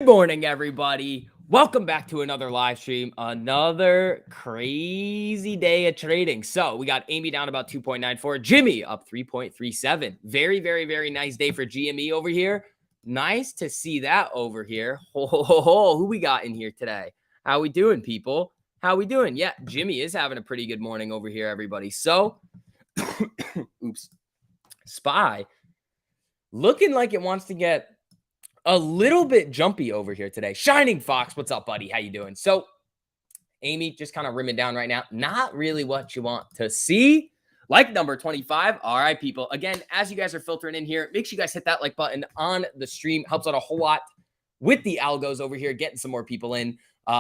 Good morning, everybody. Welcome back to another live stream, another crazy day of trading. So we got Amy down about 2.94, Jimmy up 3.37. Very nice day for GME over here. Nice to see that over here. Who we got in here today? How we doing, people? How we doing? Yeah, Jimmy is having a pretty good morning over here, everybody. So, oops, SPY looking like it wants to get a little bit jumpy over here today. Shining Fox, what's up, buddy? How you doing? So, Amy, just kind of rimming down right now. Not really what you want to see. Like number 25. All right, people. Again, as you guys are filtering in here, make sure you guys hit that like button on the stream. Helps out a whole lot with the algos over here, getting some more people in. We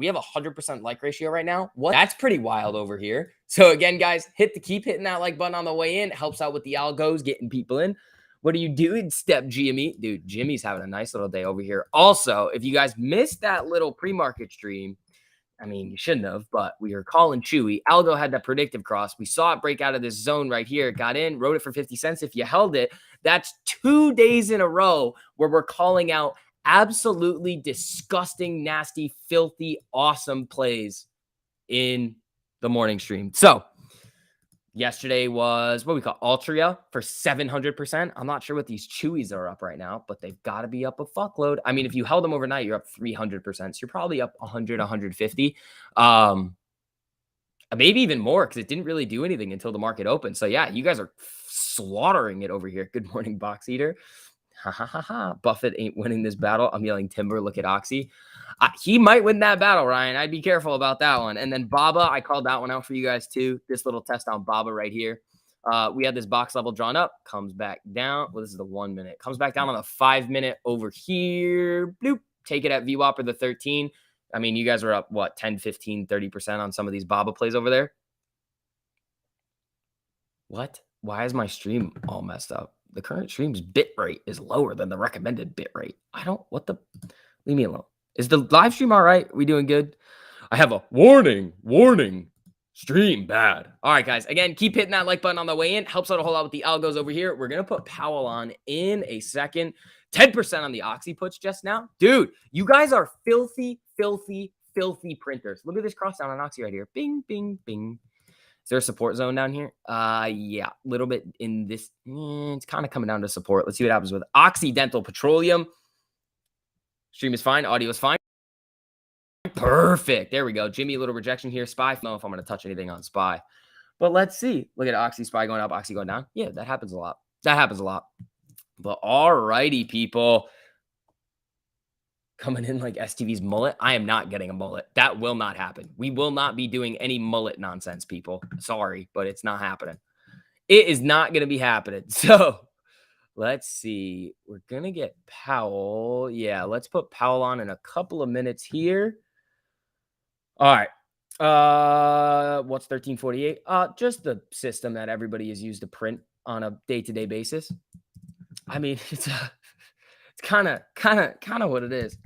have a 100% like ratio right now. What? That's pretty wild over here. So again, guys, keep hitting that like button on the way in. It helps out with the algos, getting people in. What are you doing, Step GME? Dude, Jimmy's having a nice little day over here. Also, if you guys missed that little pre-market stream, I mean, you shouldn't have, but we were calling Chewy. Algo had that predictive cross. We saw it break out of this zone right here. It got in, wrote it for 50 cents. If you held it, that's 2 days in a row where we're calling out absolutely disgusting, nasty, filthy, awesome plays in the morning stream. So yesterday was what we call Altria for 700%. I'm not sure what these Chewies are up right now, but they've got to be up a fuckload. I mean, if you held them overnight, you're up 300%. So you're probably up 100, 150. Maybe even more because it didn't really do anything until the market opened. So yeah, you guys are slaughtering it over here. Good morning, Box Eater. Ha ha ha ha. Buffett ain't winning this battle. I'm yelling timber. Look at Oxy. He might win that battle, Ryan. I'd be careful about that one. And then Baba, I called that one out for you guys too. This little test on Baba right here. We had this box level drawn up, comes back down. Well, this is the 1 minute. Comes back down on the 5 minute over here. Bloop. Take it at VWAP or the 13. I mean, you guys are up, what, 10, 15, 30% on some of these Baba plays over there? What? Why is my stream all messed up? The current stream's bit rate is lower than the recommended bit rate. Leave me alone. Is the live stream all right? We doing good? I have a warning, stream bad. All right, guys. Again, keep hitting that like button on the way in. Helps out a whole lot with the algos over here. We're going to put Powell on in a second. 10% on the Oxy puts just now. Dude, you guys are filthy printers. Look at this cross down on Oxy right here. Bing, bing, bing. Is there a support zone down here? Yeah, a little bit in this. It's kind of coming down to support. Let's see what happens with Occidental Petroleum. Stream is fine. Audio is fine. Perfect. There we go. Jimmy, a little rejection here. SPY. I don't know if I'm going to touch anything on SPY. But let's see. Look at Oxy, SPY going up, Oxy going down. Yeah, that happens a lot. But all righty, people. Coming in like STV's mullet. I am not getting a mullet. That will not happen. We will not be doing any mullet nonsense, people. Sorry, but it's not happening. It is not going to be happening. So let's see. We're going to get Powell. Yeah, let's put Powell on in a couple of minutes here. All right. What's 1348? Just the system that everybody has used to print on a day-to-day basis. I mean, it's kind of what it is.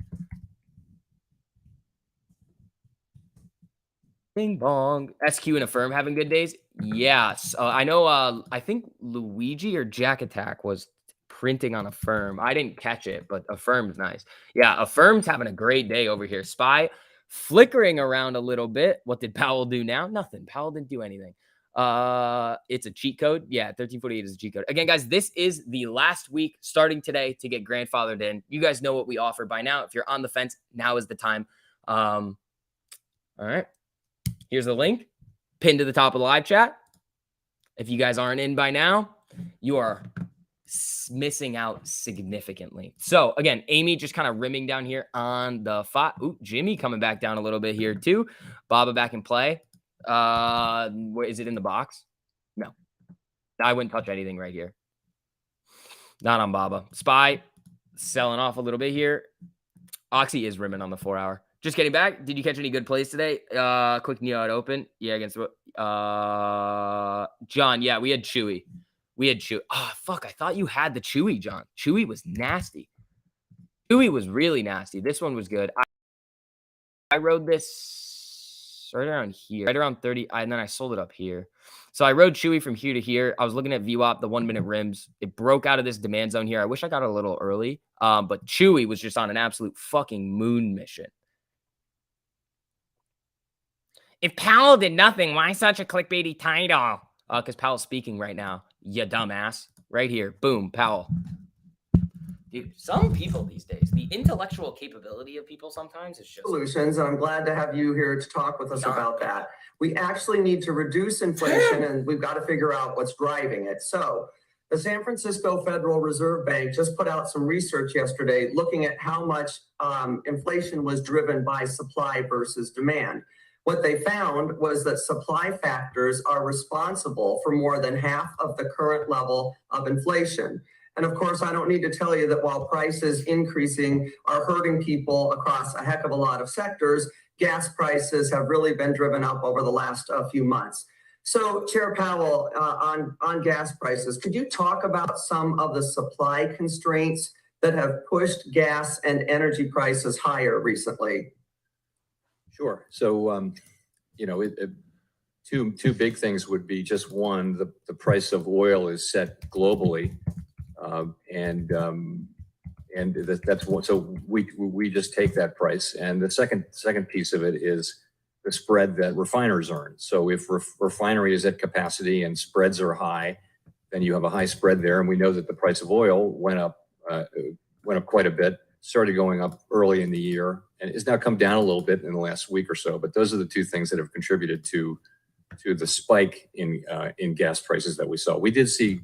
Bing bong. SQ and Affirm having good days. Yes. I know. I think Luigi or Jack Attack was printing on Affirm. I didn't catch it, but Affirm's nice. Yeah, Affirm's having a great day over here. SPY flickering around a little bit. What did Powell do now? Nothing. Powell didn't do anything. It's a cheat code. Yeah, 1348 is a cheat code. Again, guys, this is the last week starting today to get grandfathered in. You guys know what we offer by now. If you're on the fence, now is the time. All right. Here's the link pinned to the top of the live chat. If you guys aren't in by now, you are missing out significantly. So again, Amy just kind of rimming down here on the five. Ooh, Jimmy coming back down a little bit here too. Baba back in play. Where is it in the box? No, I wouldn't touch anything right here. Not on Baba. SPY selling off a little bit here. Oxy is rimming on the 4 hour. Just getting back. Did you catch any good plays today? Quick Neo at open. Yeah, against John. Yeah, we had Chewy. Oh, fuck. I thought you had the Chewy, John. Chewy was nasty. Chewy was really nasty. This one was good. I rode this right around here, right around 30, and then I sold it up here. So I rode Chewy from here to here. I was looking at VWAP, the 1 minute rims. It broke out of this demand zone here. I wish I got a little early, but Chewy was just on an absolute fucking moon mission. If Powell did nothing, why such a clickbaity title? Because Powell's speaking right now, you dumbass. Right here, boom, Powell. Dude, some people these days, the intellectual capability of people sometimes is just solutions, and I'm glad to have you here to talk with us about that. We actually need to reduce inflation, and we've got to figure out what's driving it. So the San Francisco Federal Reserve Bank just put out some research yesterday looking at how much inflation was driven by supply versus demand. What they found was that supply factors are responsible for more than half of the current level of inflation. And of course, I don't need to tell you that while prices increasing are hurting people across a heck of a lot of sectors, gas prices have really been driven up over the last few months. So, Chair Powell, on gas prices, could you talk about some of the supply constraints that have pushed gas and energy prices higher recently? Sure. So, two big things would be just one, the price of oil is set globally. That's what, so we just take that price. And the second piece of it is the spread that refiners earn. So if refinery is at capacity and spreads are high, then you have a high spread there. And we know that the price of oil went up quite a bit, started going up early in the year, and it's now come down a little bit in the last week or so. But those are the two things that have contributed to the spike in gas prices that we saw. We did see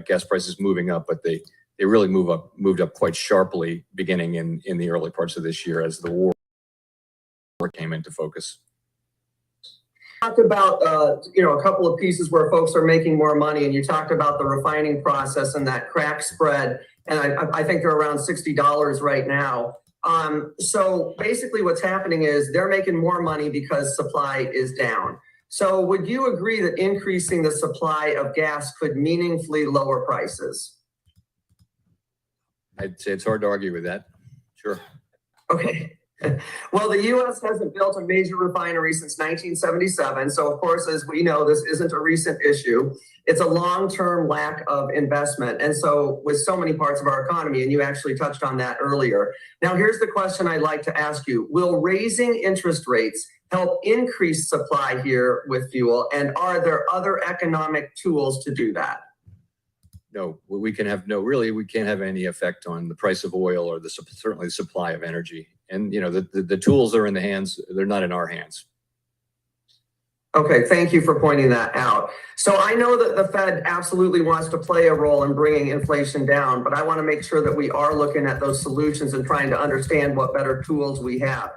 gas prices moving up, but they really moved up quite sharply beginning in the early parts of this year as the war came into focus. Talked about a couple of pieces where folks are making more money, and you talked about the refining process and that crack spread, and I think they're around $60 right now. So basically what's happening is they're making more money because supply is down. So would you agree that increasing the supply of gas could meaningfully lower prices? I'd say it's hard to argue with that. Sure. Okay. Well, the U.S. hasn't built a major refinery since 1977. So, of course, as we know, this isn't a recent issue. It's a long-term lack of investment. And so with so many parts of our economy, and you actually touched on that earlier. Now, here's the question I'd like to ask you. Will raising interest rates help increase supply here with fuel? And are there other economic tools to do that? No, we can't have any effect on the price of oil or certainly the supply of energy. And, the tools are in the hands, they're not in our hands. Okay, thank you for pointing that out. So I know that the Fed absolutely wants to play a role in bringing inflation down, but I want to make sure that we are looking at those solutions and trying to understand what better tools we have.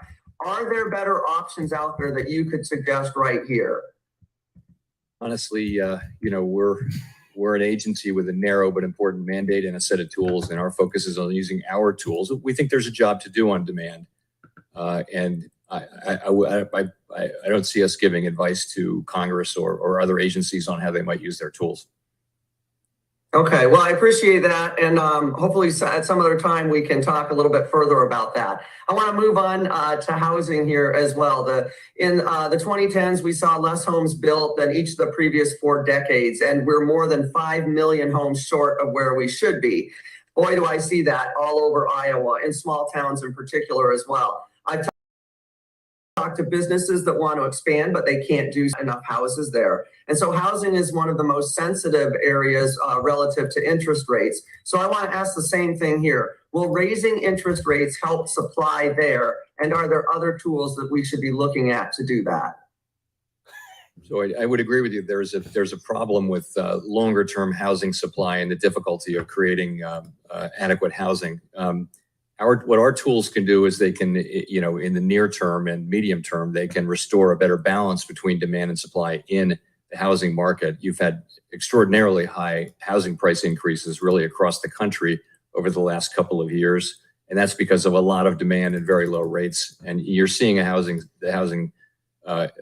Are there better options out there that you could suggest right here? Honestly, we're an agency with a narrow but important mandate and a set of tools, and our focus is on using our tools. We think there's a job to do on demand, and I don't see us giving advice to Congress or other agencies on how they might use their tools. Okay, well, I appreciate that, and hopefully at some other time we can talk a little bit further about that. I want to move on to housing here as well. In the 2010s, we saw less homes built than each of the previous 4 decades, and we're more than 5 million homes short of where we should be. Boy, do I see that all over Iowa, in small towns in particular as well. I've talked to businesses that want to expand, but they can't do enough houses there. And so housing is one of the most sensitive areas relative to interest rates. So I want to ask the same thing here. Will raising interest rates help supply there? And are there other tools that we should be looking at to do that? So I would agree with you. There's a problem with longer term housing supply and the difficulty of creating adequate housing. What our tools can do is they can, in the near term and medium term, they can restore a better balance between demand and supply in the housing market. You've had extraordinarily high housing price increases really across the country over the last couple of years. And that's because of a lot of demand and very low rates. And you're seeing the housing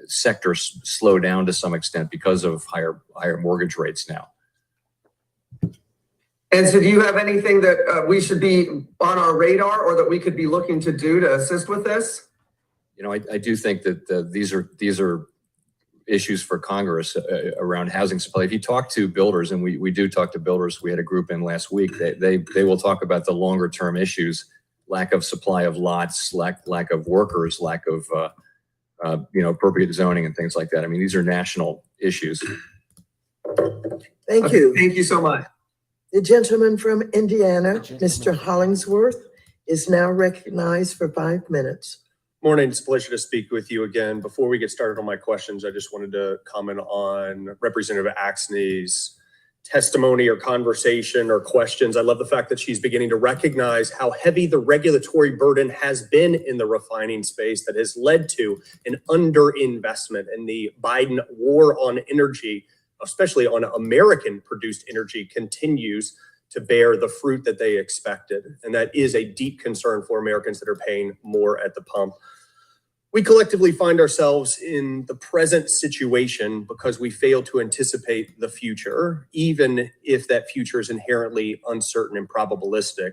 sector slow down to some extent because of higher mortgage rates now. And so do you have anything that we should be on our radar or that we could be looking to do to assist with this? I do think that these are issues for Congress around housing supply. If you talk to builders, and we do talk to builders, we had a group in last week, they will talk about the longer term issues, lack of supply of lots, lack of workers, lack of appropriate zoning and things like that. I mean, these are national issues. Thank you. Thank you so much. The gentleman from Indiana, Mr. Hollingsworth, is now recognized for 5 minutes. Morning, it's a pleasure to speak with you again. Before we get started on my questions, I just wanted to comment on Representative Axney's testimony or conversation or questions. I love the fact that she's beginning to recognize how heavy the regulatory burden has been in the refining space that has led to an underinvestment, and the Biden war on energy, especially on American produced energy, continues to bear the fruit that they expected. And that is a deep concern for Americans that are paying more at the pump. We collectively find ourselves in the present situation because we fail to anticipate the future, even if that future is inherently uncertain and probabilistic.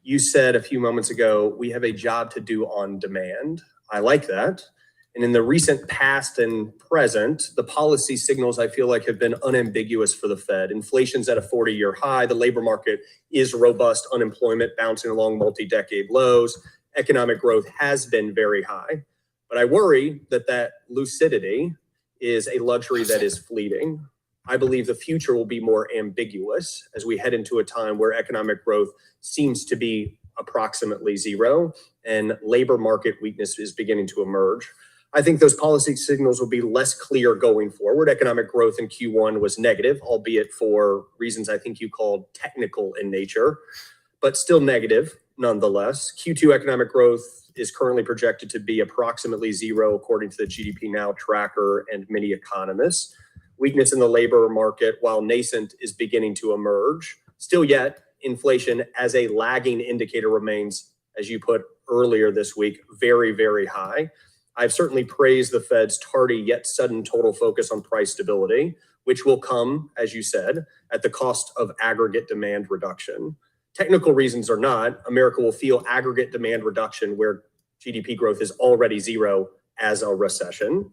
You said a few moments ago, we have a job to do on demand. I like that. And in the recent past and present, the policy signals, I feel like, have been unambiguous for the Fed. Inflation's at a 40-year high. The labor market is robust. Unemployment bouncing along multi-decade lows. Economic growth has been very high. But I worry that lucidity is a luxury that is fleeting. I believe the future will be more ambiguous as we head into a time where economic growth seems to be approximately zero and labor market weakness is beginning to emerge. I think those policy signals will be less clear going forward. Economic growth in Q1 was negative, albeit for reasons I think you called technical in nature, but still negative nonetheless. Q2 economic growth is currently projected to be approximately zero, according to the GDP Now tracker and many economists. Weakness in the labor market, while nascent, is beginning to emerge. Still yet, inflation as a lagging indicator remains, as you put earlier this week, very, very high. I've certainly praised the Fed's tardy yet sudden total focus on price stability, which will come, as you said, at the cost of aggregate demand reduction. Technical reasons or not, America will feel aggregate demand reduction where GDP growth is already zero as a recession.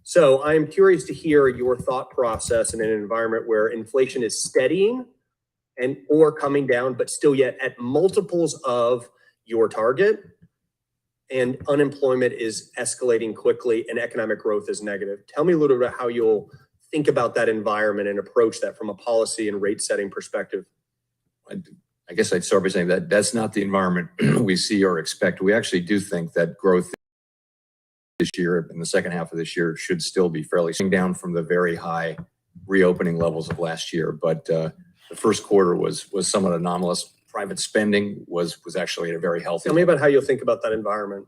So I'm curious to hear your thought process in an environment where inflation is steadying or coming down, but still yet at multiples of your target, and unemployment is escalating quickly and economic growth is negative. Tell me a little bit about how you'll think about that environment and approach that from a policy and rate setting perspective. I guess I'd start by saying that that's not the environment we see or expect. We actually do think that growth this year, in the second half of this year, should still be fairly down from the very high reopening levels of last year. But the first quarter was somewhat anomalous. Private spending was actually at a very healthy. Tell me about how you'll think about that environment.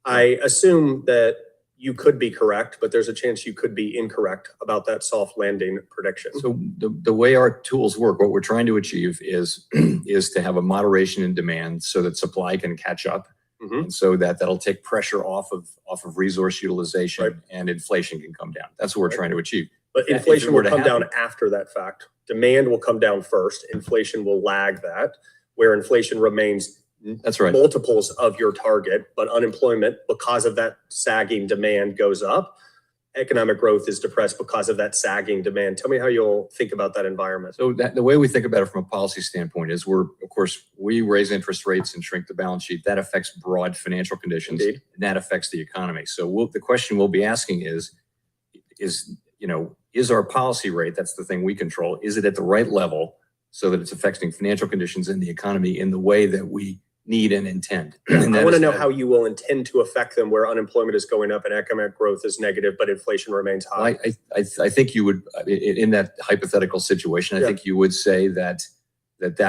I assume that you could be correct, but there's a chance you could be incorrect about that soft landing prediction. So the way our tools work, what we're trying to achieve is to have a moderation in demand so that supply can catch up, and so that'll take pressure off of resource utilization, right, and inflation can come down. That's what we're trying to achieve. But inflation will come down after that fact. Demand will come down first. Inflation will lag that, where inflation remains That's right. multiples of your target, but unemployment, because of that sagging demand, goes up. Economic growth is depressed because of that sagging demand. Tell me how you'll think about that environment. So the way we think about it from a policy standpoint is we raise interest rates and shrink the balance sheet. That affects broad financial conditions. Indeed. And that affects the economy. So the question we'll be asking is our policy rate, that's the thing we control, is it at the right level so that it's affecting financial conditions in the economy in the way that we need and intend? And I want to know how you will intend to affect them where unemployment is going up and economic growth is negative, but inflation remains high. I think you would, in that hypothetical situation, I think you would say that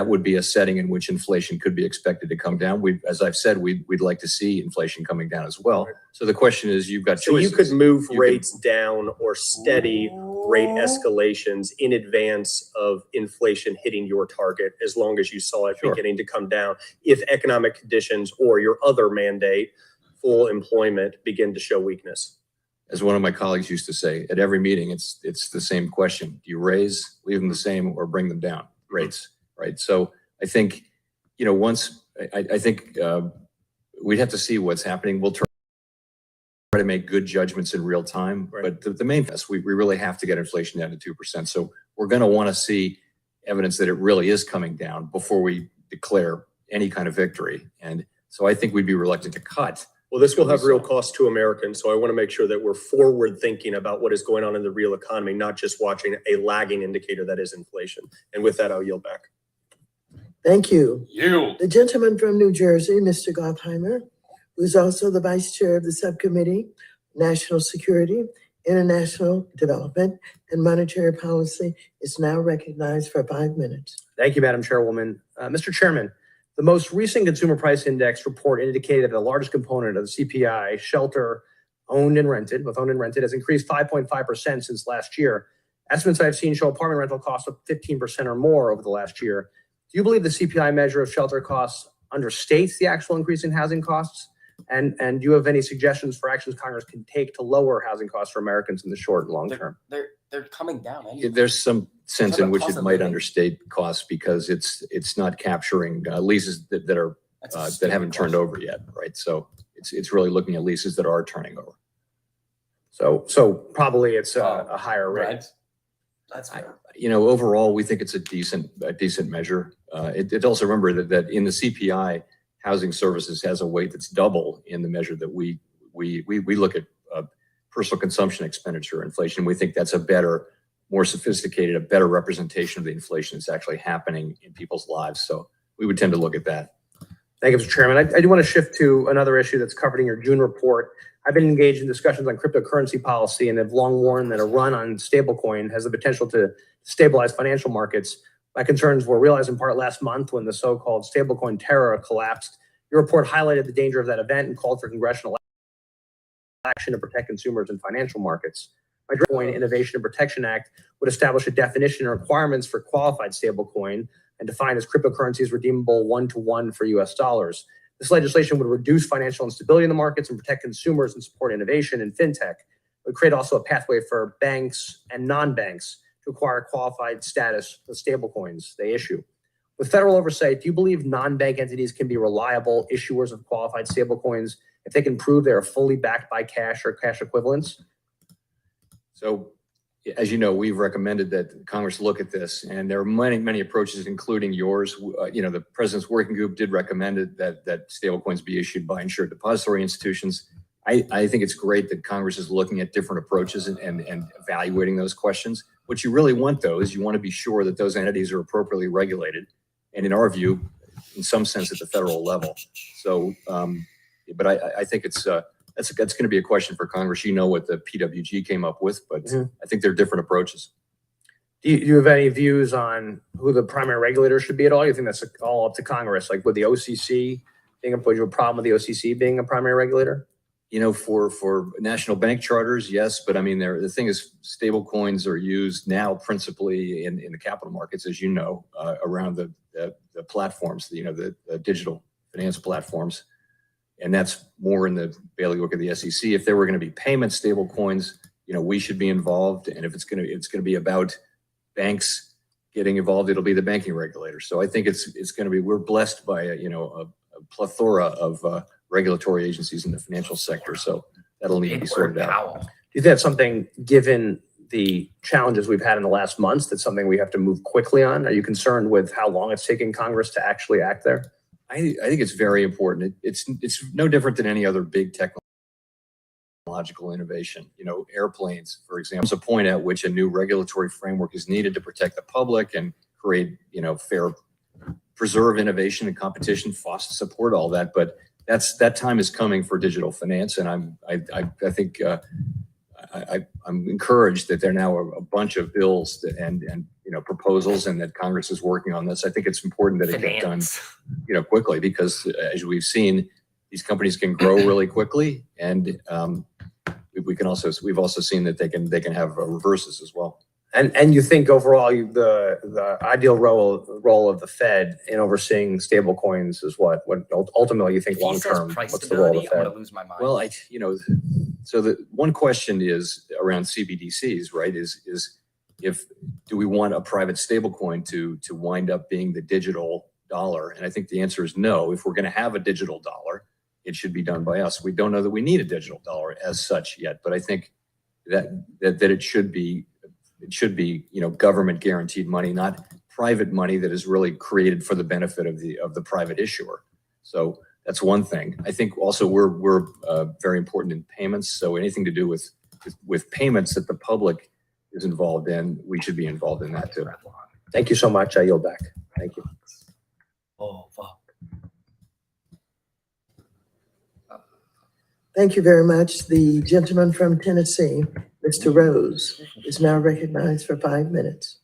would be a setting in which inflation could be expected to come down. As I've said, we'd like to see inflation coming down as well. Right. So the question is, you've got choices. So you could move rates down or steady rate escalations in advance of inflation hitting your target, as long as you saw it beginning to come down. If economic conditions or your other mandate, full employment, begin to show weakness. As one of my colleagues used to say, at every meeting, it's the same question: do you raise, leave them the same, or bring them down rates? Right. So I think, I think we'd have to see what's happening. We'll turn to make good judgments in real time. Right. But the main thing is we really have to get inflation down to 2%. So we're going to want to see evidence that it really is coming down before we declare any kind of victory. And so I think we'd be reluctant to cut. Well, this will have real cost to Americans, so I want to make sure that we're forward thinking about what is going on in the real economy, not just watching a lagging indicator that is inflation. And with that, I'll yield back. Thank you. You. The gentleman from New Jersey, Mr. Gottheimer, who is also the vice chair of the subcommittee, National Security, International Development, and Monetary Policy, is now recognized for 5 minutes. Thank you, Madam Chairwoman. Mr. Chairman, the most recent Consumer Price Index report indicated that the largest component of the CPI, shelter owned and rented, has increased 5.5% since last year. Estimates I've seen show apartment rental costs up 15% or more over the last year. Do you believe the CPI measure of shelter costs understates the actual increase in housing costs? And do you have any suggestions for actions Congress can take to lower housing costs for Americans in the short and long term? They're coming down. Anyway. There's some sense in which it might living. understate costs because it's not capturing leases that are that haven't turned over yet, right? So it's really looking at leases that are turning over. So probably it's a higher rate. Right. That's fair. Overall, we think it's a decent measure. It also remember that in the CPI, housing services has a weight that's double in the measure that we look at personal consumption expenditure inflation. We think that's a better, more sophisticated, a better representation of the inflation that's actually happening in people's lives. So we would tend to look at that. Thank you, Mr. Chairman. I do want to shift to another issue that's covered in your June report. I've been engaged in discussions on cryptocurrency policy and have long warned that a run on stablecoin has the potential to stabilize financial markets. My concerns were realized in part last month when the so-called stablecoin terror collapsed. Your report highlighted the danger of that event and called for congressional action to protect consumers and financial markets. My Bitcoin Innovation and Protection Act would establish a definition and requirements for qualified stablecoin and define as cryptocurrencies redeemable one-to-one for US dollars. This legislation would reduce financial instability in the markets and protect consumers and support innovation in fintech. It would create also a pathway for banks and non-banks to acquire qualified status of stablecoins they issue. With federal oversight, do you believe non-bank entities can be reliable issuers of qualified stablecoins if they can prove they are fully backed by cash or cash equivalents? So, as you know, we've recommended that Congress look at this, and there are many approaches, including yours. The President's Working Group did recommend that stablecoins be issued by insured depository institutions. I think it's great that Congress is looking at different approaches and evaluating those questions. What you really want, though, is you want to be sure that those entities are appropriately regulated, and in our view, in some sense, at the federal level. So, but I think that's going to be a question for Congress. You know what the PWG came up with, but I think there are different approaches. Do you have any views on who the primary regulator should be at all? You think that's all up to Congress? Like, would the OCC would you have a problem with the OCC being a primary regulator? For national bank charters, yes, but I mean, the thing is, stable coins are used now principally in the capital markets, as you know, around the platforms, the digital finance platforms, and that's more in the bailiwick of the SEC. If there were going to be payment stable coins, we should be involved, and if it's going to be about banks getting involved, it'll be the banking regulator. So I think it's going to be, we're blessed by a plethora of regulatory agencies in the financial sector. So that'll need to be sorted out. Powell. Do you think that's something, given the challenges we've had in the last months, that's something we have to move quickly on? Are you concerned with how long it's taking Congress to actually act there? I think it's very important. It's no different than any other big technological innovation. Airplanes, for example, is a point at which a new regulatory framework is needed to protect the public and create, preserve innovation and competition, foster, support all that. But that time is coming for digital finance, and I think I'm encouraged that there are now a bunch of bills and proposals, and that Congress is working on this. I think it's important that it get done, quickly, because as we've seen, these companies can grow really quickly, and we've also seen that they can have reverses as well. And you think overall the ideal role of the Fed in overseeing stable coins is what ultimately you think long term? What's the role of the Fed? I'm gonna lose my mind. Well, so the one question is around CBDCs, right? Is do we want a private stablecoin to wind up being the digital dollar? And I think the answer is no. If we're going to have a digital dollar, it should be done by us. We don't know that we need a digital dollar as such yet, but I think that it should be, government guaranteed money, not private money that is really created for the benefit of the private issuer. So that's one thing. I think also we're very important in payments. So anything to do with payments that the public is involved in, we should be involved in that too. Thank you so much. I yield back. Thank you. Oh, fuck. Thank you very much. The gentleman from Tennessee, Mr. Rose, is now recognized for 5 minutes.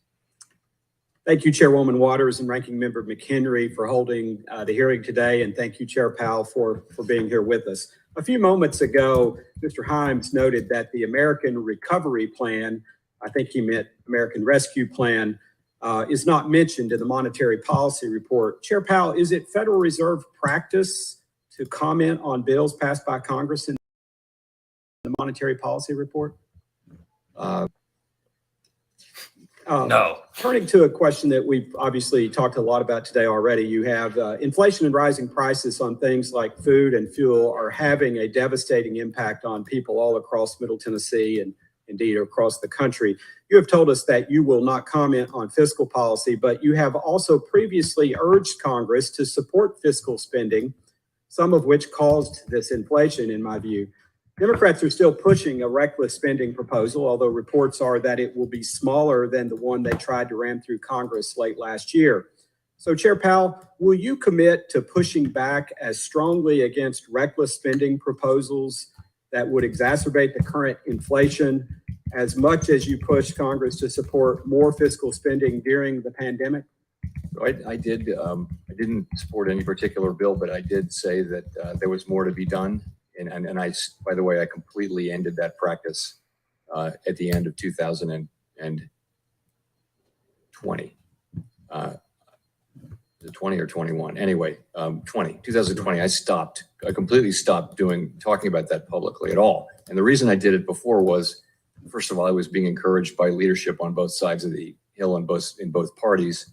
Thank you, Chairwoman Waters and Ranking Member McHenry for holding the hearing today. And thank you, Chair Powell, for being here with us. A few moments ago, Mr. Himes noted that the American Recovery Plan, I think he meant American Rescue Plan, is not mentioned in the Monetary Policy Report. Chair Powell, is it Federal Reserve practice to comment on bills passed by Congress in the Monetary Policy Report? No. Turning to a question that we've obviously talked a lot about today already, you have inflation and rising prices on things like food and fuel are having a devastating impact on people all across Middle Tennessee and indeed across the country. You have told us that you will not comment on fiscal policy, but you have also previously urged Congress to support fiscal spending, some of which caused this inflation, in my view. Democrats are still pushing a reckless spending proposal, although reports are that it will be smaller than the one they tried to ram through Congress late last year. So, Chair Powell, will you commit to pushing back as strongly against reckless spending proposals that would exacerbate the current inflation as much as you push Congress to support more fiscal spending during the pandemic? I didn't support any particular bill, but I did say that there was more to be done. And I, by the way, I completely ended that practice at the end of 2020. 20 or 21? Anyway, 2020. I completely stopped talking about that publicly at all. And the reason I did it before was, first of all, I was being encouraged by leadership on both sides of the hill in both parties.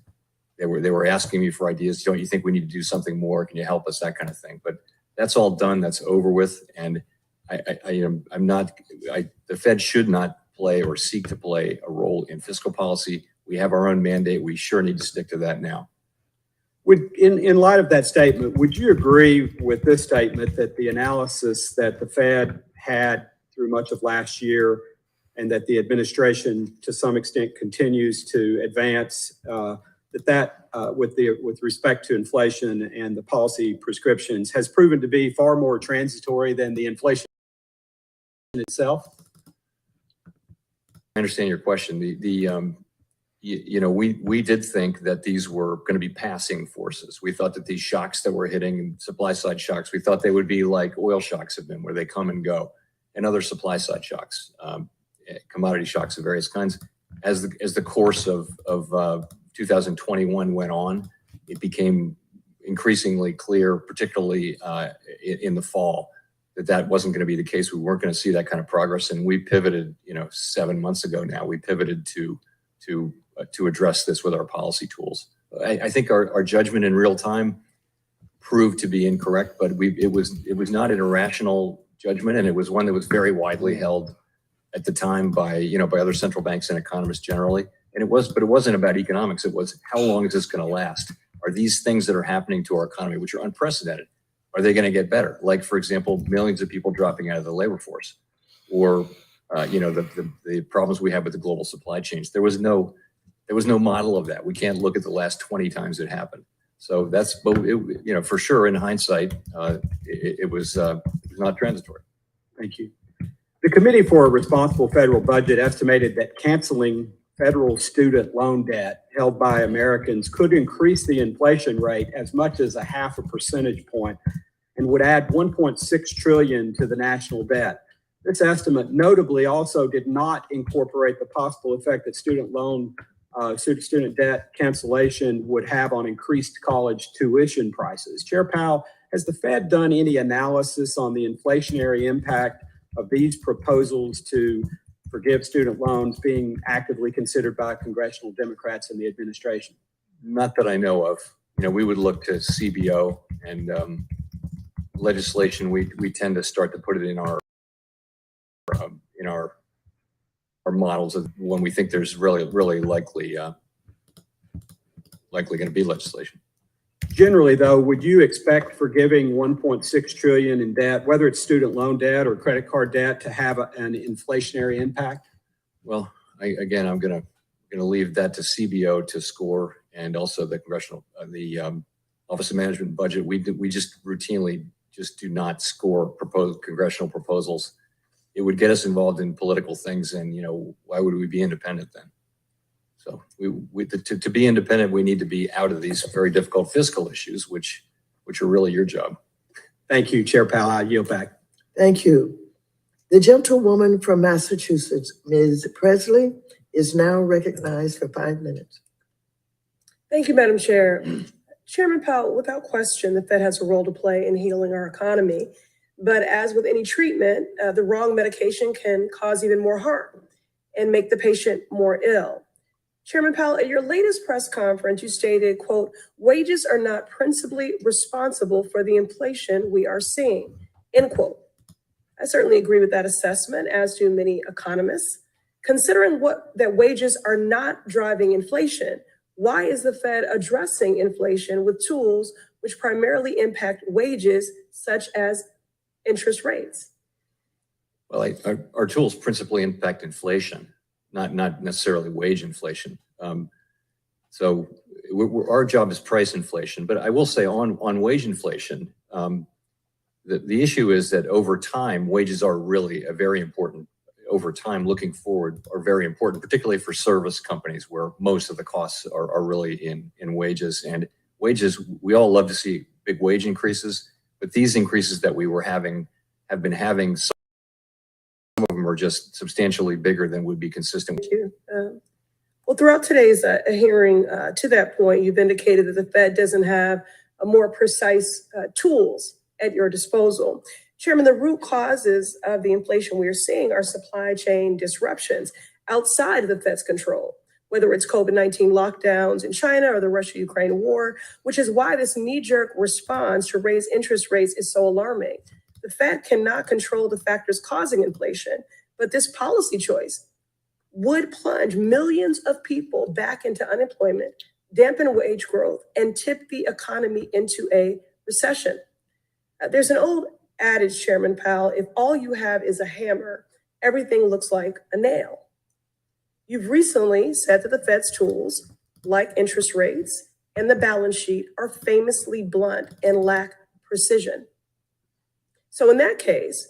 They were asking me for ideas. Don't you think we need to do something more? Can you help us? That kind of thing. But that's all done. That's over with. And the Fed should not play or seek to play a role in fiscal policy. We have our own mandate. We sure need to stick to that now. In light of that statement, would you agree with this statement that the analysis that the Fed had through much of last year and that the administration to some extent continues to advance, with respect to inflation and the policy prescriptions has proven to be far more transitory than the inflation itself? I understand your question. We did think that these were going to be passing forces. We thought that these shocks that were hitting, supply side shocks, we thought they would be like oil shocks have been, where they come and go, and other supply side shocks, commodity shocks of various kinds. As the course of 2021 went on, it became increasingly clear, particularly in the fall, that wasn't going to be the case. We weren't going to see that kind of progress, and we pivoted. 7 months ago now, we pivoted to address this with our policy tools. I think our judgment in real time proved to be incorrect, but it was not an irrational judgment, and it was one that was very widely held at the time by other central banks and economists generally. But it wasn't about economics. It was, how long is this going to last? Are these things that are happening to our economy, which are unprecedented, are they going to get better? Like, for example, millions of people dropping out of the labor force, or the problems we have with the global supply chains. There was no model of that. We can't look at the last 20 times it happened. So for sure, in hindsight, it was not transitory. Thank you. The Committee for a Responsible Federal Budget estimated that canceling federal student loan debt held by Americans could increase the inflation rate as much as 0.5 percentage point and would add $1.6 trillion to the national debt. This estimate notably also did not incorporate the possible effect that student debt cancellation would have on increased college tuition prices. Chair Powell, has the Fed done any analysis on the inflationary impact of these proposals to forgive student loans being actively considered by congressional Democrats in the administration? Not that I know of. We would look to CBO and legislation, we tend to start to put it in our models of when we think there's really likely going to be legislation. Generally, though, would you expect forgiving 1.6 trillion in debt, whether it's student loan debt or credit card debt, to have an inflationary impact? Well, again, I'm going to leave that to CBO to score, and also the Office of Management and Budget. We just routinely just do not score congressional proposals. It would get us involved in political things, and why would we be independent then? So to be independent, we need to be out of these very difficult fiscal issues, which are really your job. Thank you, Chair Powell. I yield back. Thank you. The gentlewoman from Massachusetts, Ms. Presley, is now recognized for 5 minutes. Thank you, Madam Chair. Chairman Powell, without question, the Fed has a role to play in healing our economy. But as with any treatment, the wrong medication can cause even more harm and make the patient more ill. Chairman Powell, at your latest press conference, you stated, quote, "Wages are not principally responsible for the inflation we are seeing," end quote. I certainly agree with that assessment, as do many economists. Considering that wages are not driving inflation, why is the Fed addressing inflation with tools which primarily impact wages, such as interest rates? Well, our tools principally impact inflation, not necessarily wage inflation. So our job is price inflation. But I will say on wage inflation, the issue is that over time, wages are really very important. Over time, looking forward, are very important, particularly for service companies where most of the costs are really in wages. And wages, we all love to see big wage increases, but these increases that have been having, some of them are just substantially bigger than would be consistent. Thank you. Well, throughout today's hearing, to that point, you've indicated that the Fed doesn't have a more precise tools at your disposal. Chairman, the root causes of the inflation we are seeing are supply chain disruptions outside of the Fed's control, whether it's COVID-19 lockdowns in China or the Russia-Ukraine war, which is why this knee-jerk response to raise interest rates is so alarming. The Fed cannot control the factors causing inflation, but this policy choice would plunge millions of people back into unemployment, dampen wage growth, and tip the economy into a recession. There's an old adage, Chairman Powell, if all you have is a hammer, everything looks like a nail. You've recently said that the Fed's tools, like interest rates and the balance sheet, are famously blunt and lack precision. So in that case,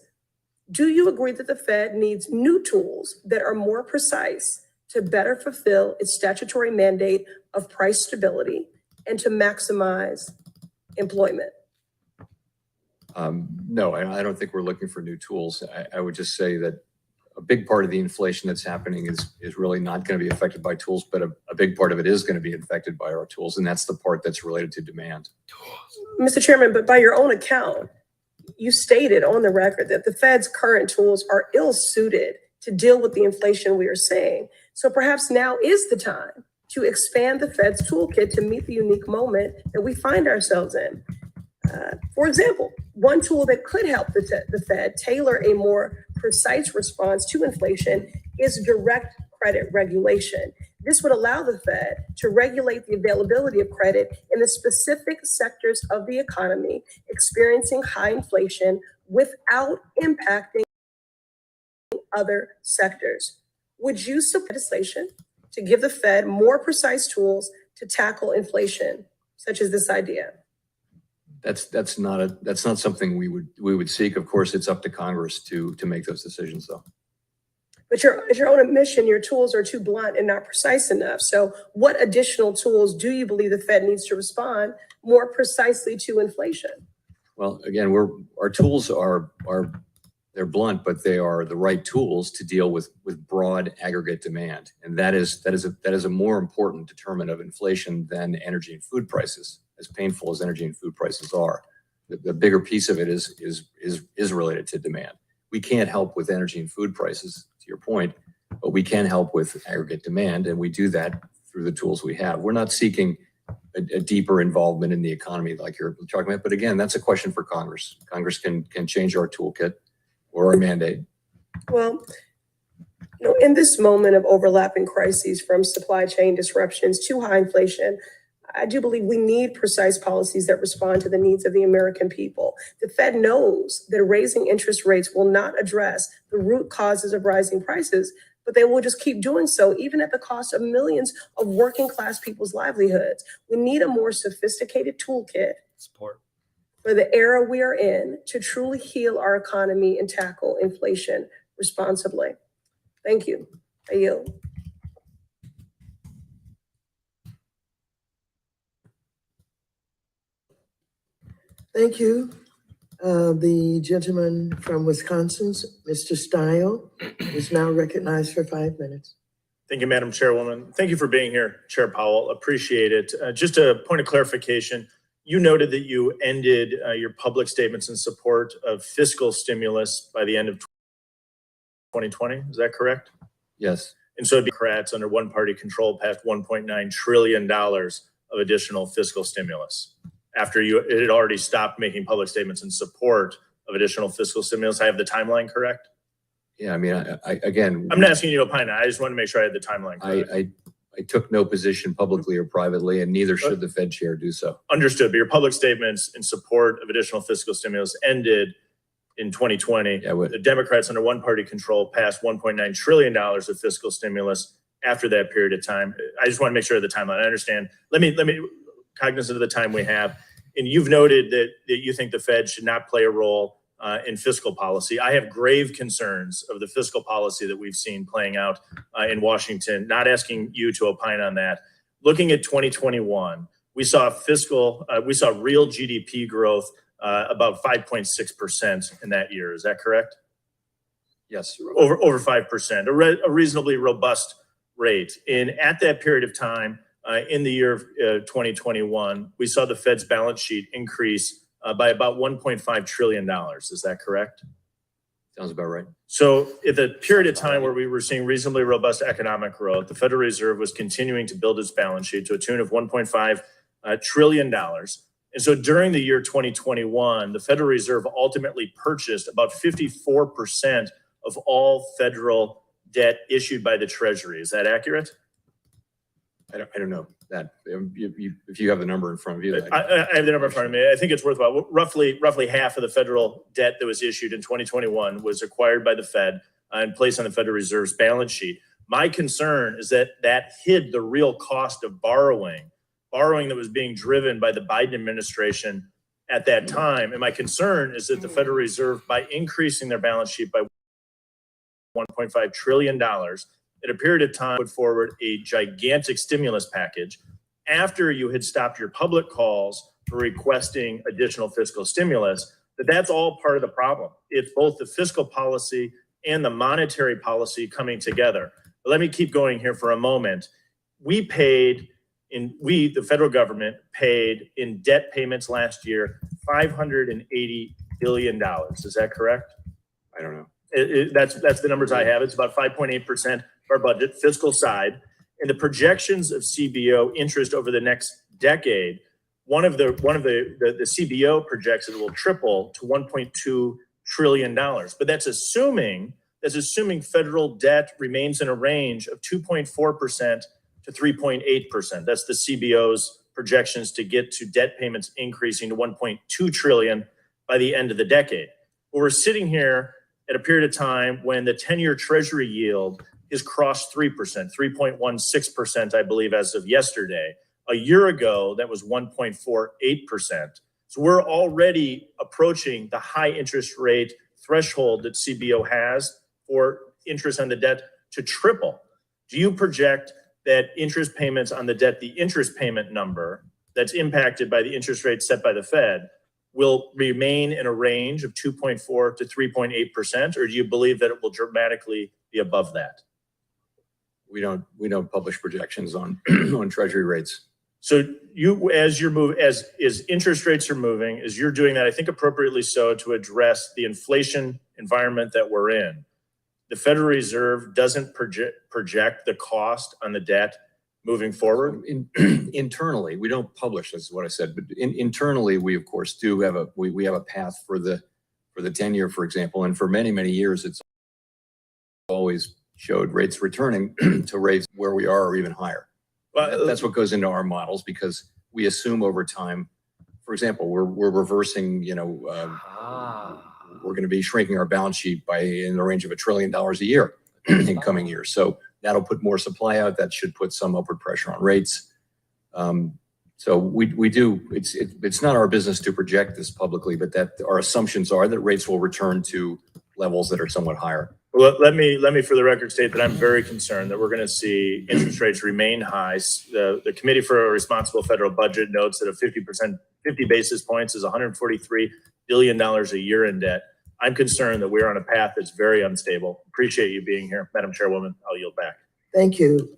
do you agree that the Fed needs new tools that are more precise to better fulfill its statutory mandate of price stability and to maximize employment? No, I don't think we're looking for new tools. I would just say that a big part of the inflation that's happening is really not going to be affected by tools, but a big part of it is going to be affected by our tools, and that's the part that's related to demand. Mr. Chairman, but by your own account, you stated on the record that the Fed's current tools are ill-suited to deal with the inflation we are seeing. So perhaps now is the time to expand the Fed's toolkit to meet the unique moment that we find ourselves in. For example, one tool that could help the Fed tailor a more precise response to inflation is direct credit regulation. This would allow the Fed to regulate the availability of credit in the specific sectors of the economy experiencing high inflation without impacting other sectors. Would you support legislation to give the Fed more precise tools to tackle inflation, such as this idea? That's not something we would seek. Of course, it's up to Congress to make those decisions, though. But at your own admission, your tools are too blunt and not precise enough. So what additional tools do you believe the Fed needs to respond more precisely to inflation? Well, again, our tools they're blunt, but they are the right tools to deal with broad aggregate demand, and that is a more important determinant of inflation than energy and food prices. As painful as energy and food prices are, the bigger piece of it is related to demand. We can't help with energy and food prices, to your point, but we can help with aggregate demand, and we do that through the tools we have. We're not seeking a deeper involvement in the economy like you're talking about. But again, that's a question for Congress. Congress can change our toolkit or our mandate. Well, in this moment of overlapping crises, from supply chain disruptions to high inflation, I do believe we need precise policies that respond to the needs of the American people. The Fed knows that raising interest rates will not address the root causes of rising prices, but they will just keep doing so, even at the cost of millions of working class people's livelihoods. We need a more sophisticated toolkit for the era we are in to truly heal our economy and tackle inflation responsibly. Thank you. I yield. Thank you. The gentleman from Wisconsin, Mr. Stile, is now recognized for 5 minutes. Thank you, Madam Chairwoman. Thank you for being here, Chair Powell. Appreciate it. Just a point of clarification. You noted that you ended your public statements in support of fiscal stimulus by the end of 2020. Is that correct? Yes. And so Democrats under one-party control passed $1.9 trillion of additional fiscal stimulus after it had already stopped making public statements in support of additional fiscal stimulus. I have the timeline correct? Yeah, I mean, again, I'm not asking you to opine. I just want to make sure I had the timeline correct. I took no position publicly or privately, and neither should the Fed chair do so. Understood, but your public statements in support of additional fiscal stimulus ended in 2020. Yeah, the Democrats under one-party control passed $1.9 trillion of fiscal stimulus after that period of time. I just want to make sure of the timeline. I understand. Let me cognizant of the time we have, and you've noted that you think the Fed should not play a role in fiscal policy. I have grave concerns of the fiscal policy that we've seen playing out in Washington. Not asking you to opine on that. Looking at 2021, we saw real GDP growth about 5.6% in that year. Is that correct? Yes. Over 5%, a reasonably robust rate. And at that period of time, in the year of 2021, we saw the Fed's balance sheet increase by about $1.5 trillion. Is that correct? Sounds about right. So at the period of time where we were seeing reasonably robust economic growth, the Federal Reserve was continuing to build its balance sheet to a tune of $1.5 trillion. And so during the year 2021, the Federal Reserve ultimately purchased about 54% of all federal debt issued by the Treasury. Is that accurate? I don't know that. If you have the number in front of you. I have the number in front of me. I think it's worthwhile. Roughly half of the federal debt that was issued in 2021 was acquired by the Fed and placed on the Federal Reserve's balance sheet. My concern is that hid the real cost of borrowing that was being driven by the Biden administration at that time. And my concern is that the Federal Reserve, by increasing their balance sheet by $1.5 trillion, at a period of time, put forward a gigantic stimulus package after you had stopped your public calls for requesting additional fiscal stimulus. That's all part of the problem. It's both the fiscal policy and the monetary policy coming together. But let me keep going here for a moment. The federal government paid in debt payments last year $580 billion. Is that correct? I don't know. That's the numbers I have. It's about 5.8% of our budget, fiscal side. And the projections of CBO interest over the next decade, one of the CBO projects it will triple to $1.2 trillion. But that's assuming federal debt remains in a range of 2.4% to 3.8%. That's the CBO's projections to get to debt payments increasing to 1.2 trillion by the end of the decade. But we're sitting here at a period of time when the 10-year Treasury yield has crossed 3%, 3.16%, I believe, as of yesterday. A year ago, that was 1.48%. So we're already approaching the high interest rate threshold that CBO has for interest on the debt to triple. Do you project that interest payments on the debt, the interest payment number that's impacted by the interest rate set by the Fed, will remain in a range of 2.4 to 3.8%, or do you believe that it will dramatically be above that? We don't publish projections on on Treasury rates. So as interest rates are moving, as you're doing that, I think appropriately so, to address the inflation environment that we're in, the Federal Reserve doesn't project the cost on the debt moving forward? Internally, we don't publish, that's what I said, but internally, we of course do have we have a path for the 10-year, for example, and for many, many years, it's always showed rates returning to rates where we are or even higher. Well, That's what goes into our models because we assume over time, for example, we're reversing, we're going to be shrinking our balance sheet by in the range of $1 trillion a year in coming years. So that'll put more supply out. That should put some upward pressure on rates. So we do. It's not our business to project this publicly, but that our assumptions are that rates will return to levels that are somewhat higher. Well, let me for the record state that I'm very concerned that we're going to see interest rates remain high. The Committee for a Responsible Federal Budget notes that a 50 basis points is $143 billion a year in debt. I'm concerned that we're on a path that's very unstable. Appreciate you being here, Madam Chairwoman. I'll yield back. Thank you.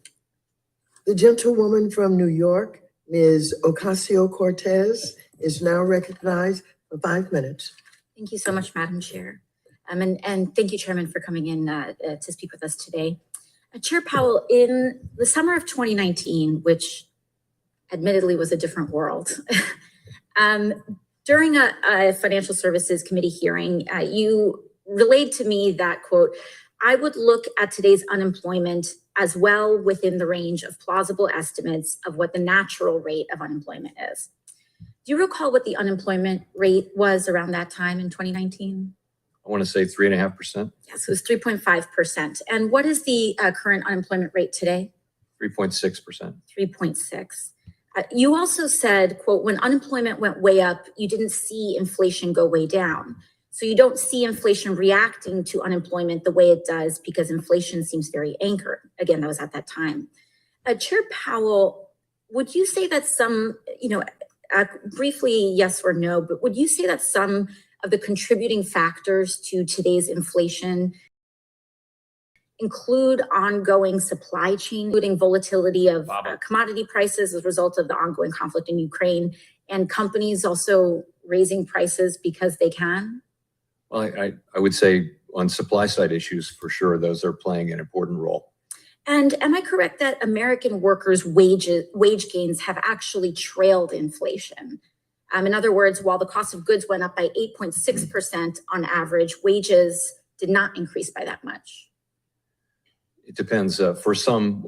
The gentlewoman from New York, Ms. Ocasio-Cortez, is now recognized for 5 minutes. Thank you so much, Madam Chair. And thank you, Chairman, for coming in to speak with us today. Chair Powell, in the summer of 2019, which admittedly was a different world, during a Financial Services Committee hearing, you relayed to me that, quote, I would look at today's unemployment as well within the range of plausible estimates of what the natural rate of unemployment is. Do you recall what the unemployment rate was around that time in 2019? I want to say 3.5%. Yes, it was 3.5%. And what is the current unemployment rate today? 3.6%. 3.6. You also said, quote, when unemployment went way up, you didn't see inflation go way down. So you don't see inflation reacting to unemployment the way it does because inflation seems very anchored. Again, that was at that time. Chair Powell, would you say that some, briefly, yes or no, but would you say that some of the contributing factors to today's inflation include ongoing supply chain, including volatility of commodity prices as a result of the ongoing conflict in Ukraine, and companies also raising prices because they can? Well, I would say on supply side issues, for sure, those are playing an important role. And am I correct that American workers' wage gains have actually trailed inflation? In other words, while the cost of goods went up by 8.6% on average, wages did not increase by that much. It depends. For some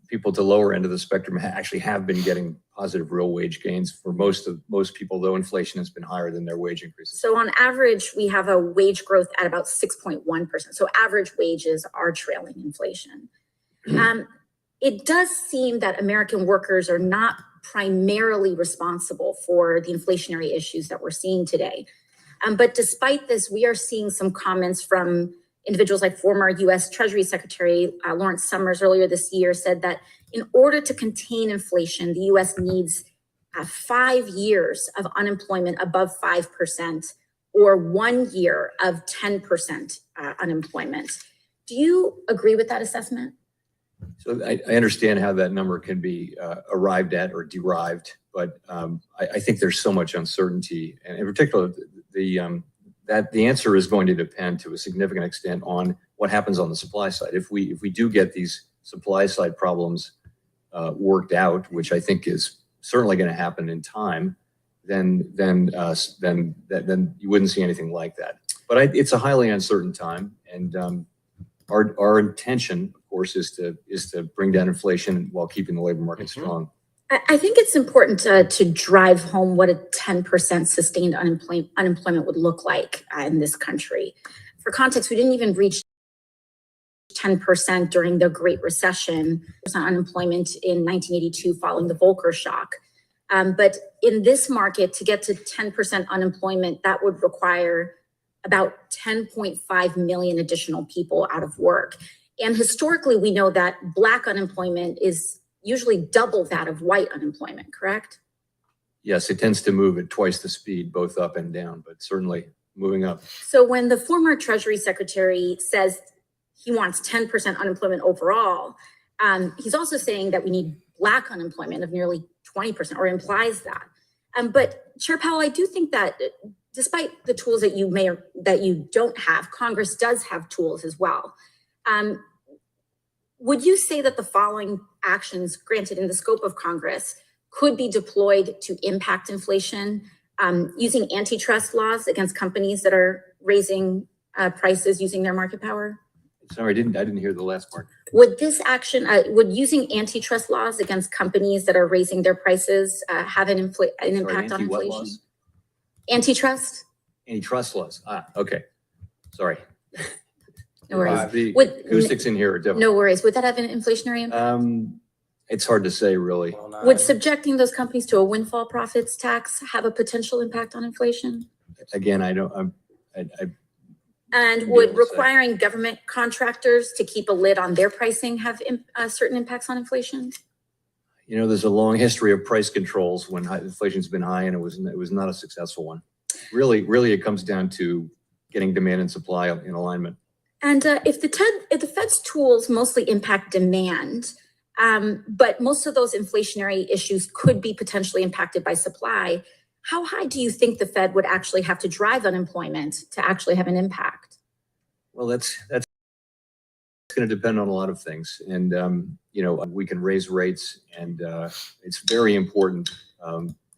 people at the lower end of the spectrum actually have been getting positive real wage gains. For most people, though, inflation has been higher than their wage increases. So on average, we have a wage growth at about 6.1%. So average wages are trailing inflation. It does seem that American workers are not primarily responsible for the inflationary issues that we're seeing today. But despite this, we are seeing some comments from individuals like former U.S. Treasury Secretary Lawrence Summers earlier this year said that in order to contain inflation, the U.S. needs 5 years of unemployment above 5% or 1 year of 10% unemployment. Do you agree with that assessment? So I understand how that number can be arrived at or derived, but I think there's so much uncertainty, and in particular, the answer is going to depend to a significant extent on what happens on the supply side. If we do get these supply side problems worked out, which I think is certainly going to happen in time, then you wouldn't see anything like that. But it's a highly uncertain time, and our intention, of course, is to bring down inflation while keeping the labor market strong. I think it's important to drive home what a 10% sustained unemployment would look like in this country. For context, we didn't even reach 10% during the Great Recession, unemployment in 1982 following the Volcker shock. But in this market, to get to 10% unemployment, that would require about 10.5 million additional people out of work. And historically, we know that Black unemployment is usually double that of white unemployment, correct? Yes, it tends to move at twice the speed, both up and down, but certainly moving up. So when the former Treasury Secretary says he wants 10% unemployment overall, he's also saying that we need Black unemployment of nearly 20%, or implies that. But Chair Powell, I do think that despite the tools that you may or that you don't have, Congress does have tools as well. Would you say that the following actions granted in the scope of Congress could be deployed to impact inflation, using antitrust laws against companies that are raising prices using their market power? Sorry, I didn't hear the last part. Would this action, would using antitrust laws against companies that are raising their prices have an impact on Anti-what inflation? laws? Antitrust? Antitrust laws. Okay. Sorry. No worries. The Would- acoustics in here are different. No worries. Would that have an inflationary impact? It's hard to say, really. Would subjecting those companies to a windfall profits tax have a potential impact on inflation? Again, I don't. And be would able to say. requiring government contractors to keep a lid on their pricing have certain impacts on inflation? You know, there's a long history of price controls when inflation's been high, and it was not a successful one. Really, it comes down to getting demand and supply in alignment. And if the Fed's tools mostly impact demand, but most of those inflationary issues could be potentially impacted by supply, how high do you think the Fed would actually have to drive unemployment to actually have an impact? Well, that's going to depend on a lot of things, and you know, we can raise rates, and it's very important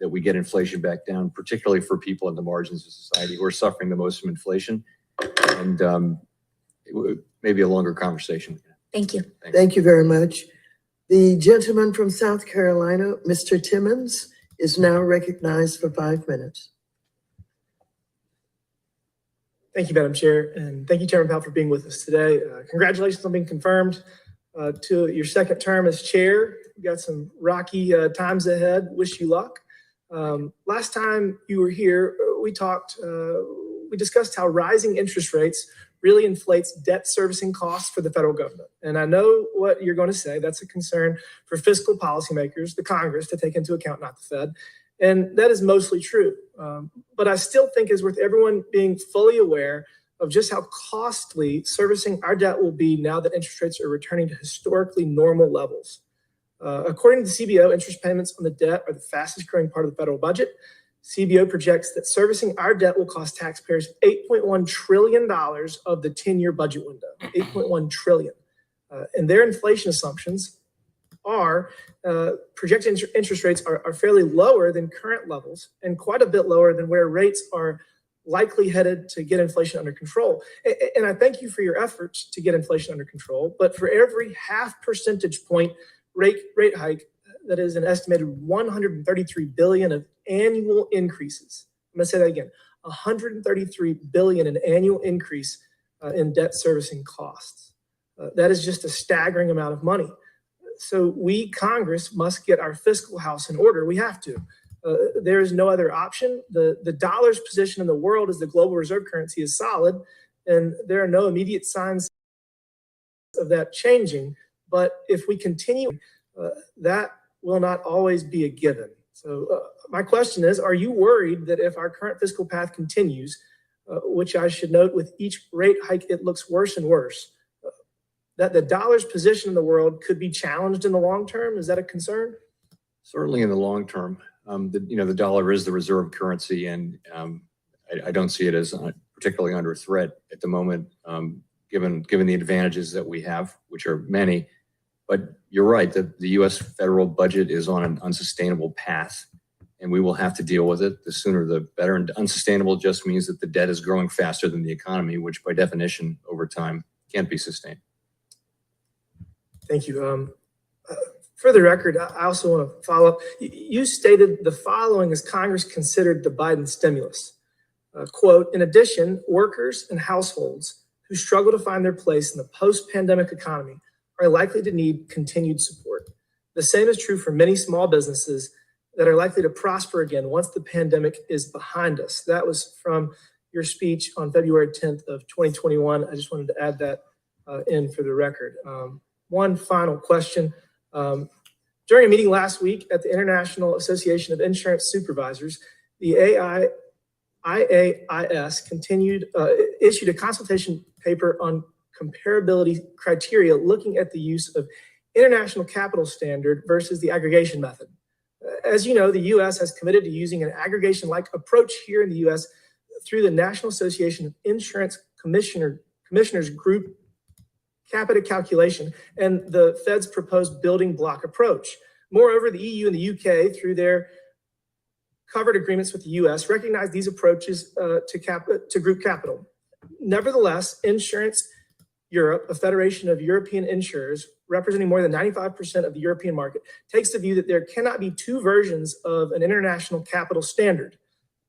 that we get inflation back down, particularly for people at the margins of society who are suffering the most from inflation. And maybe a longer conversation. Thank you. Thanks. Thank you very much. The gentleman from South Carolina, Mr. Timmons, is now recognized for 5 minutes. Thank you, Madam Chair, and thank you, Chairman Powell, for being with us today. Congratulations on being confirmed to your second term as chair. You got some rocky times ahead. Wish you luck. Last time you were here, we discussed how rising interest rates really inflates debt servicing costs for the federal government. And I know what you're going to say. That's a concern for fiscal policymakers, the Congress, to take into account, not the Fed. And that is mostly true. But I still think it's worth everyone being fully aware of just how costly servicing our debt will be now that interest rates are returning to historically normal levels. According to the CBO, interest payments on the debt are the fastest growing part of the federal budget. CBO projects that servicing our debt will cost taxpayers $8.1 trillion of the 10-year budget window, $8.1 trillion. And their inflation assumptions are projected interest rates are fairly lower than current levels and quite a bit lower than where rates are likely headed to get inflation under control. And I thank you for your efforts to get inflation under control, but for every half percentage point rate hike, that is an estimated $133 billion of annual increases. I'm going to say that again, $133 billion in annual increase in debt servicing costs. That is just a staggering amount of money. So we, Congress, must get our fiscal house in order. We have to. There is no other option. The dollar's position in the world as the global reserve currency is solid, and there are no immediate signs of that changing. But if we continue, that will not always be a given. So my question is, are you worried that if our current fiscal path continues, which I should note with each rate hike, it looks worse and worse, that the dollar's position in the world could be challenged in the long term? Is that a concern? Certainly in the long term. The dollar is the reserve currency, and I don't see it as particularly under threat at the moment, given the advantages that we have, which are many. But you're right, the U.S. federal budget is on an unsustainable path, and we will have to deal with it. The sooner the better. And unsustainable just means that the debt is growing faster than the economy, which by definition over time can't be sustained. Thank you. For the record, I also want to follow up. You stated the following as Congress considered the Biden stimulus. Quote, in addition, workers and households who struggle to find their place in the post-pandemic economy are likely to need continued support. The same is true for many small businesses that are likely to prosper again once the pandemic is behind us. That was from your speech on February 10th of 2021. I just wanted to add that in for the record. One final question. During a meeting last week at the International Association of Insurance Supervisors, the IAIS issued a consultation paper on comparability criteria looking at the use of international capital standard versus the aggregation method. As you know, the U.S. has committed to using an aggregation-like approach here in the U.S. through the National Association of Insurance Commissioners Group capita calculation and the Fed's proposed building block approach. Moreover, the EU and the UK, through their covered agreements with the US, recognize these approaches to group capital. Nevertheless, Insurance Europe, a federation of European insurers representing more than 95% of the European market, takes the view that there cannot be two versions of an international capital standard.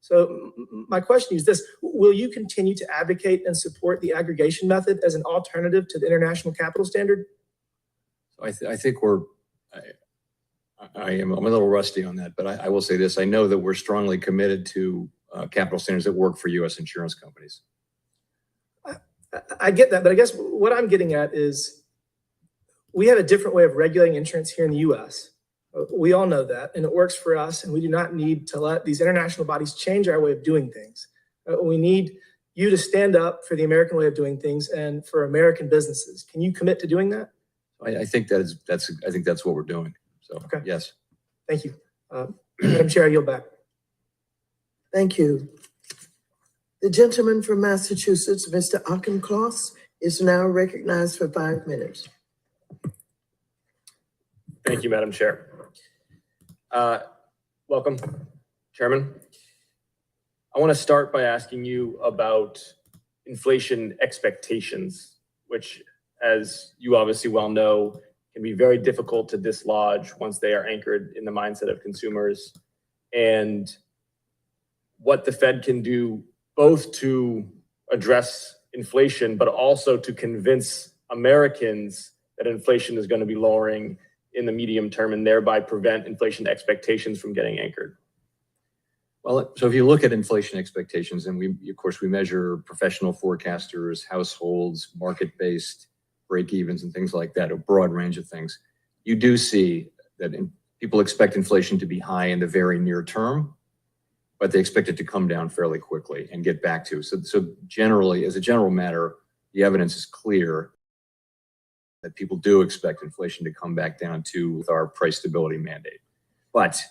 So my question is this: will you continue to advocate and support the aggregation method as an alternative to the international capital standard? I think I'm a little rusty on that, but I will say this. I know that we're strongly committed to capital standards that work for U.S. insurance companies. I get that, but I guess what I'm getting at is we have a different way of regulating insurance here in the U.S. We all know that, and it works for us, and we do not need to let these international bodies change our way of doing things. We need you to stand up for the American way of doing things and for American businesses. Can you commit to doing that? I think that's what we're doing. So, okay. Yes. Thank you. Madam Chair, I yield back. Thank you. The gentleman from Massachusetts, Mr. Auchincloss, is now recognized for 5 minutes. Thank you, Madam Chair. Welcome, Chairman. I want to start by asking you about inflation expectations, which, as you obviously well know, can be very difficult to dislodge once they are anchored in the mindset of consumers, and what the Fed can do both to address inflation, but also to convince Americans that inflation is going to be lowering in the medium term and thereby prevent inflation expectations from getting anchored. Well, so if you look at inflation expectations, and of course we measure professional forecasters, households, market-based break-evens and things like that, a broad range of things, you do see that people expect inflation to be high in the very near term, but they expect it to come down fairly quickly and get back to. So generally, as a general matter, the evidence is clear that people do expect inflation to come back down to with our price stability mandate. But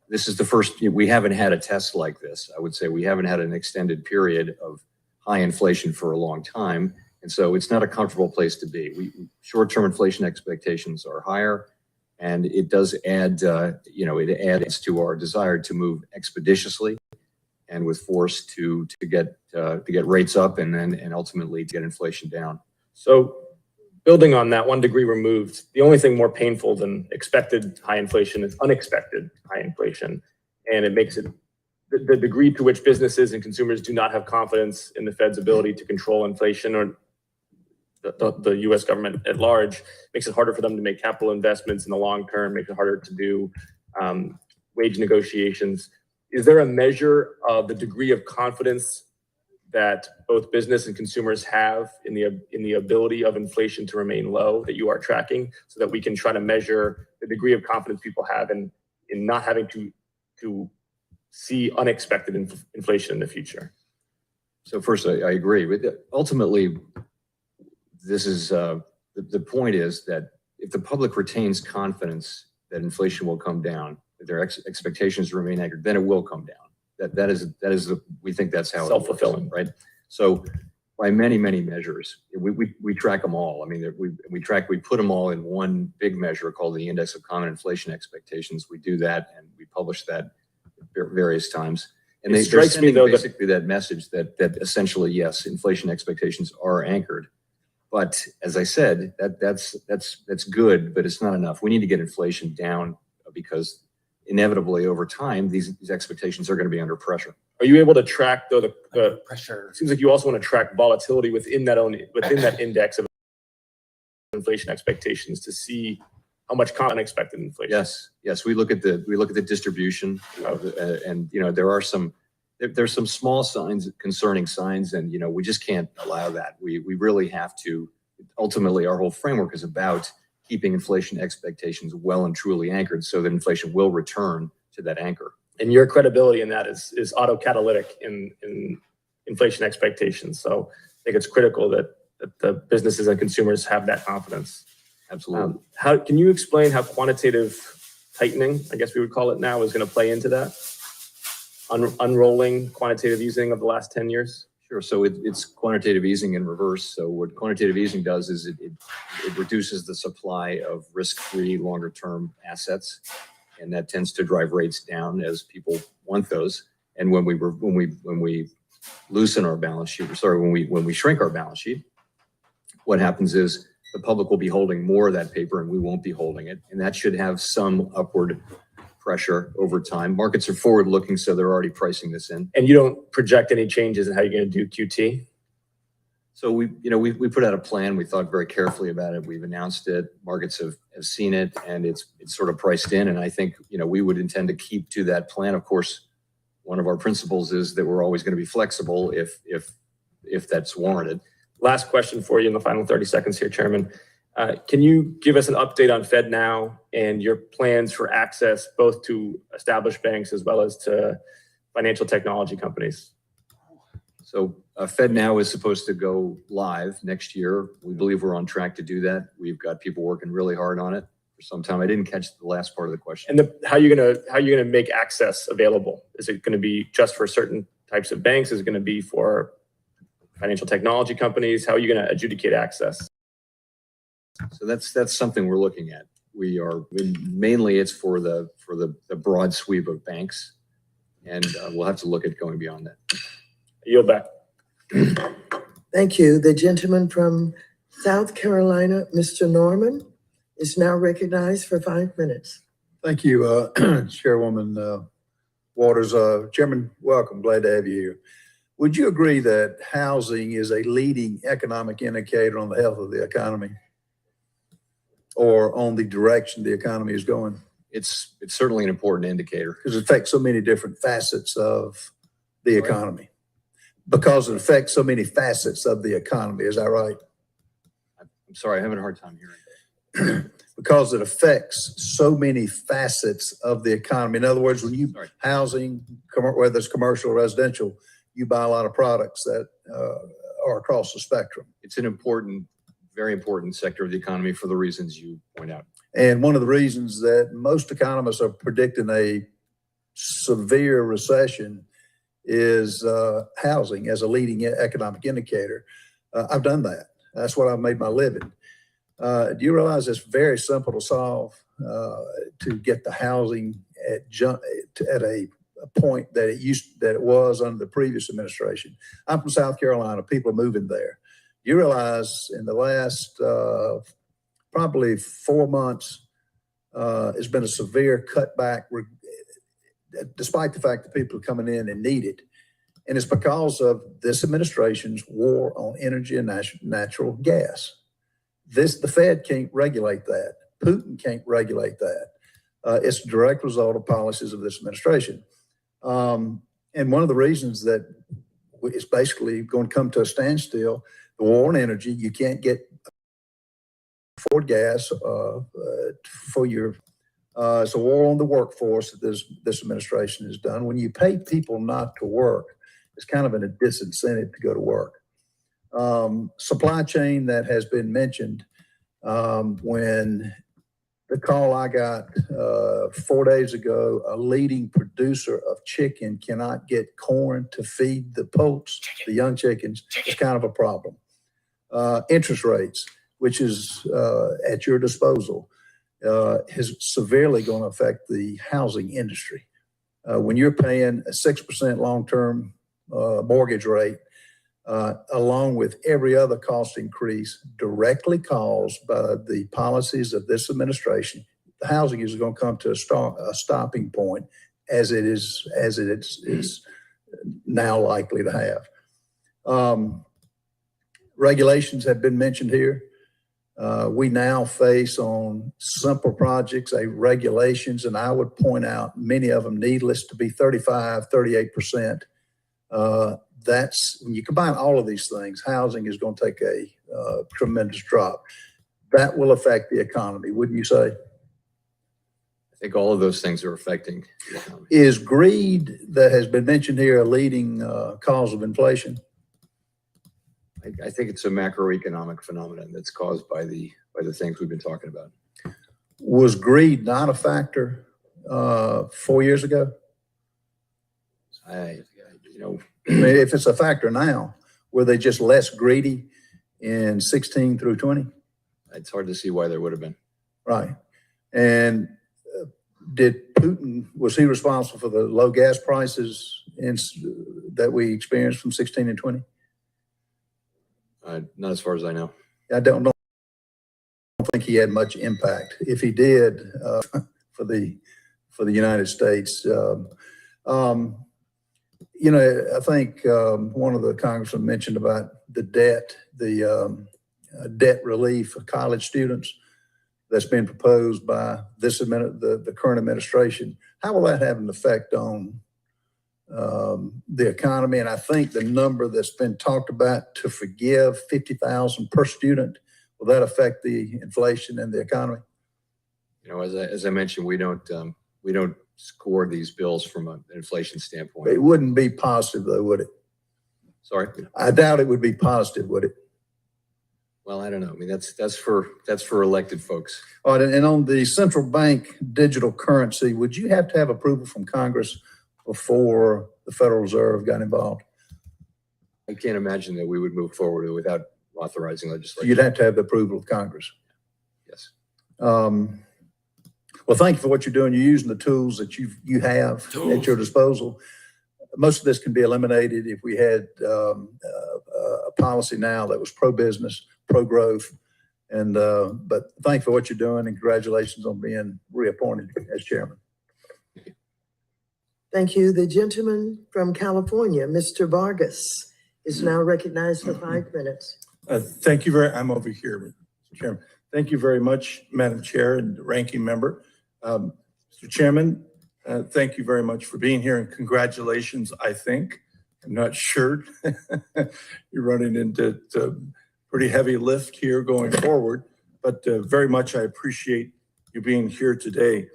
this is the first, we haven't had a test like this. I would say we haven't had an extended period of high inflation for a long time. And so it's not a comfortable place to be. Short-term inflation expectations are higher, and it does add, it adds to our desire to move expeditiously and with force to get rates up and ultimately to get inflation down. So building on that, 1 degree removed, the only thing more painful than expected high inflation is unexpected high inflation. And it makes it the degree to which businesses and consumers do not have confidence in the Fed's ability to control inflation, or the U.S. government at large, makes it harder for them to make capital investments in the long term, makes it harder to do wage negotiations. Is there a measure of the degree of confidence that both business and consumers have in the ability of inflation to remain low that you are tracking, so that we can try to measure the degree of confidence people have in not having to see unexpected inflation in the future? So first, I agree. But ultimately, this is the point is that if the public retains confidence that inflation will come down, that their expectations remain anchored, then it will come down. That is we think that's how self-fulfilling, right? So by many measures, we track them all. I mean, we put them all in one big measure called the Index of Common Inflation Expectations. We do that, and we publish that various times. And it strikes me though basically that message that essentially, yes, inflation expectations are anchored. But as I said, that's good, but it's not enough. We need to get inflation down, because inevitably over time, these expectations are going to be under pressure. Are you able to track though the pressure? It seems like you also want to track volatility within that index of inflation expectations to see how much unexpected inflation. Yes, we look at the distribution of and there's some small signs, concerning signs, and we just can't allow that. We really have to. Ultimately, our whole framework is about keeping inflation expectations well and truly anchored, so that inflation will return to that anchor. And your credibility in that is autocatalytic in inflation expectations. So I think it's critical that the businesses and consumers have that confidence. Absolutely. How can you explain how quantitative tightening, I guess we would call it now, is going to play into that? Unrolling quantitative easing of the last 10 years? Sure. So it's quantitative easing in reverse. So what quantitative easing does is it reduces the supply of risk-free longer-term assets, and that tends to drive rates down as people want those. And when we loosen our balance sheet, when we shrink our balance sheet, what happens is the public will be holding more of that paper and we won't be holding it, and that should have some upward pressure over time. Markets are forward looking, so they're already pricing this in. And you don't project any changes in how you're going to do QT? So we put out a plan. We thought very carefully about it. We've announced it. Markets have seen it, and it's sort of priced in. And I think, we would intend to keep to that plan. Of course, one of our principles is that we're always going to be flexible if that's warranted. Last question for you in the final 30 seconds here, Chairman. Can you give us an update on FedNow and your plans for access both to established banks as well as to financial technology companies? So FedNow is supposed to go live next year. We believe we're on track to do that. We've got people working really hard on it for some time. I didn't catch the last part of the question. And how are you gonna make access available? Is it going to be just for certain types of banks? Is it going to be for financial technology companies? How are you going to adjudicate access? So that's something we're looking at. Mainly it's for the broad sweep of banks, and we'll have to look at going beyond that. I yield back. Thank you. The gentleman from South Carolina, Mr. Norman, is now recognized for 5 minutes. Thank you, Chairwoman Waters. Chairman, welcome. Glad to have you here. Would you agree that housing is a leading economic indicator on the health of the economy or on the direction the economy is going? It's certainly an important indicator. Because it affects so many different facets of the economy. Because it affects so many facets of the economy. Is that right? I'm sorry, I'm having a hard time hearing. Because it affects so many facets of the economy. In other words, when you housing, whether it's commercial or residential, you buy a lot of products that are across the spectrum. It's an important, very important sector of the economy for the reasons you point out. And one of the reasons that most economists are predicting a severe recession is housing as a leading economic indicator. I've done that. That's what I've made my living. Do you realize it's very simple to solve to get the housing at a point that it was under the previous administration? I'm from South Carolina. People are moving there. You realize in the last probably 4 months, it's been a severe cutback, despite the fact that people are coming in and need it. And it's because of this administration's war on energy and natural gas. The Fed can't regulate that. Putin can't regulate that. It's a direct result of policies of this administration. And one of the reasons that it's basically going to come to a standstill, the war on energy, you can't afford gas for your, it's a war on the workforce that this administration has done. When you pay people not to work, it's kind of a disincentive to go to work. Supply chain that has been mentioned, when the call I got 4 days ago, a leading producer of chicken cannot get corn to feed the poults, the young chickens, is kind of a problem. Interest rates, which is at your disposal, is severely going to affect the housing industry. When you're paying a 6% long-term mortgage rate, along with every other cost increase directly caused by the policies of this administration, the housing is going to come to a stopping point, as it is now likely to have. Regulations have been mentioned here. We now face on simple projects, regulations, and I would point out many of them needless to be 35, 38%. That's when you combine all of these things, housing is going to take a tremendous drop. That will affect the economy, wouldn't you say? I think all of those things are affecting the economy. Is greed that has been mentioned here a leading cause of inflation? I think it's a macroeconomic phenomenon that's caused by the things we've been talking about. Was greed not a factor 4 years ago? I mean, if it's a factor now, Were they just less greedy in 16 through 20? It's hard to see why there would have been. Right. And did Putin, was he responsible for the low gas prices that we experienced from 16 and 20? Not as far as I know. I don't think he had much impact. If he did, for the United States, you know, I think one of the congressmen mentioned about the debt relief of college students that's been proposed by the current administration. How will that have an effect on the economy? And I think the number that's been talked about to forgive $50,000 per student, will that affect the inflation and the economy? You know, as I mentioned, we don't score these bills from an inflation standpoint. It wouldn't be positive though, would it? Sorry? I doubt it would be positive, would it? Well, I don't know. I mean, that's for elected folks. All right, and on the central bank digital currency, would you have to have approval from Congress before the Federal Reserve got involved? I can't imagine that we would move forward without authorizing legislation. You'd have to have the approval of Congress. Yes. Well, thank you for what you're doing. You're using the tools that you have at your disposal. Most of this can be eliminated if we had a policy now that was pro-business, pro-growth. And but thank you for what you're doing, and congratulations on being reappointed as chairman. Thank you. The gentleman from California, Mr. Vargas, is now recognized for 5 minutes. Thank you I'm over here, Mr. Chairman. Thank you very much, Madam Chair and ranking member. Mr. Chairman, thank you very much for being here, and congratulations, I think. I'm not sure. You're running into pretty heavy lift here going forward, but very much I appreciate you being here today.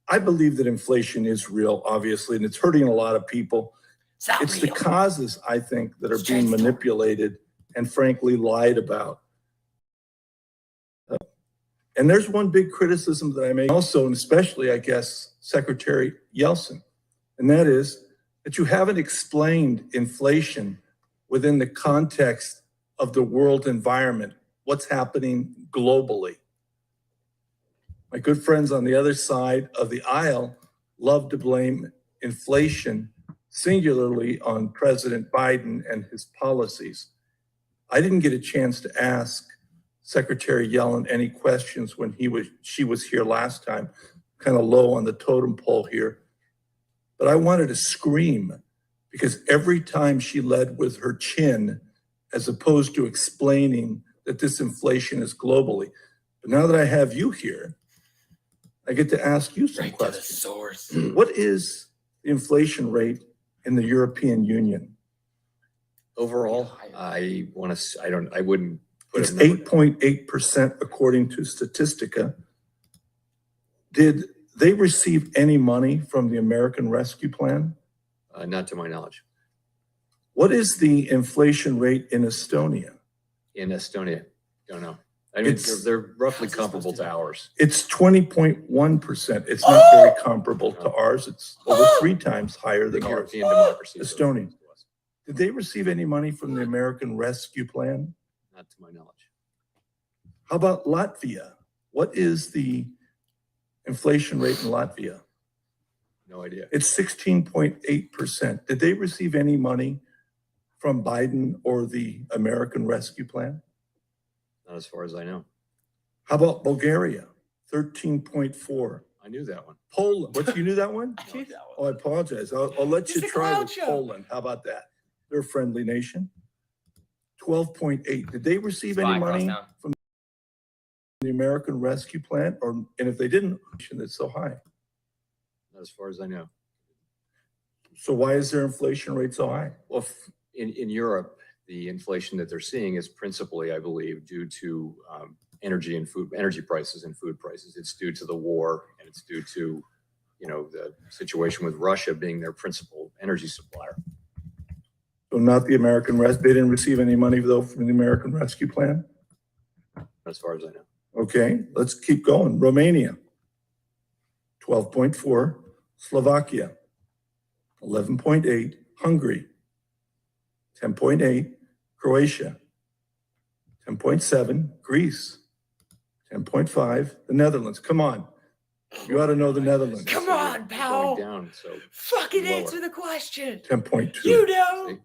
I believe that inflation is real, obviously, and it's hurting a lot of people. It's the causes, I think, that are being manipulated and frankly lied about. And there's one big criticism that I make also, and especially, I guess, Secretary Yeltsin, and that is that you haven't explained inflation within the context of the world environment, what's happening globally. My good friends on the other side of the aisle love to blame inflation singularly on President Biden and his policies. I didn't get a chance to ask Secretary Yellen any questions when she was here last time, kind of low on the totem pole here. But I wanted to scream because every time she led with her chin, as opposed to explaining that this inflation is globally. But now that I have you here, I get to ask you some questions. To the source. What is the inflation rate in the European Union? Overall, I wouldn't put It's a number. 8.8% according to Statistica. Did they receive any money from the American Rescue Plan? Not to my knowledge. What is the inflation rate in Estonia? In Estonia, don't know. I mean, It's- they're roughly comparable to ours. It's 20.1%. It's not very comparable to ours. It's over 3 times higher The than ours. European democracy. Estonia. Did they receive any money from the American Rescue Plan? Not to my knowledge. How about Latvia? What is the inflation rate in Latvia? No idea. It's 16.8%. Did they receive any money from Biden or the American Rescue Plan? Not as far as I know. How about Bulgaria? 13.4. I knew that one. Poland, you knew that one? I know that one. Oh, I apologize. I'll let you It's a try clown with show. Poland. How about that? They're a friendly nation. 12.8. Did they receive any Spy cross money down. from the American Rescue Plan? And if they didn't, it's so high. Not as far as I know. So why is their inflation rate so high? Well, in Europe, the inflation that they're seeing is principally, I believe, due to energy prices and food prices. It's due to the war, and it's due to, the situation with Russia being their principal energy supplier. So not the American Rescue. They didn't receive any money though from the American Rescue Plan? As far as I know. Okay, let's keep going. Romania, 12.4. Slovakia, 11.8. Hungary, 10.8, Croatia. 10.7, Greece. 10.5, the Netherlands. Come on. You ought to know the Netherlands. Come on, Powell. Down, so Fucking lower. answer the question. 10.2. You know.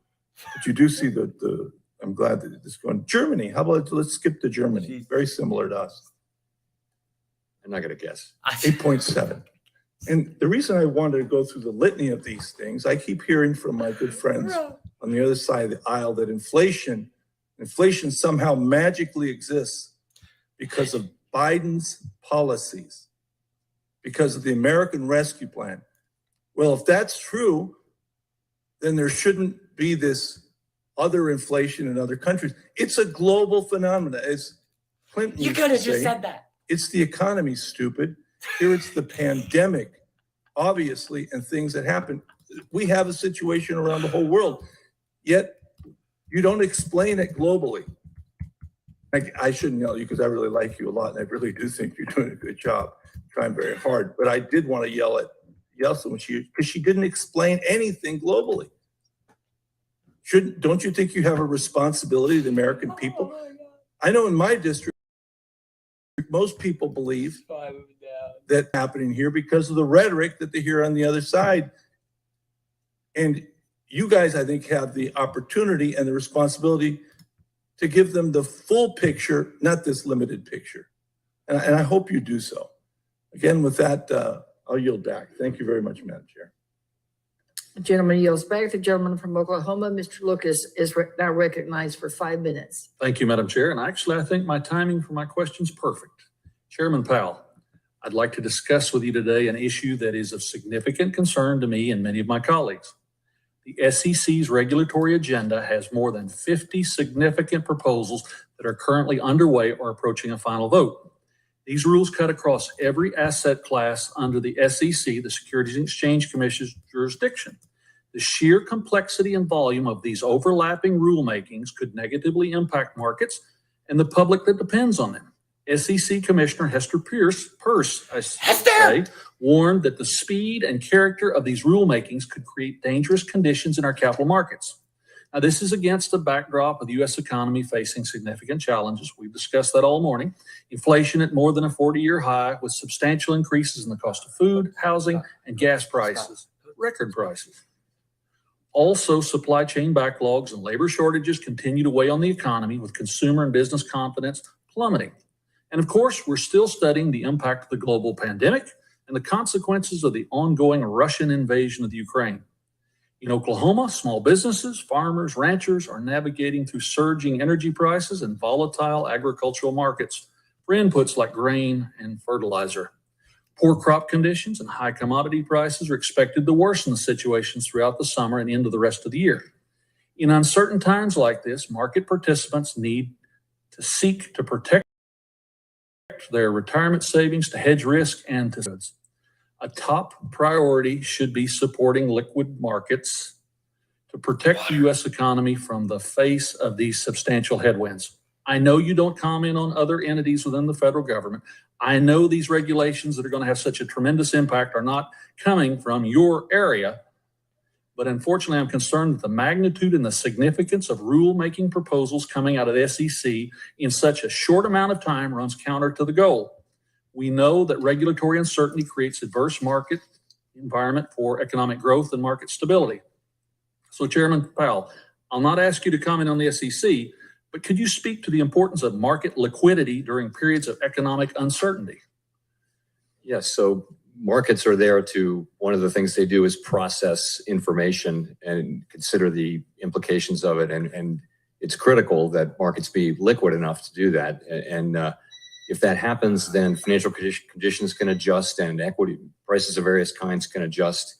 But you do see the I'm glad that it's going. Germany, how about, let's skip to Germany. Very similar to us. I'm not gonna guess. 8.7. And the reason I wanted to go through the litany of these things, I keep hearing from my good friends on the other side of the aisle that inflation somehow magically exists because of Biden's policies, because of the American Rescue Plan. Well, if that's true, then there shouldn't be this other inflation in other countries. It's a global phenomenon. As Clinton You used could to have just say, said that. it's the economy, stupid. Here it's the pandemic, obviously, and things that happen. We have a situation around the whole world, yet you don't explain it globally. I shouldn't yell at you because I really like you a lot, and I really do think you're doing a good job, trying very hard. But I did want to yell at Yeltsin because she didn't explain anything globally. Don't you think you have a responsibility to the American people? I know in my district, most people believe that's happening here because of the rhetoric that they hear on the other side. And you guys, I think, have the opportunity and the responsibility to give them the full picture, not this limited picture. And I hope you do so. Again, with that, I'll yield back. Thank you very much, Madam Chair. The gentleman yields back. The gentleman from Oklahoma, Mr. Lucas, is now recognized for 5 minutes. Thank you, Madam Chair. And actually, I think my timing for my question is perfect. Chairman Powell, I'd like to discuss with you today an issue that is of significant concern to me and many of my colleagues. The SEC's regulatory agenda has more than 50 significant proposals that are currently underway or approaching a final vote. These rules cut across every asset class under the SEC, the Securities and Exchange Commission's jurisdiction. The sheer complexity and volume of these overlapping rulemakings could negatively impact markets and the public that depends on them. SEC Commissioner Hester Peirce, warned that the speed and character of these rulemakings could create dangerous conditions in our capital markets. Now, this is against the backdrop of the U.S. economy facing significant challenges. We've discussed that all morning. Inflation at more than a 40-year high with substantial increases in the cost of food, housing, and gas prices, record prices. Also, supply chain backlogs and labor shortages continue to weigh on the economy with consumer and business confidence plummeting. And of course, we're still studying the impact of the global pandemic and the consequences of the ongoing Russian invasion of the Ukraine. In Oklahoma, small businesses, farmers, ranchers are navigating through surging energy prices and volatile agricultural markets for inputs like grain and fertilizer. Poor crop conditions and high commodity prices are expected to worsen the situations throughout the summer and into the rest of the year. In uncertain times like this, market participants need to seek to protect their retirement savings, to hedge risk, and to goods. A top priority should be supporting liquid markets to protect the U.S. economy from the face of these substantial headwinds. I know you don't comment on other entities within the federal government. I know these regulations that are going to have such a tremendous impact are not coming from your area, but unfortunately, I'm concerned that the magnitude and the significance of rule-making proposals coming out of the SEC in such a short amount of time runs counter to the goal. We know that regulatory uncertainty creates adverse market environment for economic growth and market stability. So, Chairman Powell, I'll not ask you to comment on the SEC, but could you speak to the importance of market liquidity during periods of economic uncertainty? Yes, so markets are there to, one of the things they do is process information and consider the implications of it. And it's critical that markets be liquid enough to do that. And if that happens, then financial conditions can adjust and equity prices of various kinds can adjust.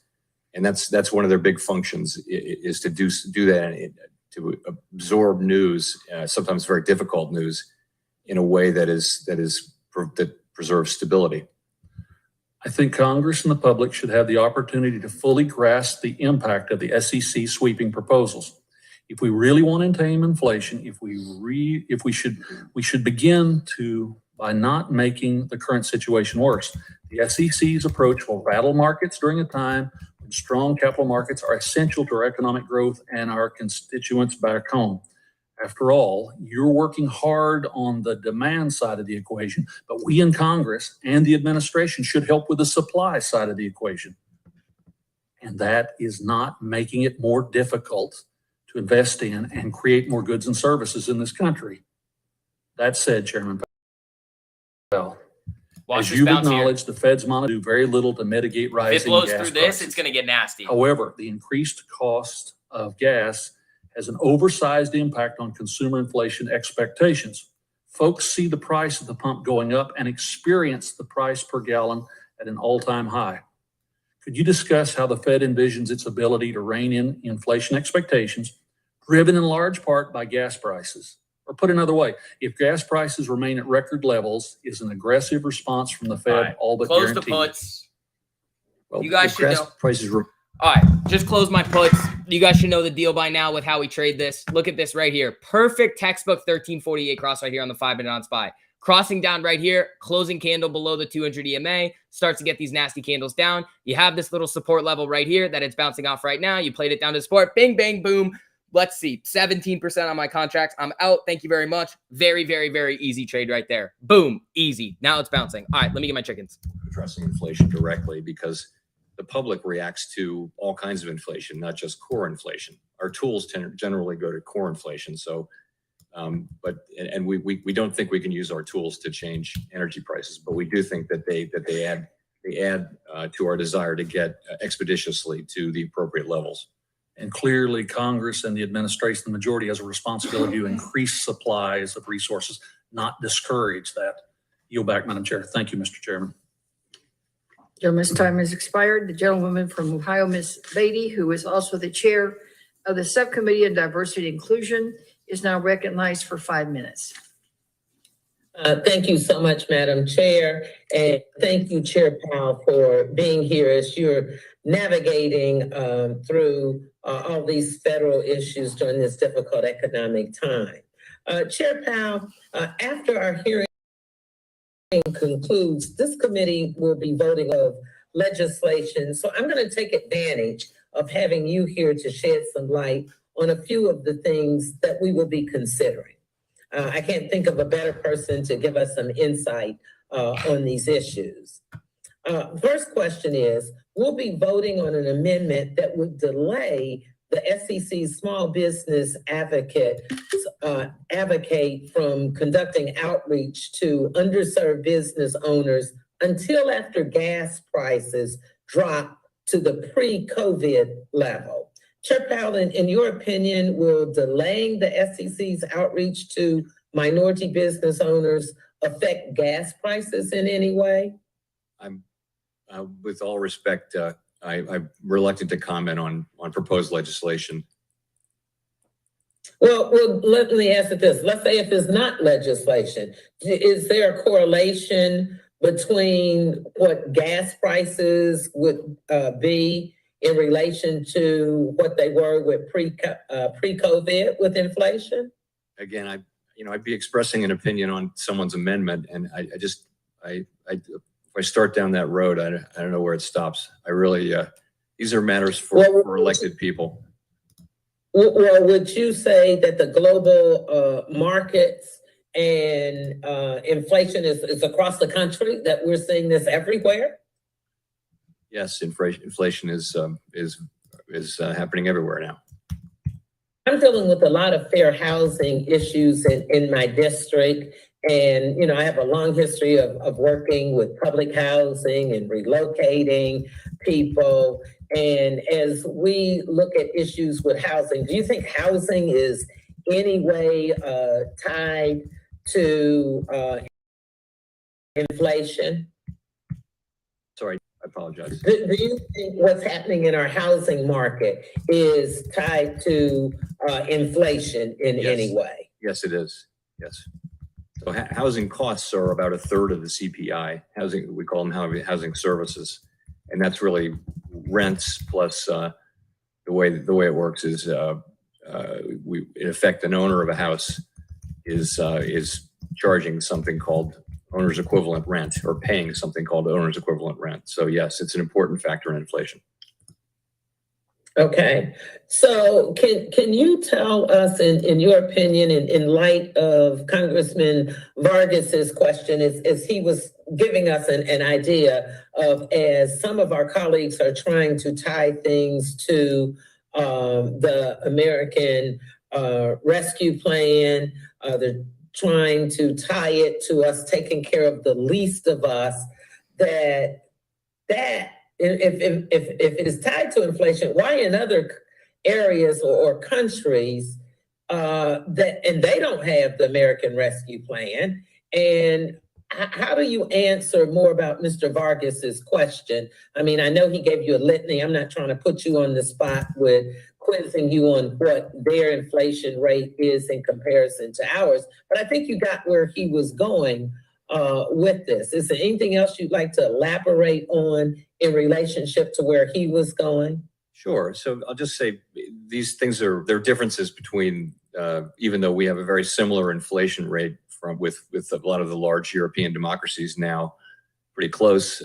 And that's one of their big functions is to do that, to absorb news, sometimes very difficult news, in a way that preserves stability. I think Congress and the public should have the opportunity to fully grasp the impact of the SEC sweeping proposals. If we really want to tame inflation, we should begin by not making the current situation worse. The SEC's approach will battle markets during a time when and strong capital markets are essential to our economic growth and our constituents back home. After all, you're working hard on the demand side of the equation, but we in Congress and the administration should help with the supply side of the equation. And that is not making it more difficult to invest in and create more goods and services in this country. That said, Chairman Powell, as you've acknowledged, the Fed's money do very little to mitigate rising gas If it blows prices. through this, it's going to get nasty. However, the increased cost of gas has an oversized impact on consumer inflation expectations. Folks see the price at the pump going up and experience the price per gallon at an all-time high. Could you discuss how the Fed envisions its ability to rein in inflation expectations, driven in large part by gas prices? Or put another way, if gas prices remain at record levels, is an aggressive response from the Fed all but Close guaranteed? the puts. Well, You guys if should gas know. prices were All right, just close my puts. You guys should know the deal by now with how we trade this. Look at this right here. Perfect textbook 1348 cross right here on the 5-minute on SPY. Crossing down right here, closing candle below the 200 EMA, starts to get these nasty candles down. You have this little support level right here that it's bouncing off right now. You played it down to support. Bing, bang, boom. Let's see, 17% on my contracts. I'm out. Thank you very much. Very, very, very easy trade right there. Boom, easy. Now it's bouncing. All right, let me get my chickens. addressing inflation directly because the public reacts to all kinds of inflation, not just core inflation. Our tools generally go to core inflation. So, we don't think we can use our tools to change energy prices, but we do think that they add to our desire to get expeditiously to the appropriate levels. And clearly, Congress and the administration, the majority, has a responsibility to increase supplies of resources, not discourage that. Yield back, Madam Chair. Thank you, Mr. Chairman. Gentleman's time has expired. The gentlewoman from Ohio, Ms. Beatty, who is also the chair of the Subcommittee on Diversity and Inclusion, is now recognized for 5 minutes. Thank you so much, Madam Chair, and thank you, Chair Powell, for being here as you're navigating through all these federal issues during this difficult economic time. Chair Powell, after our hearing concludes, this committee will be voting of legislation. So I'm going to take advantage of having you here to shed some light on a few of the things that we will be considering. I can't think of a better person to give us some insight on these issues. First question is, we'll be voting on an amendment that would delay the SEC's small business advocate from conducting outreach to underserved business owners until after gas prices drop to the pre-COVID level. Chair Powell, in your opinion, will delaying the SEC's outreach to minority business owners affect gas prices in any way? With all respect, I'm reluctant to comment on proposed legislation. Well, let me ask it this. Let's say if it's not legislation, is there a correlation between what gas prices would be in relation to what they were with pre-COVID with inflation? Again, I'd be expressing an opinion on someone's amendment, and if I start down that road, I don't know where it stops. I really, these are matters for elected people. Well, would you say that the global markets and inflation is across the country, that we're seeing this everywhere? Yes, inflation is happening everywhere now. I'm dealing with a lot of fair housing issues in my district. And, I have a long history of working with public housing and relocating people. And as we look at issues with housing, do you think housing is any way tied to inflation? Sorry, I apologize. Do you think what's happening in our housing market is tied to inflation in any way? Yes, it is. Yes. So housing costs are about a third of the CPI. Housing, we call them housing services, and that's really rents plus the way it works is in effect an owner of a house is charging something called owner's equivalent rent or paying something called owner's equivalent rent. So yes, it's an important factor in inflation. Okay, so can you tell us, in your opinion, in light of Congressman Vargas's question, as he was giving us an idea of, as some of our colleagues are trying to tie things to the American Rescue Plan, they're trying to tie it to us taking care of the least of us, that if it is tied to inflation, why in other areas or countries that, and they don't have the American Rescue Plan? And how do you answer more about Mr. Vargas's question? I mean, I know he gave you a litany. I'm not trying to put you on the spot with quizzing you on what their inflation rate is in comparison to ours, but I think you got where he was going with this. Is there anything else you'd like to elaborate on in relationship to where he was going? Sure. So I'll just say these things there are differences between, even though we have a very similar inflation rate with a lot of the large European democracies now pretty close.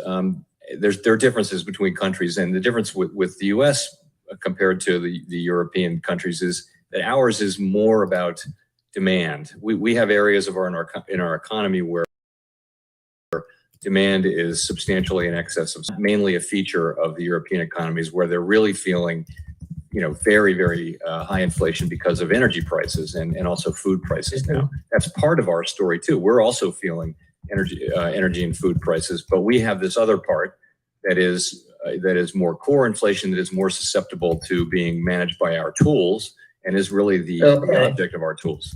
There are differences between countries, and the difference with the U.S. compared to the European countries is that ours is more about demand. We have areas of in our economy where demand is substantially in excess of, mainly a feature of the European economies, where they're really feeling, very, very high inflation because of energy prices and also food prices now. That's part of our story too. We're also feeling energy and food prices, but we have this other part that is more core inflation, that is more susceptible to being managed by our tools, and is really the object of our tools.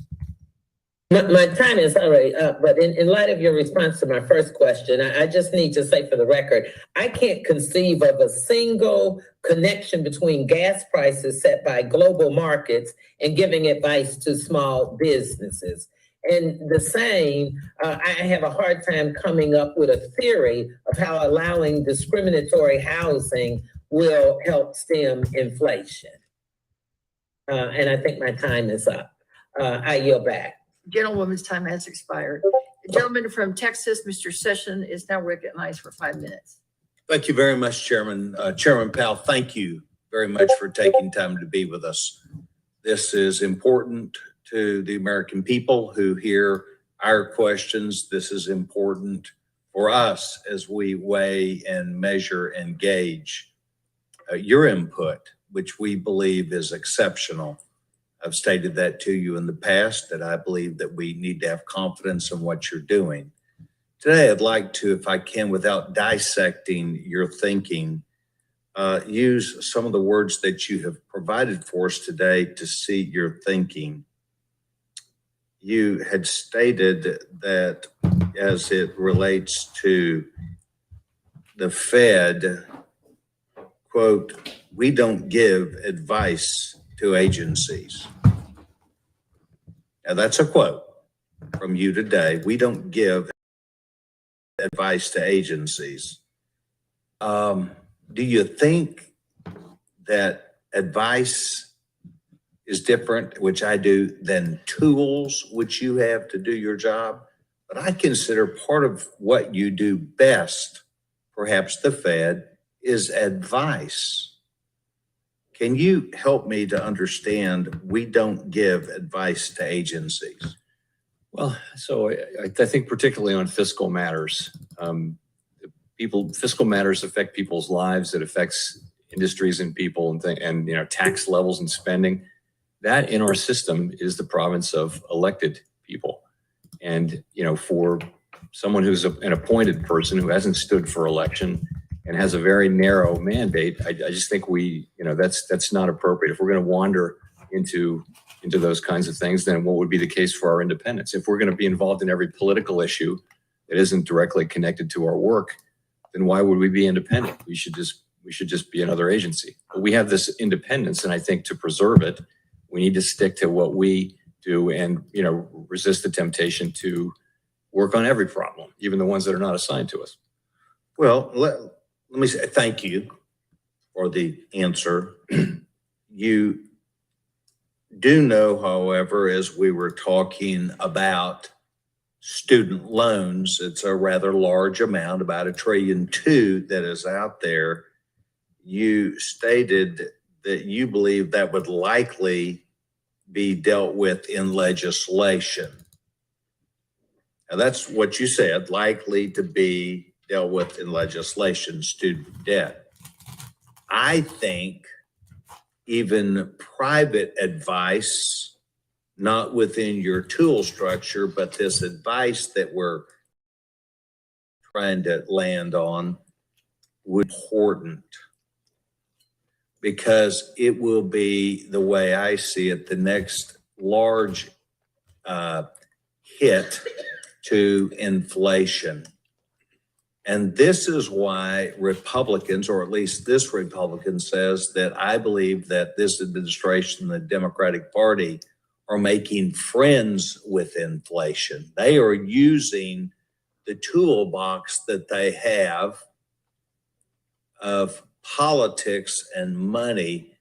My time is already up, but in light of your response to my first question, I just need to say for the record, I can't conceive of a single connection between gas prices set by global markets and giving advice to small businesses. And the same, I have a hard time coming up with a theory of how allowing discriminatory housing will help stem inflation. And I think my time is up. I yield back. Gentlewoman's time has expired. The gentleman from Texas, Mr. Session, is now recognized for 5 minutes. Thank you very much, Chairman. Chairman Powell, thank you very much for taking time to be with us. This is important to the American people who hear our questions. This is important for us as we weigh and measure and gauge your input, which we believe is exceptional. I've stated that to you in the past, that I believe that we need to have confidence in what you're doing. Today, I'd like to, if I can, without dissecting your thinking, use some of the words that you have provided for us today to see your thinking. You had stated that as it relates to the Fed, quote, "We don't give advice to agencies." Now that's a quote from you today. We don't give advice to agencies. Do you think that advice is different, which I do, than tools which you have to do your job? But I consider part of what you do best, perhaps the Fed, is advice. Can you help me to understand we don't give advice to agencies? Well, so I think particularly on fiscal matters, fiscal matters affect people's lives. It affects industries and people and tax levels and spending. That in our system is the province of elected people. And, for someone who's an appointed person who hasn't stood for election and has a very narrow mandate, I just think that's not appropriate. If we're going to wander into those kinds of things, then what would be the case for our independence? If we're going to be involved in every political issue that isn't directly connected to our work, then why would we be independent? We should just be another agency. But we have this independence, and I think to preserve it, we need to stick to what we do and resist the temptation to work on every problem, even the ones that are not assigned to us. Well, let me say thank you for the answer. You do know, however, as we were talking about student loans, it's a rather large amount, about $1.2 trillion that is out there. You stated that you believe that would likely be dealt with in legislation. Now, that's what you said, likely to be dealt with in legislation, student debt. I think even private advice, not within your tool structure, but this advice that we're trying to land on would be important, because it will be, the way I see it, the next large hit to inflation. And this is why Republicans, or at least this Republican, says that I believe that this administration, the Democratic Party, are making friends with inflation. They are using the toolbox that they have of politics and money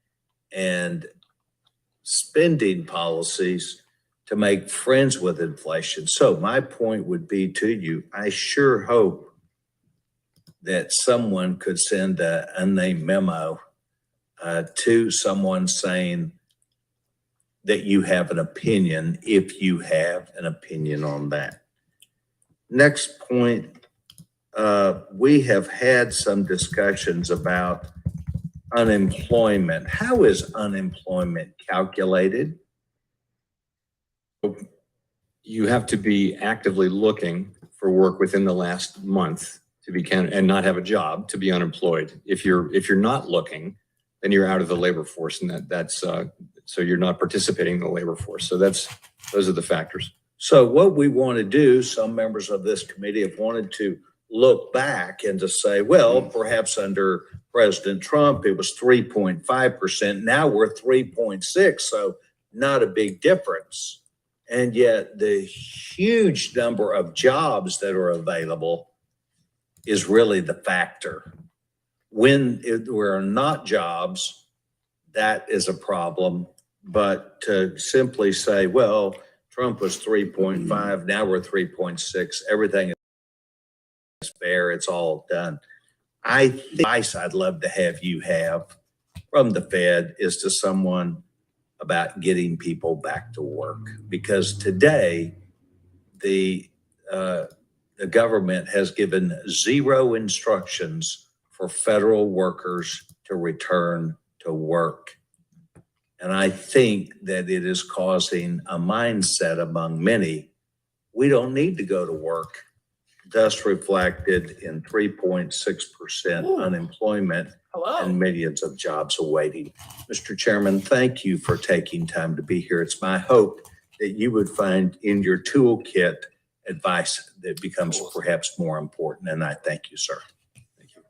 and spending policies to make friends with inflation. So my point would be to you, I sure hope that someone could send an unnamed memo to someone saying that you have an opinion, if you have an opinion on that. Next point, we have had some discussions about unemployment. How is unemployment calculated? You have to be actively looking for work within the last month to be counted and not have a job to be unemployed. If you're not looking, then you're out of the labor force, and that's so you're not participating in the labor force. So those are the factors. So what we want to do, some members of this committee have wanted to look back and to say, well, perhaps under President Trump, it was 3.5%. Now we're 3.6%. So not a big difference. And yet the huge number of jobs that are available is really the factor. When there are not jobs, that is a problem. But to simply say, well, Trump was 3.5, now we're 3.6, everything is fair, it's all done. I think the advice I'd love to have you have from the Fed is to someone about getting people back to work. Because today, the government has given zero instructions for federal workers to return to work. And I think that it is causing a mindset among many, we don't need to go to work, thus reflected in 3.6% unemployment and millions of jobs awaiting. Mr. Chairman, thank you for taking time to be here. It's my hope that you would find in your toolkit advice that becomes perhaps more important. And I thank you, sir. Thank you.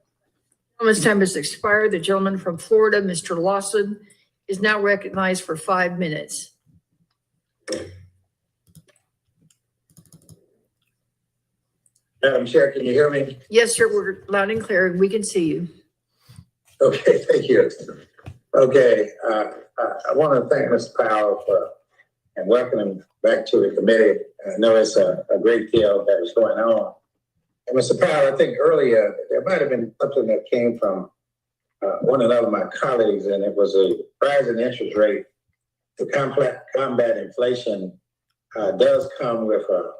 Gentleman's time has expired. The gentleman from Florida, Mr. Lawson, is now recognized for 5 minutes. Madam Chair, can you hear me? Yes, sir. We're loud and clear. We can see you. Okay, thank you. Okay, I want to thank Mr. Powell and welcome him back to the committee. I know it's a great deal that was going on. And Mr. Powell, I think earlier there might have been something that came from one another of my colleagues, and it was a rise in interest rate to combat inflation does come with a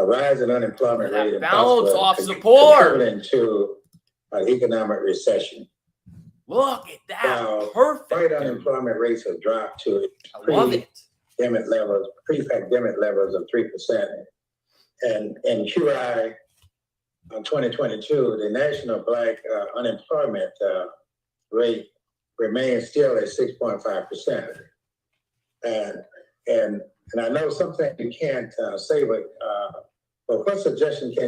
rise in unemployment rate and bounce off support equivalent to an economic recession. Look at that. Perfect. Right, unemployment rates have dropped to pre-pandemic levels of 3%. And in QI 2022, the national Black unemployment rate remains still at 6.5%. And I know something you can't say, but what suggestion can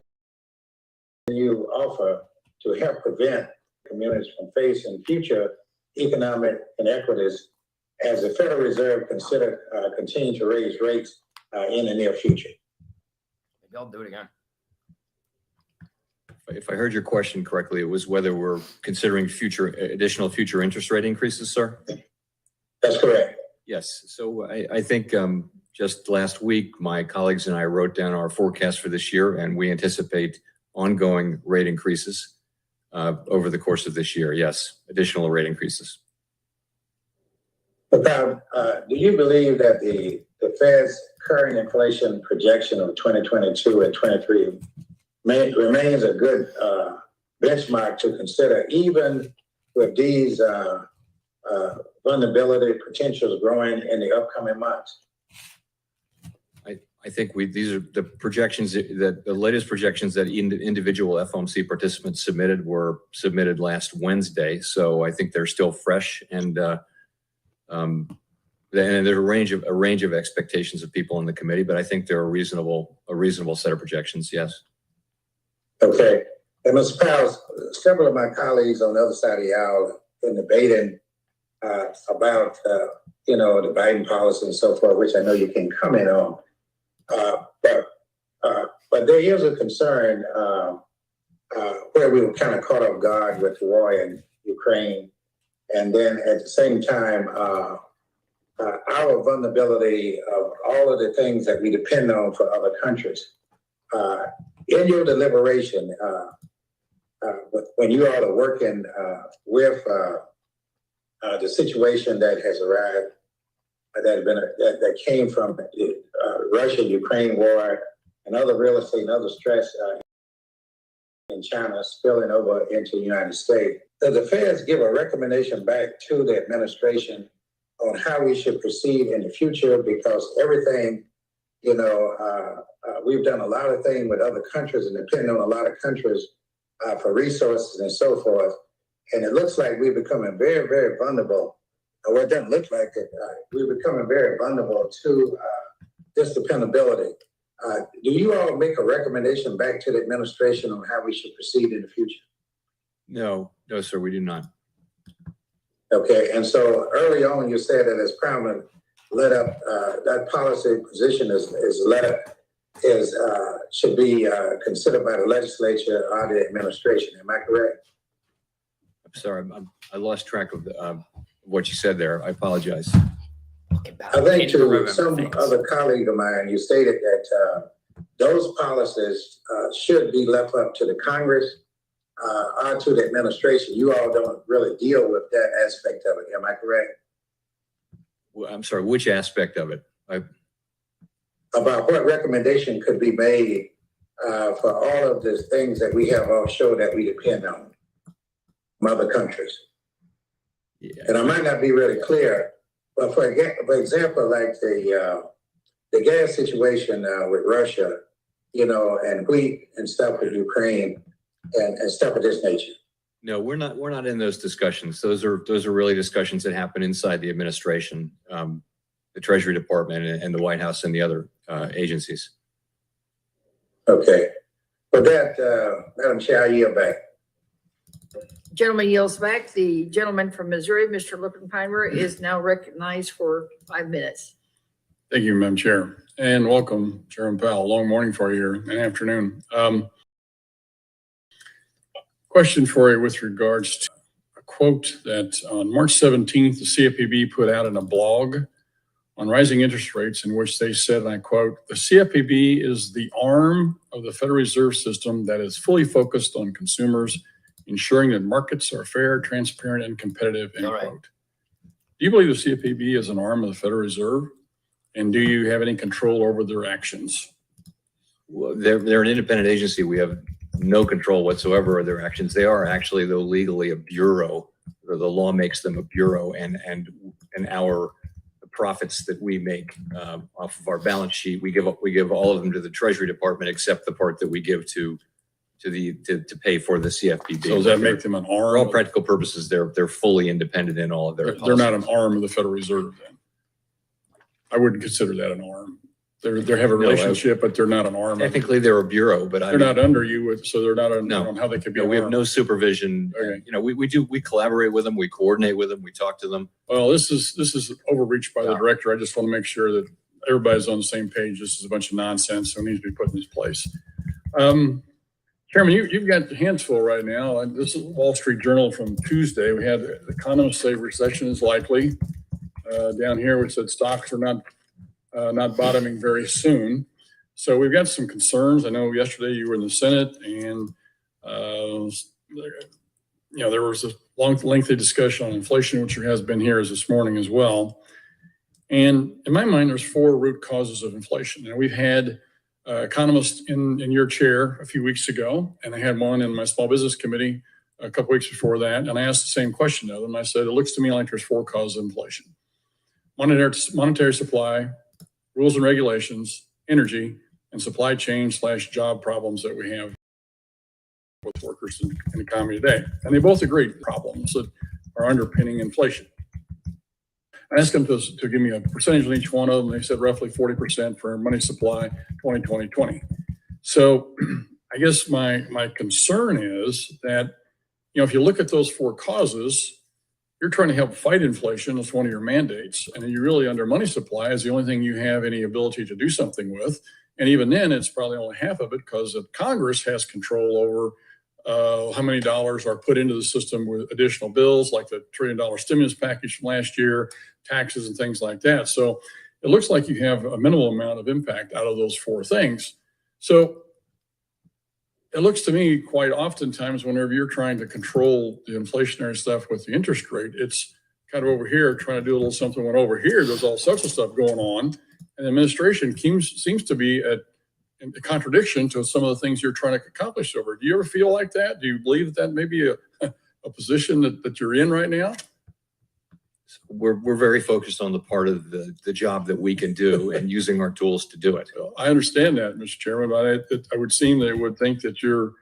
you offer to help prevent communities from facing future economic inequities as the Federal Reserve continue to raise rates in the near future? Maybe I'll do it again. If I heard your question correctly, it was whether we're considering additional future interest rate increases, sir? That's correct. Yes. So I think just last week, my colleagues and I wrote down our forecast for this year, and we anticipate ongoing rate increases over the course of this year. Yes, additional rate increases. But do you believe that the Fed's current inflation projection of 2022 and 23 remains a good benchmark to consider, even with these vulnerability potentials growing in the upcoming months? I think these are the projections that the latest projections that individual FOMC participants were submitted last Wednesday. So I think they're still fresh, and there's a range of expectations of people in the committee, but I think they're a reasonable set of projections. Yes. Okay. And Mr. Powell, several of my colleagues on the other side of the aisle in debating about the Biden policy and so forth, which I know you can comment on. But there is a concern where we were kind of caught off guard with the war in Ukraine, and then at the same time, our vulnerability of all of the things that we depend on for other countries. In your deliberation, when you all are working with the situation that has arrived, that came from the Russia-Ukraine war and other real estate and other stress in China spilling over into the United States, does the Feds give a recommendation back to the administration on how we should proceed in the future? Because everything, we've done a lot of things with other countries and depend on a lot of countries for resources and so forth. And it looks like we're becoming very, very vulnerable. Or it doesn't look like it. We're becoming very vulnerable to this dependability. Do you all make a recommendation back to the administration on how we should proceed in the future? No, sir, we do not. Okay, and so early on you said that as Crown led up, that policy position should be considered by the legislature or the administration. Am I correct? I'm sorry, I lost track of what you said there. I apologize. I think to some other colleague of mine, you stated that those policies should be left up to the Congress or to the administration. You all don't really deal with that aspect of it. Am I correct? Well, I'm sorry, which aspect of it? About what recommendation could be made for all of the things that we have offshore that we depend on from other countries. Yeah. And I might not be really clear, but for example, like the gas situation with Russia, and wheat and stuff with Ukraine and stuff of this nature. No, we're not in those discussions. Those are really discussions that happen inside the administration, the Treasury Department and the White House and the other agencies. Okay. With that, Madam Chair, I yield back. Gentleman yields back. The gentleman from Missouri, Mr. Lippenheimer, is now recognized for 5 minutes. Thank you, Madam Chair, and welcome, Jerome Powell. Long morning for you here and afternoon. Question for you with regards to a quote that on March 17th, the CFPB put out in a blog on rising interest rates, in which they said, and I quote, "The CFPB is the arm of the Federal Reserve System that is fully focused on consumers, ensuring that markets are fair, transparent, and competitive," end quote. Do you believe the CFPB is an arm of the Federal Reserve? And do you have any control over their actions? Well, they're an independent agency. We have no control whatsoever of their actions. They are actually, though, legally a bureau, or the law makes them a bureau, and our profits that we make off of our balance sheet, we give all of them to the Treasury Department, except the part that we give to pay for the CFPB. So does that make them an arm? For all practical purposes, they're fully independent in all of their policies. They're not an arm of the Federal Reserve then? I wouldn't consider that an arm. They have a relationship, but they're not an arm. Technically, they're a bureau, but they're not under you, so they're not. I don't know how they could be. No, we have no supervision. Okay. We collaborate with them, we coordinate with them, we talk to them. Well, this is overreach by the director. I just want to make sure that everybody's on the same page. This is a bunch of nonsense, so it needs to be put in its place. Chairman, you've got the hands full right now. This is Wall Street Journal from Tuesday. We had economists say recession is likely. Down here, we said stocks are not bottoming very soon. So we've got some concerns. I know yesterday you were in the Senate, and there was a lengthy discussion on inflation, which there has been here this morning as well. And in my mind, there's 4 root causes of inflation. And we've had economists in your chair a few weeks ago, and I had one in my small business committee a couple weeks before that. And I asked the same question of them. I said, it looks to me like there's 4 causes of inflation: monetary supply, rules and regulations, energy, and supply chain / job problems that we have with workers in the economy today. And they both agreed problems that are underpinning inflation. I asked them to give me a percentage on each one of them. They said roughly 40% for money supply, 20. So I guess my concern is that, if you look at those 4 causes, you're trying to help fight inflation. It's one of your mandates. And you really, under money supply, is the only thing you have any ability to do something with. And even then, it's probably only half of it, because Congress has control over how many dollars are put into the system with additional bills, like the $1 trillion stimulus package from last year, taxes and things like that. So it looks like you have a minimal amount of impact out of those 4 things. So it looks to me quite oftentimes, whenever you're trying to control the inflationary stuff with the interest rate, it's kind of over here trying to do a little something, when over here there's all sorts of stuff going on. And the administration seems to be in contradiction to some of the things you're trying to accomplish over. Do you ever feel like that? Do you believe that may be a position that you're in right now? We're very focused on the part of the job that we can do and using our tools to do it. Well, I understand that, Mr. Chairman, but I would seem they would think that you're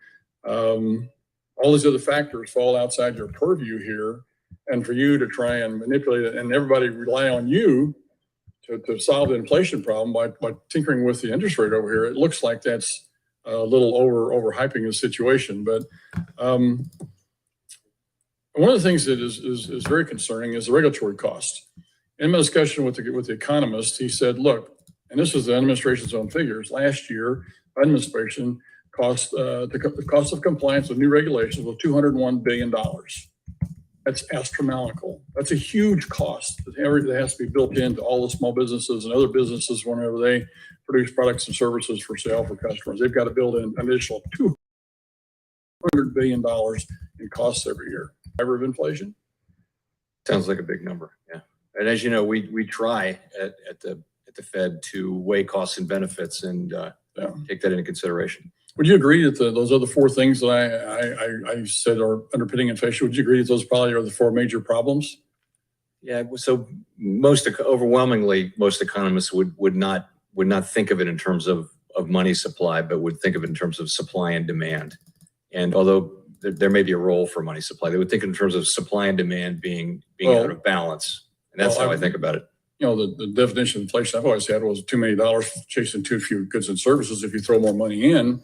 all these other factors fall outside your purview here, and for you to try and manipulate it, and everybody rely on you to solve the inflation problem by tinkering with the interest rate over here. It looks like that's a little overhyping the situation. But one of the things that is very concerning is the regulatory cost. In my discussion with the economist, he said, look, and this is the administration's own figures, last year, administration cost, the cost of compliance with new regulations was $201 billion. That's astronomical. That's a huge cost that has to be built into all the small businesses and other businesses whenever they produce products and services for sale for customers. They've got to build in an additional $200 billion in costs every year. Ever of inflation? Sounds like a big number. Yeah. And as you know, we try at the Fed to weigh costs and benefits and take that into consideration. Would you agree that those other 4 things that I said are underpinning inflation? Would you agree that those probably are the 4 major problems? Yeah. So overwhelmingly, most economists would not think of it in terms of money supply, but would think of it in terms of supply and demand. And although there may be a role for money supply, they would think in terms of supply and demand being out of balance. And that's how I think about it. The definition of inflation I've always had was too many dollars chasing too few goods and services. If you throw more money in,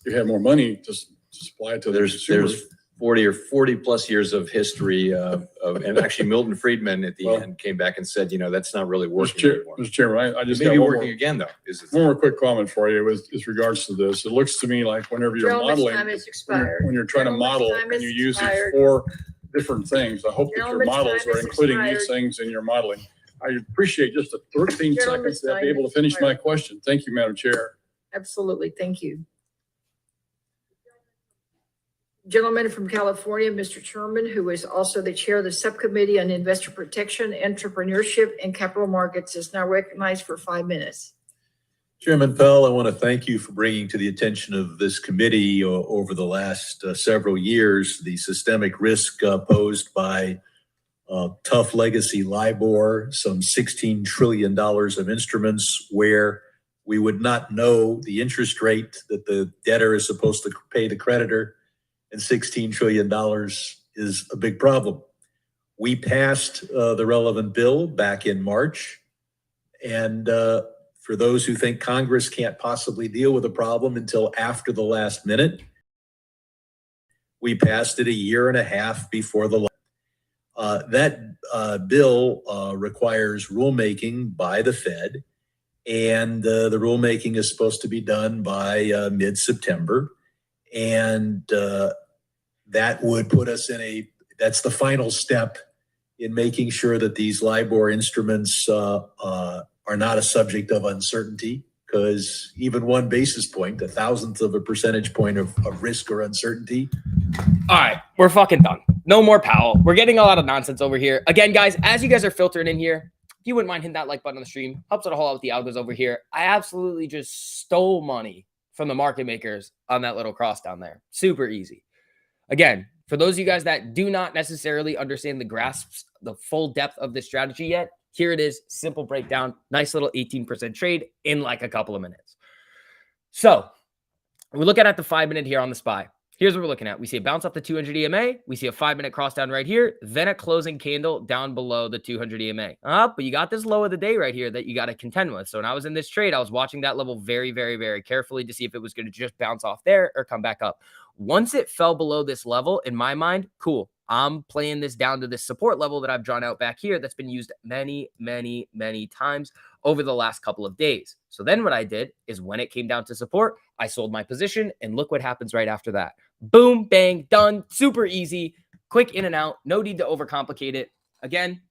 you have more money to supply to the consumer. There's 40 plus years of history and actually Milton Friedman at the end came back and said, that's not really working anymore. Mr. Chairman, I just maybe working again though. One more quick comment for you with regards to this. It looks to me like whenever you're modeling, when you're trying to model and you use these 4 different things, I hope that your models are including these things in your modeling. I appreciate just 13 seconds to be able to finish my question. Thank you, Madam Chair. Absolutely. Thank you. Gentleman from California, Mr. Chairman, who is also the chair of the subcommittee on investor protection, entrepreneurship, and capital markets, is now recognized for 5 minutes. Chairman Powell, I want to thank you for bringing to the attention of this committee over the last several years the systemic risk posed by tough legacy LIBOR, some $16 trillion of instruments where we would not know the interest rate that the debtor is supposed to pay the creditor, and $16 trillion is a big problem. We passed the relevant bill back in March, and for those who think Congress can't possibly deal with a problem until after the last minute, we passed it a year and a half before the that bill requires rulemaking by the Fed, and the rulemaking is supposed to be done by mid-September, and that would put us in that's the final step in making sure that these LIBOR instruments are not a subject of uncertainty, because even 1 basis point, 1/1000th of a percentage point of risk or uncertainty. All right, we're fucking done. No more Powell. We're getting a lot of nonsense over here. Again, guys, as you guys are filtering in here, if you wouldn't mind hitting that like button on the stream, helps out a whole lot with the algos over here. I absolutely just stole money from the market makers on that little cross down there. Super easy. Again, for those of you guys that do not necessarily understand the full depth of this strategy yet, here it is. Simple breakdown. Nice little 18% trade in like a couple of minutes. So we're looking at the 5-minute here on the SPY. Here's what we're looking at. We see a bounce off the 200 EMA. We see a 5-minute cross down right here. Then a closing candle down below the 200 EMA. But you got this low of the day right here that you got to contend with. So when I was in this trade, I was watching that level very, very, very carefully to see if it was going to just bounce off there or come back up. Once it fell below this level, in my mind, cool. I'm playing this down to this support level that I've drawn out back here that's been used many, many, many times over the last couple of days. So then what I did is when it came down to support, I sold my position, and look what happens right after that. Boom, bang, done. Super easy, quick in and out. No need to overcomplicate it. Again,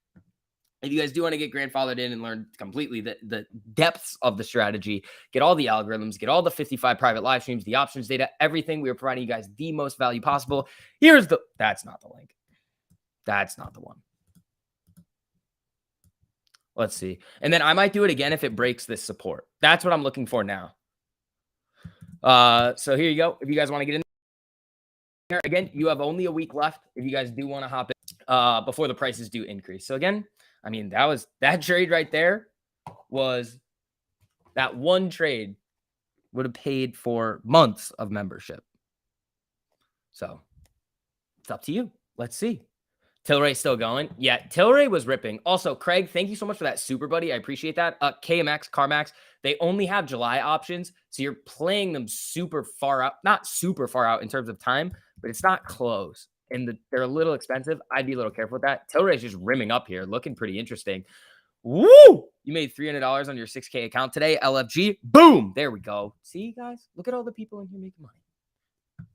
if you guys do want to get grandfathered in and learn completely the depths of the strategy, get all the algorithms, get all the 55 private live streams, the options data, everything, we are providing you guys the most value possible. That's not the link. That's not the one. Let's see. And then I might do it again if it breaks this support. That's what I'm looking for now. So here you go. If you guys want to get in there, again, you have only a week left if you guys do want to hop in before the prices do increase. So again, I mean, that trade right there was that one trade would have paid for months of membership. So it's up to you. Let's see. Tilray still going. Yeah, Tilray was ripping. Also, Craig, thank you so much for that super buddy. I appreciate that. KMX, CarMax, they only have July options. So you're playing them super far out, not super far out in terms of time, but it's not close. And they're a little expensive. I'd be a little careful with that. Tilray is just rimming up here, looking pretty interesting. Woo! You made $300 on your 6K account today, LFG. Boom! There we go. See, guys? Look at all the people in here making money.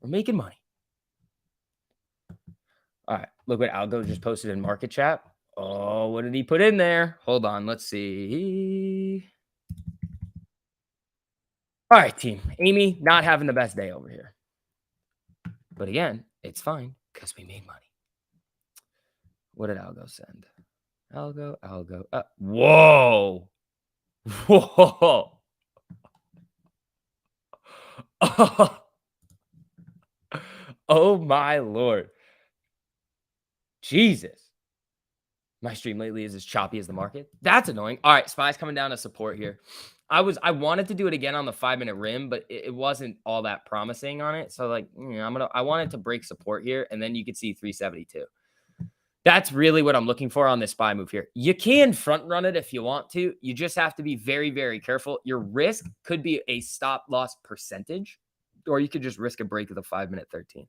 We're making money. All right, look what Aldo just posted in market chat. Oh, what did he put in there? Hold on, let's see. All right, team. Amy, not having the best day over here. But again, it's fine because we made money. What did Algo send? Algo. Whoa. Whoa. Oh, my Lord. Jesus. My stream lately is as choppy as the market. That's annoying. All right, SPY's coming down to support here. I wanted to do it again on the 5-minute rim, but it wasn't all that promising on it. So like, I wanted to break support here, and then you could see 372. That's really what I'm looking for on this SPY move here. You can front run it if you want to. You just have to be very, very careful. Your risk could be a stop loss percentage, or you could just risk a break of the 5-minute 13.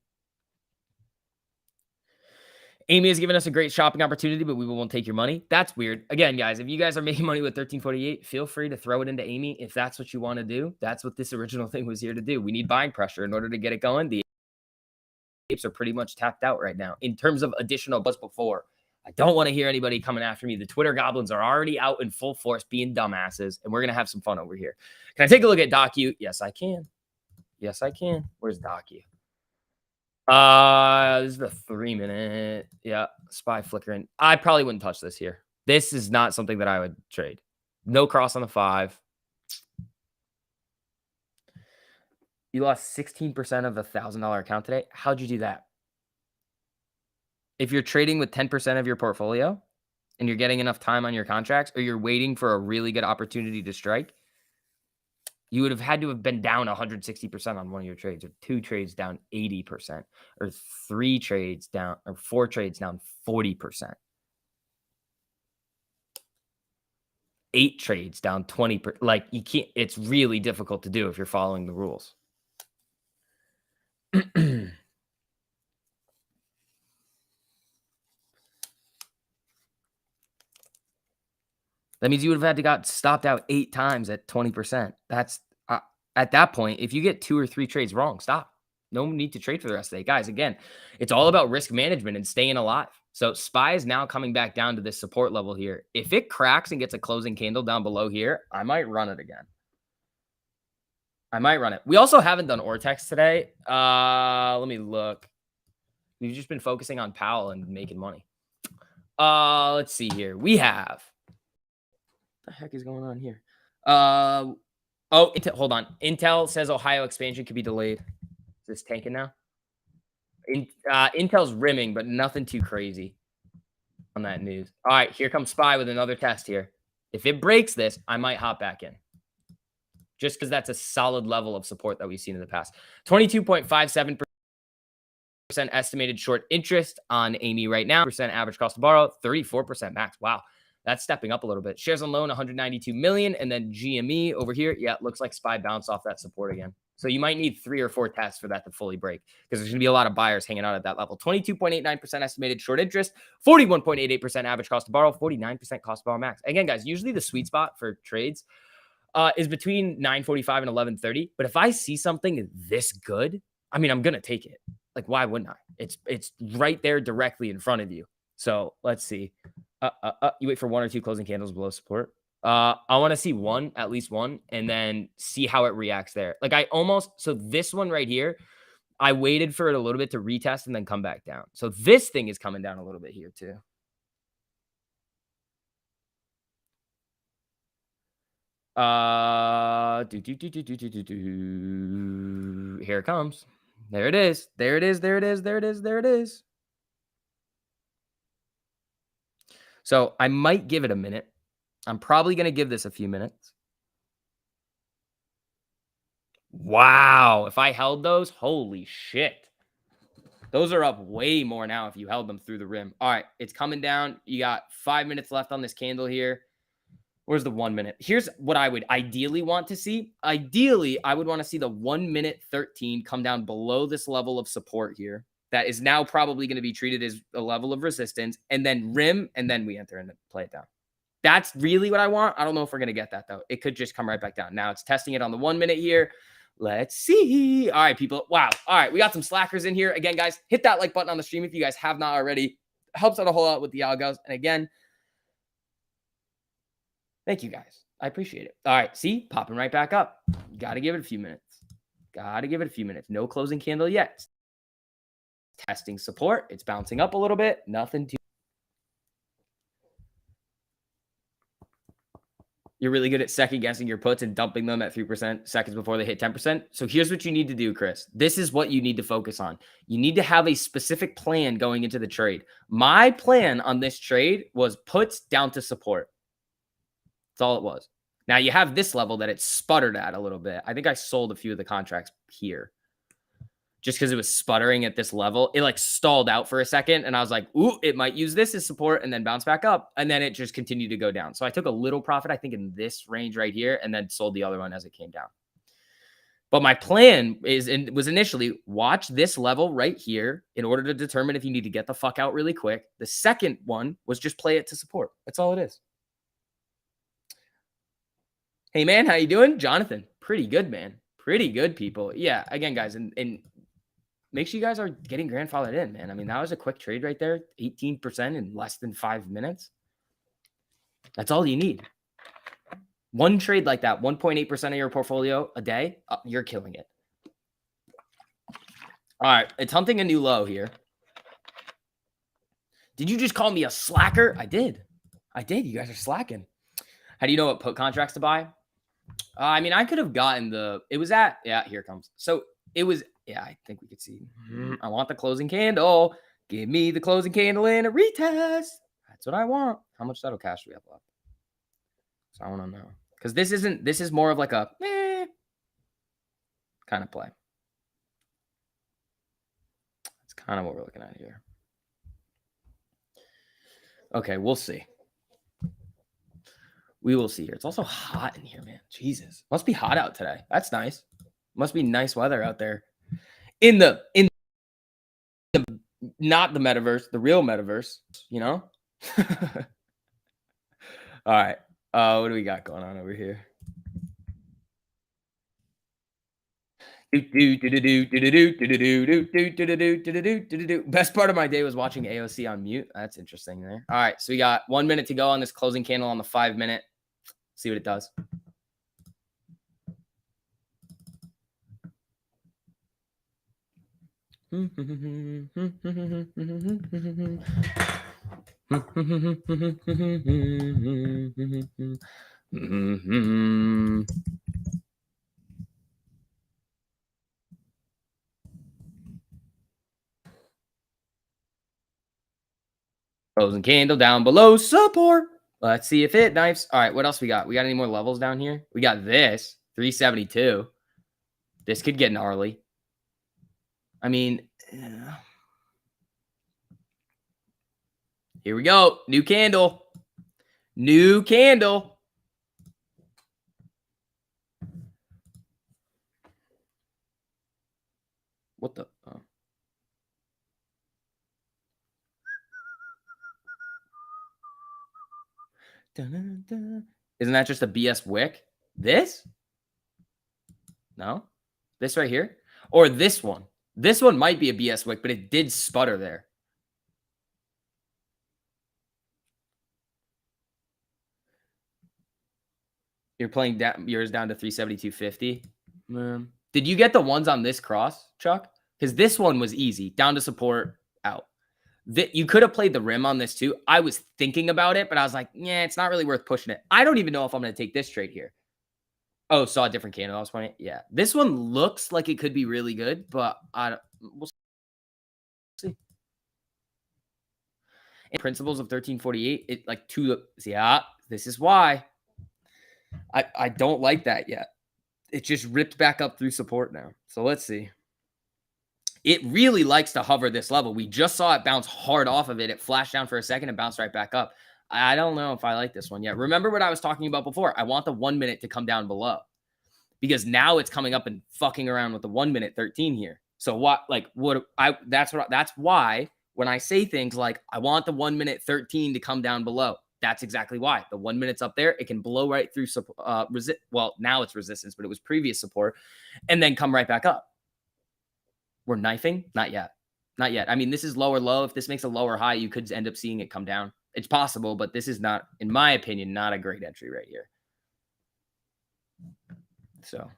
Amy has given us a great shopping opportunity, but we won't take your money. That's weird. Again, guys, if you guys are making money with 1348, feel free to throw it into Amy if that's what you want to do. That's what this original thing was here to do. We need buying pressure in order to get it going. The apes are pretty much tapped out right now in terms of additional buzz before. I don't want to hear anybody coming after me. The Twitter goblins are already out in full force being dumbasses, and we're going to have some fun over here. Can I take a look at Docu? Yes, I can. Yes, I can. Where's Docu? This is the 3-minute. Yeah, SPY flickering. I probably wouldn't touch this here. This is not something that I would trade. No cross on the 5. You lost 16% of a $1,000 account today. How'd you do that? If you're trading with 10% of your portfolio and you're getting enough time on your contracts, or you're waiting for a really good opportunity to strike, you would have had to have been down 160% on one of your trades, or 2 trades down 80%, or 3 trades down, or 4 trades down 40%. 8 trades down 20%. Like, you can't, it's really difficult to do if you're following the rules. That means you would have had to got stopped out 8 times at 20%. That's at that point, if you get 2 or 3 trades wrong, stop. No need to trade for the rest of the day. Guys, again, it's all about risk management and staying alive. So SPY is now coming back down to this support level here. If it cracks and gets a closing candle down below here, I might run it again. I might run it. We also haven't done Ortex today. Let me look. We've just been focusing on Powell and making money. Let's see here. We have, what the heck is going on here? Intel, hold on. Intel says Ohio expansion could be delayed. Is this tanking now? Intel's rimming, but nothing too crazy on that news. All right, here comes SPY with another test here. If it breaks this, I might hop back in. Just because that's a solid level of support that we've seen in the past. 22.57% estimated short interest on Amy right now. Percent average cost to borrow, 34% max. Wow. That's stepping up a little bit. Shares on loan, 192 million. And then GME over here. Yeah, it looks like SPY bounced off that support again. So you might need 3 or 4 tests for that to fully break because there's going to be a lot of buyers hanging out at that level. 22.89% estimated short interest, 41.88% average cost to borrow, 49% cost to borrow max. Again, guys, usually the sweet spot for trades is between 9:45 and 11:30. But if I see something this good, I mean, I'm going to take it. Like, why wouldn't I? It's right there directly in front of you. So let's see. You wait for 1 or 2 closing candles below support. I want to see one, at least one, and then see how it reacts there. Like so this one right here, I waited for it a little bit to retest and then come back down. So this thing is coming down a little bit here too. Here it comes. There it is. There it is. There it is. There it is. There it is. So I might give it a minute. I'm probably going to give this a few minutes. Wow. If I held those, holy shit. Those are up way more now if you held them through the rim. All right. It's coming down. You got 5 minutes left on this candle here. Where's the 1 minute? Here's what I would ideally want to see. Ideally, I would want to see the 1 minute 13 come down below this level of support here. That is now probably going to be treated as a level of resistance, and then rim, and then we enter and play it down. That's really what I want. I don't know if we're going to get that, though. It could just come right back down. Now it's testing it on the 1 minute here. Let's see. All right, people. Wow. All right, we got some slackers in here. Again, guys, hit that like button on the stream if you guys have not already. Helps out a whole lot with the algos. And again, thank you, guys. I appreciate it. All right, see? Popping right back up. Got to give it a few minutes. Got to give it a few minutes. No closing candle yet. Testing support. It's bouncing up a little bit. Nothing too. You're really good at second guessing your puts and dumping them at 3% seconds before they hit 10%. So here's what you need to do, Chris. This is what you need to focus on. You need to have a specific plan going into the trade. My plan on this trade was puts down to support. That's all it was. Now you have this level that it sputtered at a little bit. I think I sold a few of the contracts here just because it was sputtering at this level. It like stalled out for a second and I was like, ooh, it might use this as support and then bounce back up. And then it just continued to go down. So I took a little profit, I think in this range right here, and then sold the other one as it came down. But my plan was initially watch this level right here in order to determine if you need to get the fuck out really quick. The second one was just play it to support. That's all it is. Hey, man, how you doing? Jonathan, pretty good, man. Pretty good, people. Yeah, again, guys, and make sure you guys are getting grandfathered in, man. I mean, that was a quick trade right there. 18% in less than 5 minutes. That's all you need. One trade like that, 1.8% of your portfolio a day, you're killing it. All right, it's hunting a new low here. Did you just call me a slacker? I did. You guys are slacking. How do you know what put contracts to buy? I mean, I could have gotten it was at, yeah, here it comes. So it was, yeah, I think we could see. I want the closing candle. Give me the closing candle in a retest. That's what I want. How much settle cash do we have left? So I want to know. Because this is more of like a kind of play. That's kind of what we're looking at here. Okay, we'll see. We will see here. It's also hot in here, man. Jesus. Must be hot out today. That's nice. Must be nice weather out there. In the not the metaverse, the real metaverse, you know? All right. What do we got going on over here? Best part of my day was watching AOC on mute. That's interesting there. All right, so we got 1 minute to go on this closing candle on the 5 minute. See what it does. Closing candle down below support. Let's see if it knifes. All right, what else we got? We got any more levels down here? We got this 372. This could get gnarly. I mean, here we go. New candle. New candle. What the? Oh. Isn't that just a BS wick? This? No? This right here? Or this one? This one might be a BS wick, but it did sputter there. You're playing yours down to 372.50. Did you get the ones on this cross, Chuck? Because this one was easy. Down to support, out. You could have played the rim on this too. I was thinking about it, but I was like, yeah, it's not really worth pushing it. I don't even know if I'm going to take this trade here. Oh, saw a different candle. I was funny. Yeah. This one looks like it could be really good, but we'll see. And principles of 1348, it like yeah, this is why. I don't like that yet. It just ripped back up through support now. So let's see. It really likes to hover this level. We just saw it bounce hard off of it. It flashed down for a second and bounced right back up. I don't know if I like this one yet. Remember what I was talking about before? I want the 1 minute to come down below because now it's coming up and fucking around with the 1 minute 13 here. So that's why when I say things like I want the 1 minute 13 to come down below, that's exactly why. The 1 minute's up there. It can blow right through well, now it's resistance, but it was previous support and then come right back up. We're knifing? Not yet. Not yet. I mean, this is lower low. If this makes a lower high, you could end up seeing it come down. It's possible, but this is not, in my opinion, not a great entry right here. So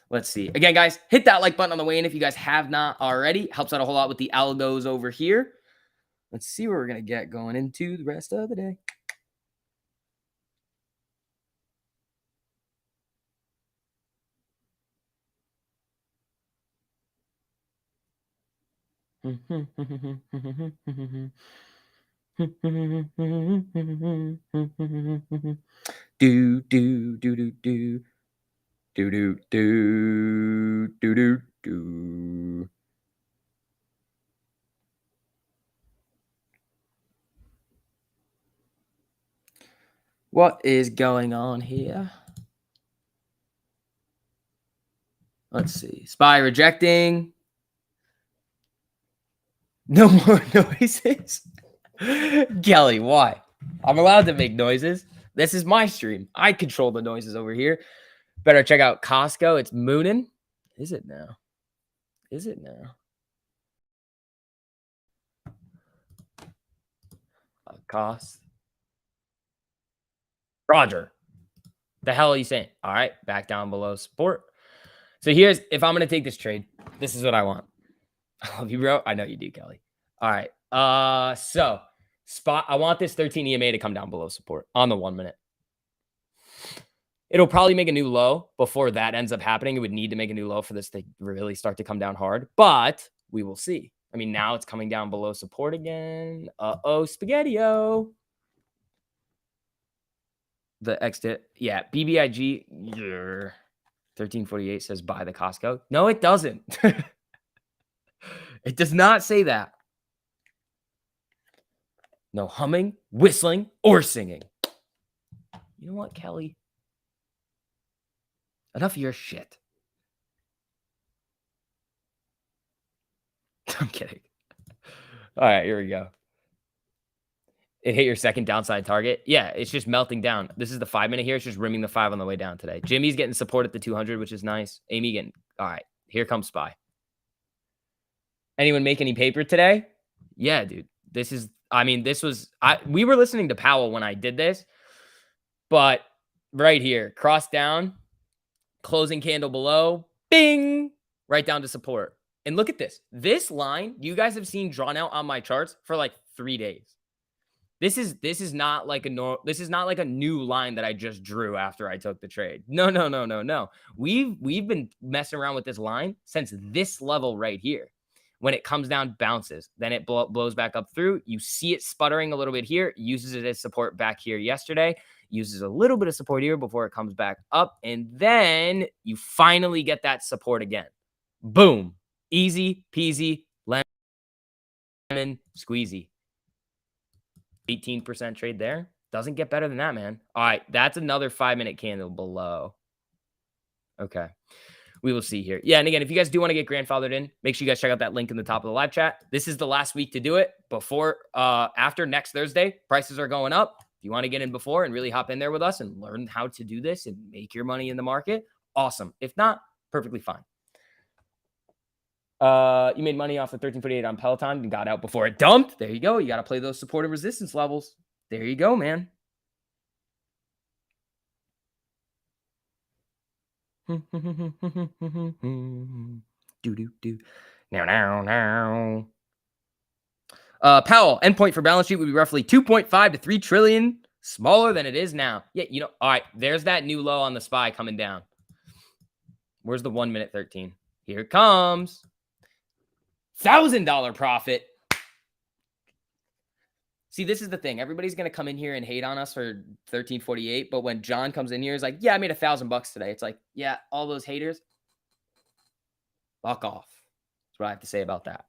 let's see. Again, guys, hit that like button on the way in if you guys have not already. Helps out a whole lot with the algos over here. Let's see where we're going to get going into the rest of the day. Do do do do do do do do do do do. What is going on here? Let's see. SPY rejecting. No more noises. Kelly, why? I'm allowed to make noises. This is my stream. I control the noises over here. Better check out Costco. It's mooning. Is it now? Is it now? Cost. Roger. The hell are you saying? All right. Back down below support. So here's, if I'm going to take this trade, this is what I want. I love you, bro. I know you do, Kelly. All right. So spot. I want this 13 EMA to come down below support on the 1 minute. It'll probably make a new low before that ends up happening. It would need to make a new low for this to really start to come down hard, but we will see. I mean, now it's coming down below support again. Spaghetti-o. The exit. Yeah. BBIG. Yeah. 1348 says buy the Costco. No, it doesn't. It does not say that. No humming, whistling, or singing. You know what, Kelly? Enough of your shit. I'm kidding. All right, here we go. It hit your second downside target. Yeah, it's just melting down. This is the 5 minute here. It's just rimming the 5 on the way down today. Jimmy's getting support at the 200, which is nice. Amy getting, all right, here comes SPY. Anyone make any paper today? Yeah, dude. This is, I mean, this was, we were listening to Powell when I did this, but right here, cross down, closing candle below, bing, right down to support. And look at this. This line you guys have seen drawn out on my charts for like 3 days. This is not like a new line that I just drew after I took the trade. No. We've been messing around with this line since this level right here. When it comes down, bounces, then it blows back up through. You see it sputtering a little bit here, uses it as support back here yesterday, uses a little bit of support here before it comes back up, and then you finally get that support again. Boom. Easy peasy, lemon squeezy. 18% trade there. Doesn't get better than that, man. All right, that's another 5-minute candle below. Okay. We will see here. Yeah, and again, if you guys do want to get grandfathered in, make sure you guys check out that link in the top of the live chat. This is the last week to do it before, after next Thursday. Prices are going up. If you want to get in before and really hop in there with us and learn how to do this and make your money in the market, awesome. If not, perfectly fine. You made money off the 1348 on Peloton and got out before it dumped. There you go. You got to play those support and resistance levels. There you go, man. Do. Now. Powell, endpoint for balance sheet would be roughly 2.5 to 3 trillion, smaller than it is now. Yeah, all right, there's that new low on the SPY coming down. Where's the 1 minute 13? Here it comes. $1,000 profit. See, this is the thing. Everybody's going to come in here and hate on us for 1348. But when John comes in here, he's like, yeah, I made $1,000 today. It's like, yeah, all those haters, fuck off. That's what I have to say about that.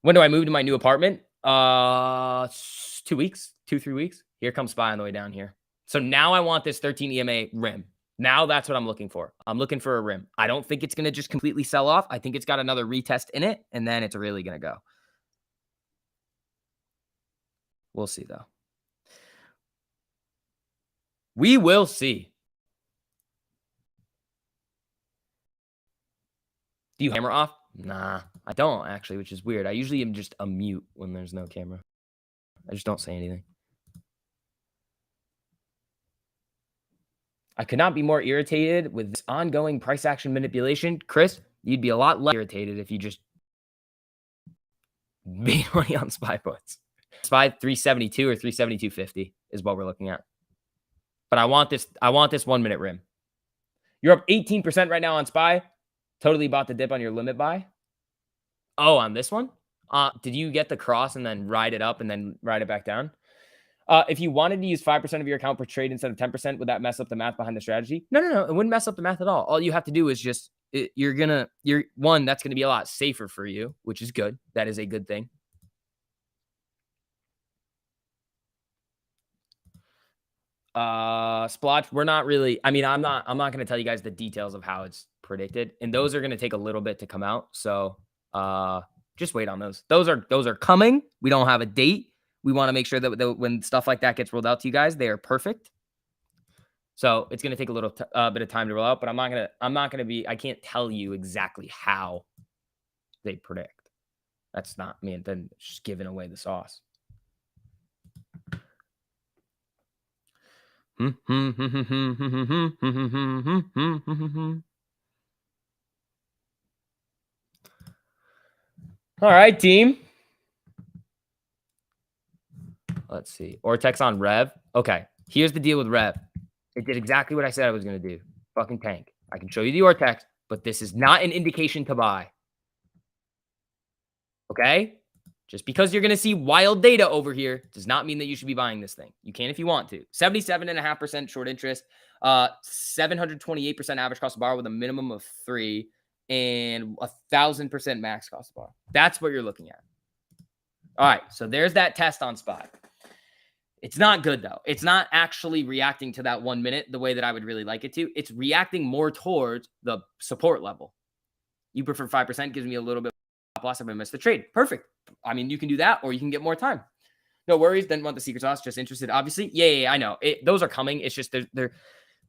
When do I move to my new apartment? 2 weeks, 2-3 weeks. Here comes SPY on the way down here. So now I want this 13 EMA rim. Now that's what I'm looking for. I'm looking for a rim. I don't think it's going to just completely sell off. I think it's got another retest in it, and then it's really going to go. We'll see, though. We will see. Do you hammer off? Nah, I don't, actually, which is weird. I usually am just a mute when there's no camera. I just don't say anything. I could not be more irritated with this ongoing price action manipulation. Chris, you'd be a lot less irritated if you just made money on SPY puts. SPY 372 or 372.50 is what we're looking at. But I want this 1 minute rim. You're up 18% right now on SPY. Totally bought the dip on your limit buy. Oh, on this one? Did you get the cross and then ride it up and then ride it back down? If you wanted to use 5% of your account per trade instead of 10%, would that mess up the math behind the strategy? No. It wouldn't mess up the math at all. All you have to do is just, that's going to be a lot safer for you, which is good. That is a good thing. Splotch, we're not really, I'm not going to tell you guys the details of how it's predicted, and those are going to take a little bit to come out. So, just wait on those. Those are coming. We don't have a date. We want to make sure that when stuff like that gets rolled out to you guys, they are perfect. So it's going to take a little bit of time to roll out, but I can't tell you exactly how they predict. That's not me. And then just giving away the sauce. All right, team. Let's see. Ortex on Rev. Okay, here's the deal with Rev. It did exactly what I said I was going to do. Fucking tank. I can show you the Ortex, but this is not an indication to buy. Okay? Just because you're going to see wild data over here does not mean that you should be buying this thing. You can if you want to. 77.5% short interest, 728% average cost of borrow with a minimum of 3, and 1,000% max cost of borrow. That's what you're looking at. All right, so there's that test on SPY. It's not good, though. It's not actually reacting to that 1 minute the way that I would really like it to. It's reacting more towards the support level. You prefer 5%, gives me a little bit of loss if I miss the trade. Perfect. I mean, you can do that, or you can get more time. No worries. Didn't want the secret sauce. Just interested, obviously. Yeah, I know. Those are coming. It's just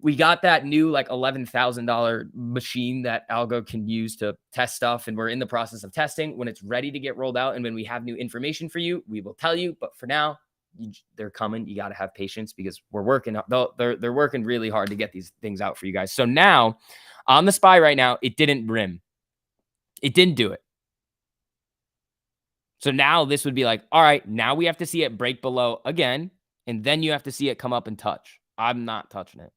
we got that new like $11,000 machine that Algo can use to test stuff, and we're in the process of testing. When it's ready to get rolled out and when we have new information for you, we will tell you. But for now, they're coming. You got to have patience because we're working. They're working really hard to get these things out for you guys. So now on the SPY right now, it didn't rim. It didn't do it. So now this would be like, all right, now we have to see it break below again, and then you have to see it come up and touch. I'm not touching it.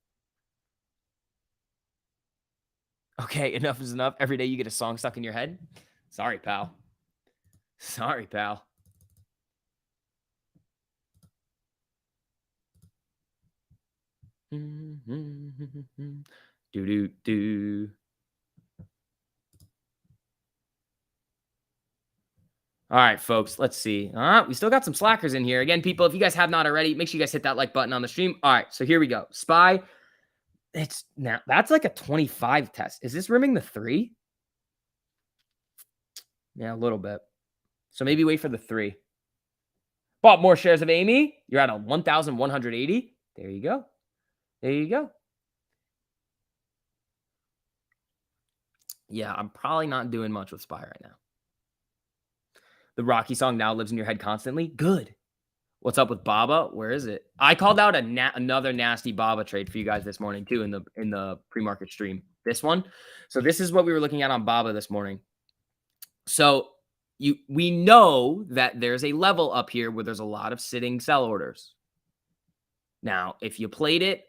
Okay, enough is enough. Every day you get a song stuck in your head. Sorry, pal. Sorry, pal. Do. All right, folks, let's see. We still got some slackers in here. Again, people, if you guys have not already, make sure you guys hit that like button on the stream. All right, so here we go. SPY. It's now that's like a 25 test. Is this rimming the 3? Yeah, a little bit. So maybe wait for the 3. Bought more shares of Amy. You're at a 1,180. There you go. There you go. Yeah, I'm probably not doing much with SPY right now. The Rocky song now lives in your head constantly. Good. What's up with Baba? Where is it? I called out another nasty Baba trade for you guys this morning too in the pre-market stream. This one. So this is what we were looking at on Baba this morning. So we know that there's a level up here where there's a lot of sitting sell orders. Now, if you played it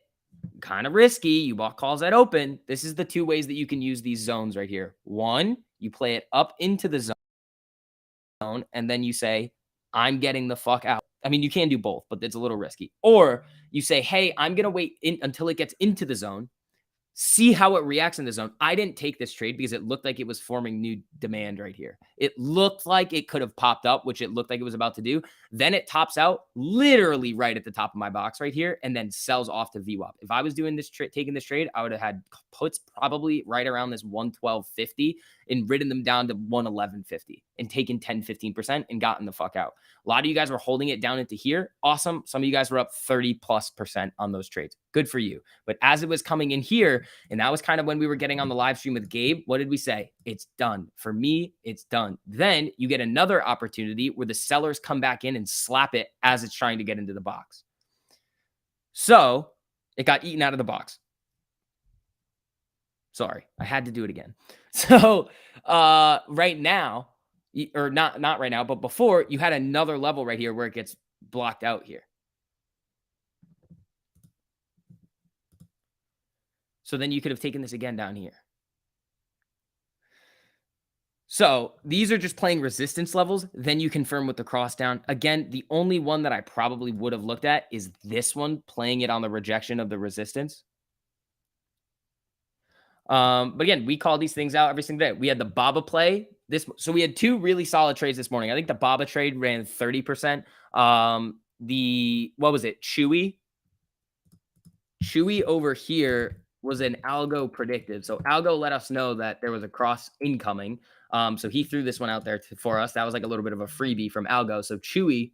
kind of risky, you bought calls at open. This is the 2 ways that you can use these zones right here. 1, you play it up into the zone and then you say, I'm getting the fuck out. I mean, you can do both, but it's a little risky. Or you say, hey, I'm going to wait until it gets into the zone, see how it reacts in the zone. I didn't take this trade because it looked like it was forming new demand right here. It looked like it could have popped up, which it looked like it was about to do. Then it tops out literally right at the top of my box right here and then sells off to VWAP. If I was doing this taking this trade, I would have had puts probably right around this 112.50 and ridden them down to 111.50 and taken 10-15% and gotten the fuck out. A lot of you guys were holding it down into here. Awesome. Some of you guys were up 30+% on those trades. Good for you. But as it was coming in here, and that was kind of when we were getting on the live stream with Gabe, what did we say? It's done. For me, it's done. Then you get another opportunity where the sellers come back in and slap it as it's trying to get into the box. So it got eaten out of the box. Sorry, I had to do it again. So right now, or not right now, but before, you had another level right here where it gets blocked out here. So then you could have taken this again down here. So these are just playing resistance levels. Then you confirm with the cross down. Again, the only one that I probably would have looked at is this one, playing it on the rejection of the resistance. But again, we call these things out every single day. We had the Baba play this. So we had 2 really solid trades this morning. I think the Baba trade ran 30%. What was it? Chewy over here was an algo predictive. So algo let us know that there was a cross incoming. So he threw this one out there for us. That was like a little bit of a freebie from algo. So Chewy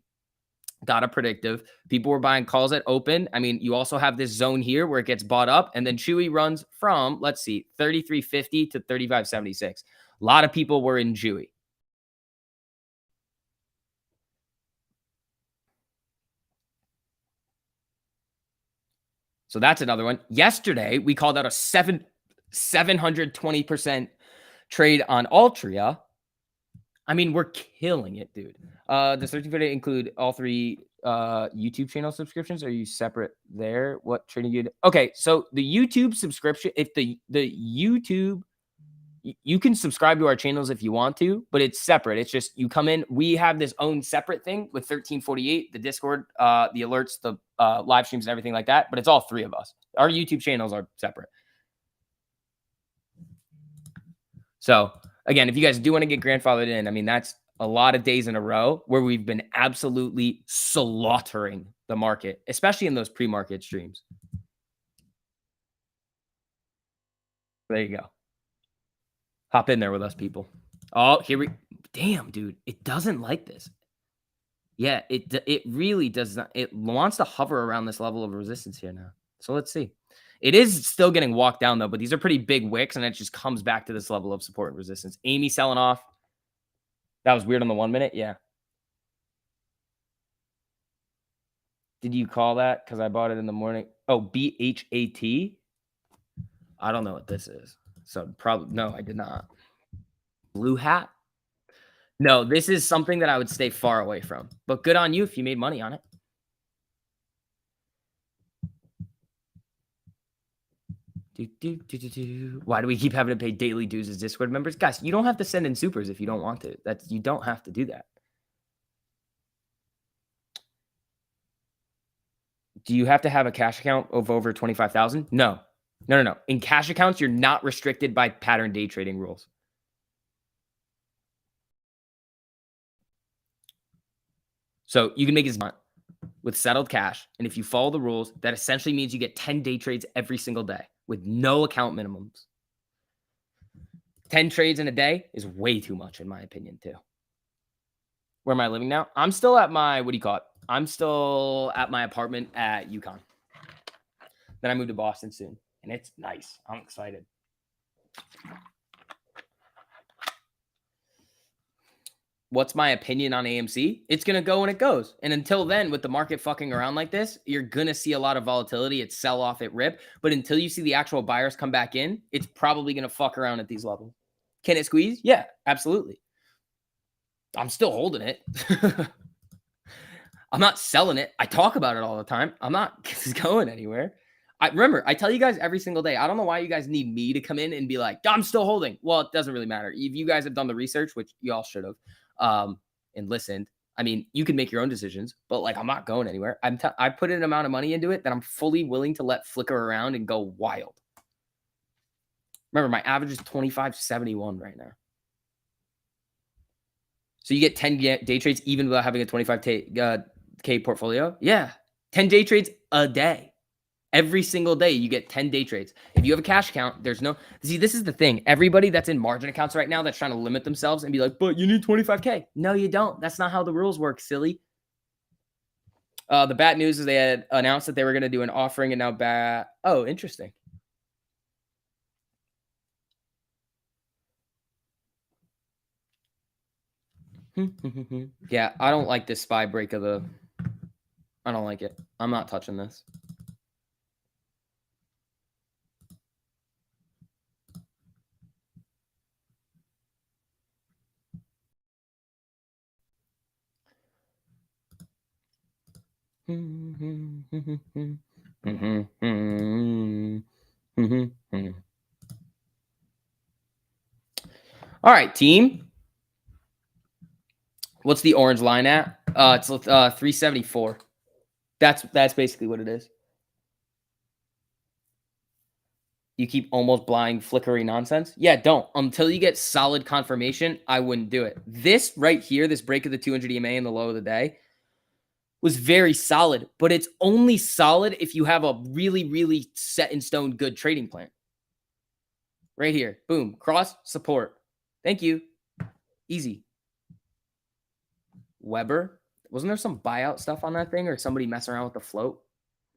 got a predictive. People were buying calls at open. I mean, you also have this zone here where it gets bought up, and then Chewy runs from, let's see, 33.50 to 35.76. A lot of people were in Chewy. So that's another one. Yesterday, we called out a 720% trade on Altria. I mean, we're killing it, dude. Does 1350 include all 3 YouTube channel subscriptions? Are you separate there? What trading you do? Okay, so the YouTube subscription, if the YouTube, you can subscribe to our channels if you want to, but it's separate. It's just you come in. We have this own separate thing with 1348, the Discord, the alerts, the live streams and everything like that, but it's all 3 of us. Our YouTube channels are separate. So again, if you guys do want to get grandfathered in, I mean, that's a lot of days in a row where we've been absolutely slaughtering the market, especially in those pre-market streams. There you go. Hop in there with us, people. Oh, damn, dude. It doesn't like this. Yeah, it really does not. It wants to hover around this level of resistance here now. So let's see. It is still getting walked down, though, but these are pretty big wicks, and it just comes back to this level of support and resistance. Amy selling off. That was weird on the 1 minute. Yeah. Did you call that? Because I bought it in the morning. Oh, BHAT? I don't know what this is. So probably, no, I did not. blue hat. No, this is something that I would stay far away from. But good on you if you made money on it. Why do we keep having to pay daily dues as Discord members? Guys, you don't have to send in supers if you don't want to. You don't have to do that. Do you have to have a cash account of over 25,000? No. No. In cash accounts, you're not restricted by pattern day trading rules. So you can make as much with settled cash. And if you follow the rules, that essentially means you get 10 day trades every single day with no account minimums. 10 trades in a day is way too much, in my opinion, too. Where am I living now? I'm still at my, I'm still at my apartment at UConn. Then I moved to Boston soon. And it's nice. I'm excited. What's my opinion on AMC? It's going to go when it goes. And until then, with the market fucking around like this, you're going to see a lot of volatility. It's sell off, it rip. But until you see the actual buyers come back in, it's probably going to fuck around at these levels. Can it squeeze? Yeah, absolutely. I'm still holding it. I'm not selling it. I talk about it all the time. I'm not going anywhere. Remember, I tell you guys every single day, I don't know why you guys need me to come in and be like, I'm still holding. Well, it doesn't really matter. If you guys have done the research, which you all should have, and listened, I mean, you can make your own decisions, but like, I'm not going anywhere. I put an amount of money into it that I'm fully willing to let flicker around and go wild. Remember, my average is 25.71 right now. So you get 10 day trades even without having a 25K portfolio? Yeah. 10 day trades a day. Every single day, you get 10 day trades. If you have a cash account, there's no... See, this is the thing. Everybody that's in margin accounts right now that's trying to limit themselves and be like, but you need 25K. No, you don't. That's not how the rules work, silly. The bad news is they had announced that they were going to do an offering and now bad... Oh, interesting. Yeah, I don't like this SPY break of the... I don't like it. I'm not touching this. All right, team. What's the orange line at? It's 374. That's basically what it is. You keep almost blind flickery nonsense? Yeah, don't. Until you get solid confirmation, I wouldn't do it. This right here, this break of the 200 EMA in the low of the day, was very solid, but it's only solid if you have a really, really set in stone good trading plan. Right here. Boom. Cross support. Thank you. Easy. Weber. Wasn't there some buyout stuff on that thing or somebody messing around with the float?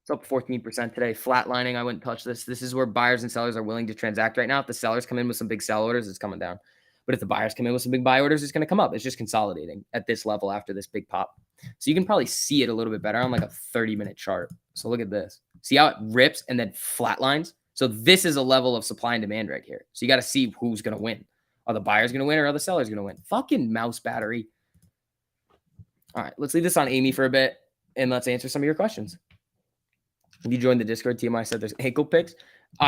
It's up 14% today. Flatlining. I wouldn't touch this. This is where buyers and sellers are willing to transact right now. If the sellers come in with some big sell orders, it's coming down. But if the buyers come in with some big buy orders, it's going to come up. It's just consolidating at this level after this big pop. So you can probably see it a little bit better on like a 30-minute chart. So look at this. See how it rips and then flatlines? So this is a level of supply and demand right here. So you got to see who's going to win. Are the buyers going to win or are the sellers going to win? Fucking mouse battery. All right, let's leave this on Amy for a bit and let's answer some of your questions. If you joined the Discord team, I said there's ankle picks.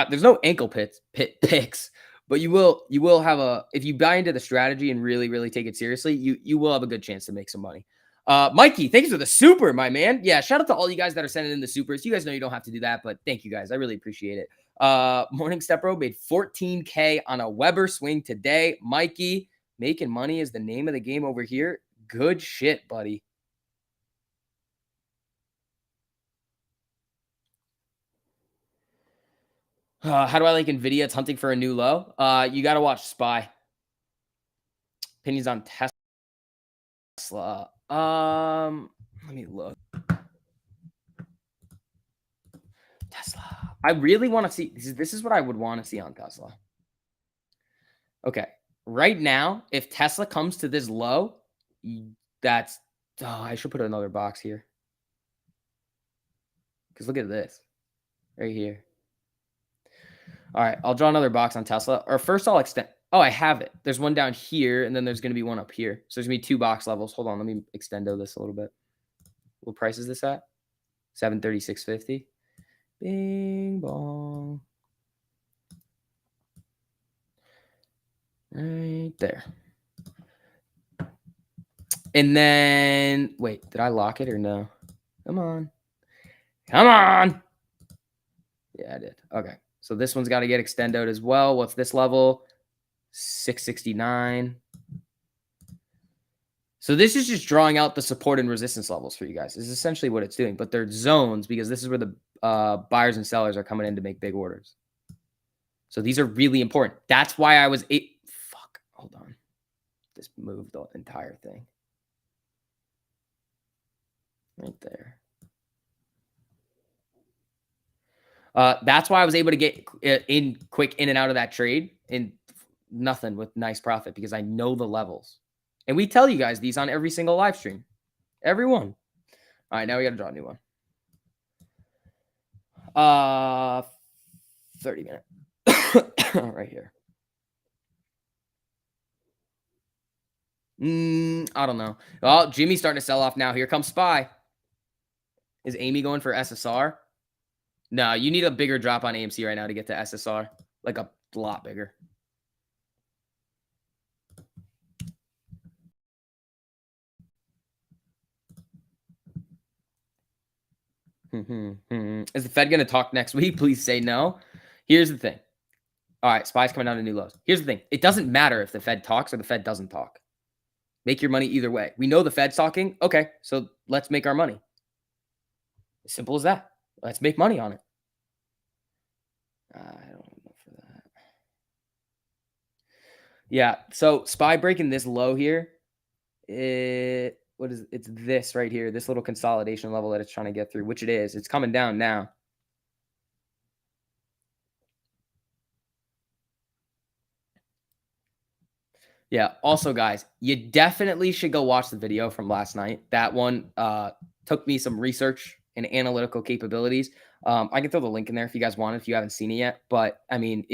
There's no ankle picks. But you will have if you buy into the strategy and really, really take it seriously, you will have a good chance to make some money. Mikey, thanks for the super, my man. Yeah, shout out to all you guys that are sending in the supers. You guys know you don't have to do that, but thank you guys. I really appreciate it. Morning Step Bro made 14K on a Weber swing today. Mikey, making money is the name of the game over here. Good shit, buddy. How do I like NVIDIA? It's hunting for a new low. You got to watch SPY. Opinions on Tesla. Let me look. Tesla. I really want to see. This is what I would want to see on Tesla. Okay. Right now, if Tesla comes to this low, that's... Oh, I should put another box here. Because look at this. Right here. All right, I'll draw another box on Tesla. Or first, I'll extend. Oh, I have it. There's one down here, and then there's going to be one up here. So there's going to be 2 box levels. Hold on. Let me extendo this a little bit. What price is this at? 736.50. Bing bong. Right there. And then, wait, did I lock it or no? Come on. Come on. Yeah, I did. Okay. So this one's got to get extended as well. What's this level? 669. So this is just drawing out the support and resistance levels for you guys. This is essentially what it's doing. But they're zones because this is where the buyers and sellers are coming in to make big orders. So these are really important. That's why I was fuck. Hold on. This moved the entire thing. Right there. That's why I was able to get in quick in and out of that trade in nothing with nice profit because I know the levels. And we tell you guys these on every single live stream. Every one. All right, now we got to draw a new one. 30 minute. Right here. I don't know. Well, Jimmy's starting to sell off now. Here comes SPY. Is Amy going for SSR? No, you need a bigger drop on AMC right now to get to SSR. Like a lot bigger. Is the Fed going to talk next week? Please say no. Here's the thing. All right, SPY's coming down to new lows. Here's the thing. It doesn't matter if the Fed talks or the Fed doesn't talk. Make your money either way. We know the Fed's talking. Okay, so let's make our money. As simple as that. Let's make money on it. I don't know for that. Yeah, so SPY breaking this low here. It's this right here, this little consolidation level that it's trying to get through, which it is. It's coming down now. Yeah, also guys, you definitely should go watch the video from last night. That one took me some research and analytical capabilities. I can throw the link in there if you guys want it, if you haven't seen it yet. But I mean,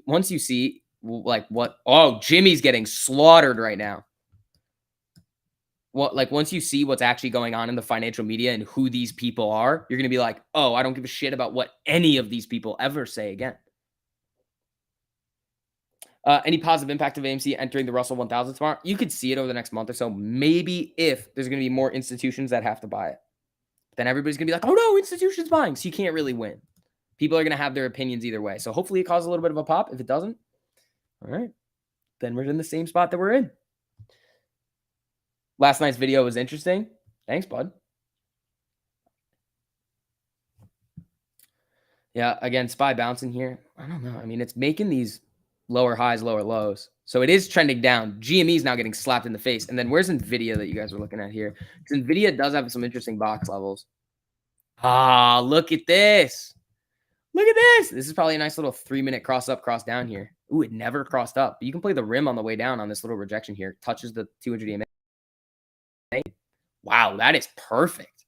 once you see like Jimmy's getting slaughtered right now. Once you see what's actually going on in the financial media and who these people are, you're going to be like, oh, I don't give a shit about what any of these people ever say again. Any positive impact of AMC entering the Russell 1000 tomorrow? You could see it over the next month or so. Maybe if there's going to be more institutions that have to buy it. Then everybody's going to be like, oh no, institutions buying. So you can't really win. People are going to have their opinions either way. So hopefully it causes a little bit of a pop. If it doesn't, all right, then we're in the same spot that we're in. Last night's video was interesting. Thanks, bud. Yeah, again, SPY bouncing here. I don't know. I mean, it's making these lower highs, lower lows. So it is trending down. GME is now getting slapped in the face. And then where's NVIDIA that you guys were looking at here? Because NVIDIA does have some interesting box levels. Ah, look at this. Look at this. This is probably a nice little 3-minute cross up, cross down here. Ooh, it never crossed up. But you can play the rim on the way down on this little rejection here. It touches the 200 EMA. Wow, that is perfect.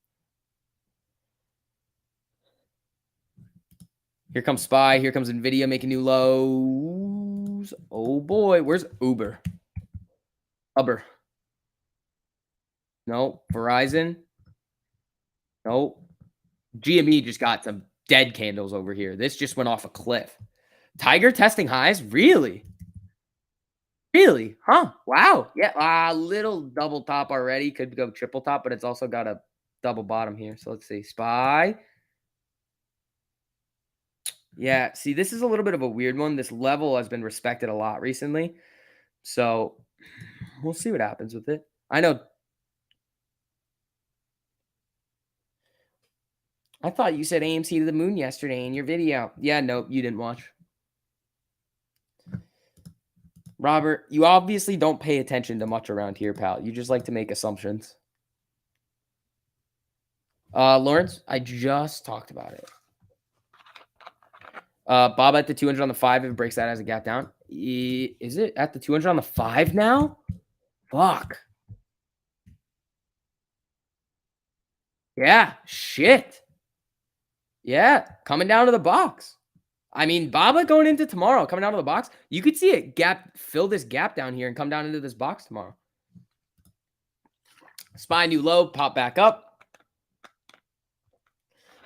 Here comes SPY. Here comes NVIDIA making new lows. Oh boy, where's Uber? No, Verizon. No. GME just got some dead candles over here. This just went off a cliff. Tiger testing highs? Really? Really? Huh? Wow. Yeah, little double top already. Could go triple top, but it's also got a double bottom here. So let's see. SPY. Yeah, see, this is a little bit of a weird one. This level has been respected a lot recently. So we'll see what happens with it. I know. I thought you said AMC to the moon yesterday in your video. Yeah, no, you didn't watch. Robert, you obviously don't pay attention to much around here, pal. You just like to make assumptions. Lawrence, I just talked about it. Bob at the 200 on the 5, if it breaks that as a gap down. Is it at the 200 on the 5 now? Fuck. Yeah, shit. Yeah, coming down to the box. I mean, Baba going into tomorrow, coming out of the box. You could see it fill this gap down here and come down into this box tomorrow. SPY new low, pop back up.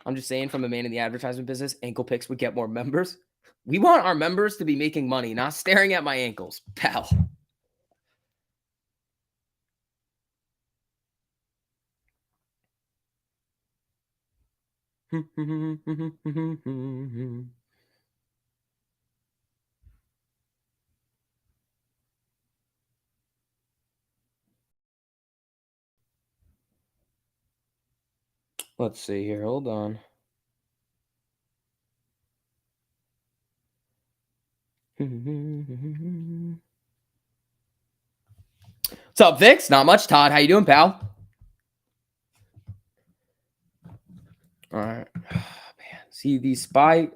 I'm just saying, from a man in the advertisement business, ankle picks would get more members. We want our members to be making money, not staring at my ankles, pal. Let's see here. Hold on. What's up, Vix? Not much. Todd, how you doing, pal? All right. Oh, man. See, these SPY...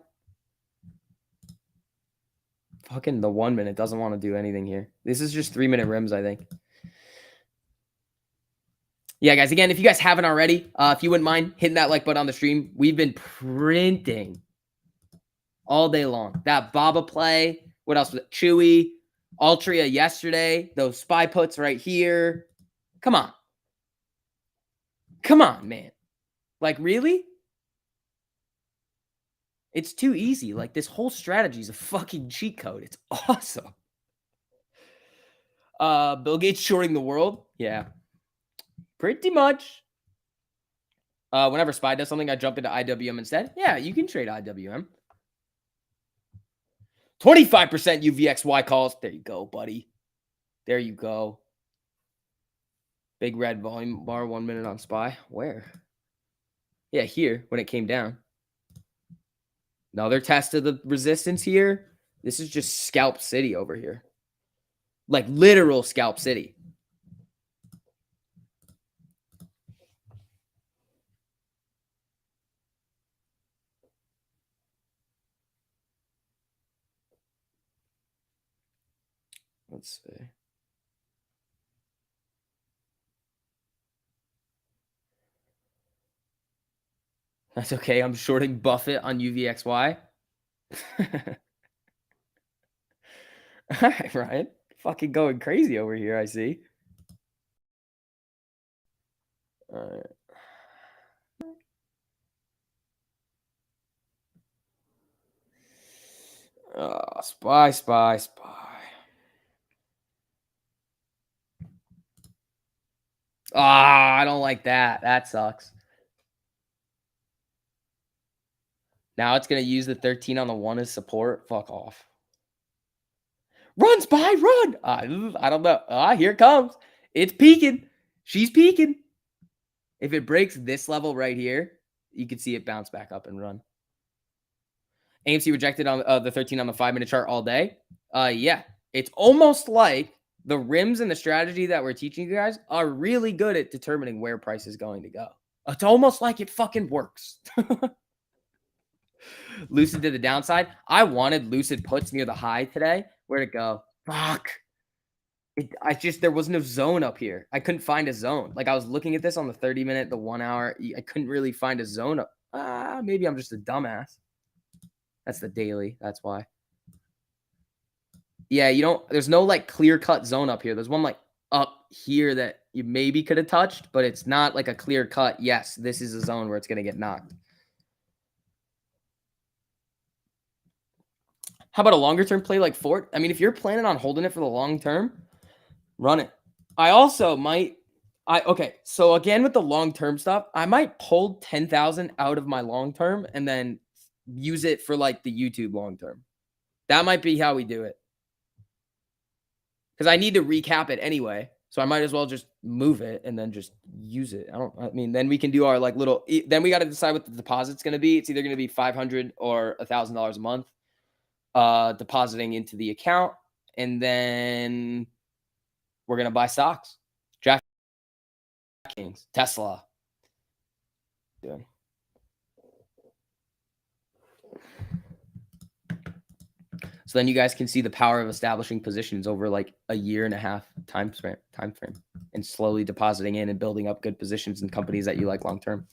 Fucking the 1 minute doesn't want to do anything here. This is just 3-minute rims, I think. Yeah, guys, again, if you guys haven't already, if you wouldn't mind hitting that like button on the stream, we've been printing all day long. That Baba play. What else was it? Chewy. Altria yesterday. Those SPY puts right here. Come on. Come on, man. Like, really? It's too easy. Like, this whole strategy is a fucking cheat code. It's awesome. Bill Gates shorting the world? Yeah. Pretty much. Whenever SPY does something, I jump into IWM instead. Yeah, you can trade IWM. 25% UVXY calls. There you go, buddy. There you go. Big red volume bar, 1 minute on SPY. Where? Yeah, here, when it came down. Another test of the resistance here. This is just scalp city over here. Like literal scalp city. Let's see. That's okay. I'm shorting Buffett on UVXY. All right, Ryan. Fucking going crazy over here, I see. All right. SPY. I don't like that. That sucks. Now it's going to use the 13 on the 1 as support. Fuck off. Run, SPY, run. I don't know. Here it comes. It's peaking. She's peaking. If it breaks this level right here, you can see it bounce back up and run. AMC rejected on the 13 on the 5-minute chart all day. Yeah, it's almost like the rims and the strategy that we're teaching you guys are really good at determining where price is going to go. It's almost like it fucking works. Lucid to the downside. I wanted Lucid puts near the high today. Where'd it go? Fuck. There was no zone up here. I couldn't find a zone. Like, I was looking at this on the 30-minute, the 1 hour. I couldn't really find a zone up. Maybe I'm just a dumbass. That's the daily. That's why. Yeah, there's no like clear-cut zone up here. There's one like up here that you maybe could have touched, but it's not like a clear-cut, yes, this is a zone where it's going to get knocked. How about a longer-term play like Fort? I mean, if you're planning on holding it for the long term, run it. I also might... Okay, so again with the long-term stuff, I might pull 10,000 out of my long-term and then use it for like the YouTube long-term. That might be how we do it. Because I need to recap it anyway. So I might as well just move it and then just use it. Then we can do our like little... Then we got to decide what the deposit's going to be. It's either going to be $500 or $1,000 a month. Depositing into the account, and then we're gonna buy stocks. DraftKings, Tesla. Yeah. So then you guys can see the power of establishing positions over like a 1.5 year time frame, and slowly depositing in and building up good positions in companies that you like long term.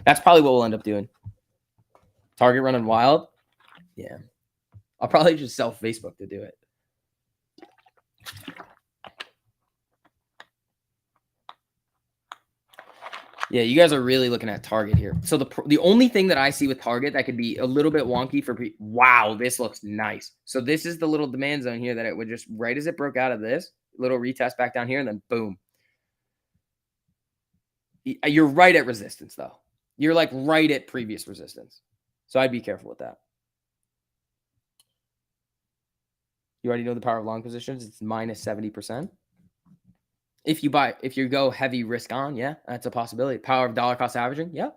That's probably what we'll end up doing. Target running wild, yeah. I'll probably just sell Facebook to do it. Yeah, you guys are really looking at Target here. So the only thing that I see with Target that could be a little bit wonky for wow, this looks nice. So this is the little demand zone here that it would just, right as it broke out of this, little retest back down here, and then boom. You're right at resistance, though. You're like right at previous resistance. So I'd be careful with that. You already know the power of long positions. It's minus 70%. If you go heavy risk on, yeah, that's a possibility. Power of dollar cost averaging, yeah.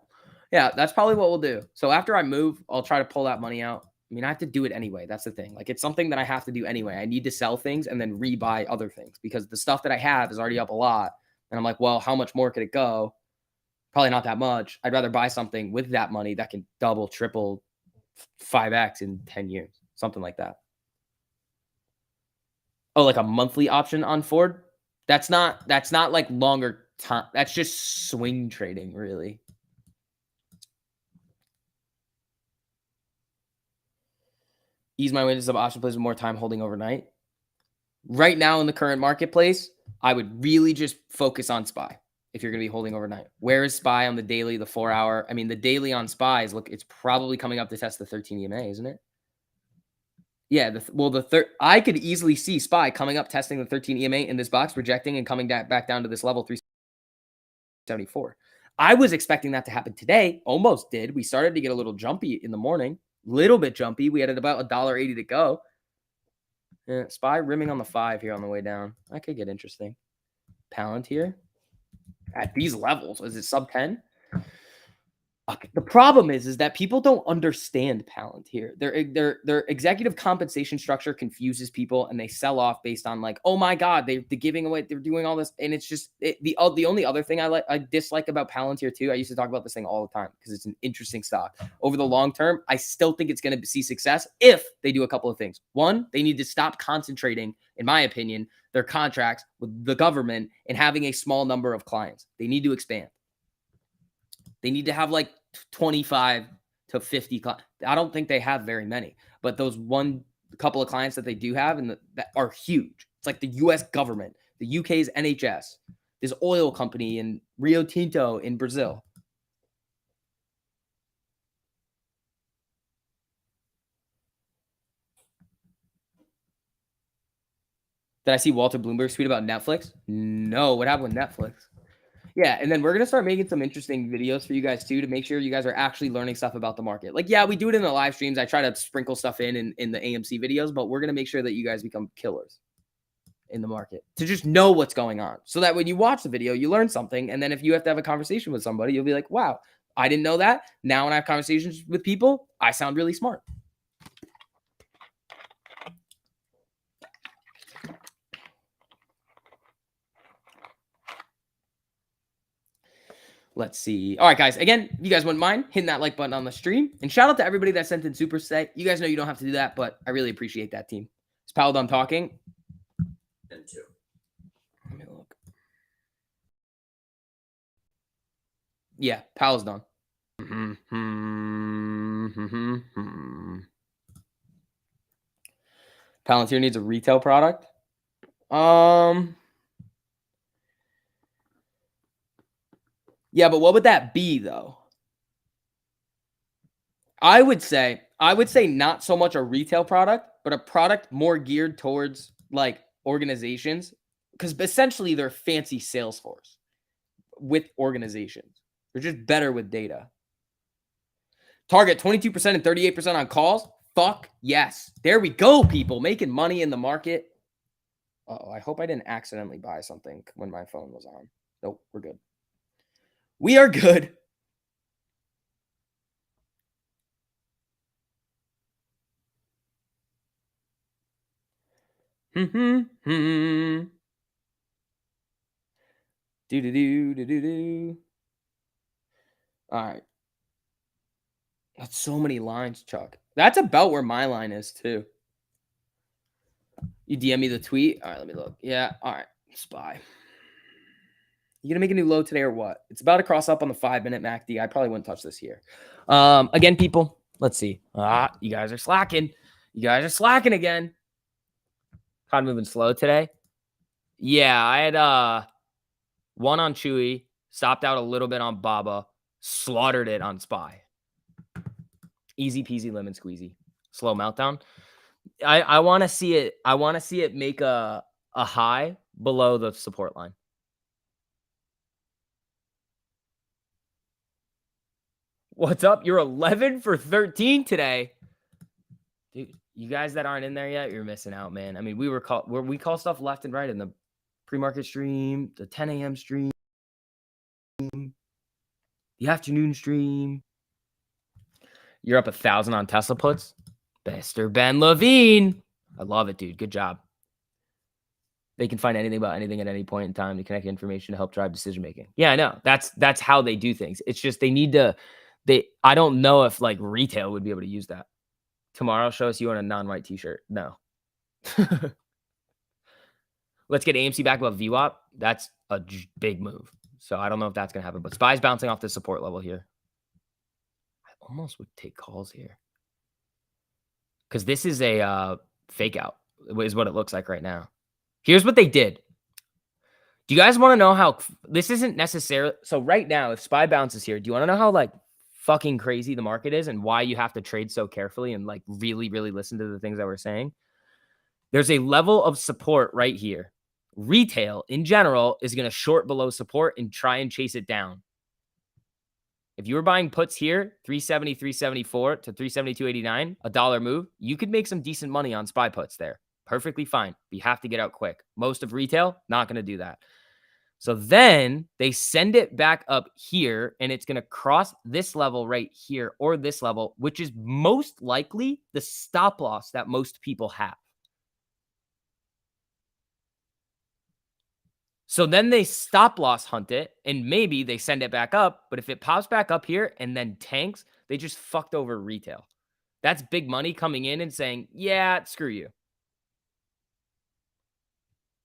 Yeah, that's probably what we'll do. So after I move, I'll try to pull that money out. I mean, I have to do it anyway. That's the thing. Like, it's something that I have to do anyway. I need to sell things and then rebuy other things because the stuff that I have is already up a lot. And I'm like, well, how much more could it go? Probably not that much. I'd rather buy something with that money that can double, triple, 5x in 10 years. Something like that. Oh, like a monthly option on Ford? That's not like longer time. That's just swing trading, really. Ease my way to some option plays with more time holding overnight. Right now in the current marketplace, I would really just focus on SPY if you're going to be holding overnight. Where is SPY on the daily, the 4 hour? I mean, the daily on SPY is, look, it's probably coming up to test the 13 EMA, isn't it? Yeah, I could easily see SPY coming up, testing the 13 EMA in this box, rejecting and coming back down to this level 374. I was expecting that to happen today. Almost did. We started to get a little jumpy in the morning. Little bit jumpy. We had about $1.80 to go. Yeah, SPY rimming on the 5 here on the way down. That could get interesting. Palantir at these levels. Is it sub 10? Okay. The problem is that people don't understand Palantir. Their executive compensation structure confuses people, and they sell off based on like, oh my god, they're giving away, they're doing all this, and it's just the only other thing I dislike about Palantir too. I used to talk about this thing all the time because it's an interesting stock. Over the long term, I still think it's going to see success if they do a couple of things. One, they need to stop concentrating, in my opinion, their contracts with the government and having a small number of clients. They need to expand. They need to have like 25 to 50 clients. I don't think they have very many, but those couple of clients that they do have that are huge. It's like the US government, the UK's NHS, this oil company in Rio Tinto in Brazil. Did I see Walter Bloomberg tweet about Netflix? No, what happened with Netflix? Yeah, and then we're going to start making some interesting videos for you guys too to make sure you guys are actually learning stuff about the market. Like, yeah, we do it in the live streams. I try to sprinkle stuff in the AMC videos, but we're going to make sure that you guys become killers in the market to just know what's going on so that when you watch the video, you learn something. And then if you have to have a conversation with somebody, you'll be like, wow, I didn't know that. Now when I have conversations with people, I sound really smart. Let's see. All right, guys. Again, if you guys wouldn't mind hitting that like button on the stream. And shout out to everybody that sent in Super Set. You guys know you don't have to do that, but I really appreciate that, team. Is Powell done talking? And two. Let me look. Yeah, Powell's done. Palantir needs a retail product. Yeah, but what would that be though? I would say not so much a retail product, but a product more geared towards like organizations, because essentially they're fancy Salesforce with organizations. They're just better with data. Target 22% and 38% on calls. Fuck yes. There we go, people. Making money in the market. Uh-oh, I hope I didn't accidentally buy something when my phone was on. Nope, we're good. We are good. Do. All right. That's so many lines, Chuck. That's about where my line is too. You DM me the tweet. All right, let me look. Yeah. All right. SPY. You gonna make a new low today or what? It's about to cross up on the 5-minute MACD. I probably wouldn't touch this here. Again, people, let's see. You guys are slacking. You guys are slacking again. Kind of moving slow today. Yeah, I had one on Chewy, stopped out a little bit on Baba, slaughtered it on SPY. Easy peasy lemon squeezy. Slow meltdown. I want to see it. I want to see it make a high below the support line. What's up? You're 11 for 13 today. Dude, you guys that aren't in there yet, you're missing out, man. I mean, we call stuff left and right in the pre-market stream, the 10 a.m. stream, the afternoon stream. You're up 1,000 on Tesla puts. Mr. Ben Levine. I love it, dude. Good job. They can find anything about anything at any point in time to connect information to help drive decision making. Yeah, I know. That's how they do things. It's just they need to. I don't know if like retail would be able to use that. Tomorrow, show us you on a non-white t-shirt. No. Let's get AMC back above VWAP. That's a big move. So I don't know if that's going to happen. But SPY's bouncing off the support level here. I almost would take calls here. Because this is a fake out, is what it looks like right now. Here's what they did. Do you guys want to know how this isn't necessarily... So right now, if SPY bounces here, do you want to know how like fucking crazy the market is and why you have to trade so carefully and like really, really listen to the things that we're saying? There's a level of support right here. Retail in general is going to short below support and try and chase it down. If you were buying puts here, 370, 374 to 372.89, a dollar move, you could make some decent money on SPY puts there. Perfectly fine. But you have to get out quick. Most of retail, not going to do that. So then they send it back up here and it's going to cross this level right here or this level, which is most likely the stop loss that most people have. So then they stop loss hunt it and maybe they send it back up. But if it pops back up here and then tanks, they just fucked over retail. That's big money coming in and saying, yeah, screw you.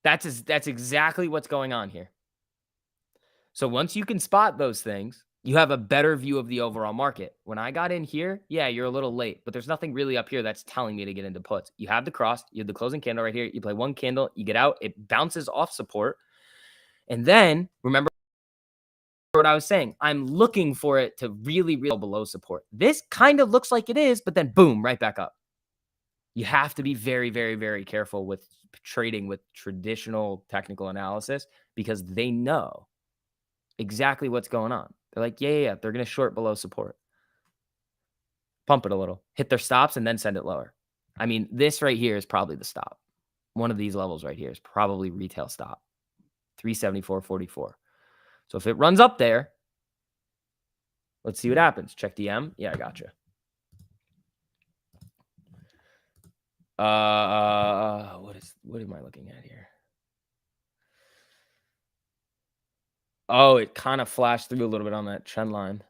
That's exactly what's going on here. So once you can spot those things, you have a better view of the overall market. When I got in here, yeah, you're a little late, but there's nothing really up here that's telling me to get into puts. You have the cross, you have the closing candle right here. You play one candle, you get out, it bounces off support. And then remember what I was saying. I'm looking for it to really below support. This kind of looks like it is, but then boom, right back up. You have to be very, very, very careful with trading with traditional technical analysis because they know exactly what's going on. They're like, yeah. They're going to short below support. Pump it a little, hit their stops, and then send it lower. I mean, this right here is probably the stop. One of these levels right here is probably retail stop. 374.44. So if it runs up there, let's see what happens. Check DM. Yeah, I gotcha. What am I looking at here? Oh, it kind of flashed through a little bit on that trend line.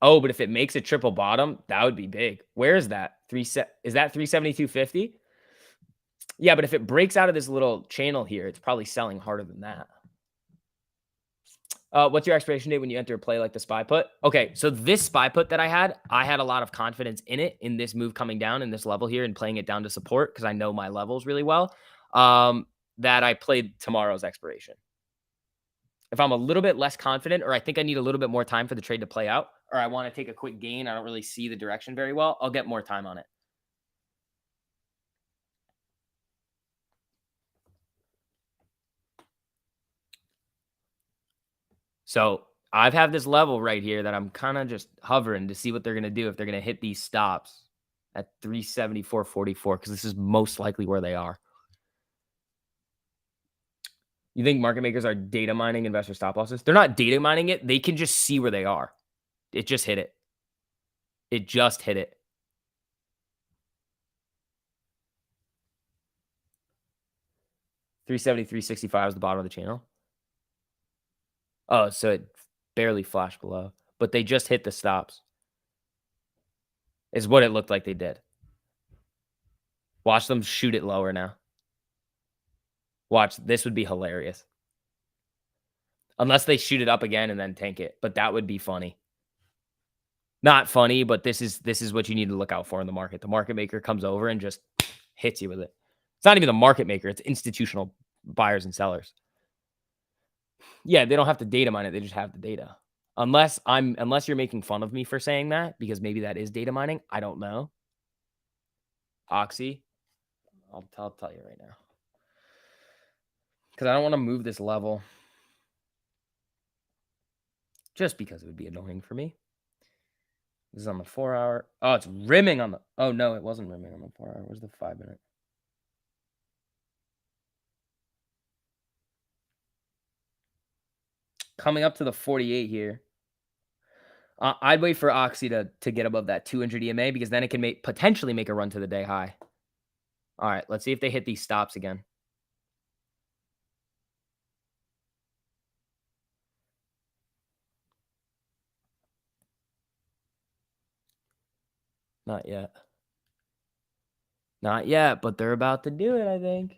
Oh, but if it makes a triple bottom, that would be big. Where is that? Is that 372.50? Yeah, but if it breaks out of this little channel here, it's probably selling harder than that. What's your expiration date when you enter a play like the SPY put? Okay, so this SPY put that I had a lot of confidence in it, in this move coming down in this level here and playing it down to support because I know my levels really well, that I played tomorrow's expiration. If I'm a little bit less confident or I think I need a little bit more time for the trade to play out or I want to take a quick gain, I don't really see the direction very well, I'll get more time on it. So I've had this level right here that I'm kind of just hovering to see what they're going to do if they're going to hit these stops at 374.44 because this is most likely where they are. You think market makers are data mining investor stop losses? They're not data mining it. They can just see where they are. It just hit it. It just hit it. $370-365 is the bottom of the channel. Oh, so it barely flashed below, but they just hit the stops. Is what it looked like they did. Watch them shoot it lower now. Watch, this would be hilarious. Unless they shoot it up again and then tank it, but that would be funny. Not funny, but this is what you need to look out for in the market. The market maker comes over and just hits you with it. It's not even the market maker, it's institutional buyers and sellers. Yeah, they don't have to data mine it, they just have the data. Unless you're making fun of me for saying that, because maybe that is data mining. I don't know. Oxy. I'll tell you right now. Because I don't want to move this level. Just because it would be annoying for me. This is on the 4 hour. Oh, it's rimming on the. Oh, no, it wasn't rimming on the 4 hour. Where's the 5 minute? Coming up to the 48 here. I'd wait for Oxy to get above that 200 EMA because then it can potentially make a run to the day high. All right, let's see if they hit these stops again. Not yet. Not yet, but they're about to do it, I think.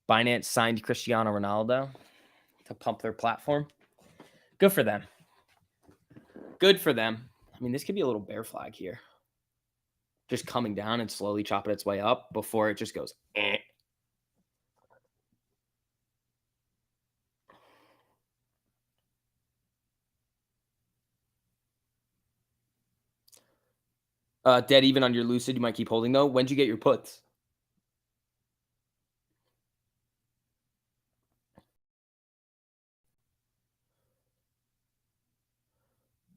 Binance signed Cristiano Ronaldo to pump their platform. Good for them. Good for them. I mean, this could be a little bear flag here. Just coming down and slowly chopping its way up before it just goes, eh. Dead even on your Lucid, you might keep holding though. When'd you get your puts?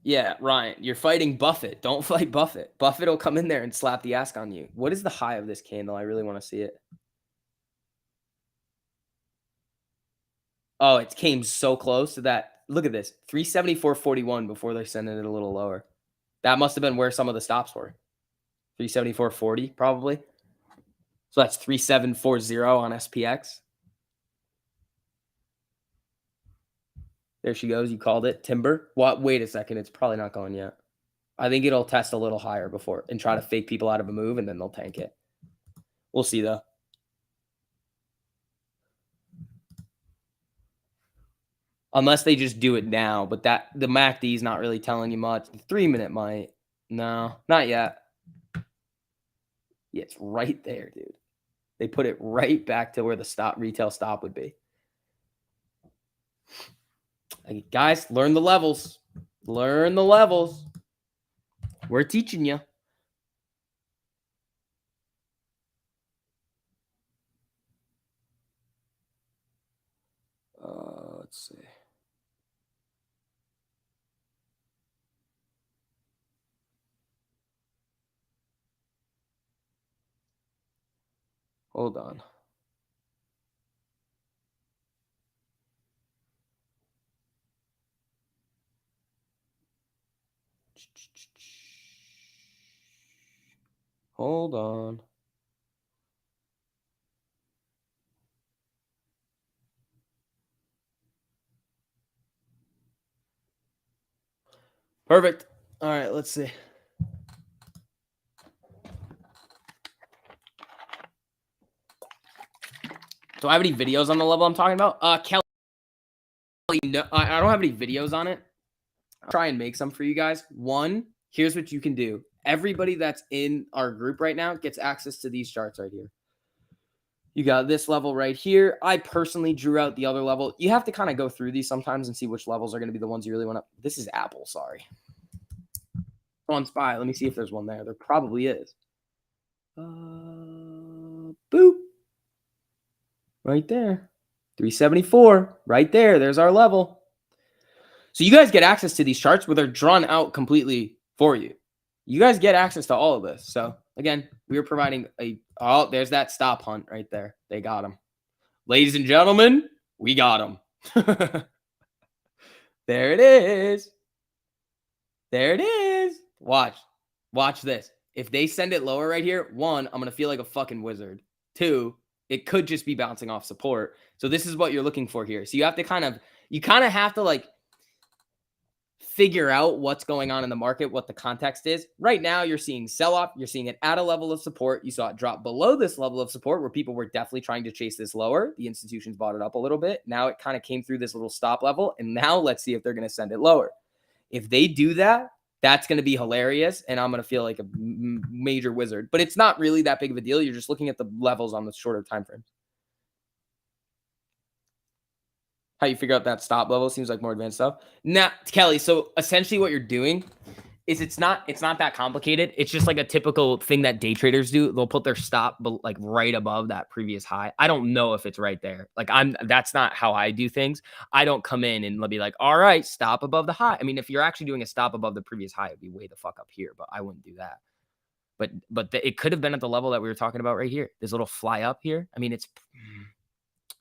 Yeah, Ryan, you're fighting Buffett. Don't fight Buffett. Buffett will come in there and slap the ass on you. What is the high of this candle? I really want to see it. Oh, it came so close to that. Look at this. 374.41 before they're sending it a little lower. That must have been where some of the stops were. 374.40 probably. So that's 3740 on SPX. There she goes. You called it. Timber. What? Wait a second. It's probably not going yet. I think it'll test a little higher before and try to fake people out of a move, and then they'll tank it. We'll see, though. Unless they just do it now. But the MACD is not really telling you much. The 3 minute might. No, not yet. Yeah, it's right there, dude. They put it right back to where the retail stop would be. Hey, guys, learn the levels. Learn the levels. We're teaching you. Let's see. Hold on. Hold on. Perfect. All right, let's see. Do I have any videos on the level I'm talking about? Kelly, no, I don't have any videos on it. I'll try and make some for you guys. One, here's what you can do. Everybody that's in our group right now gets access to these charts right here. You got this level right here. I personally drew out the other level. You have to kind of go through these sometimes and see which levels are going to be the ones you really want to. This is Apple, sorry. On SPY, let me see if there's one there. There probably is. Boop. Right there. 374. Right there. There's our level. So you guys get access to these charts where they're drawn out completely for you. You guys get access to all of this. So again, we are providing there's that stop hunt right there. They got him. Ladies and gentlemen, we got him. There it is. There it is. Watch this. If they send it lower right here, one, I'm going to feel like a fucking wizard. Two, it could just be bouncing off support. So this is what you're looking for here. So you have to kind of have to like figure out what's going on in the market, what the context is. Right now, you're seeing sell-off. You're seeing it at a level of support. You saw it drop below this level of support where people were definitely trying to chase this lower. The institutions bought it up a little bit. Now it kind of came through this little stop level. And now let's see if they're going to send it lower. If they do that, That's going to be hilarious, and I'm going to feel like a major wizard. But it's not really that big of a deal. You're just looking at the levels on the shorter time frames. How you figure out that stop level seems like more advanced stuff. Now, Kelly, so essentially what you're doing is it's not that complicated. It's just like a typical thing that day traders do. They'll put their stop like right above that previous high. I don't know if it's right there. Like that's not how I do things. I don't come in and be like, all right, stop above the high. I mean, if you're actually doing a stop above the previous high, it'd be way the fuck up here, but I wouldn't do that. But it could have been at the level that we were talking about right here. This little fly up here. I mean, it's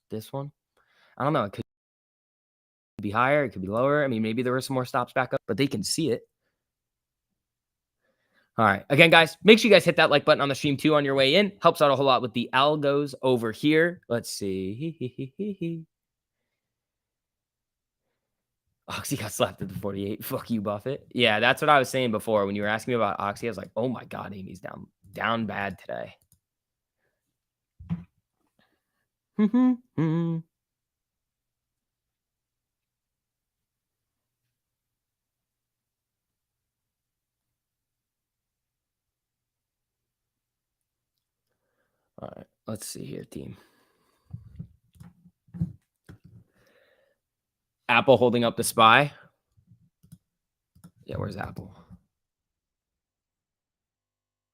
this one. I don't know. It could be higher. It could be lower. I mean, maybe there were some more stops back up, but they can see it. All right. Again, guys, make sure you guys hit that like button on the stream too on your way in. Helps out a whole lot with the algos over here. Let's see. Oxy got slapped at the 48. Fuck you, Buffett. Yeah, that's what I was saying before. When you were asking me about Oxy, I was like, oh my God, Amy's down bad today. All right, let's see here, team. Apple holding up the SPY. Yeah, where's Apple?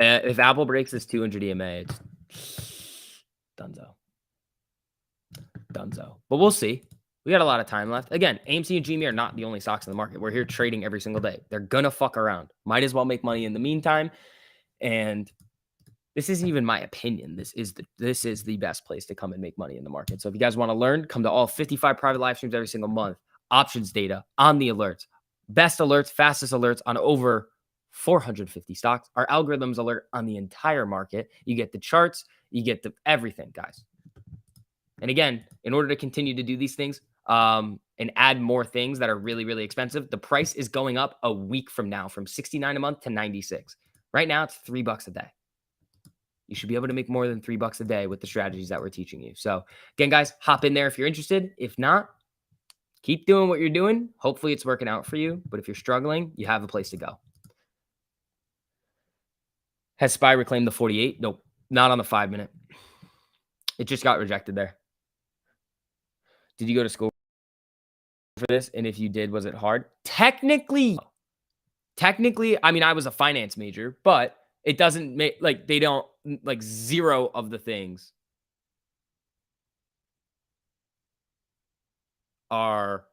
If Apple breaks this 200 EMA, it's dunzo. But we'll see. We got a lot of time left. Again, AMC and GME are not the only stocks in the market. We're here trading every single day. They're gonna fuck around. Might as well make money in the meantime. And this isn't even my opinion. This is the best place to come and make money in the market. So if you guys want to learn, come to all 55 private live streams every single month. Options data on the alerts. Best alerts, fastest alerts on over 450 stocks. Our algorithms alert on the entire market. You get the charts. You get everything, guys. And again, in order to continue to do these things and add more things that are really, really expensive, the price is going up a week from now from $69 a month to $96. Right now, it's $3 a day. You should be able to make more than $3 a day with the strategies that we're teaching you. So again, guys, hop in there if you're interested. If not, keep doing what you're doing. Hopefully it's working out for you. But if you're struggling, you have a place to go. Has SPY reclaimed the 48? Nope, not on the 5-minute. It just got rejected there. Did you go to school for this? And if you did, was it hard? Technically, I mean, I was a finance major, but it doesn't make, like, they don't, like, zero of the things are,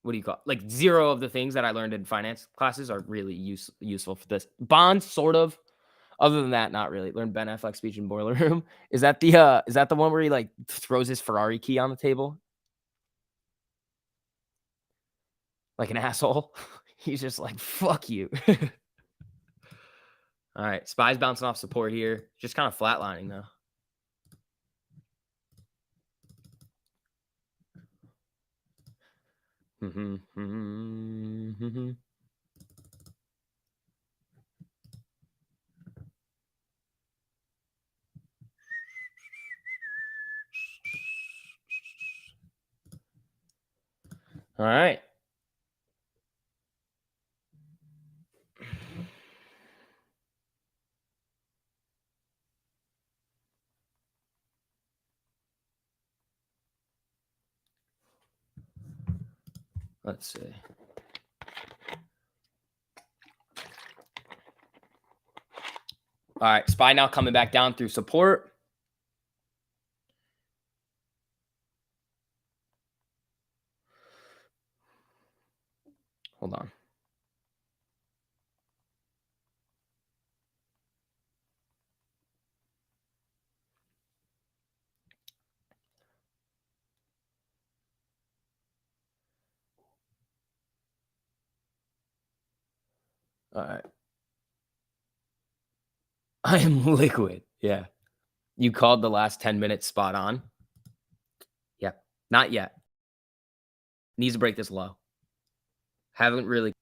what do you call it? Like, zero of the things that I learned in finance classes are really useful for this. Bonds, sort of. Other than that, not really. Learned Ben Affleck's speech in Boiler Room. Is that the one where he like throws his Ferrari key on the table? Like an asshole. He's just like, fuck you. All right. SPY's bouncing off support here. Just kind of flatlining though. All right. Let's see. All right. SPY now coming back down through support. Hold on. All right. I am liquid. Yeah. You called the last 10 minutes spot on. Yep. Not yet. Needs to break this low. Haven't really.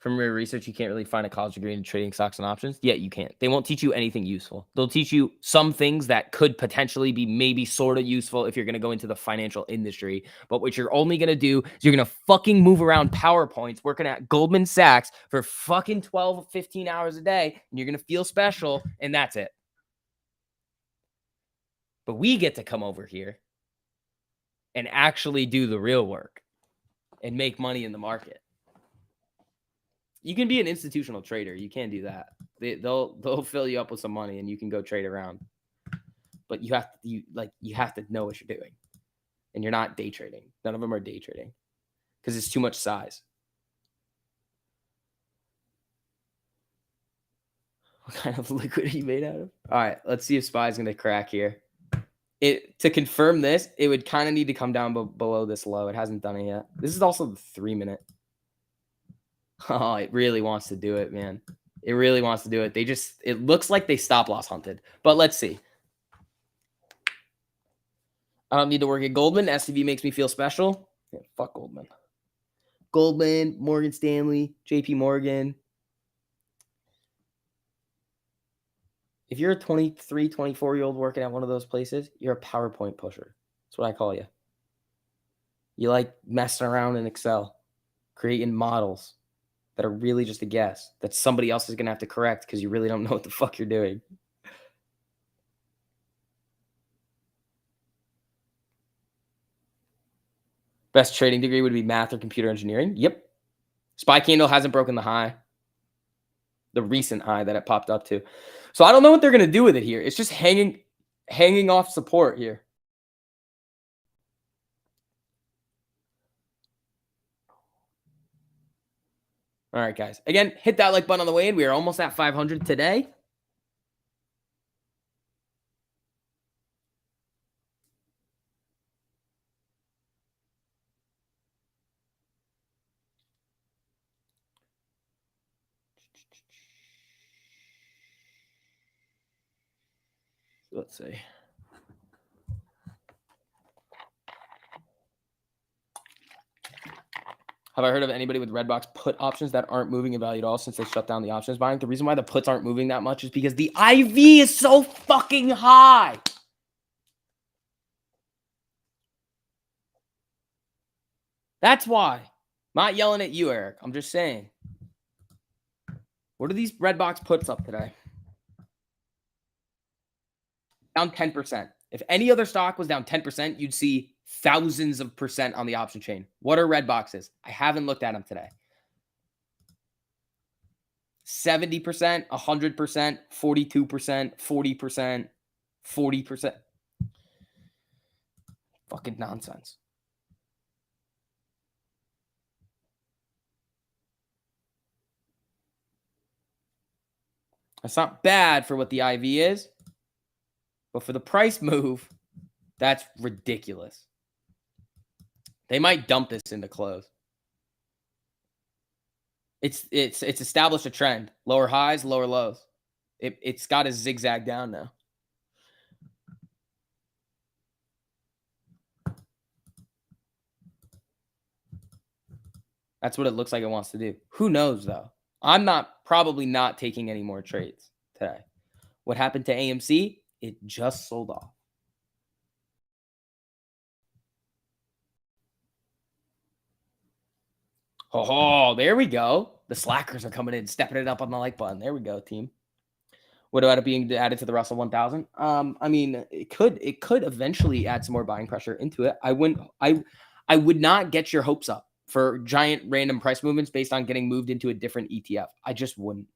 From your research, you can't really find a college degree in trading stocks and options. Yeah, you can't. They won't teach you anything useful. They'll teach you some things that could potentially be maybe sort of useful if you're going to go into the financial industry. But what you're only going to do is you're going to fucking move around PowerPoints working at Goldman Sachs for fucking 12, 15 hours a day. And you're going to feel special. And that's it. But we get to come over here and actually do the real work and make money in the market. You can be an institutional trader. You can't do that. They'll fill you up with some money and you can go trade around. But you have to know what you're doing. And you're not day trading. None of them are day trading because it's too much size. What kind of liquid are you made out of? All right, let's see if SPY's going to crack here. To confirm this, it would kind of need to come down below this low. It hasn't done it yet. This is also the 3-minute. Oh, it really wants to do it, man. It really wants to do it. It looks like they stop loss hunted, but let's see. I don't need to work at Goldman. SCB makes me feel special. Yeah, fuck Goldman. Goldman, Morgan Stanley, JP Morgan. If you're a 23, 24-year-old working at one of those places, you're a PowerPoint pusher. That's what I call you. You like messing around in Excel, creating models that are really just a guess that somebody else is going to have to correct because you really don't know what the fuck you're doing. Best trading degree would be math or computer engineering. Yep. SPY candle hasn't broken the high, the recent high that it popped up to. So I don't know what they're going to do with it here. It's just hanging off support here. All right, guys. Again, hit that like button on the way in. We are almost at 500 today. Let's see. Have I heard of anybody with Redbox put options that aren't moving in value at all since they shut down the options buying? The reason why the puts aren't moving that much is because the IV is so fucking high. That's why. Not yelling at you, Eric. I'm just saying. What are these Redbox puts up today? Down 10%. If any other stock was down 10%, you'd see thousands of percent on the option chain. What are red boxes? I haven't looked at them today. 70%, 100%, 42%, 40%, 40%. Fucking nonsense. That's not bad for what the IV is, but for the price move, that's ridiculous. They might dump this into close. It's established a trend. Lower highs, lower lows. It's got a zigzag down now. That's what it looks like it wants to do. Who knows, though? I'm probably not taking any more trades today. What happened to AMC? It just sold off. Oh, there we go. The slackers are coming in, stepping it up on the like button. There we go, team. What about it being added to the Russell 1000? I mean, it could eventually add some more buying pressure into it. I would not get your hopes up for giant random price movements based on getting moved into a different ETF. I just wouldn't.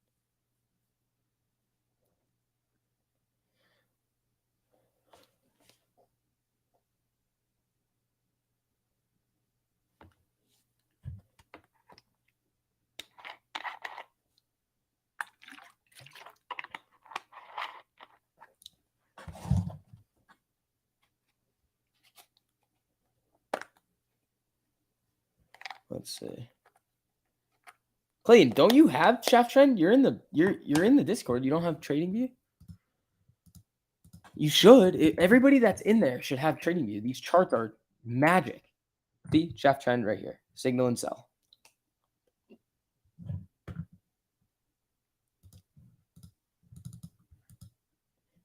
Let's see. Clayton, don't you have Chef Trend? You're in the Discord. You don't have TradingView? You should. Everybody that's in there should have TradingView. These charts are magic. See, Chef Trend right here. Signal and sell.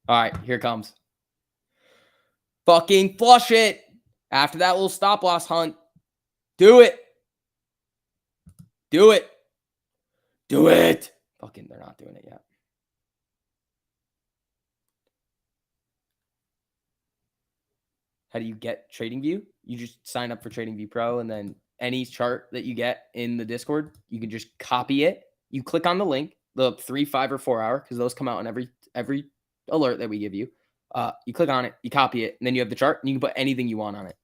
All right, here it comes. Fucking flush it. After that little stop loss hunt. Do it. Do it. Do it. Fucking, they're not doing it yet. How do you get TradingView? You just sign up for TradingView Pro, and then any chart that you get in the Discord, you can just copy it. You click on the link, the 3, 5, or 4 hour, because those come out in every alert that we give you. You click on it, you copy it, and then you have the chart, and you can put anything you want on it.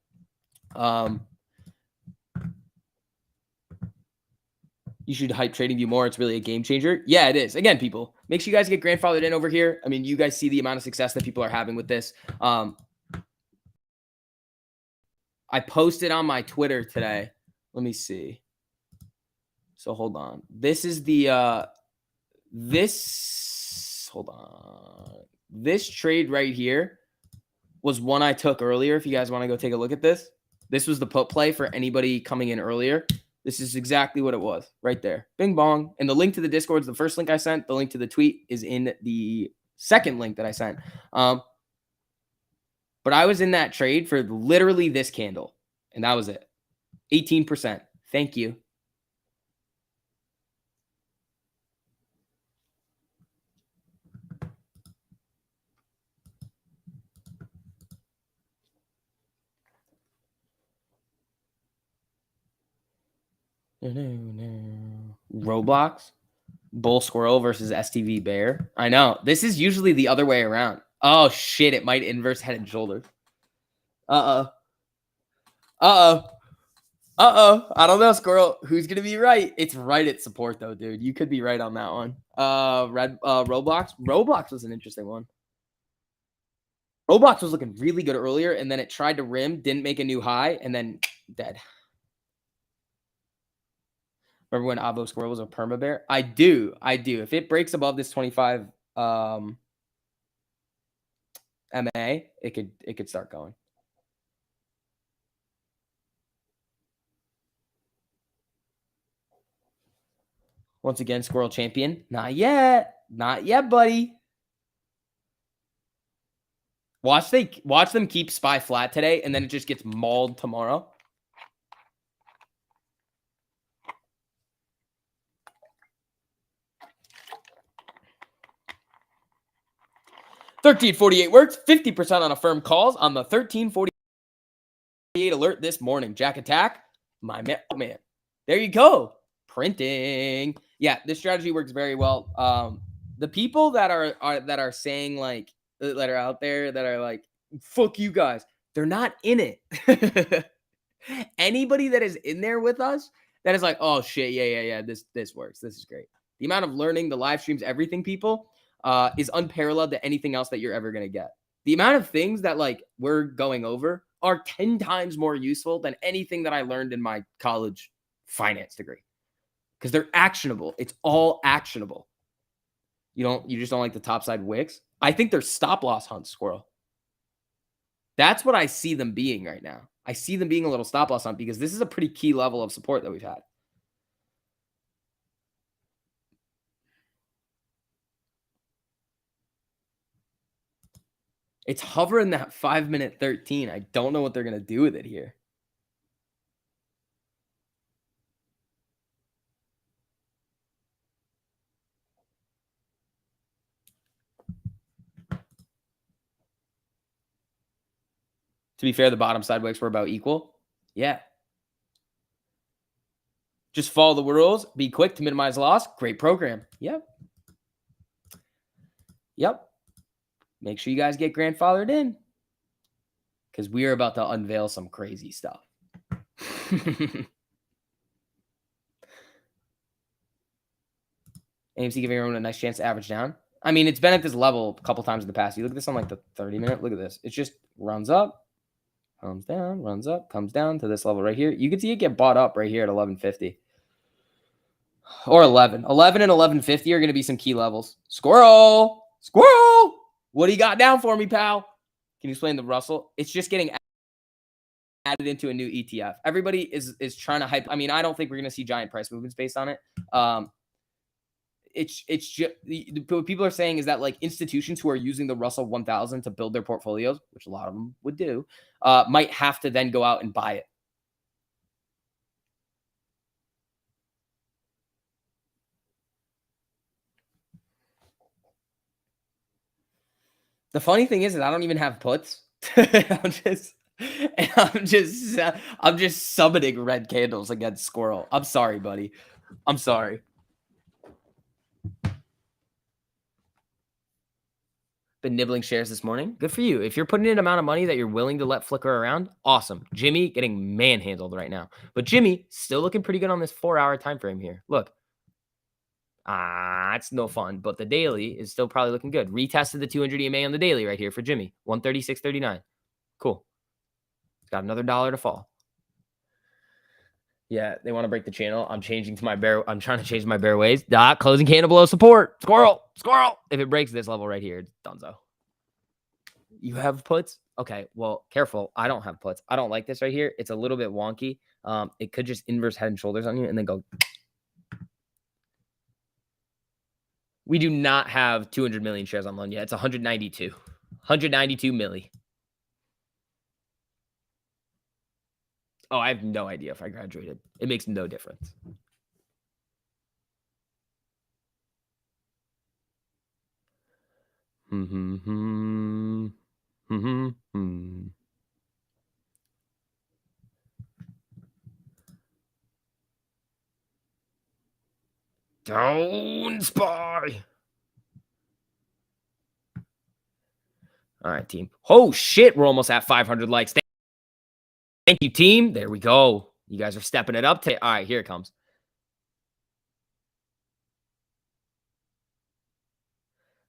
You should hype TradingView more. It's really a game changer. Yeah, it is. Again, people, make sure you guys get grandfathered in over here. I mean, you guys see the amount of success that people are having with this. I posted on my Twitter today. Let me see. So hold on. This is the hold on. This trade right here was one I took earlier. If you guys want to go take a look at this. This was the put play for anybody coming in earlier. This is exactly what it was right there. Bing bong. And the link to the Discord is the first link I sent. The link to the tweet is in the second link that I sent. But I was in that trade for literally this candle, and that was it. 18%. Thank you. Roblox, Bull Squirrel versus STV Bear. I know. This is usually the other way around. Oh, shit. It might inverse Head and Shoulders. Uh-oh. Uh-oh. Uh-oh. I don't know, Squirrel. Who's going to be right? It's right at support, though, dude. You could be right on that one. Roblox. Roblox was an interesting one. Roblox was looking really good earlier, and then it tried to rim, didn't make a new high, and then dead. Remember when Avo Squirrel was a perma bear? I do. If it breaks above this 25 MA, it could start going. Once again, Squirrel champion. Not yet. Not yet, buddy. Watch them keep SPY flat today, and then it just gets mauled tomorrow. $13.48 works. 50% on Affirm calls on the $13.48 alert this morning. Jack attack. My man. There you go. Printing. Yeah, this strategy works very well. The people that are saying like that are out there that are like, fuck you guys, they're not in it. Anybody that is in there with us that is like, oh shit, yeah, this works. This is great. The amount of learning, the live streams, everything, people, is unparalleled to anything else that you're ever gonna get. The amount of things that like we're going over are 10 times more useful than anything that I learned in my college finance degree. Because they're actionable. It's all actionable. You just don't like the topside wicks? I think they're stop loss hunts, Squirrel. That's what I see them being right now. I see them being a little stop loss hunt because this is a pretty key level of support that we've had. It's hovering that 5-minute 13. I don't know what they're going to do with it here. To be fair, the bottom side wicks were about equal. Yeah. Just follow the rules. Be quick to minimize loss. Great program. Yep. Make sure you guys get grandfathered in. Because we are about to unveil some crazy stuff. AMC giving everyone a nice chance to average down. I mean, it's been at this level a couple times in the past. You look at this on like the 30-minute. Look at this. It just runs up, comes down, runs up, comes down to this level right here. You can see it get bought up right here at 1150. Or 11. 11 and 1150 are going to be some key levels. Squirrel! Squirrel! What do you got down for me, pal? Can you explain the Russell? It's just getting added into a new ETF. Everybody is trying to hype. I mean, I don't think we're going to see giant price movements based on it. it's just what people are saying is that like institutions who are using the Russell 1000 to build their portfolios, which a lot of them would do, might have to then go out and buy it. The funny thing is that I don't even have puts. I'm just summoning red candles against Squirrel. I'm sorry, buddy. I'm sorry. Been nibbling shares this morning. Good for you. If you're putting in an amount of money that you're willing to let flicker around, awesome. Jimmy getting manhandled right now. But Jimmy still looking pretty good on this 4-hour time frame here. Look. It's no fun, but the daily is still probably looking good. Retested the 200 EMA on the daily right here for Jimmy. 136.39. Cool. It's got another $1 to fall. Yeah, they want to break the channel. I'm trying to change my bear ways. Closing candle below support. Squirrel. If it breaks this level right here, it's donezo. You have puts? Okay, well, careful. I don't have puts. I don't like this right here. It's a little bit wonky. It could just inverse head and shoulders on you and then go. We do not have 200 million shares on loan yet. It's 192. 192 milli. Oh, I have no idea if I graduated. It makes no difference. Don't spy. All right, team. Oh, shit. We're almost at 500 likes. Thank you, team. There we go. You guys are stepping it up. All right, here it comes.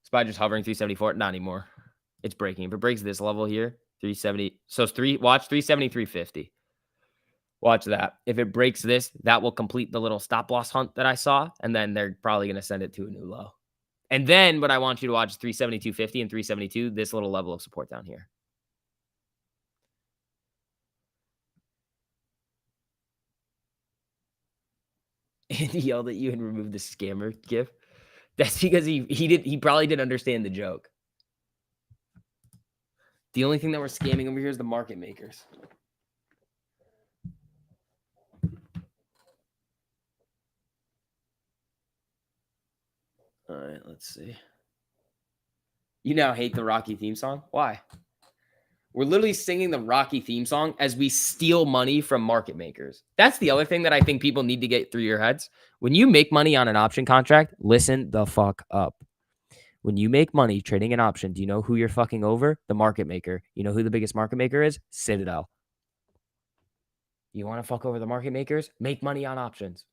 SPY just hovering 374. Not anymore. It's breaking. If it breaks this level here, 370. So it's watch 370, 350. Watch that. If it breaks this, that will complete the little stop loss hunt that I saw. And then they're probably going to send it to a new low. And then what I want you to watch is 372.50 and 372, this little level of support down here. And he yelled at you and removed the scammer gif. That's because he probably didn't understand the joke. The only thing that we're scamming over here is the market makers. All right, let's see. You now hate the Rocky theme song? Why? We're literally singing the Rocky theme song as we steal money from market makers. That's the other thing that I think people need to get through your heads. When you make money on an option contract, listen the fuck up. When you make money trading an option, do you know who you're fucking over? The market maker. You know who the biggest market maker is? Citadel. You want to fuck over the market makers? Make money on options.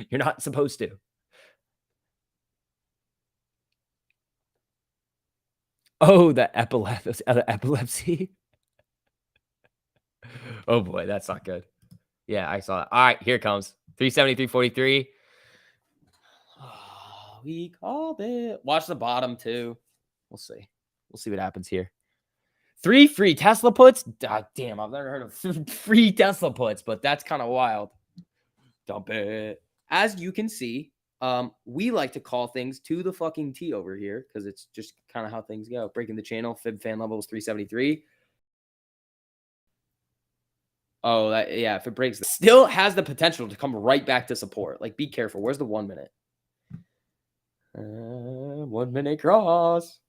You're not supposed to. Oh, the epilepsy. Oh boy, that's not good. Yeah, I saw that. All right, here it comes. 373.43. Oh, we called it. Watch the bottom too. We'll see. We'll see what happens here. 3 free Tesla puts. Damn, I've never heard of free Tesla puts, but that's kind of wild. Dump it. As you can see, we like to call things to the fucking T over here because it's just kind of how things go. Breaking the channel. Fib fan level was 373. Oh, yeah. If it breaks, still has the potential to come right back to support. Like, be careful. Where's the 1 minute? 1 minute cross.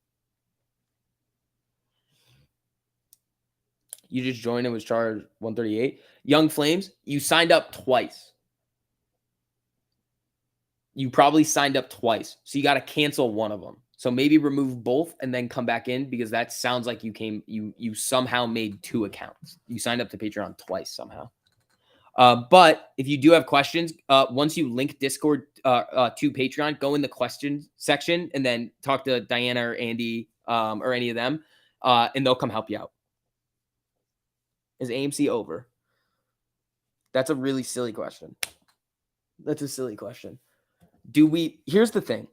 You just joined and was charged 138. Young Flames, you signed up twice. You probably signed up twice. So you got to cancel one of them. So maybe remove both and then come back in because that sounds like you somehow made 2 accounts. You signed up to Patreon twice somehow. But if you do have questions, once you link Discord to Patreon, go in the questions section and then talk to Diana or Andy or any of them, and they'll come help you out. Is AMC over? That's a really silly question. That's a silly question. Here's the thing.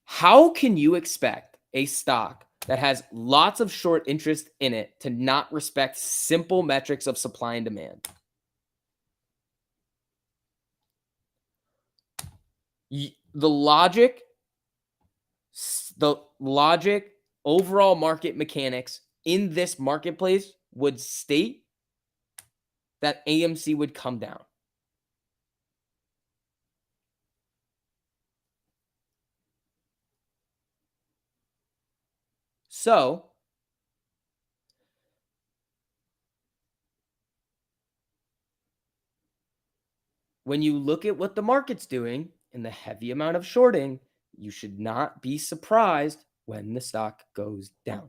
How can you expect a stock that has lots of short interest in it to not respect simple metrics of supply and demand? The logic, overall market mechanics in this marketplace would state that AMC would come down. So, when you look at what the market's doing and the heavy amount of shorting, you should not be surprised when the stock goes down.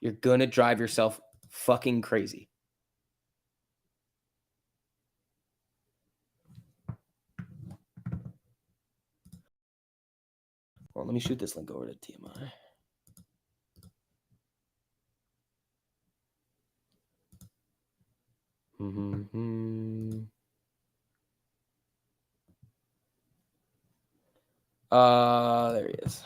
You're going to drive yourself fucking crazy. Well, let me shoot this link over to TMI. There he is.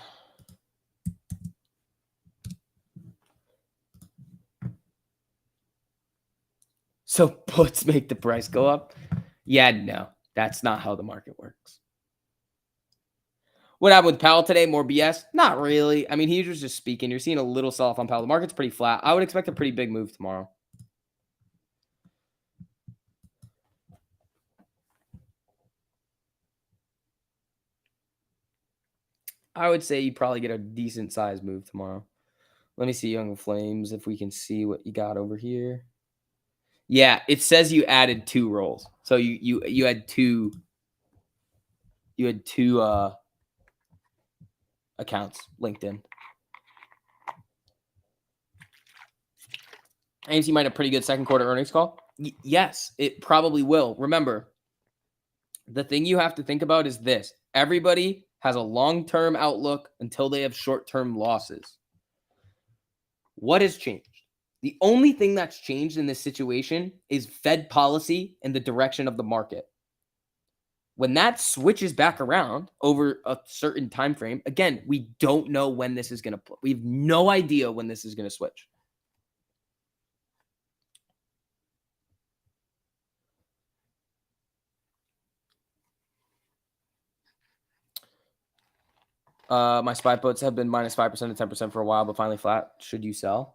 So puts make the price go up? Yeah, no, that's not how the market works. What happened with Powell today? More BS? Not really. I mean, he was just speaking. You're seeing a little sell-off on Powell. The market's pretty flat. I would expect a pretty big move tomorrow. I would say you probably get a decent size move tomorrow. Let me see Young Flames if we can see what you got over here. Yeah, it says you added 2 rolls. So you had two accounts linked in. AMC might have a pretty good second quarter earnings call. Yes, it probably will. Remember, the thing you have to think about is this. Everybody has a long-term outlook until they have short-term losses. What has changed? The only thing that's changed in this situation is Fed policy and the direction of the market. When that switches back around over a certain time frame, again, we don't know when this is going to we have no idea when this is going to switch. My SPY puts have been minus 5% to 10% for a while, but finally flat. Should you sell?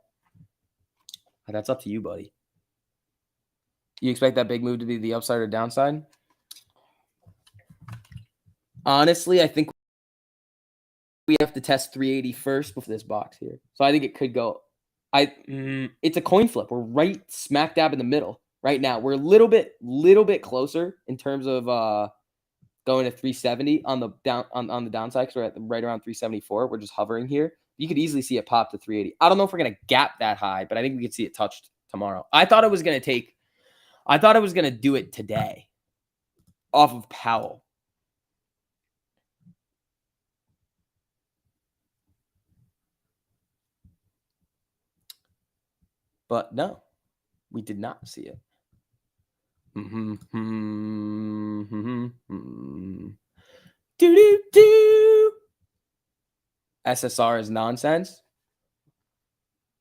That's up to you, buddy. You expect that big move to be the upside or downside? Honestly, I think we have to test 380 first before this box here. So I think it could go. It's a coin flip. We're right smack dab in the middle right now. We're a little bit closer in terms of going to 370 on the downside because we're at right around 374. We're just hovering here. You could easily see it pop to 380. I don't know if we're going to gap that high, but I think we could see it touched tomorrow. I thought it was going to do it today off of Powell. But no, we did not see it. SSR is nonsense.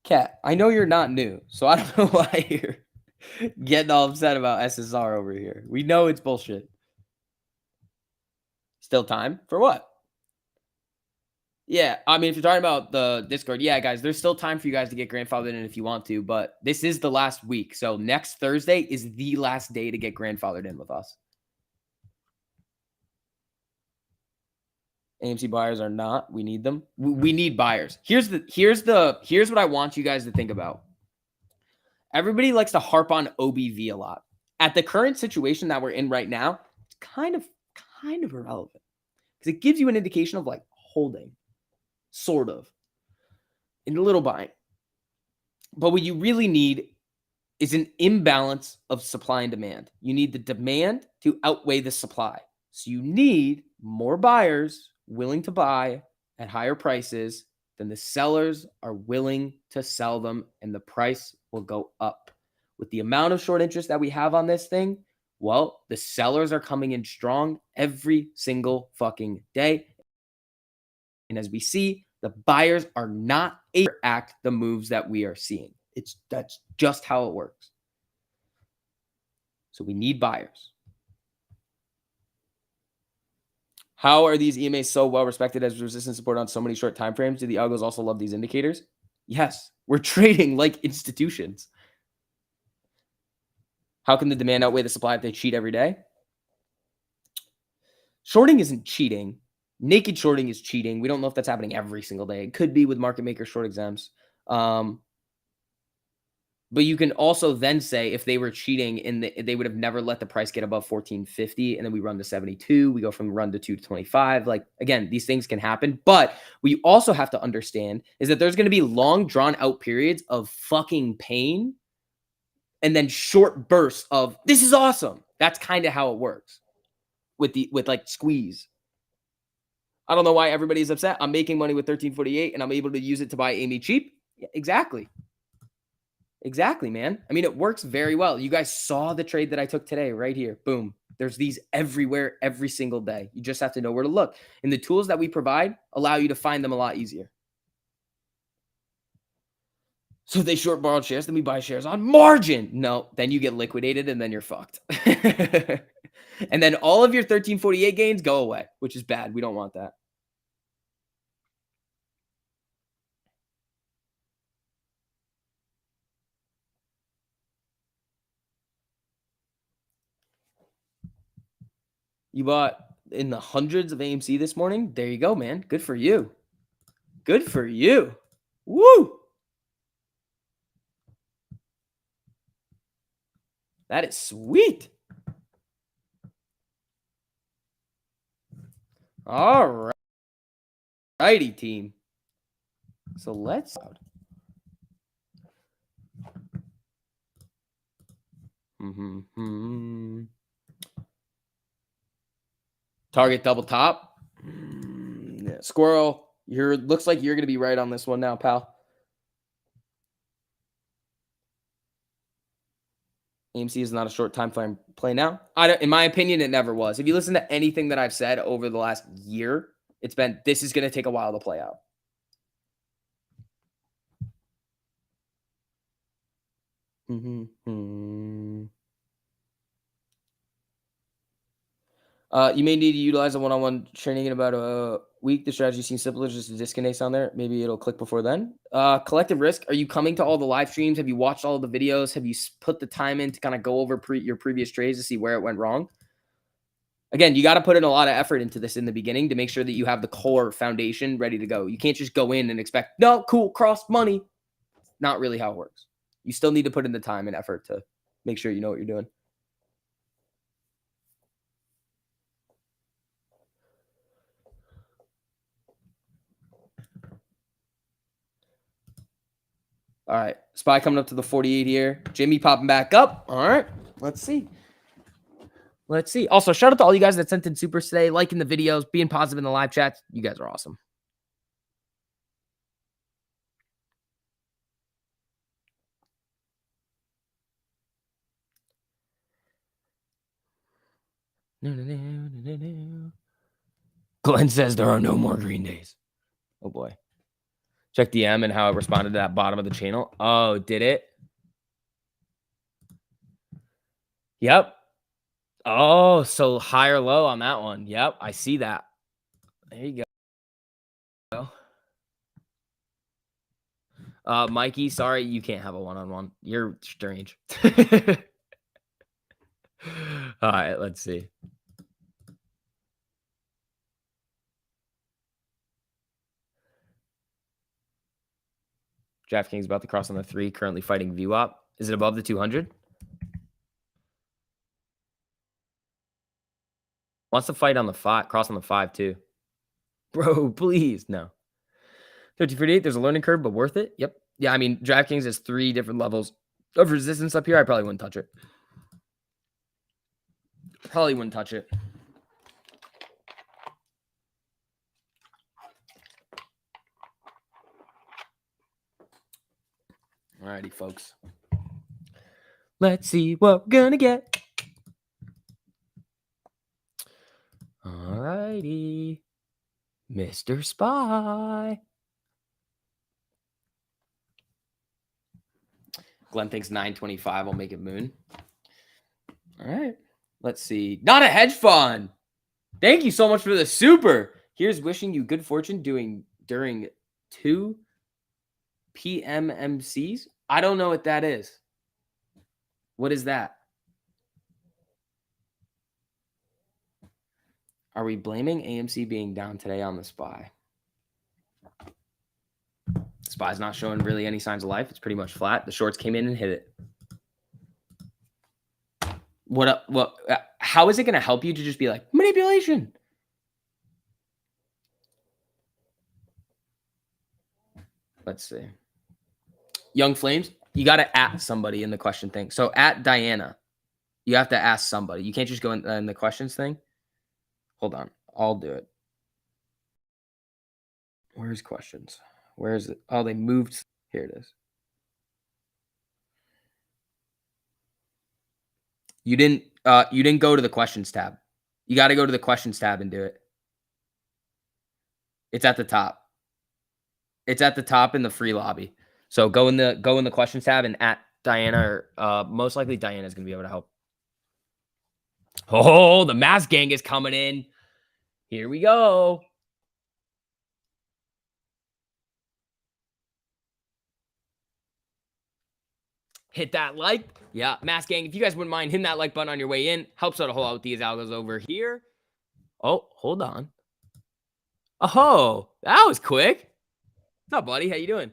Cat, I know you're not new, so I don't know why you're getting all upset about SSR over here. We know it's bullshit. Still time for what? Yeah, I mean, if you're talking about the Discord, yeah, guys, there's still time for you guys to get grandfathered in if you want to, but this is the last week. So next Thursday is the last day to get grandfathered in with us. AMC buyers are not. We need them. We need buyers. Here's what I want you guys to think about. Everybody likes to harp on OBV a lot. At the current situation that we're in right now, it's kind of irrelevant because it gives you an indication of like holding, sort of, in a little buying. But what you really need is an imbalance of supply and demand. You need the demand to outweigh the supply. So you need more buyers willing to buy at higher prices than the sellers are willing to sell them, and the price will go up. With the amount of short interest that we have on this thing, well, the sellers are coming in strong every single fucking day. And as we see, the buyers are not able to act the moves that we are seeing. That's just how it works. So we need buyers. How are these EMAs so well respected as resistance support on so many short time frames? Do the algos also love these indicators? Yes, we're trading like institutions. How can the demand outweigh the supply if they cheat every day? Shorting isn't cheating. Naked shorting is cheating. We don't know if that's happening every single day. It could be with market maker short exams. But you can also then say if they were cheating, they would have never let the price get above 1450, and then we run to 72. We go from run to 225. Like, again, these things can happen. But we also have to understand is that there's going to be long, drawn out periods of fucking pain and then short bursts of this is awesome. That's kind of how it works with like squeeze. I don't know why everybody's upset. I'm making money with 1348 and I'm able to use it to buy Amy cheap. Yeah, exactly. Exactly, man. I mean, it works very well. You guys saw the trade that I took today right here. Boom. There's these everywhere, every single day. You just have to know where to look. And the tools that we provide allow you to find them a lot easier. So if they short borrowed shares, then we buy shares on margin. No, then you get liquidated and then you're fucked. And then all of your 1348 gains go away, which is bad. We don't want that. You bought in the hundreds of AMC this morning? There you go, man. Good for you. Good for you. Woo! That is sweet. All righty, team. So let's... Target double top. Yeah. Squirrel, looks like you're going to be right on this one now, pal. AMC is not a short time frame play now. In my opinion, it never was. If you listen to anything that I've said over the last year, it's been this is going to take a while to play out. You may need to utilize a one-on-one training in about a week. The strategy seems simpler, just a disconnect on there. Maybe it'll click before then. Collective risk. Are you coming to all the live streams? Have you watched all the videos? Have you put the time in to kind of go over your previous trades to see where it went wrong? Again, you got to put in a lot of effort into this in the beginning to make sure that you have the core foundation ready to go. You can't just go in and expect, no, cool, cross money. Not really how it works. You still need to put in the time and effort to make sure you know what you're doing. All right. SPY coming up to the 48 here. Jimmy popping back up. All right. Let's see. Let's see. Also, shout out to all you guys that sent in supers today, liking the videos, being positive in the live chats. You guys are awesome. Glenn says there are no more green days. Oh, boy. Check DM and how it responded to that bottom of the channel. Oh, did it? Yep. Oh, so high or low on that one. Yep, I see that. There you go. Mikey, sorry, you can't have a one-on-one. You're strange. All right, let's see. DraftKings about to cross on the 3, currently fighting VWAP. Is it above the 200? Wants to fight on the 5, cross on the 5 too. Bro, please, no. 1348, there's a learning curve, but worth it. Yep. Yeah, I mean, DraftKings has 3 different levels of resistance up here. I probably wouldn't touch it. Probably wouldn't touch it. Alrighty, folks. Let's see what we're gonna get. Alrighty. Mr. Spy. Glenn thinks 925 will make it moon. All right. Let's see. Not a hedge fund. Thank you so much for the super. Here's wishing you good fortune during 2 PMMCs. I don't know what that is. What is that? Are we blaming AMC being down today on the SPY? SPY's not showing really any signs of life. It's pretty much flat. The shorts came in and hit it. How is it going to help you to just be like manipulation? Let's see. Young Flames, you got to at somebody in the question thing. So at Diana, you have to ask somebody. You can't just go in the questions thing. Hold on. I'll do it. Where's questions? Where is it? Oh, they moved. Here it is. You didn't go to the questions tab. You got to go to the questions tab and do it. It's at the top. It's at the top in the free lobby. So go in the questions tab and at Diana, or most likely Diana's gonna be able to help. Oh, the mask gang is coming in. Here we go. Hit that like. Yeah, mask gang, if you guys wouldn't mind hitting that like button on your way in, helps out a whole lot with these algos over here. Oh, hold on. Oh, that was quick. What's up, buddy? How you doing?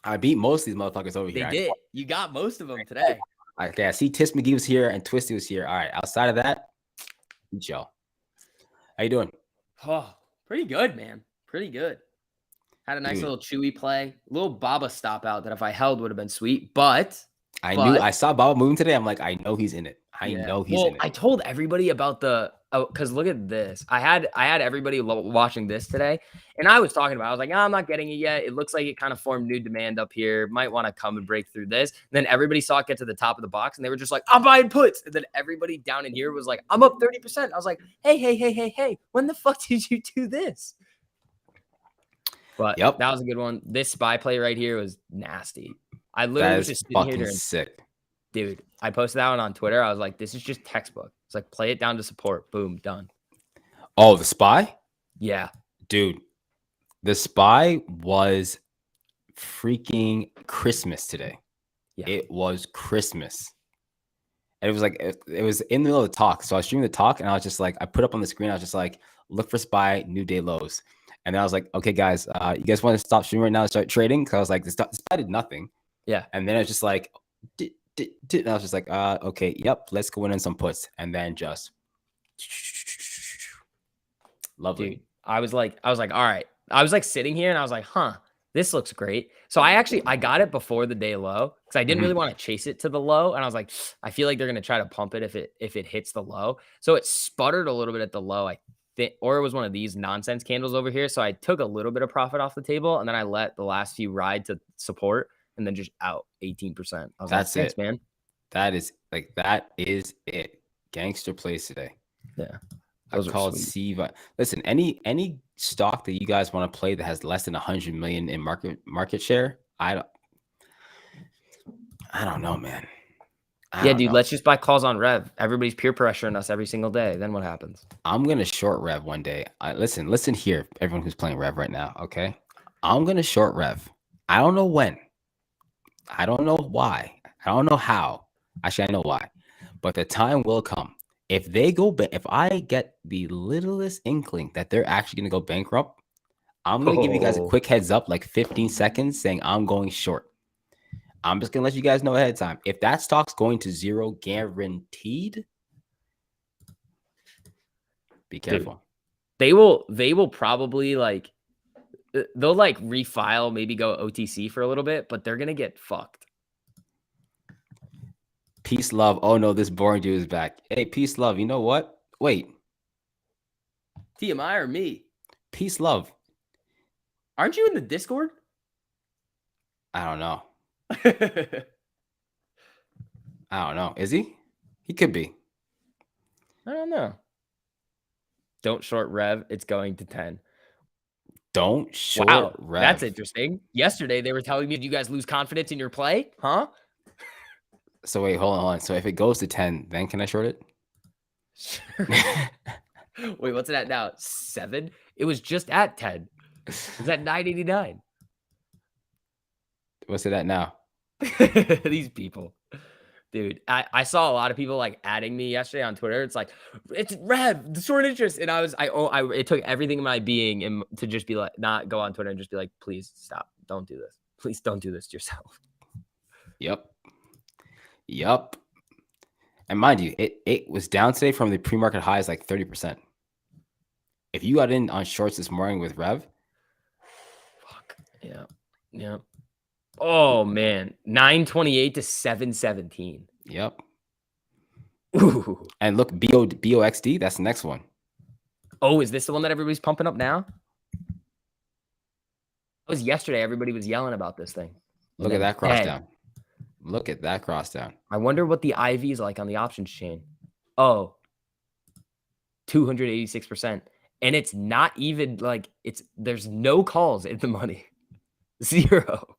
I beat most of these motherfuckers over They here. did. You got most of them today. Okay, I see Tiss McGee was here and Twisty was here. All right, outside of that, Joe. How you doing? Oh, pretty good, man. Pretty good. Had a nice Dude. little Chewy play. Little Baba stop out that if I held would have been sweet, but I saw Baba moving today. I'm like, I know he's in it. I know he's in it. I told everybody about because look at this. I had everybody watching this today, and I was talking about. I was like, I'm not getting it yet. It looks like it kind of formed new demand up here. Might want to come and break through this. And then everybody saw it get to the top of the box, and they were just like, I'm buying puts. And then everybody down in here was like, I'm up 30%. I was like, hey, when the fuck did you do this? But that was a good one. This SPY play right here was nasty. I literally was just sitting here during sick. Dude, I posted that one on Twitter. I was like, this is just textbook. It's like, play it down to support. Boom, done. Oh, the SPY? Yeah. Dude, the SPY was freaking Christmas today. Yeah. It was Christmas. And it was like, it was in the middle of the talk. So I was streaming the talk and I was just like, I put up on the screen, I was just like, look for SPY, new day lows. And then I was like, okay, guys, you guys want to stop streaming right now and start trading? Because I was like, the SPY did nothing. Yeah. And then I was just like, and I was just like, okay, yep, let's go in on some puts. And then just lovely. Dude, I was like, all right. I was like sitting here and I was like, this looks great. So I got it before the day low because I didn't really want to chase it to the low. And I was like, I feel like they're gonna try to pump it if it hits the low. So it sputtered a little bit at the low, I think, or it was one of these nonsense candles over here. So I took a little bit of profit off the table and then I let the last few ride to support. And then just out 18%. I was That's like, thanks, man. That is it. Gangster plays today. Yeah. I called Siva. Listen, any stock that you guys want to play that has less than 100 million in market share, I don't know, man. Yeah, dude, let's just buy calls on Rev. Everybody's peer pressuring us every single day. Then what happens? I'm gonna short Rev one day. Listen here, everyone who's playing Rev right now, okay? I'm gonna short Rev. I don't know when. I don't know why. I don't know how. Actually, I know why. But the time will come. If I get the littlest inkling that they're actually going to go bankrupt, I'm going to give you guys a quick heads up, like 15 seconds, saying I'm going short. I'm just going to let you guys know ahead of time. If that stock's going to zero guaranteed, be careful. Dude, they will probably they'll refile, maybe go OTC for a little bit, but they're going to get fucked. Peace, love. Oh no, this boring dude is back. Hey, peace, love. You know what? Wait. TMI or me? Peace, love. Aren't you in the Discord? I don't know. I don't know. Is he? He could be. I don't know. Don't short Rev. It's going to 10. Don't short Rev. That's interesting. Yesterday, they were telling me, did you guys lose confidence in your play? Huh? So wait, hold on. So if it goes to 10, then can I short it? Sure. Wait, what's it at now? 7? It was just at 10. It's at 9.89. What's it at now? These people. Dude, I saw a lot of people like adding me yesterday on Twitter. It's like, it's Rev, the short interest. And it took everything in my being and to just be like, not go on Twitter and just be like, please stop. Don't do this. Please don't do this to yourself. Yep. And mind you, it was down today from the pre-market highs like 30%. If you got in on shorts this morning with Rev, fuck. Yeah. Oh man, 928 to 717. Yep. Ooh. And look, BOXD, that's the next one. Oh, is this the one that everybody's pumping up now? It was yesterday. Everybody was yelling about this thing. Look at that cross down. Look at that cross down. I wonder what the IV is like on the options chain. Oh, 286%. And it's not even like there's no calls in the money. 0.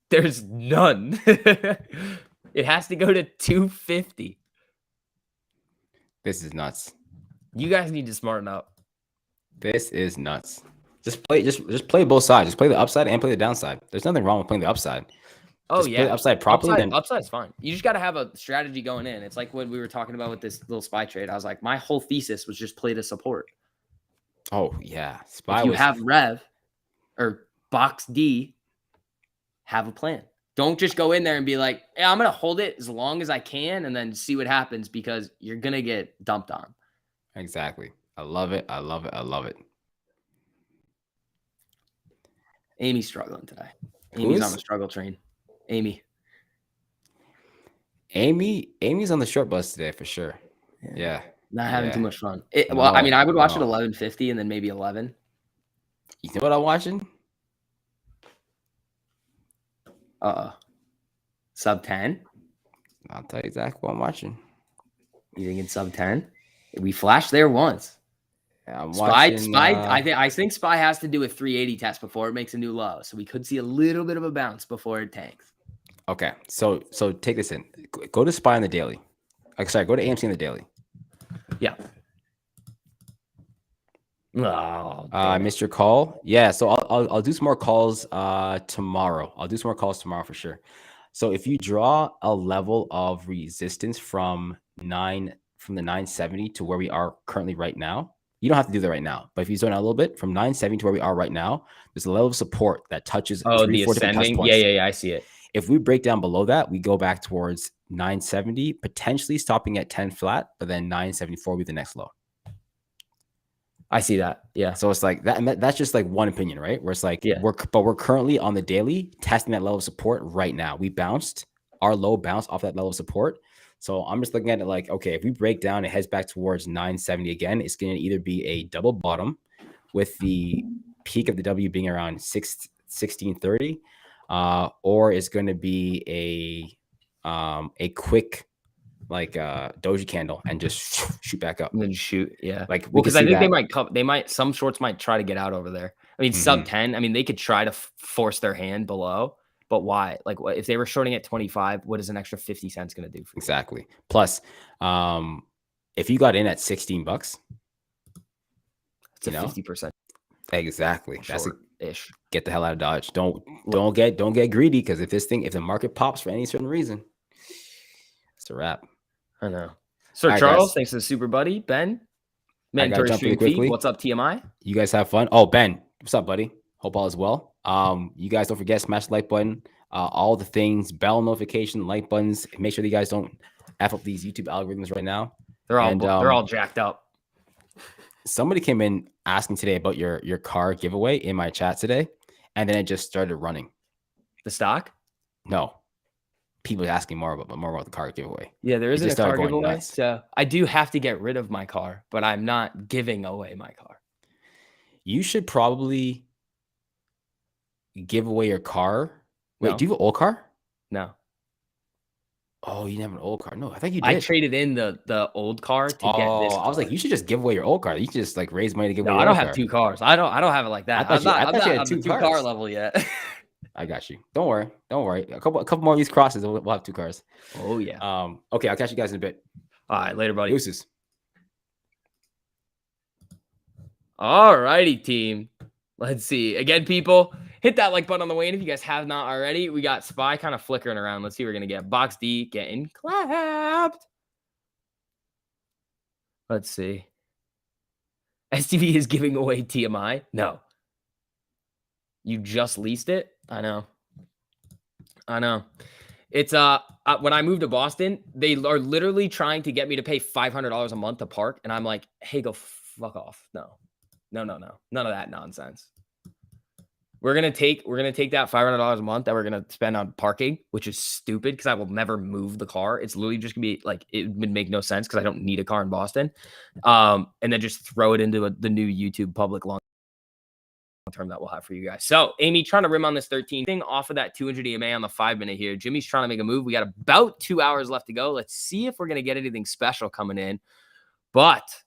There's none. It has to go to 250. This is nuts. You guys need to smarten up. This is nuts. Just play both sides. Just play the upside and play the downside. There's nothing wrong with playing the upside. Oh, just yeah. play the upside properly. Upside's fine. You just got to have a strategy going in. It's like what we were talking about with this little SPY trade. I was like, my whole thesis was just play the support. Oh, yeah. SPY if you have Rev or Box D, have a plan. Don't just go in there and be like, hey, I'm going to hold it as long as I can and then see what happens because you're going to get dumped on. Exactly. I love it. I love it. I love it. Amy's struggling today. Amy's on the struggle train. Amy's on the short bus today for sure. Yeah. Not having too much fun. I would watch it 11:50 and then maybe 11. You know what I'm watching? Sub 10. I'll tell you exactly what I'm watching. You think it's sub 10? We flashed there once. Yeah, I'm SPY. watching, I think SPY has to do a 380 test before it makes a new low, so we could see a little bit of a bounce before it tanks. Okay, so take this in. Go to SPY on the daily. Go to AMC on the daily. Yeah. Oh, I missed your call. Yeah, so I'll do some more calls tomorrow. I'll do some more calls tomorrow for sure. So if you draw a level of resistance from the 970 to where we are currently right now, you don't have to do that right now. But if you zone out a little bit from 970 to where we are right now, there's a level of support that touches 3-4 different touch points. Yeah, I see it. If we break down below that, we go back towards 970, potentially stopping at 10 flat, but then 974 will be the next low. I see that. Yeah. So it's like that. And that's just like one opinion, right? Where it's like, we're currently on the daily testing that level of support right now. We bounced, our low bounced off that level of support. So I'm just looking at it like, okay, if we break down, it heads back towards 970 again. It's going to either be a double bottom with the peak of the W being around 1630, or it's going to be a quick doji candle and just shoot back up and then shoot. Yeah. Because I think some shorts might try to get out over there. I mean, sub 10, I mean, they could try to force their hand below, but why? Like if they were shorting at 25, what is an extra 50 cents going to do for you? Exactly. Plus, if you got in at $16, it's a 50%. Exactly. Ish. Get the hell out of Dodge. Don't get greedy, because if the market pops for any certain reason, it's a wrap. I know. Sir Charles, thanks to the super buddy. Ben, mandatory stream feed. What's up, TMI? You guys have fun. Oh, Ben, what's up, buddy? Hope all is well. You guys don't forget, smash the like button. All the things, bell notification, like buttons. Make sure that you guys don't F up these YouTube algorithms right now. They're all jacked up. Somebody came in asking today about your car giveaway in my chat today, and then it just started running. The stock? No. People asking more about the car giveaway. Yeah, there isn't a car giveaway. Nuts. So I do have to get rid of my car, but I'm not giving away my car. You should probably give away your car. Wait, do you have an old car? No. Oh, you didn't have an old car? No, I think you did. I traded in the old car to get this car. I was like, you should just give away your old car. You should just raise money to give away your old car. car. I don't have two cars. I don't have it like that. I'm not on the two-car level yet. I got you. Don't worry. A couple more of these crosses, we'll have two cars. Oh yeah. Okay, I'll catch you guys in a bit. All right, later, buddy. Deuces. All righty, team. Let's see. Again, people, hit that like button on the way in if you guys have not already. We got SPY kind of flickering around. Let's see what we're going to get. Box D getting clapped. Let's see. STV is giving away TMI. No. You just leased it? I know. It's when I moved to Boston, they are literally trying to get me to pay $500 a month to park, and I'm like, hey, go fuck off. No. None of that nonsense. We're gonna take that $500 a month that we're gonna spend on parking, which is stupid because I will never move the car. It's literally just gonna be like, it would make no sense because I don't need a car in Boston. And then just throw it into the new YouTube public long term that we'll have for you guys. So Amy trying to rim on this 13 thing off of that 200 EMA on the 5-minute here. Jimmy's trying to make a move. We got about 2 hours left to go. Let's see if we're gonna get anything special coming in. But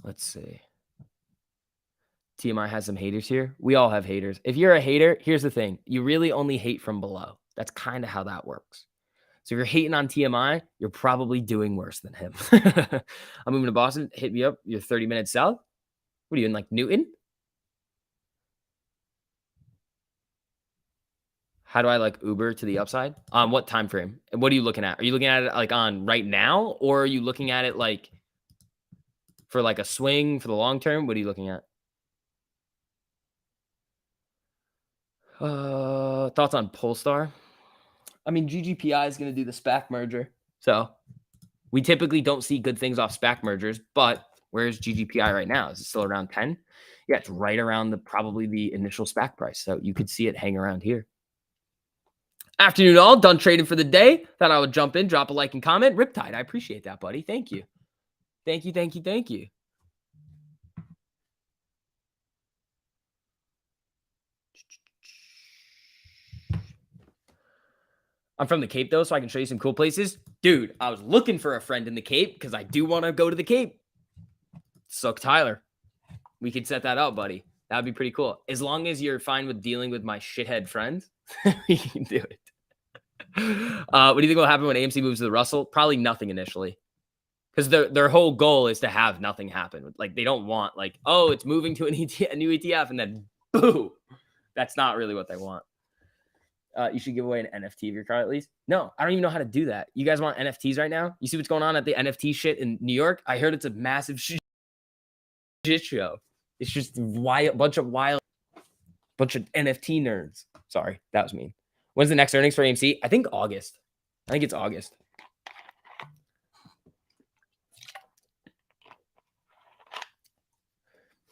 let's see. TMI has some haters here. We all have haters. If you're a hater, here's the thing. You really only hate from below. That's kind of how that works. So if you're hating on TMI, you're probably doing worse than him. I'm moving to Boston. Hit me up. You're 30 minutes south. What are you in, like Newton? How do I like Uber to the upside? What time frame? And what are you looking at? Are you looking at it like on right now? Or are you looking at it like for like a swing for the long term? What are you looking at? Thoughts on Polestar? I mean, GGPI is going to do the SPAC merger. So we typically don't see good things off SPAC mergers, but where's GGPI right now? Is it still around 10? Yeah, it's right around probably the initial SPAC price. So you could see it hang around here. Afternoon all, done trading for the day. Thought I would jump in, drop a like and comment. Riptide, I appreciate that, buddy. Thank you. Thank you. I'm from the Cape, though, so I can show you some cool places. Dude, I was looking for a friend in the Cape because I do want to go to the Cape. Suck Tyler. We could set that up, buddy. That would be pretty cool. As long as you're fine with dealing with my shithead friends, we can do it. What do you think will happen when AMC moves to the Russell? Probably nothing initially. Because their whole goal is to have nothing happen. Like, they don't want, like, oh, it's moving to a new ETF, and then, boom. That's not really what they want. You should give away an NFT of your car at least. No, I don't even know how to do that. You guys want NFTs right now? You see what's going on at the NFT shit in New York? I heard it's a massive shit show. It's just bunch of NFT nerds. Sorry, that was mean. When's the next earnings for AMC? I think August. I think it's August.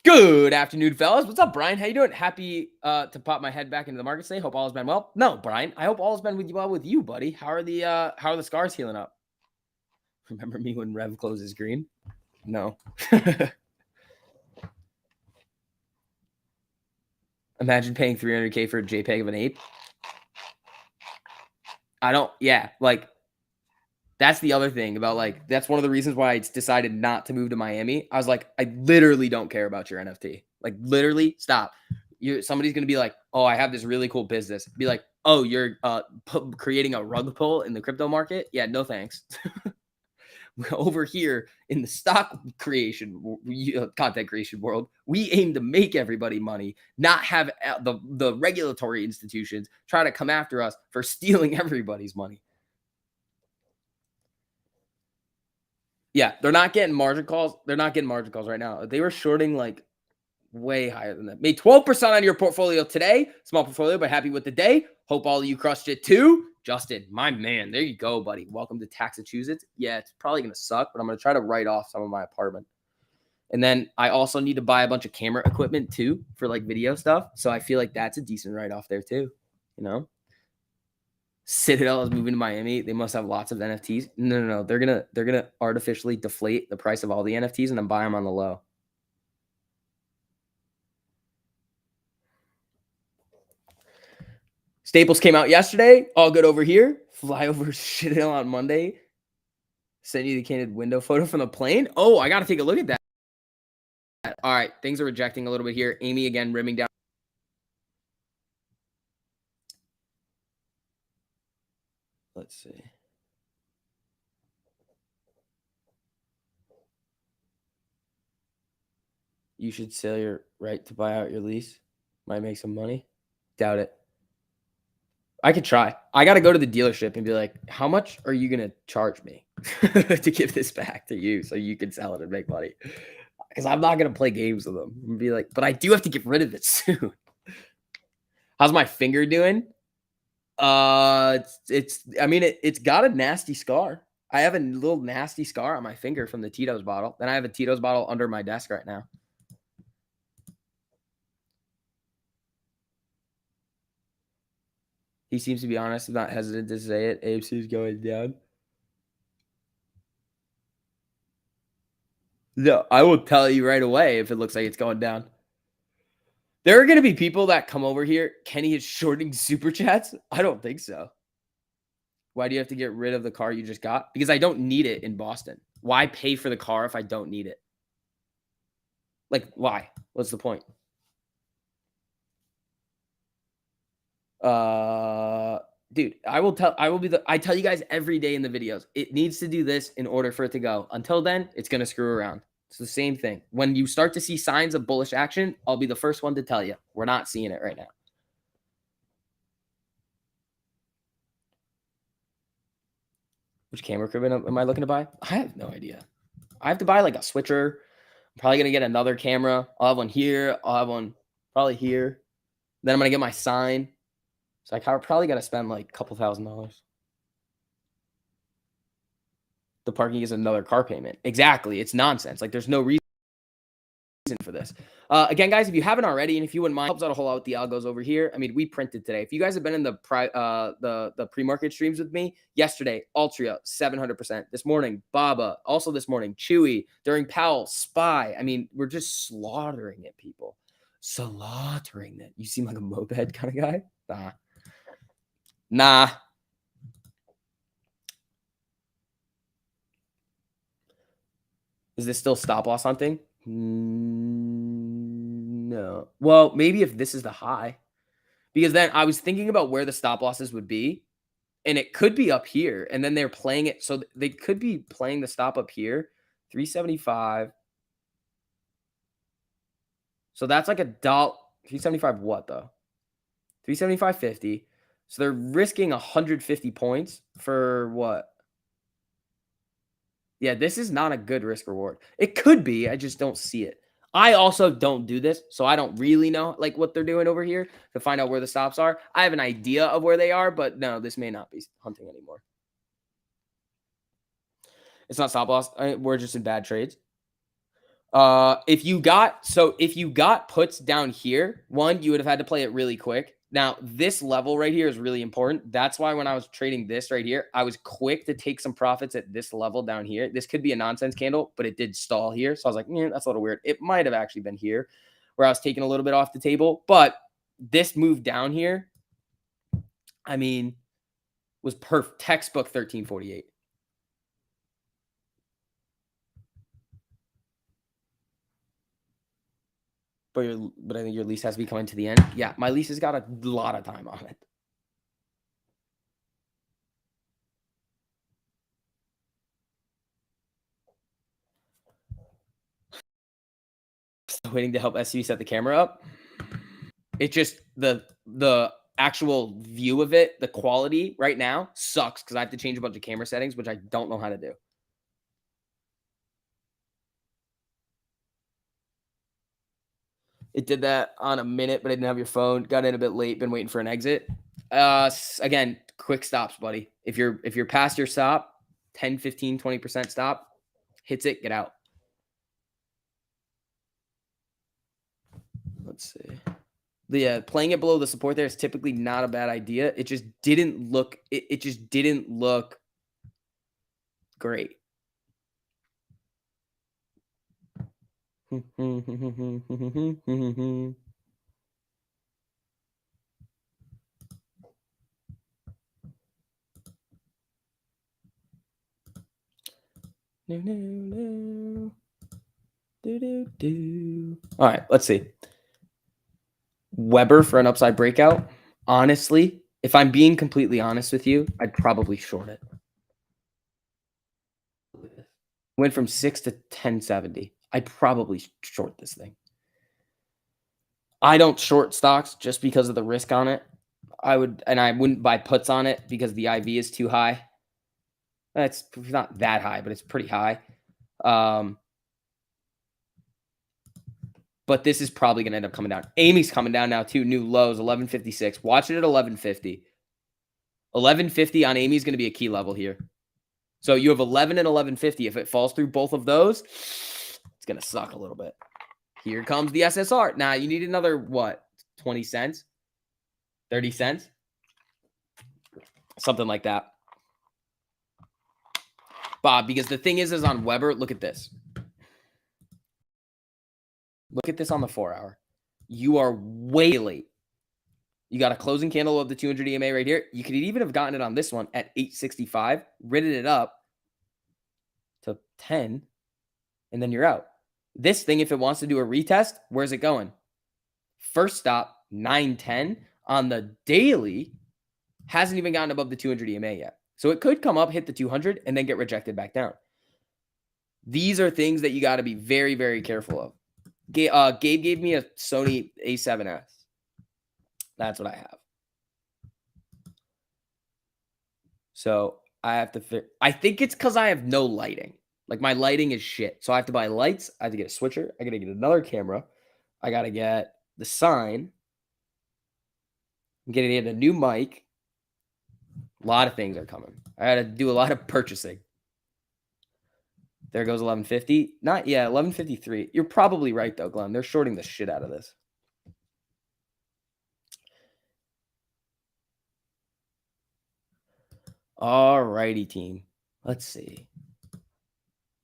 Good afternoon, fellas. What's up, Brian? How you doing? Happy to pop my head back into the market today. Hope all has been well. No, Brian, I hope all has been well with you, buddy. How are the scars healing up? Remember me when Rev closes green? No. Imagine paying $300K for a JPEG of an ape. That's the other thing about, like, that's one of the reasons why I decided not to move to Miami. I was like, I literally don't care about your NFT. Like, literally, stop. Somebody's going to be like, oh, I have this really cool business. Be like, oh, you're creating a rug pull in the crypto market? Yeah, no thanks. Over here in the stock creation, content creation world, we aim to make everybody money, not have the regulatory institutions try to come after us for stealing everybody's money. Yeah, they're not getting margin calls. They're not getting margin calls right now. They were shorting like way higher than that. Made 12% on your portfolio today. Small portfolio, but happy with the day. Hope all of you crushed it too. Justin, my man. There you go, buddy. Welcome to Massachusetts. Yeah, it's probably going to suck, but I'm going to try to write off some of my apartment. And then I also need to buy a bunch of camera equipment too for like video stuff. So I feel like that's a decent write-off there too, you know? Citadel is moving to Miami. They must have lots of NFTs. No. They're gonna artificially deflate the price of all the NFTs and then buy them on the low. Staples came out yesterday. All good over here. Fly over Citadel on Monday. Send you the candid window photo from the plane. Oh, I gotta take a look at that. All right, things are rejecting a little bit here. Amy again rimming down. Let's see. You should sell your right to buy out your lease. Might make some money. Doubt it. I could try. I got to go to the dealership and be like, how much are you going to charge me to give this back to you so you can sell it and make money? Because I'm not going to play games with them. And be like, but I do have to get rid of it soon. How's my finger doing? It's got a nasty scar. I have a little nasty scar on my finger from the Tito's bottle. Then I have a Tito's bottle under my desk right now. He seems to be honest. I'm not hesitant to say it. AFC is going down. No, I will tell you right away if it looks like it's going down. There are going to be people that come over here. Kenny is shorting super chats. I don't think so. Why do you have to get rid of the car you just got? Because I don't need it in Boston. Why pay for the car if I don't need it? Like, why? What's the point? Dude, I tell you guys every day in the videos, it needs to do this in order for it to go. Until then, it's going to screw around. It's the same thing. When you start to see signs of bullish action, I'll be the first one to tell you. We're not seeing it right now. Which camera equipment am I looking to buy? I have no idea. I have to buy like a switcher. I'm probably going to get another camera. I'll have one here. I'll have one probably here. Then I'm going to get my sign. So I probably got to spend like a couple $1,000s. The parking is another car payment. Exactly. It's nonsense. Like there's no reason for this. Again, guys, if you haven't already, and if you wouldn't mind, helps out a whole lot with the algos over here. I mean, we printed today. If you guys have been in the pre-market streams with me, yesterday, Altria, 700%. This morning, Baba. Also this morning, Chewy. During Powell, Spy. I mean, we're just slaughtering it, people. Slaughtering it. You seem like a moped kind of guy? Nah. Is this still stop loss hunting? No. Well, maybe if this is the high. Because then I was thinking about where the stop losses would be. And it could be up here. And then they're playing it. So they could be playing the stop up here. 375. So that's like $1. 375 what though? 375.50. So they're risking 150 points for what? Yeah, this is not a good risk reward. It could be. I just don't see it. I also don't do this, so I don't really know like what they're doing over here to find out where the stops are. I have an idea of where they are, but no, this may not be hunting anymore. It's not stop loss. We're just in bad trades. If you got puts down here, one, you would have had to play it really quick. Now, this level right here is really important. That's why when I was trading this right here, I was quick to take some profits at this level down here. This could be a nonsense candle, but it did stall here. So I was like, that's a little weird. It might have actually been here where I was taking a little bit off the table. But this move down here, I mean, was perfect. Textbook 1348. But I think your lease has to be coming to the end. Yeah, my lease has got a lot of time on it. Still waiting to help SCV set the camera up. It just the actual view of it, the quality right now sucks because I have to change a bunch of camera settings, which I don't know how to do. It did that on a minute, but I didn't have your phone. Got in a bit late. Been waiting for an exit. Again, quick stops, buddy. If you're past your stop, 10, 15, 20% stop, hits it, get out. Let's see. Yeah, playing it below the support there is typically not a bad idea. It just didn't look. It just didn't look great. No. All right, let's see. Weber for an upside breakout. Honestly, if I'm being completely honest with you, I'd probably short it. Went from 6 to 1070. I'd probably short this thing. I don't short stocks just because of the risk on it. I wouldn't buy puts on it because the IV is too high. It's not that high, but it's pretty high. But this is probably going to end up coming down. Amy's coming down now too. New lows, 1156. Watch it at 1150. 1150 on Amy's going to be a key level here. So you have 11 and 1150. If it falls through both of those, it's going to suck a little bit. Here comes the SSR. Now you need another, what, 20 cents? 30 cents? Something like that. Bob, because the thing is on Weber, look at this. Look at this on the 4-hour. You are way late. You got a closing candle of the 200 EMA right here. You could even have gotten it on this one at 865, ridden it up to 10, and then you're out. This thing, if it wants to do a retest, where's it going? First stop, 910 on the daily, hasn't even gotten above the 200 EMA yet. So it could come up, hit the 200, and then get rejected back down. These are things that you got to be very, very careful of. Gabe gave me a Sony A7S. That's what I have. So I have to I think it's because I have no lighting. Like my lighting is shit. So I have to buy lights. I have to get a switcher. I got to get another camera. I got to get the sign. I'm getting a new mic. A lot of things are coming. I got to do a lot of purchasing. There goes 1150. Not yet, 1153. You're probably right, though, Glenn. They're shorting the shit out of this. All righty, team. Let's see.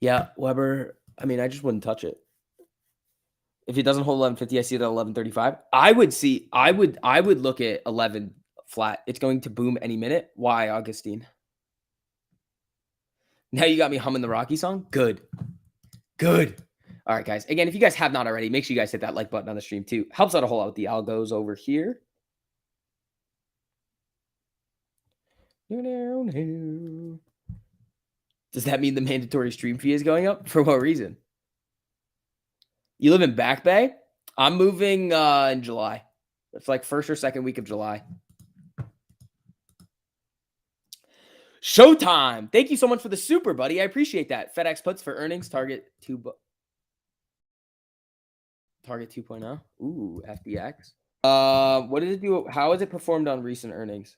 Yeah, Weber. I mean, I just wouldn't touch it. If it doesn't hold 1150, I see it at 1135. I would look at 11 flat. It's going to boom any minute. Why, Augustine? Now you got me humming the Rocky song. Good. Good. All right, guys. Again, if you guys have not already, make sure you guys hit that like button on the stream too. Helps out a whole lot with the algos over here. Does that mean the mandatory stream fee is going up? For what reason? You live in Back Bay? I'm moving in July. It's like first or second week of July. Showtime. Thank you so much for the super, buddy. I appreciate that. FedEx puts for earnings target 2.0. Ooh, FDX. What did it do? How has it performed on recent earnings?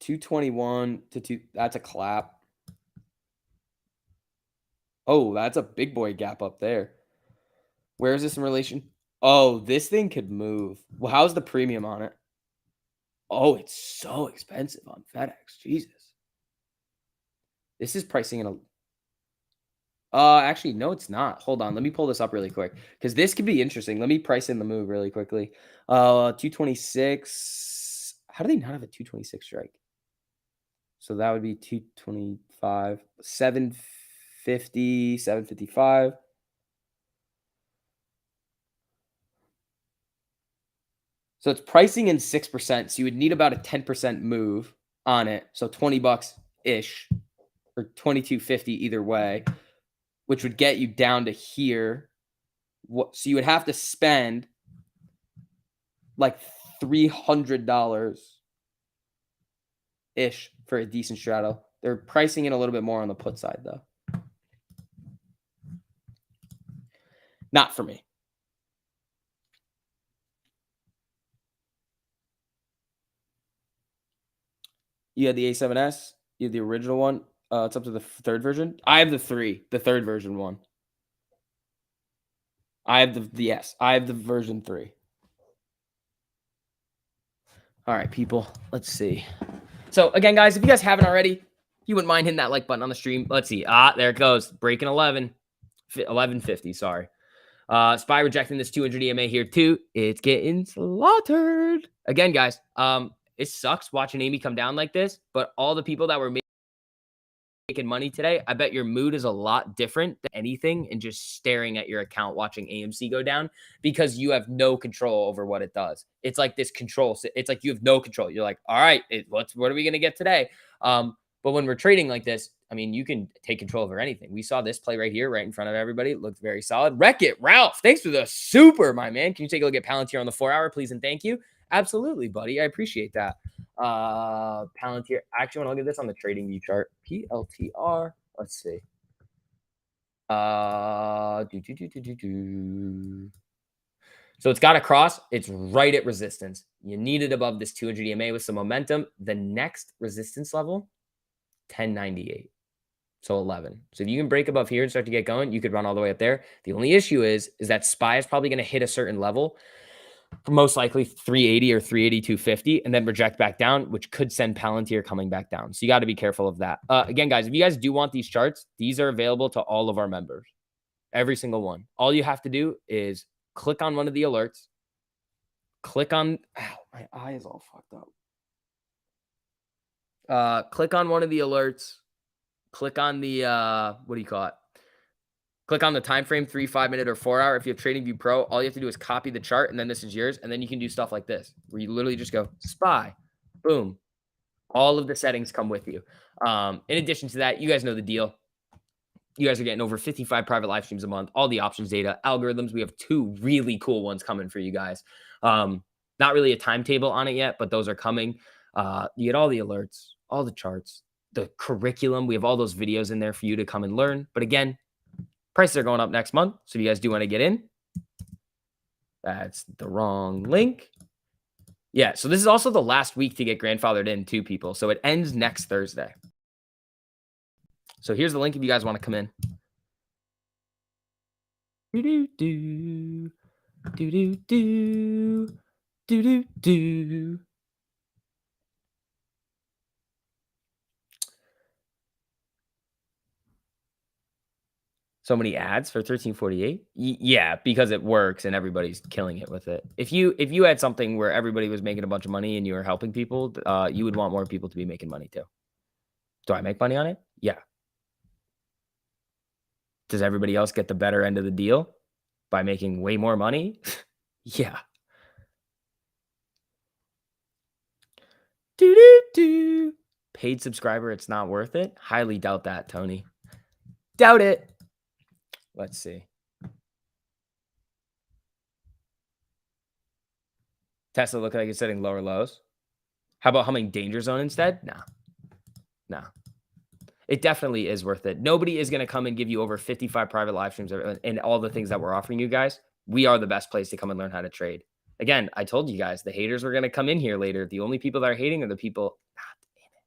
$221 to 2. That's a clap. Oh, that's a big boy gap up there. Where is this in relation? Oh, this thing could move. Well, how's the premium on it? Oh, it's so expensive on FedEx. Jesus. This is pricing in a... actually, no, it's not. Hold on. Let me pull this up really quick because this could be interesting. Let me price in the move really quickly. 226. How do they not have a 226 strike? So that would be 225, 750, 755. So it's pricing in 6%. So you would need about a 10% move on it. So 20 bucks ish or 22.50 either way, which would get you down to here. So you would have to spend like $300 ish for a decent straddle. They're pricing in a little bit more on the put side though. Not for me. You had the A7S. You have the original one. It's up to the third version. I have the third version one. I have I have the version 3. All right, people. Let's see. So again, guys, if you guys haven't already, if you wouldn't mind hitting that like button on the stream. Let's see. There it goes. Breaking 1150. Sorry. SPY rejecting this 200 EMA here too. It's getting slaughtered. Again, guys. It sucks watching Amy come down like this, but all the people that were making money today, I bet your mood is a lot different than anything and just staring at your account watching AMC go down because you have no control over what it does. It's like this control. It's like you have no control. You're like, all right, what are we going to get today? But But when we're trading like this, I mean, you can take control over anything. We saw this play right here, right in front of everybody. It looked very solid. Wreck it, Ralph. Thanks for the super, my man. Can you take a look at Palantir on the 4-hour, please? And thank you. Absolutely, buddy. I appreciate that. Palantir. I actually want to look at this on the trading view chart. PLTR. Let's see. So it's got a cross. It's right at resistance. You need it above this 200 EMA with some momentum. The next resistance level, 1098. So 11. So if you can break above here and start to get going, you could run all the way up there. The only issue is that SPY is probably going to hit a certain level, most likely 380 or 380, and then reject back down, which could send Palantir coming back down. So you got to be careful of that. Again, guys, if you guys do want these charts, these are available to all of our members, every single one. All you have to do is click on one of the alerts, click on, ow, my eye is all fucked up. Click on one of the alerts, click on the, what do you call it? Click on the time frame, 3, 5 minute, or 4 hour. If you have TradingView Pro, all you have to do is copy the chart, and then this is yours. And then you can do stuff like this, where you literally just go SPY, boom. All of the settings come with you. In addition to that, you guys know the deal. You guys are getting over 55 private live streams a month, all the options data, algorithms. We have 2 really cool ones coming for you guys. Not really a timetable on it yet, but those are coming. You get all the alerts, all the charts, the curriculum. We have all those videos in there for you to come and learn. But again, prices are going up next month. So if you guys do want to get in, that's the wrong link. Yeah. So this is also the last week to get grandfathered in too, people. So it ends next Thursday. So here's the link if you guys want to come in. Do-do-do. Do-do-do. Do-do-do. So many ads for 1348? Yeah, because it works and everybody's killing it with it. If you had something where everybody was making a bunch of money and you were helping people, you would want more people to be making money too. Do I make money on it? Yeah. Does everybody else get the better end of the deal by making way more money? Yeah. Do-do-do. Paid subscriber, it's not worth it? Highly doubt that, Tony. Doubt it. Let's see. Tesla look like it's setting lower lows. How about humming danger zone instead? No. It definitely is worth it. Nobody is going to come and give you over 55 private live streams and all the things that we're offering you guys. We are the best place to come and learn how to trade. Again, I told you guys, the haters were going to come in here later. The only people that are hating are the people not in it.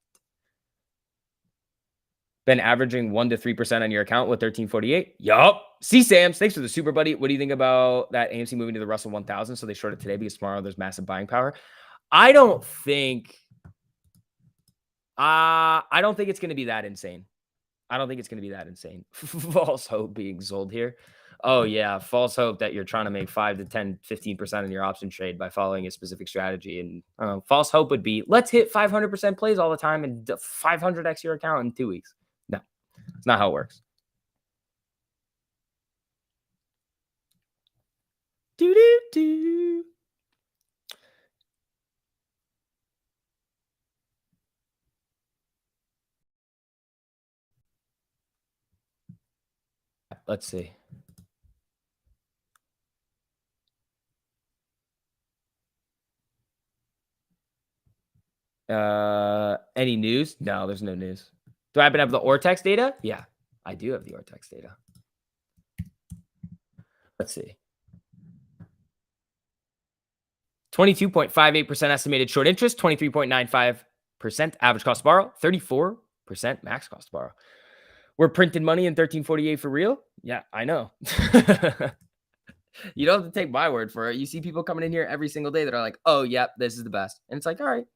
Been averaging 1 to 3% on your account with 1348. Yup. See, Sams, thanks for the super, buddy. What do you think about that AMC moving to the Russell 1000? So they shorted today because tomorrow there's massive buying power. I don't think it's going to be that insane. False hope being sold here. Oh yeah. False hope that you're trying to make 5 to 10, 15% in your option trade by following a specific strategy. And false hope would be, let's hit 500% plays all the time and 500x your account in 2 weeks. No, it's not how it works. Do-do-do. Let's see. Any news? No, there's no news. Do I happen to have the Ortex data? Yeah, I do have the Ortex data. Let's see. 22.58% estimated short interest, 23.95% average cost to borrow, 34% max cost to borrow. We're printing money in 1348 for real? Yeah, I know. You don't have to take my word for it. You see people coming in here every single day that are like, oh, yep, this is the best. And it's like, all right,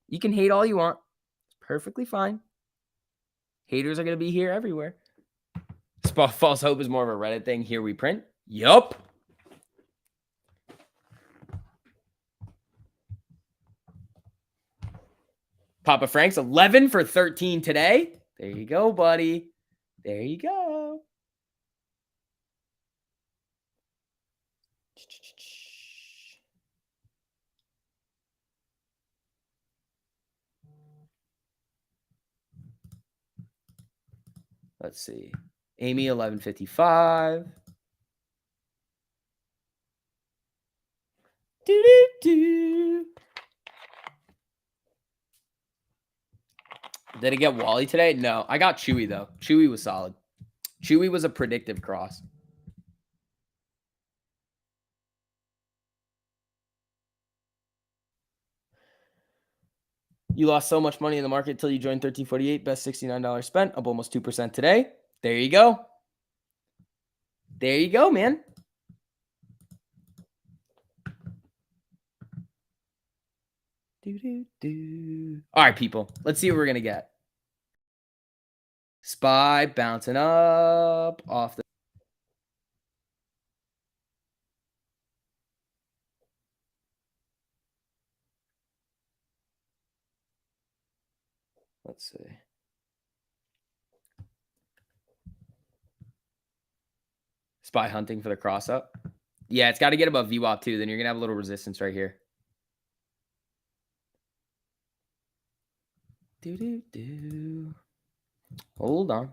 you can hate all you want. It's perfectly fine. Haters are going to be here everywhere. False hope is more of a Reddit thing. Here we print. Yup. Papa Frank's 11 for 13 today. There you go, buddy. There you go. Let's see. Amy, 1155. Do. Did it get Wally today? No, I got Chewy though. Chewy was solid. Chewy was a predictive cross. You lost so much money in the market until you joined 1348. Best $69 spent, up almost 2% today. There you go. There you go, man. All right, people. Let's see what we're going to get. SPY bouncing up off the. Let's see. SPY hunting for the cross up. Yeah, it's got to get above VWAP too. Then you're going to have a little resistance right here. Hold on.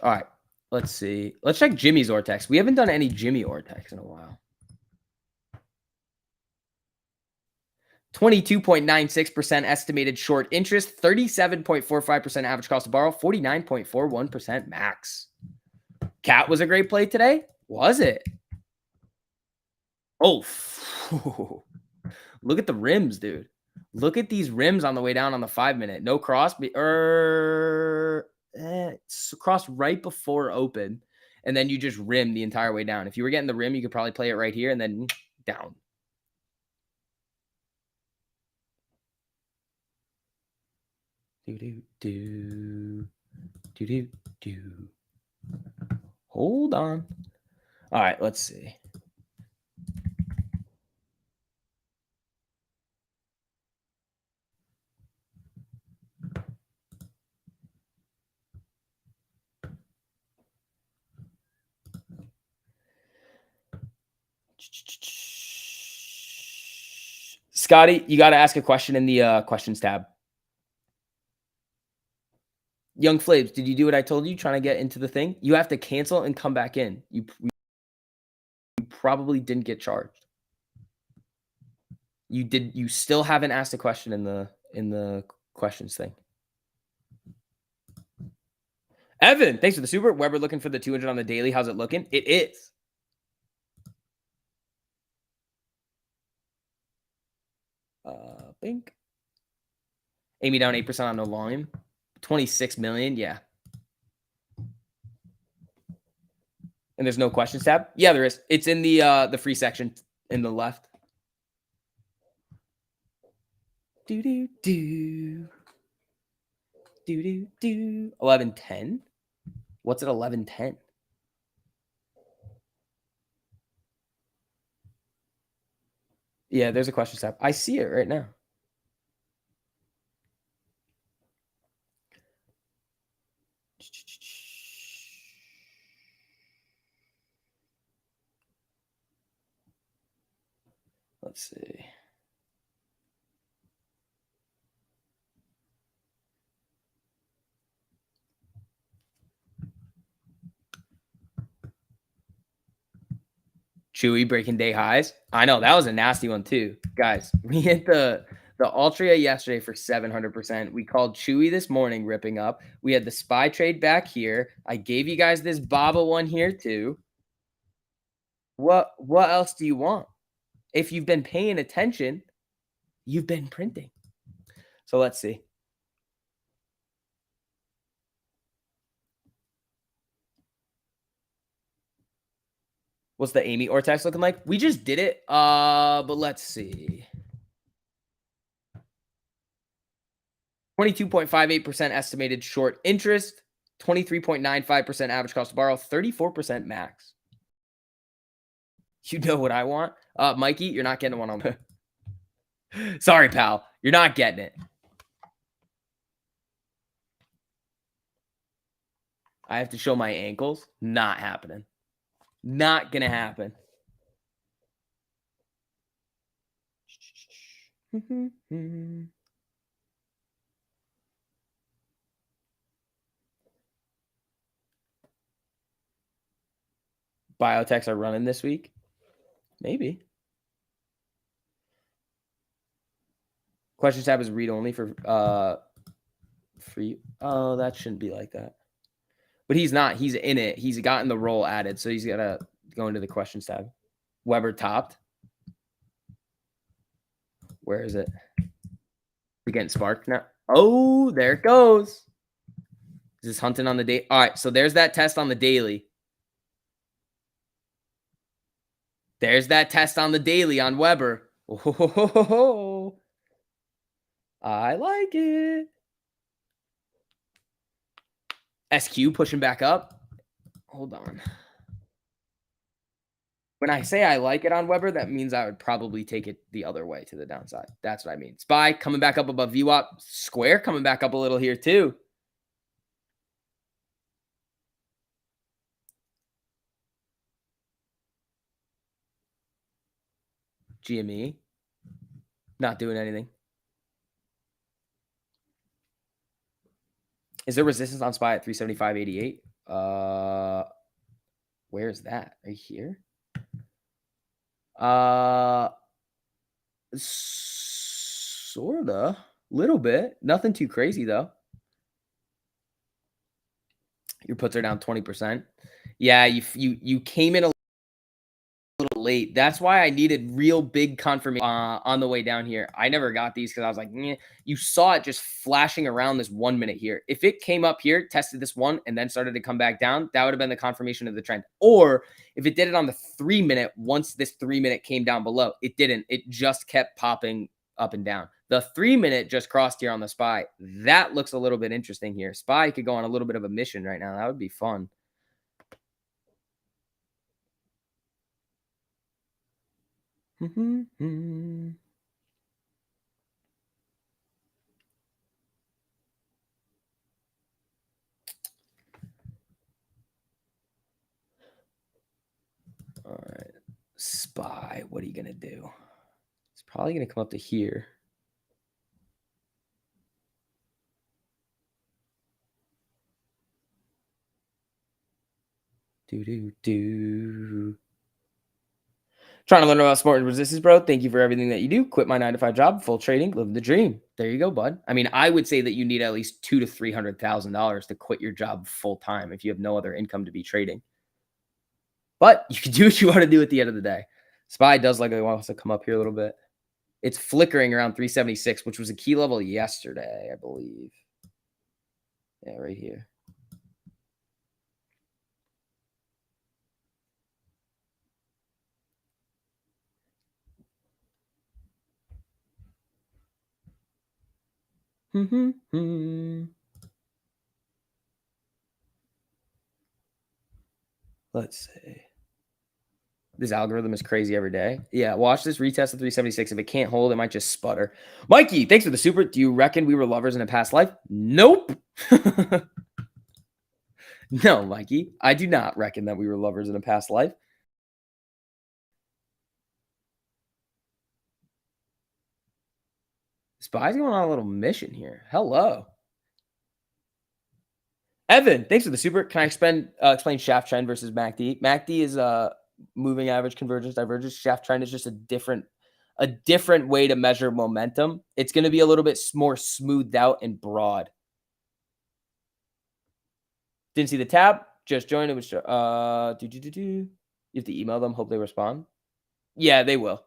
All right. Let's see. Let's check Jimmy's Ortex. We haven't done any Jimmy Ortex in a while. 22.96% estimated short interest, 37.45% average cost to borrow, 49.41% max. Cat was a great play today. Was it? Oh, look at the rims, dude. Look at these rims on the way down on the 5-minute. No cross. It's crossed right before open. And then you just rim the entire way down. If you were getting the rim, you could probably play it right here and then down. Hold on. All right, let's see. Scotty, you got to ask a question in the questions tab. Young Flaves, did you do what I told you trying to get into the thing? You have to cancel and come back in. You probably didn't get charged. You still haven't asked a question in the questions thing. Evan, thanks for the super. Weber looking for the 200 on the daily. How's it looking? It is. Bink. Amy down 8% on no volume. 26 million, yeah. And there's no questions tab? Yeah, there is. It's in the free section in the left. 11:10. What's at 11:10? Yeah, there's a questions tab. I see it right now. Let's see. Chewy breaking day highs. I know that was a nasty one too, guys. We hit the Altria yesterday for 700%. We called Chewy this morning ripping up. We had the SPY trade back here. I gave you guys this Baba one here too. What else do you want? If you've been paying attention, you've been printing. So let's see. What's the Amy Ortex looking like? We just did it. But let's see. 22.58% estimated short interest, 23.95% average cost to borrow, 34% max. You know what I want? Mikey, you're not getting one on the. Sorry, pal. You're not getting it. I have to show my ankles. Not happening. Not going to happen. Biotechs are running this week. Maybe. Questions tab is read only for you. Oh, that shouldn't be like that. But he's not. He's in it. He's gotten the role added, so he's gotta go into the questions tab. Weber topped. Where is it? We're getting sparked now. Oh, there it goes. Is this hunting on the day? All right, so there's that test on the daily. There's that test on the daily on Weber. Oh, I like it. SQ pushing back up. Hold on. When I say I like it on Weber, that means I would probably take it the other way to the downside. That's what I mean. SPY coming back up above VWAP. Square coming back up a little here too. GME. Not doing anything. Is there resistance on SPY at 375.88? Where is that? Right here? Sorta. Little bit. Nothing too crazy though. Your puts are down 20%. Yeah, you came in a little late. That's why I needed real big confirmation on the way down here. I never got these because I was like, eh. You saw it just flashing around this 1 minute here. If it came up here, tested this one, and then started to come back down, that would have been the confirmation of the trend. Or if it did it on the 3 minute, once this 3 minute came down below, it didn't. It just kept popping up and down. The 3 minute just crossed here on the SPY. That looks a little bit interesting here. SPY could go on a little bit of a mission right now. That would be fun. All right. SPY, what are you going to do? It's probably going to come up to here. Trying to learn about smart resistance, bro. Thank you for everything that you do. Quit my 9-to-5 job, full trading, living the dream. There you go, bud. I mean, I would say that you need at least $200,000 to $300,000 to quit your job full time if you have no other income to be trading. But you can do what you want to do at the end of the day. SPY does like it wants to come up here a little bit. It's flickering around 376, which was a key level yesterday, I believe. Yeah, right here. Let's see. This algorithm is crazy every day. Yeah, watch this retest of 376. If it can't hold, it might just sputter. Mikey, thanks for the super. Do you reckon we were lovers in a past life? Nope. No, Mikey, I do not reckon that we were lovers in a past life. SPY's going on a little mission here. Hello. Evan, thanks for the super. Can I explain shaft trend versus MACD? MACD is moving average, convergence, divergence. Shaft trend is just a different way to measure momentum. It's going to be a little bit more smoothed out and broad. Didn't see the tab. Just joined. It was you have to email them. Hope they respond. Yeah, they will.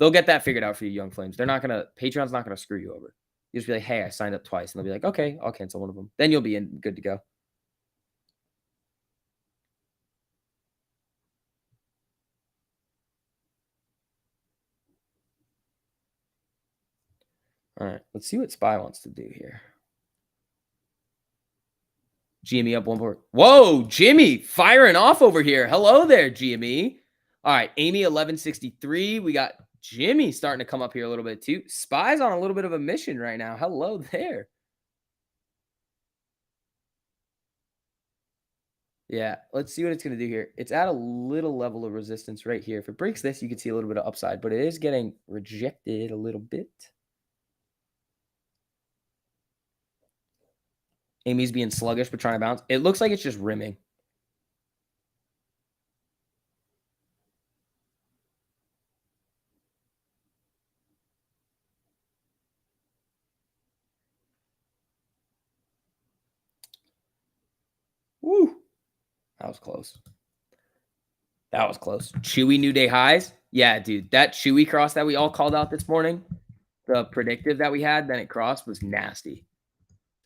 They'll get that figured out for you, young flames. Patreon's not gonna screw you over. You just be like, hey, I signed up twice, and they'll be like, okay, I'll cancel one of them. Then you'll be good to go. All right, let's see what SPY wants to do here. GME up 1 point. Whoa, Jimmy firing off over here. Hello there, GME. All right, Amy 1163. We got Jimmy starting to come up here a little bit too. SPY's on a little bit of a mission right now. Hello there. Yeah, let's see what it's going to do here. It's at a little level of resistance right here. If it breaks this, you can see a little bit of upside, but it is getting rejected a little bit. Amy's being sluggish but trying to bounce. It looks like it's just rimming. Woo. That was close. That was close. Chewy new day highs. Yeah, dude. That Chewy cross that we all called out this morning, the predictive that we had, then it crossed, was nasty.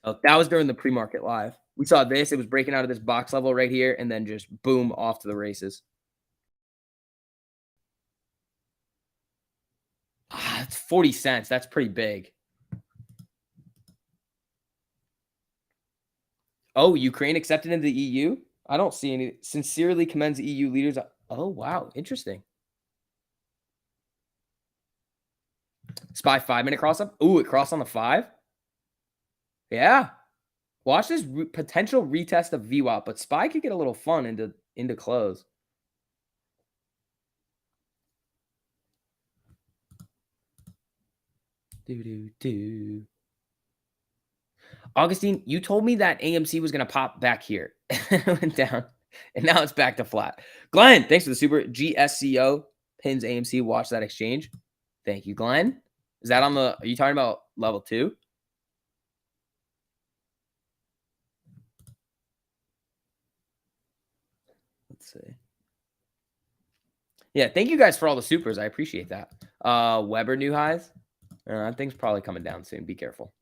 Oh, that was during the pre-market live. We saw this. It was breaking out of this box level right here and then just boom off to the races. It's 40 cents. That's pretty big. Oh, Ukraine accepted into the EU? I don't see any. Sincerely commends EU leaders. Oh, wow. Interesting. SPY 5-minute cross up. Ooh, it crossed on the 5. Yeah. Watch this potential retest of VWAP, but SPY could get a little fun into close. Augustine, you told me that AMC was going to pop back here. It went down, and now it's back to flat. Glenn, thanks for the super. GSCO pins AMC. Watch that exchange. Thank you, Glenn. Is that on the, are you talking about level 2? Let's see. Yeah, thank you guys for all the supers. I appreciate that. Weber new highs. That thing's probably coming down soon. Be careful.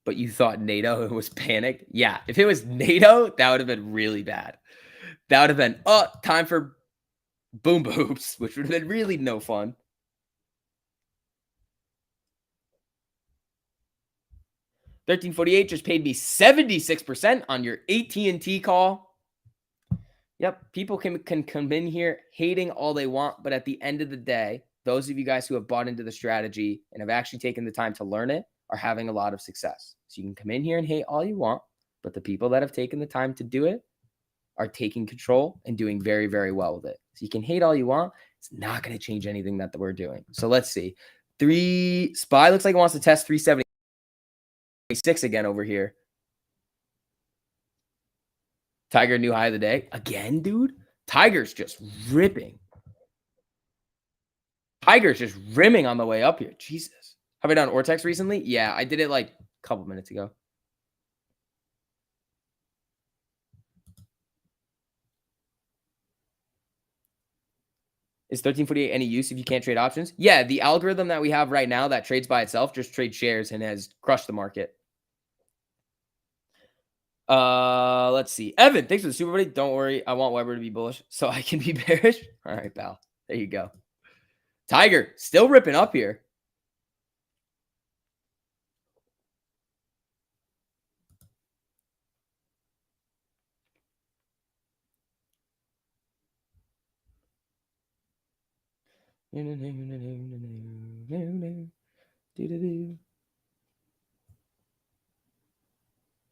But you thought NATO was panicked? Yeah, if it was NATO, that would have been really bad. That would have been, time for boom boops, which would have been really no fun. $13.48 just paid me 76% on your AT&T call. Yep, people can come in here hating all they want, but at the end of the day, those of you guys who have bought into the strategy and have actually taken the time to learn it are having a lot of success. So you can come in here and hate all you want, but the people that have taken the time to do it are taking control and doing very, very well with it. So you can hate all you want. It's not going to change anything that we're doing. So let's see. SPY looks like it wants to test 376 again over here. Tiger new high of the day. Again, dude. Tiger's just ripping. Tiger's just rimming on the way up here. Jesus. Have I done Ortex recently? Yeah, I did it like a couple minutes ago. Is 1348 any use if you can't trade options? Yeah, the algorithm that we have right now that trades by itself just trades shares and has crushed the market. Let's see. Evan, thanks for the super buddy. Don't worry. I want Weber to be bullish so I can be bearish. All right, pal. There you go. Tiger still ripping up here.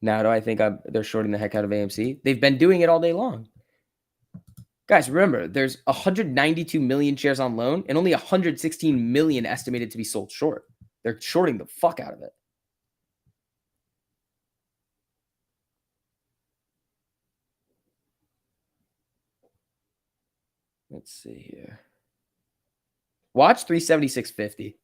Now do I think they're shorting the heck out of AMC? They've been doing it all day long. Guys, remember, there's 192 million shares on loan and only 116 million estimated to be sold short. They're shorting the fuck out of it. Let's see here. Watch 376.50.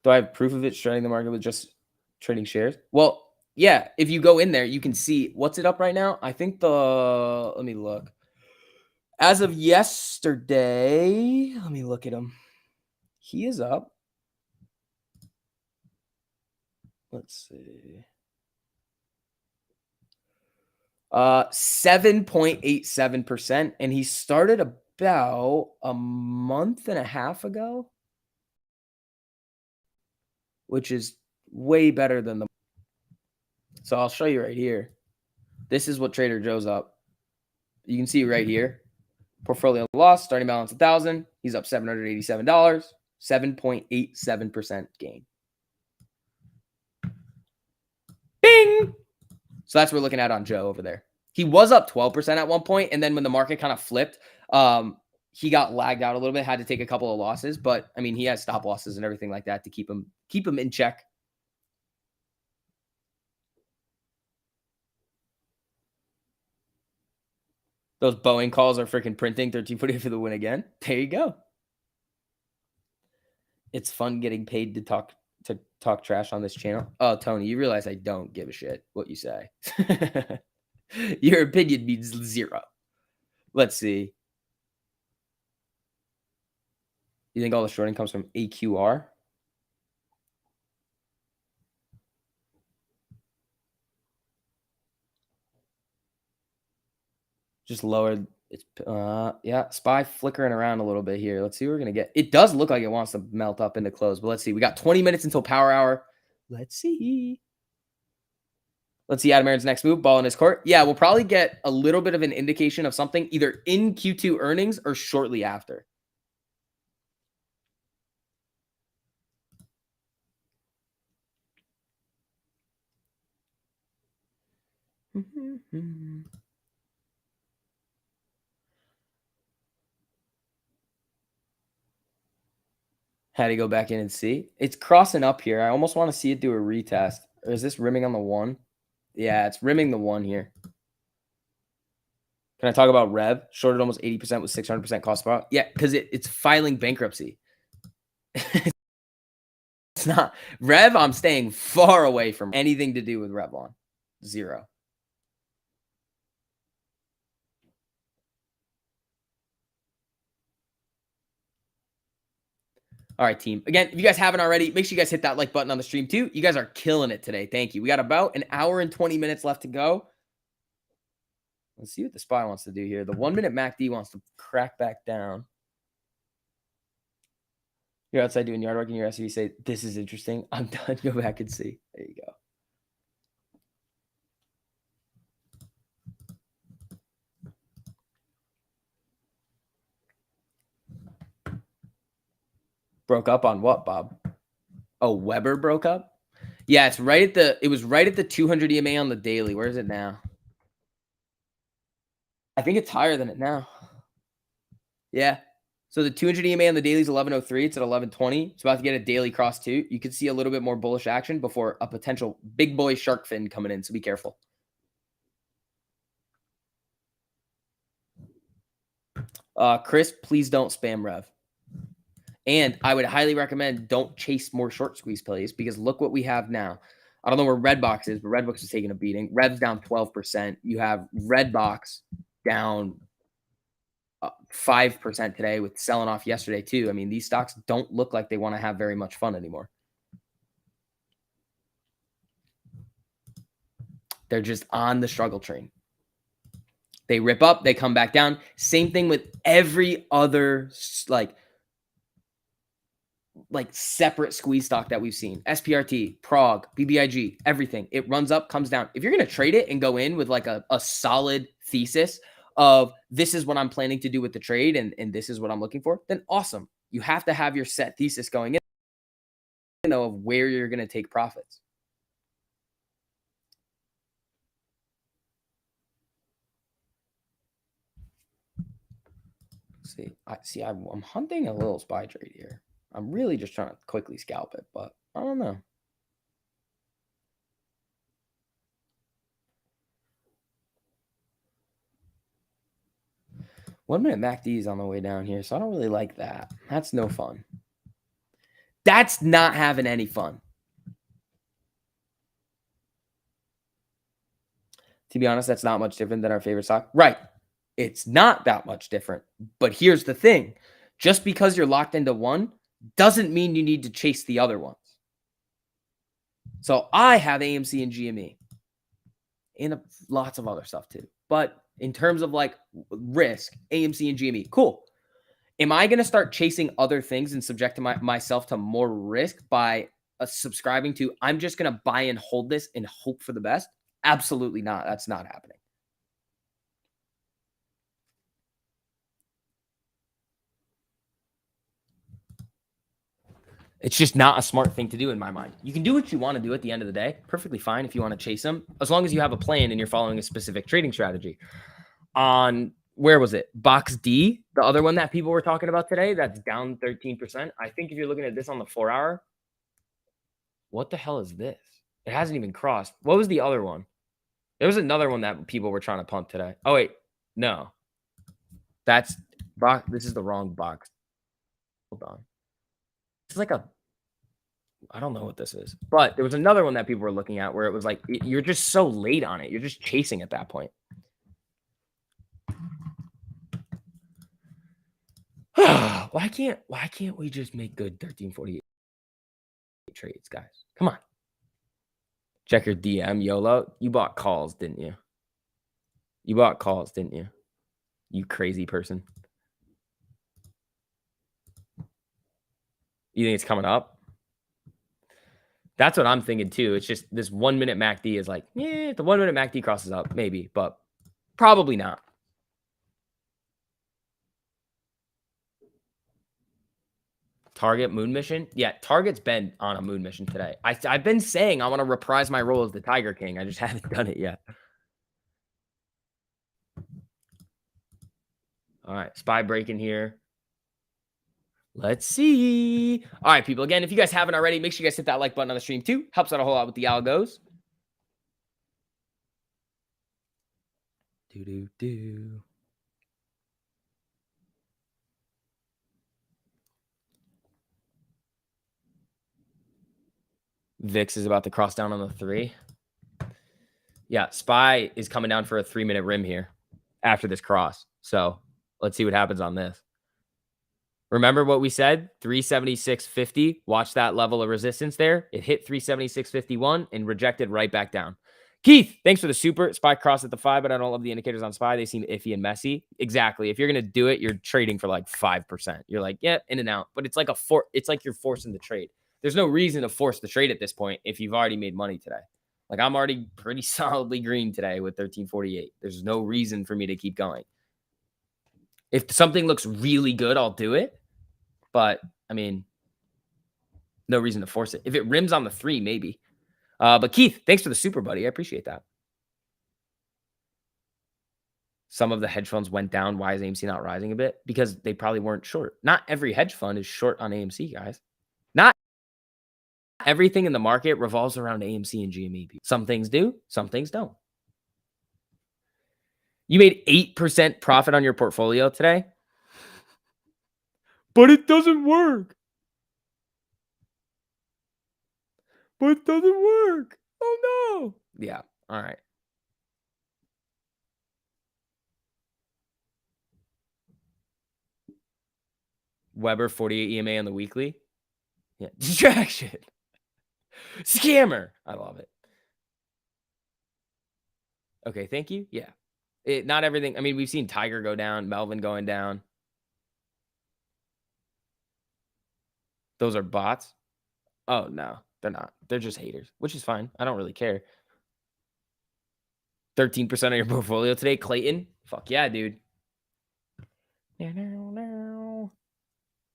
Do I have proof of it trading the market with just trading shares? Well, yeah, if you go in there, you can see what's it up right now. I think let me look. As of yesterday, let me look at him. He is up. Let's see. 7.87%. And he started about a month and a half ago, which is way better than the. So I'll show you right here. This is what Trader Joe's up. You can see right here. Portfolio loss, starting balance 1,000. He's up $787. 7.87% gain. Bing! So that's what we're looking at on Joe over there. He was up 12% at one point, and then when the market kind of flipped, he got lagged out a little bit, had to take a couple of losses, but I mean, he has stop losses and everything like that to keep him in check. Those Boeing calls are freaking printing 1348 for the win again. There you go. It's fun getting paid to talk trash on this channel. Oh, Tony, you realize I don't give a shit what you say. Your opinion means 0. Let's see. You think all the shorting comes from AQR? Just lowered. It's yeah, SPY flickering around a little bit here. Let's see what we're gonna get. It does look like it wants to melt up into close, but let's see. We got 20 minutes until power hour. Let's see. Let's see Adam Aaron's next move. Ball in his court. Yeah, we'll probably get a little bit of an indication of something either in Q2 earnings or shortly after. Had to go back in and see. It's crossing up here. I almost want to see it do a retest. Or is this rimming on the 1? Yeah, it's rimming the 1 here. Can I talk about Rev? Shorted almost 80% with 600% cost per hour. Yeah, because it's filing bankruptcy. It's not. Rev, I'm staying far away from anything to do with Revlon. 0. All right, team. Again, if you guys haven't already, make sure you guys hit that like button on the stream too. You guys are killing it today. Thank you. We got about an hour and 20 minutes left to go. Let's see what the SPY wants to do here. The 1 minute MACD wants to crack back down. You're outside doing yard work and your SUV say, this is interesting. I'm done. Go back and see. There you go. Broke up on what, Bob? Oh, Weber broke up? Yeah, it's right at the, it was right at the 200 EMA on the daily. Where is it now? I think it's higher than it now. Yeah. So the 200 EMA on the daily is 1103. It's at 1120. It's about to get a daily cross too. You could see a little bit more bullish action before a potential big boy shark fin coming in. So be careful. Chris, please don't spam Rev. And I would highly recommend don't chase more short squeeze plays because look what we have now. I don't know where Redbox is, but Redbox is taking a beating. Rev's down 12%. You have Redbox down 5% today with selling off yesterday too. I mean, these stocks don't look like they want to have very much fun anymore. They're just on the struggle train. They rip up, they come back down. Same thing with every other like separate squeeze stock that we've seen. SPRT, Prog, BBIG, everything. It runs up, comes down. If you're going to trade it and go in with like a solid thesis of this is what I'm planning to do with the trade and this is what I'm looking for, then awesome. You have to have your set thesis going in, you know, of where you're going to take profits. I'm hunting a little SPY trade here. I'm really just trying to quickly scalp it, but I don't know. One minute MACD is on the way down here, so I don't really like that. That's no fun. That's not having any fun. To be honest, that's not much different than our favorite stock. Right. It's not that much different. But here's the thing. Just because you're locked into one doesn't mean you need to chase the other ones. So I have AMC and GME and lots of other stuff too. But in terms of like risk, AMC and GME, cool. Am I going to start chasing other things and subject myself to more risk by subscribing to, I'm just going to buy and hold this and hope for the best? Absolutely not. That's not happening. It's just not a smart thing to do in my mind. You can do what you want to do at the end of the day. Perfectly fine if you want to chase them, as long as you have a plan and you're following a specific trading strategy. On, where was it? Box D, the other one that people were talking about today, that's down 13%. I think if you're looking at this on the 4-hour, what the hell is this? It hasn't even crossed. What was the other one? There was another one that people were trying to pump today. Oh, wait. No. That's box. This is the wrong box. Hold on. It's like a, I don't know what this is. But there was another one that people were looking at where it was like, you're just so late on it. You're just chasing at that point. Why can't we just make good 1348 trades, guys? Come on. Check your DM, YOLO. You bought calls, didn't you? You bought calls, didn't you? You crazy person. You think it's coming up? That's what I'm thinking too. It's just this 1 minute MACD is like, yeah, if the 1 minute MACD crosses up, maybe, but probably not. Target moon mission? Yeah, Target's been on a moon mission today. I've been saying I want to reprise my role as the Tiger King. I just haven't done it yet. All right, SPY breaking here. Let's see. All right, people. Again, if you guys haven't already, make sure you guys hit that like button on the stream too. Helps out a whole lot with the algos. Do. VIX is about to cross down on the 3. Yeah, SPY is coming down for a 3-minute rim here after this cross. So let's see what happens on this. Remember what we said? 376.50. Watch that level of resistance there. It hit 376.51 and rejected right back down. Keith, thanks for the super. SPY crossed at the 5, but I don't love the indicators on SPY. They seem iffy and messy. Exactly. If you're going to do it, you're trading for like 5%. You're like, yeah, in and out. But it's like it's like you're forcing the trade. There's no reason to force the trade at this point if you've already made money today. Like I'm already pretty solidly green today with 1348. There's no reason for me to keep going. If something looks really good, I'll do it. But I mean, no reason to force it. If it rims on the 3, maybe. But Keith, thanks for the super, buddy. I appreciate that. Some of the hedge funds went down. Why is AMC not rising a bit? Because they probably weren't short. Not every hedge fund is short on AMC, guys. Not everything in the market revolves around AMC and GME. Some things do, some things don't. You made 8% profit on your portfolio today, but it doesn't work. But it doesn't work. Oh, no. Yeah. All right. Weber 48 EMA on the weekly. Yeah. Distraction. Scammer. I love it. Okay. Thank you. Yeah. Not everything. I mean, we've seen Tiger go down, Melvin going down. Those are bots. Oh, no. They're not. They're just haters, which is fine. I don't really care. 13% of your portfolio today, Clayton. Fuck yeah, dude. Do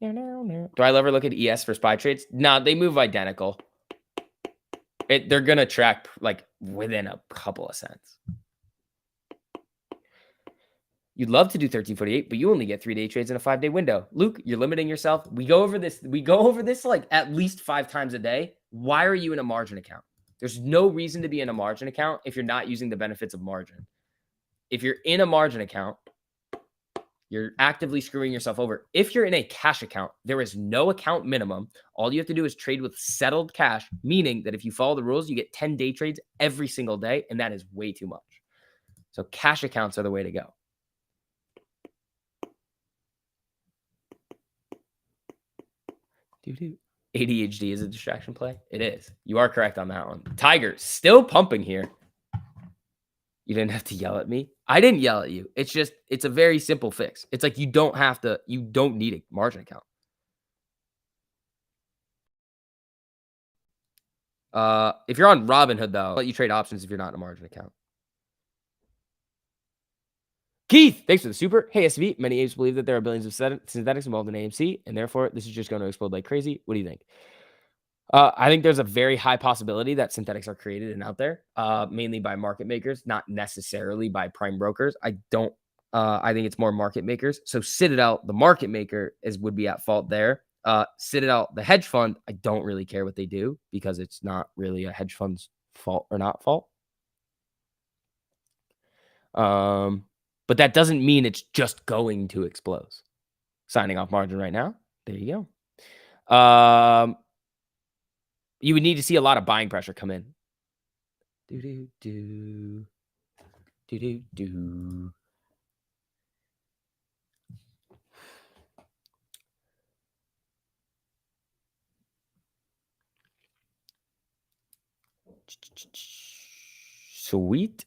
I ever look at ES for SPY trades? No, they move identical. They're going to track like within a couple of cents. You'd love to do 1348, but you only get 3-day trades in a 5-day window. Luke, you're limiting yourself. We go over this like at least 5 times a day. Why are you in a margin account? There's no reason to be in a margin account if you're not using the benefits of margin. If you're in a margin account, you're actively screwing yourself over. If you're in a cash account, there is no account minimum. All you have to do is trade with settled cash, meaning that if you follow the rules, you get 10-day trades every single day, and that is way too much. So cash accounts are the way to go. ADHD is a distraction play. It is. You are correct on that one. Tiger still pumping here. You didn't have to yell at me. I didn't yell at you. It's just, it's a very simple fix. It's like you don't need a margin account. If you're on Robinhood, though, I'll let you trade options if you're not in a margin account. Keith, thanks for the super. Hey, SV, many apes believe that there are billions of synthetics involved in AMC, and therefore this is just going to explode like crazy. What do you think? I think there's a very high possibility that synthetics are created and out there, mainly by market makers, not necessarily by prime brokers. I think it's more market makers. So Citadel, the market maker, would be at fault there. Citadel, the hedge fund, I don't really care what they do because it's not really a hedge fund's fault or not fault. But that doesn't mean it's just going to explode. Signing off margin right now. There you go. You would need to see a lot of buying pressure come in. Do. Sweet.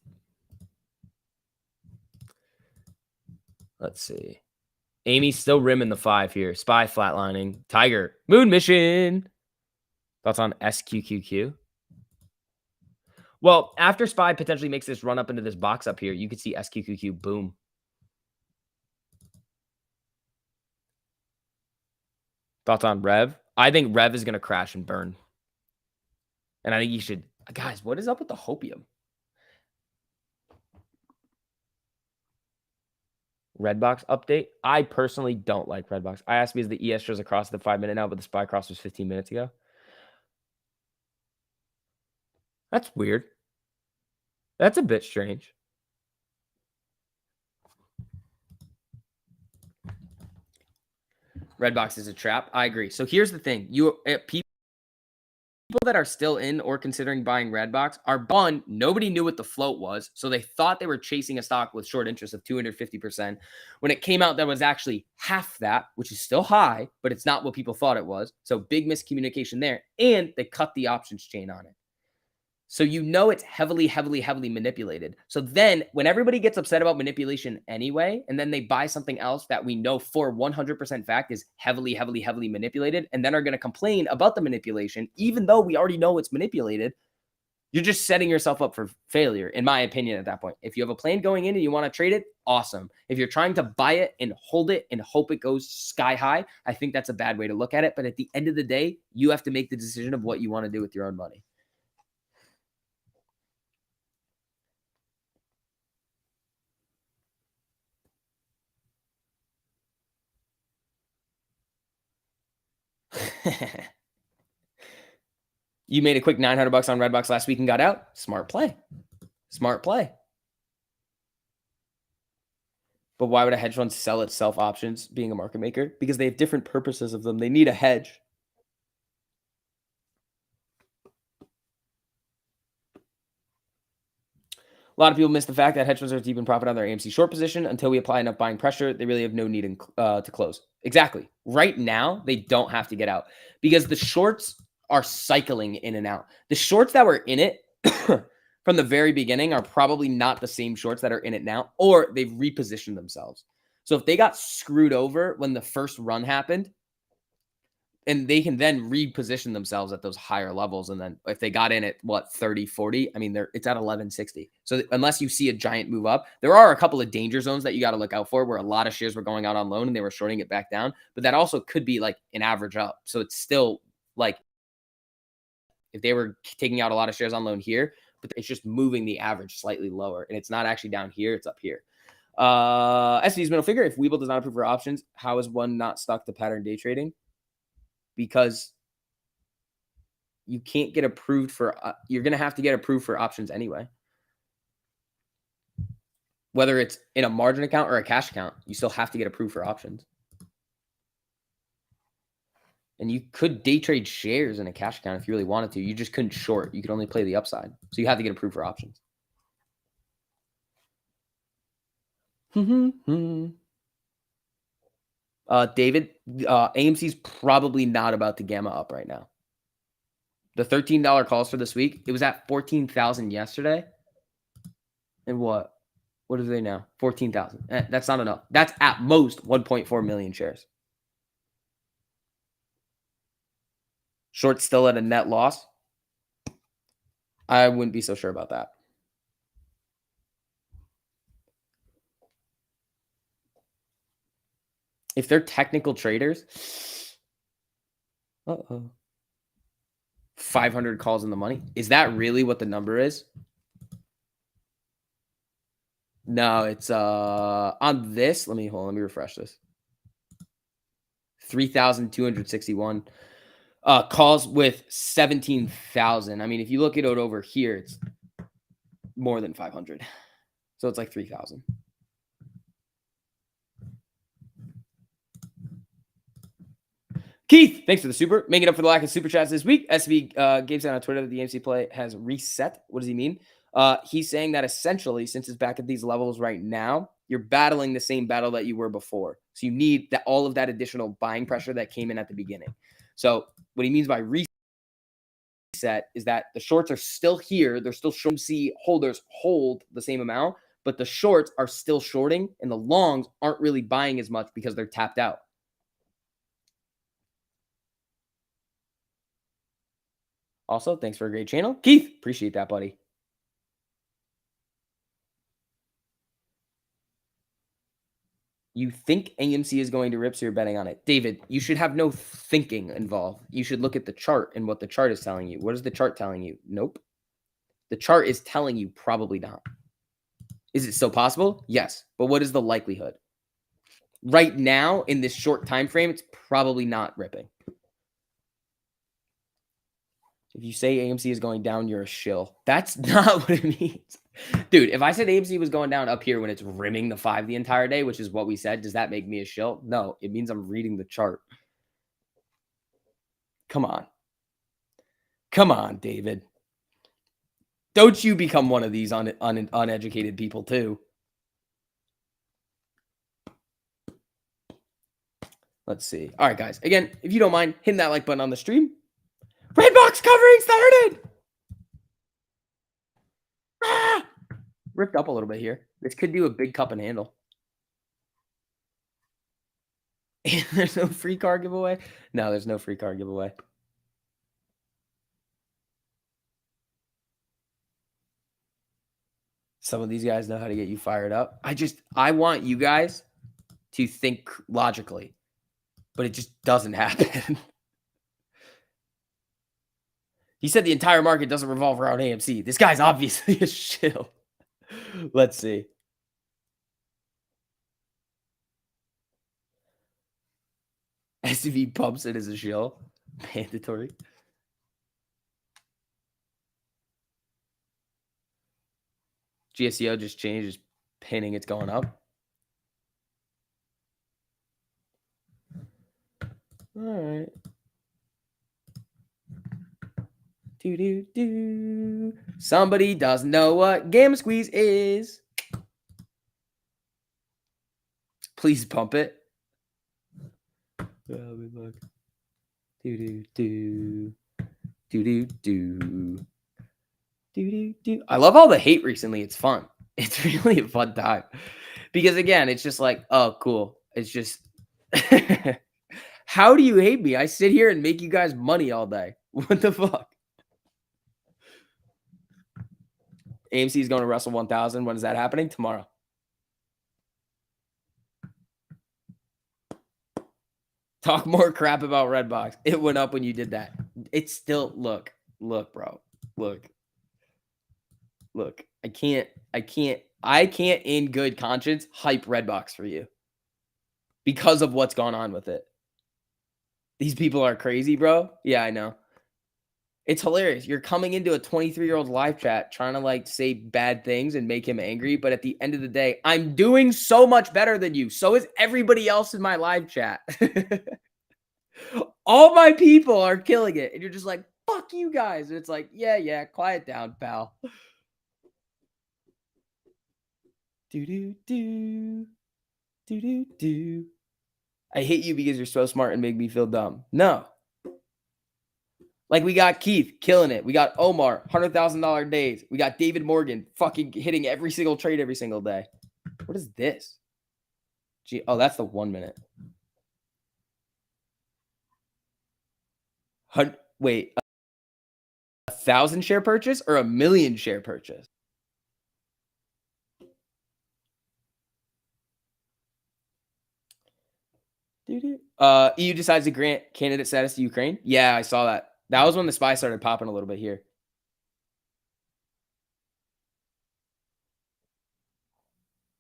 Let's see. Amy's still rimming the 5 here. SPY flatlining. Tiger. Moon mission. Thoughts on SQQQ? Well, after SPY potentially makes this run up into this box up here, you could see SQQQ boom. Thoughts on Rev? I think Rev is going to crash and burn. And I think you should... Guys, what is up with the hopium? Redbox update. I personally don't like Redbox. I asked because the ES shows across the 5-minute now, but the SPY cross was 15 minutes ago. That's weird. That's a bit strange. Redbox is a trap. I agree. So here's the thing. People that are still in or considering buying Redbox are, one, nobody knew what the float was. So they thought they were chasing a stock with short interest of 250%. When it came out, that was actually half that, which is still high, but it's not what people thought it was. So big miscommunication there. And they cut the options chain on it. So you know it's heavily, heavily, heavily manipulated. So then when everybody gets upset about manipulation anyway, and then they buy something else that we know for 100% fact is heavily, heavily, heavily manipulated, and then are going to complain about the manipulation, even though we already know it's manipulated, you're just setting yourself up for failure, in my opinion, at that point. If you have a plan going in and you want to trade it, awesome. If you're trying to buy it and hold it and hope it goes sky high, I think that's a bad way to look at it. But at the end of the day, you have to make the decision of what you want to do with your own money. You made a quick $900 on Redbox last week and got out. Smart play. Smart play. But why would a hedge fund sell itself options being a market maker? Because they have different purposes of them. They need a hedge. A lot of people miss the fact that hedge funds are deep in profit on their AMC short position. Until we apply enough buying pressure, they really have no need to close. Exactly. Right now, they don't have to get out because the shorts are cycling in and out. The shorts that were in it from the very beginning are probably not the same shorts that are in it now, or they've repositioned themselves. So if they got screwed over when the first run happened, and they can then reposition themselves at those higher levels. And then if they got in at 30, 40, I mean, it's at 1160. So unless you see a giant move up, there are a couple of danger zones that you got to look out for where a lot of shares were going out on loan and they were shorting it back down. But that also could be like an average up. So it's still like if they were taking out a lot of shares on loan here, but it's just moving the average slightly lower. And it's not actually down here. It's up here. SD's middle figure. If Webull does not approve for options, how is one not stuck to pattern day trading? Because you can't get approved for, you're going to have to get approved for options anyway. Whether it's in a margin account or a cash account, you still have to get approved for options. And you could day trade shares in a cash account if you really wanted to. You just couldn't short. You could only play the upside. So you have to get approved for options. David, AMC's probably not about to gamma up right now. The $13 calls for this week, it was at 14,000 yesterday. And what are they now? 14,000. That's not enough. That's at most 1.4 million shares. Short still at a net loss. I wouldn't be so sure about that. If they're technical traders, 500 calls in the money. Is that really what the number is? No, it's on this. Let me refresh this. 3,261 calls with 17,000. I mean, if you look at it over here, it's more than 500. So it's like 3,000. Keith, thanks for the super. Making up for the lack of super chats this week. SV gave out on Twitter that the AMC play has reset. What does he mean? He's saying that essentially, since it's back at these levels right now, you're battling the same battle that you were before. So you need that all of that additional buying pressure that came in at the beginning. So what he means by reset is that the shorts are still here. They're still showing C holders hold the same amount, but the shorts are still shorting and the longs aren't really buying as much because they're tapped out. Also, thanks for a great channel. Keith, appreciate that, buddy. You think AMC is going to rip, so you're betting on it. David, you should have no thinking involved. You should look at the chart and what the chart is telling you. What is the chart telling you? Nope. The chart is telling you probably not. Is it still possible? Yes. But what is the likelihood? Right now, in this short time frame, it's probably not ripping. If you say AMC is going down, you're a shill. That's not what it means. Dude, if I said AMC was going down up here when it's rimming the 5 the entire day, which is what we said, does that make me a shill? No, it means I'm reading the chart. Come on. Come on, David. Don't you become one of these uneducated people too. Let's see. All right, guys. Again, if you don't mind, hitting that like button on the stream. Red box covering started. Ah! Ripped up a little bit here. This could do a big cup and handle. There's no free car giveaway? No, there's no free car giveaway. Some of these guys know how to get you fired up. I want you guys to think logically, but it just doesn't happen. He said the entire market doesn't revolve around AMC. This guy's obviously a shill. Let's see. SUV pumps it as a shill. Mandatory. GSCO just changed, just pinning it's going up. All right. Do. Somebody doesn't know what Gamma Squeeze is. Please pump it. Do. I love all the hate recently. It's fun. It's really a fun time. Because again, it's just like, oh, cool. It's just how do you hate me? I sit here and make you guys money all day. What the fuck? AMC is going to Russell 1000. When is that happening? Tomorrow. Talk more crap about Redbox. It went up when you did that. It's still, look, bro. Look. I can't in good conscience hype Redbox for you because of what's gone on with it. These people are crazy, bro. Yeah, I know. It's hilarious. You're coming into a 23-year-old live chat trying to like say bad things and make him angry. But at the end of the day, I'm doing so much better than you. So is everybody else in my live chat. All my people are killing it. And you're just like, fuck you guys. And it's like, yeah, quiet down, pal. Do. I hate you because you're so smart and make me feel dumb. No. Like we got Keith killing it. We got Omar, $100,000 days. We got David Morgan fucking hitting every single trade every single day. What is this? Gee, oh, that's the 1 minute. Wait, 1,000 share purchase or 1,000,000 share purchase? EU decides to grant candidate status to Ukraine. Yeah, I saw that. That was when the SPY started popping a little bit here.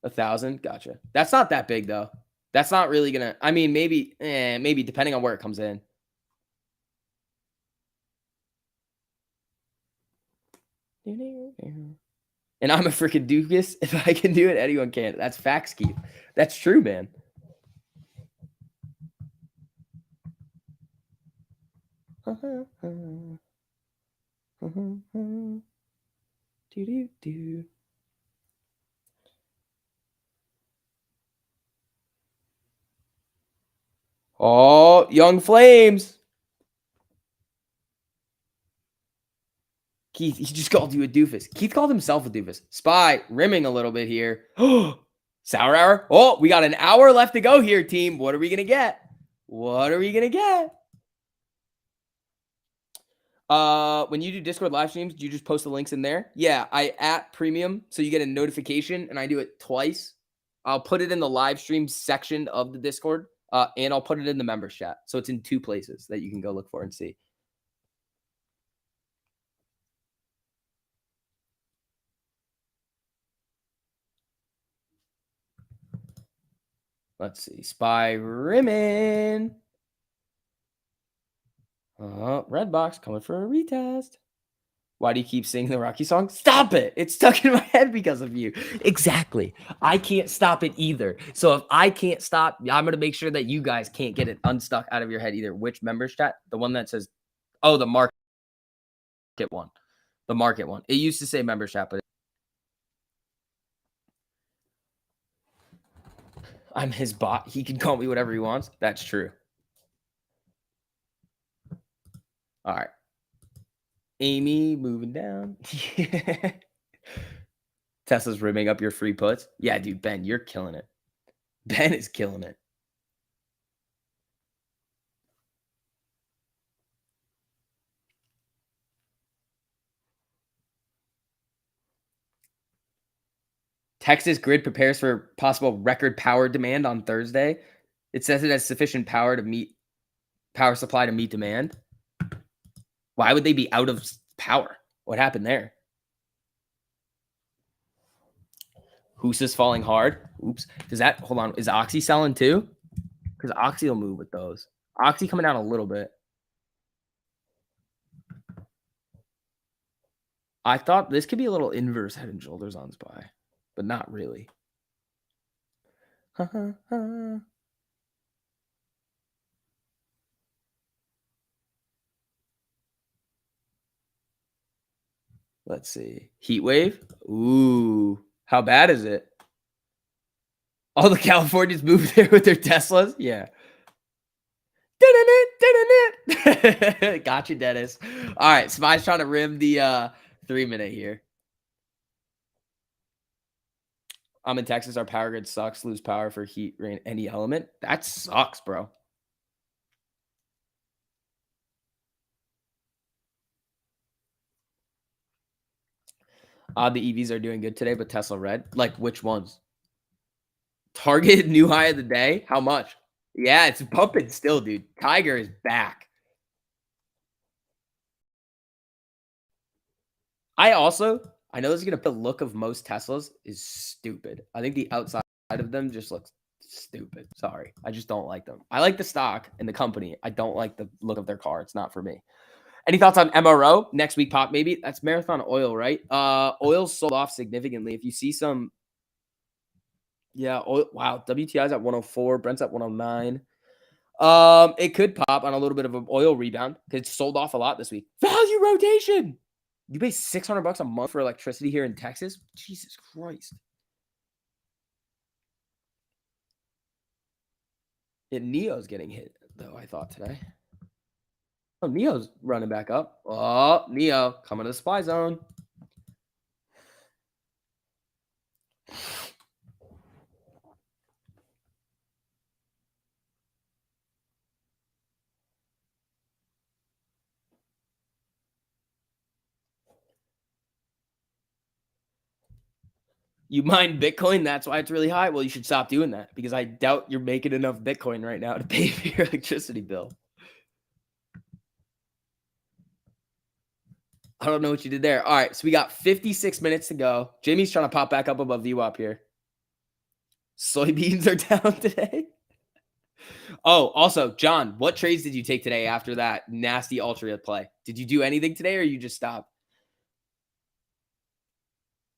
$1,000. Gotcha. That's not that big though. That's not really gonna. I mean, maybe depending on where it comes in. And I'm a freaking doofus. If I can do it, anyone can. That's facts, Keith. That's true, man. Oh, Young Flames. Keith, he just called you a doofus. Keith called himself a doofus. SPY rimming a little bit here. Sour hour. Oh, we got an hour left to go here, team. What are we going to get? What are we going to get? When you do Discord live streams, do you just post the links in there? Yeah, I at premium, so you get a notification, and I do it twice. I'll put it in the live stream section of the Discord, and I'll put it in the members chat. So it's in 2 places that you can go look for and see. Let's see. SPY rimming. Red box coming for a retest. Why do you keep singing the Rocky song? Stop it. It's stuck in my head because of you. Exactly. I can't stop it either. So if I can't stop, I'm going to make sure that you guys can't get it unstuck out of your head either. Which members chat? The one that says, oh, the market one. The market one. It used to say members chat, but I'm his bot. He can call me whatever he wants. That's true. All right. Amy moving down. Tesla's rimming up your free puts. Yeah, dude, Ben, you're killing it. Ben is killing it. Texas grid prepares for possible record power demand on Thursday. It says it has sufficient power supply to meet demand. Why would they be out of power? What happened there? Who's falling hard? Oops. Hold on. Is Oxy selling too? Because Oxy will move with those. Oxy coming down a little bit. I thought this could be a little inverse head and shoulders on SPY, but not really. Let's see. Heat wave. Ooh. How bad is it? All the Californians moved there with their Teslas? Yeah. Gotcha, Dennis. All right. SPY's trying to rim the 3-minute here. I'm in Texas. Our power grid sucks. Lose power for heat, rain, any element. That sucks, bro. The EVs are doing good today, but Tesla red. Like which ones? Target new high of the day. How much? Yeah, it's pumping still, dude. Tiger is back. I know this is going to put the look of most Teslas is stupid. I think the outside of them just looks stupid. Sorry. I just don't like them. I like the stock and the company. I don't like the look of their car. It's not for me. Any thoughts on MRO? Next week pop, maybe? That's Marathon Oil, right? Oil's sold off significantly. If you see some, yeah, oil, wow, WTI's at 104, Brent's at 109. It could pop on a little bit of an oil rebound because it's sold off a lot this week. Value rotation. You pay $600 a month for electricity here in Texas? Jesus Christ. Neo's getting hit, though, I thought today. Oh, Neo's running back up. Oh, Neo coming to the SPY zone. You mine Bitcoin? That's why it's really high? Well, you should stop doing that because I doubt you're making enough Bitcoin right now to pay for your electricity bill. I don't know what you did there. All right, so we got 56 minutes to go. Jimmy's trying to pop back up above VWAP here. Soybeans are down today. Oh, also, John, what trades did you take today after that nasty Altria play? Did you do anything today or you just stopped?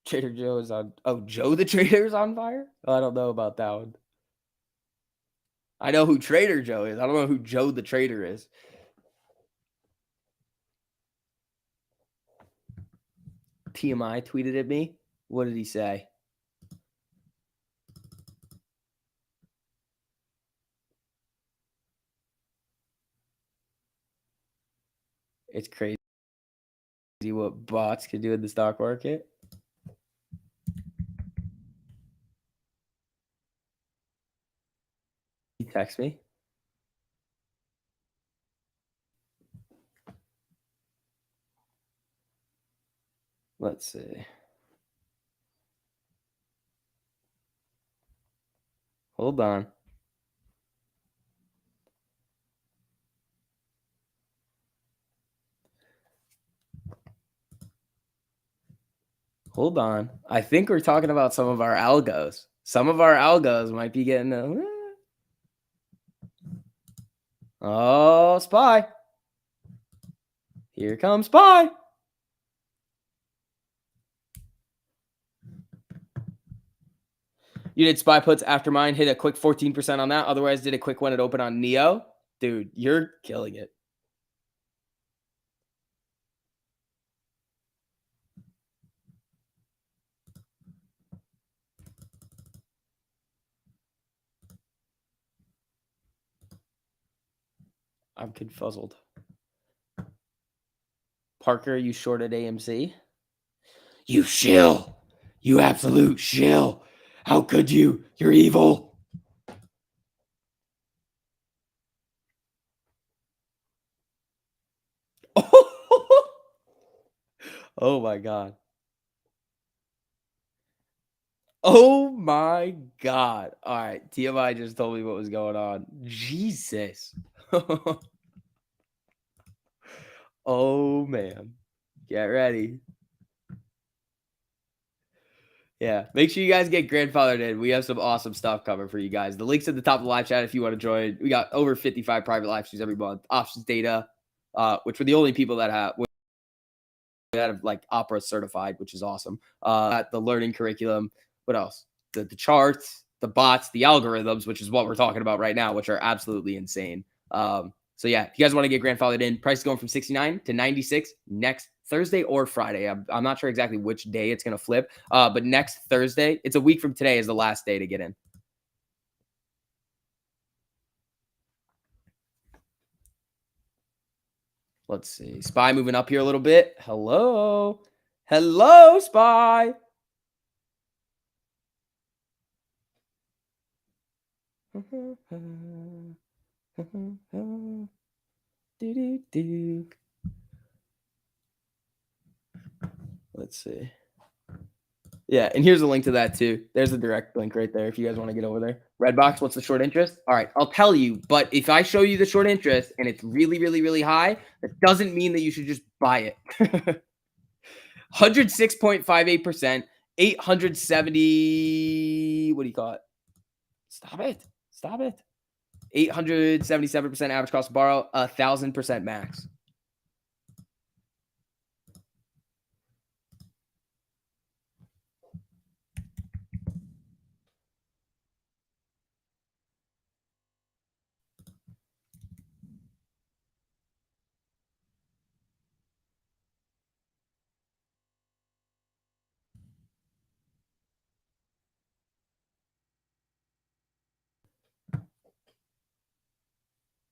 Trader Joe is on. Oh, Joe the Trader is on fire? Oh, I don't know about that one. I know who Trader Joe is. I don't know who Joe the Trader is. TMI tweeted at me. What did he say? It's crazy what bots can do in the stock market. He texted me. Let's see. Hold on. Hold on. I think we're talking about some of our algos. Some of our algos might be getting a... Oh, SPY. Here comes SPY. You did SPY puts after mine, hit a quick 14% on that. Otherwise, did a quick when it opened on Neo. Dude, you're killing it. I'm confuzzled. Parker, you shorted AMC? You shill. You absolute shill. How could you? You're evil. Oh my God. Oh my God. All right. TMI just told me what was going on. Jesus. Oh man. Get ready. Yeah. Make sure you guys get grandfathered in. We have some awesome stuff coming for you guys. The link's at the top of the live chat if you want to join. We got over 55 private live streams every month. Options data, which we're the only people that have like Opera certified, which is awesome. The learning curriculum. What else? The charts, the bots, the algorithms, which is what we're talking about right now, which are absolutely insane. So yeah, if you guys want to get grandfathered in, price is going from 69 to 96 next Thursday or Friday. I'm not sure exactly which day it's going to flip, but next Thursday, it's a week from today, is the last day to get in. Let's see. SPY moving up here a little bit. Hello. Hello, SPY. Let's see. Yeah, and here's a link to that too. There's a direct link right there if you guys want to get over there. Redbox, what's the short interest? All right, I'll tell you, but if I show you the short interest and it's really, really, really high, that doesn't mean that you should just buy it. 106.58%, 870, what do you call it? Stop it. Stop it. 877% average cost to borrow, 1,000% max.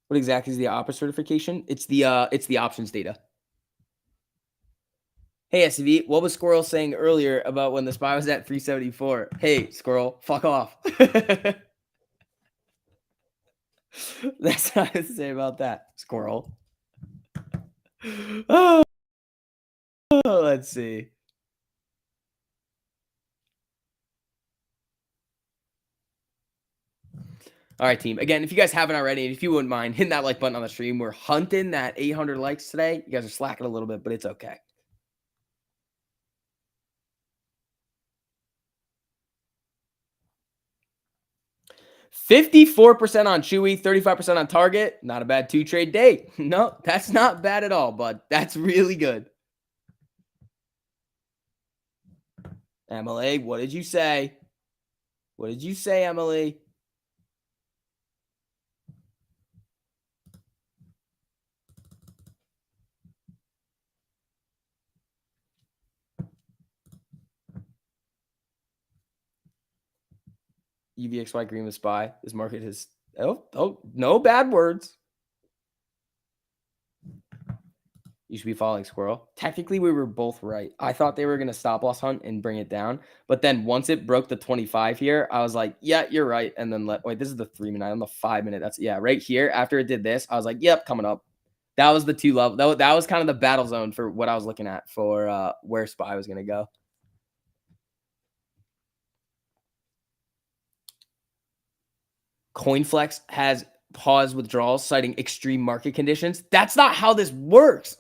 What exactly is the Opera certification? It's the options data. Hey, SCV, what was Squirrel saying earlier about when the SPY was at 374? Hey, Squirrel, fuck off. That's what I have to say about that, Squirrel. Oh, let's see. All right, team. Again, if you guys haven't already, and if you wouldn't mind hitting that like button on the stream, we're hunting that 800 likes today. You guys are slacking a little bit, but it's okay. 54% on Chewy, 35% on Target. Not a bad 2-trade day. No, that's not bad at all, bud. That's really good. Emily, what did you say? What did you say, Emily? UVXY green with SPY. This market is no bad words. You should be following Squirrel. Technically, we were both right. I thought they were going to stop loss hunt and bring it down. But then once it broke the 25 here, I was like, yeah, you're right. And then wait, this is the 3-minute. I'm the 5-minute. That's right here. After it did this, I was like, yep, coming up. That was the 2 level. That was kind of the battle zone for what I was looking at for where SPY was going to go. CoinFlex has paused withdrawals citing extreme market conditions. That's not how this works.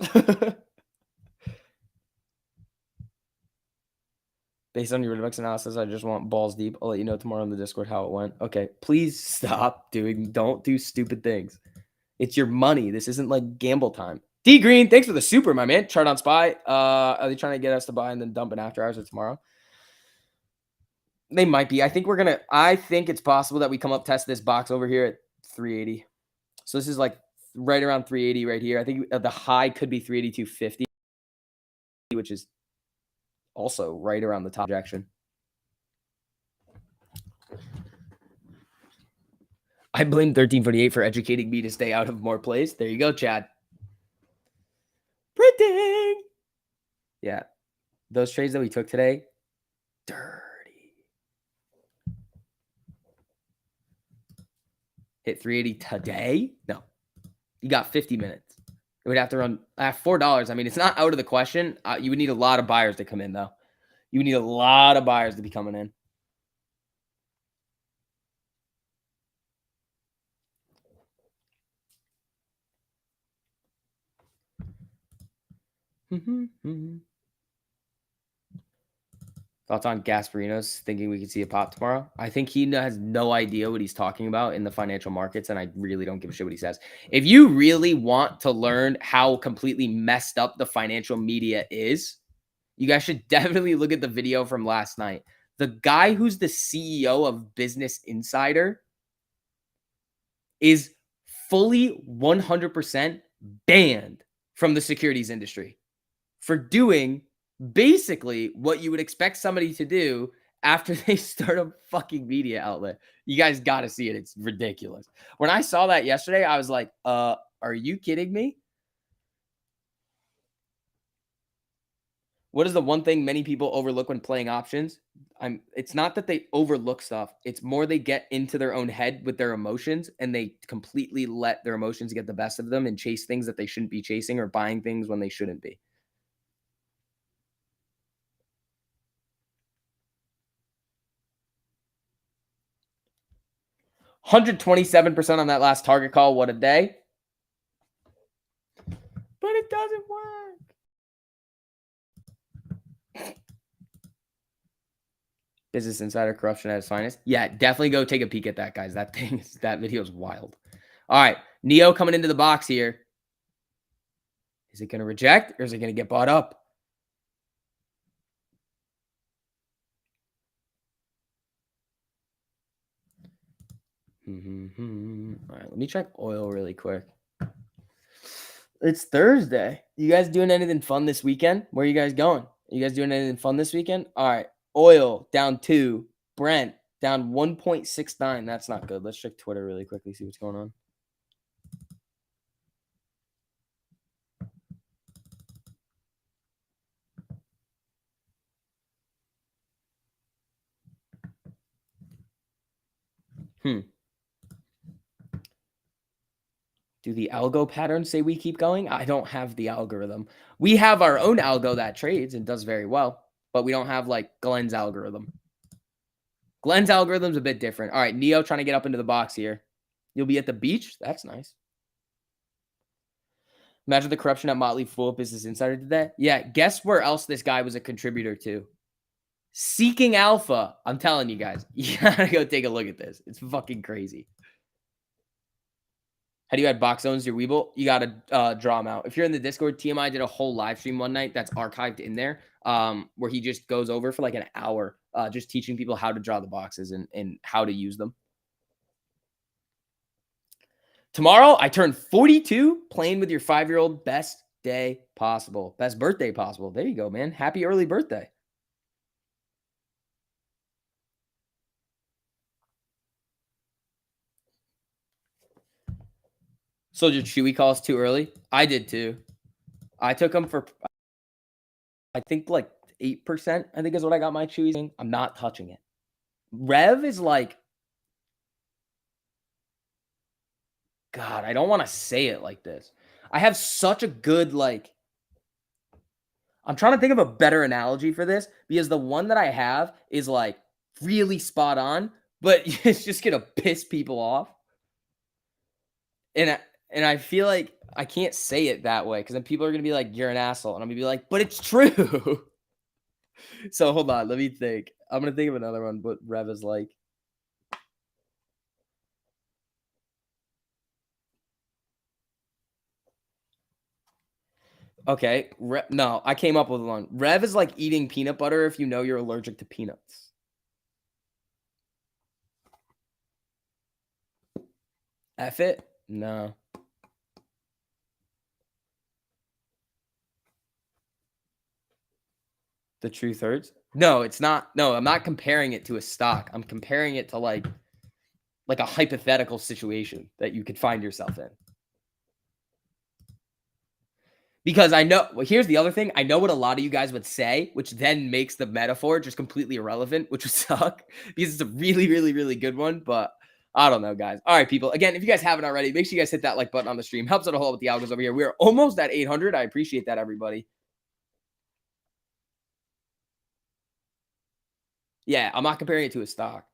Based on your Redux analysis, I just want balls deep. I'll let you know tomorrow on the Discord how it went. Okay, please stop don't do stupid things. It's your money. This isn't like gamble time. D Green, thanks for the super, my man. Chart on SPY. Are they trying to get us to buy and then dump in after hours or tomorrow? They might be. I think it's possible that we come up test this box over here at 380. So this is like right around 380 right here. I think the high could be 382.50, which is also right around the top projection. I blame 1348 for educating me to stay out of more plays. There you go, Chad. Printing. Yeah. Those trades that we took today, dirty. Hit 380 today? No. You got 50 minutes. It would have to run at $4. I mean, it's not out of the question. You would need a lot of buyers to come in, though. You would need a lot of buyers to be coming in. Thoughts on Gasparinos thinking we could see a pop tomorrow? I think he has no idea what he's talking about in the financial markets, and I really don't give a shit what he says. If you really want to learn how completely messed up the financial media is, you guys should definitely look at the video from last night. The guy who's the CEO of Business Insider is fully 100% banned from the securities industry for doing basically what you would expect somebody to do after they start a fucking media outlet. You guys got to see it. It's ridiculous. When I saw that yesterday, I was like, are you kidding me? What is the one thing many people overlook when playing options? It's not that they overlook stuff. It's more they get into their own head with their emotions and they completely let their emotions get the best of them and chase things that they shouldn't be chasing or buying things when they shouldn't be. $127% on that last target call. What a day. But it doesn't work. Business Insider corruption at its finest. Yeah, definitely go take a peek at that, guys. That video is wild. All right, Neo coming into the box here. Is it going to reject or is it going to get bought up? All right, let me check oil really quick. It's Thursday. You guys doing anything fun this weekend? Where are you guys going? Are you guys doing anything fun this weekend? All right. Oil down 2. Brent down 1.69. That's not good. Let's check Twitter really quickly, see what's going on. Do the algo patterns say we keep going? I don't have the algorithm. We have our own algo that trades and does very well, but we don't have like Glenn's algorithm. Glenn's algorithm's a bit different. All right, Neo trying to get up into the box here. You'll be at the beach? That's nice. Imagine the corruption at Motley Fool Business Insider did that. Yeah, guess where else this guy was a contributor to? Seeking Alpha. I'm telling you guys, you gotta go take a look at this. It's fucking crazy. How do you add box zones to your Weeble? You gotta draw them out. If you're in the Discord, TMI did a whole live stream one night that's archived in there, where he just goes over for like an hour, just teaching people how to draw the boxes and how to use them. Tomorrow, I turn 42, playing with your 5-year-old. Best day possible. Best birthday possible. There you go, man. Happy early birthday. Soldier Chewy calls too early. I did too. I took them for, I think like 8%, I think is what I got my Chewies. I'm not touching it. Rev is like, God, I don't want to say it like this. I have such a good, like, I'm trying to think of a better analogy for this because the one that I have is like really spot on, but it's just going to piss people off. And I feel like I can't say it that way because then people are going to be like, you're an asshole. And I'm going to be like, but it's true. So hold on. Let me think. I'm going to think of another one, but Rev is like. Okay. No, I came up with one. Rev is like eating peanut butter if you know you're allergic to peanuts. F it? No. The truth hurts? No, it's not. No, I'm not comparing it to a stock. I'm comparing it to like a hypothetical situation that you could find yourself in. Because I know, well, here's the other thing. I know what a lot of you guys would say, which then makes the metaphor just completely irrelevant, which would suck because it's a really, really, really good one. But I don't know, guys. All right, people. Again, if you guys haven't already, make sure you guys hit that like button on the stream. Helps out a whole lot with the algos over here. We're almost at 800. I appreciate that, everybody. Yeah, I'm not comparing it to a stock.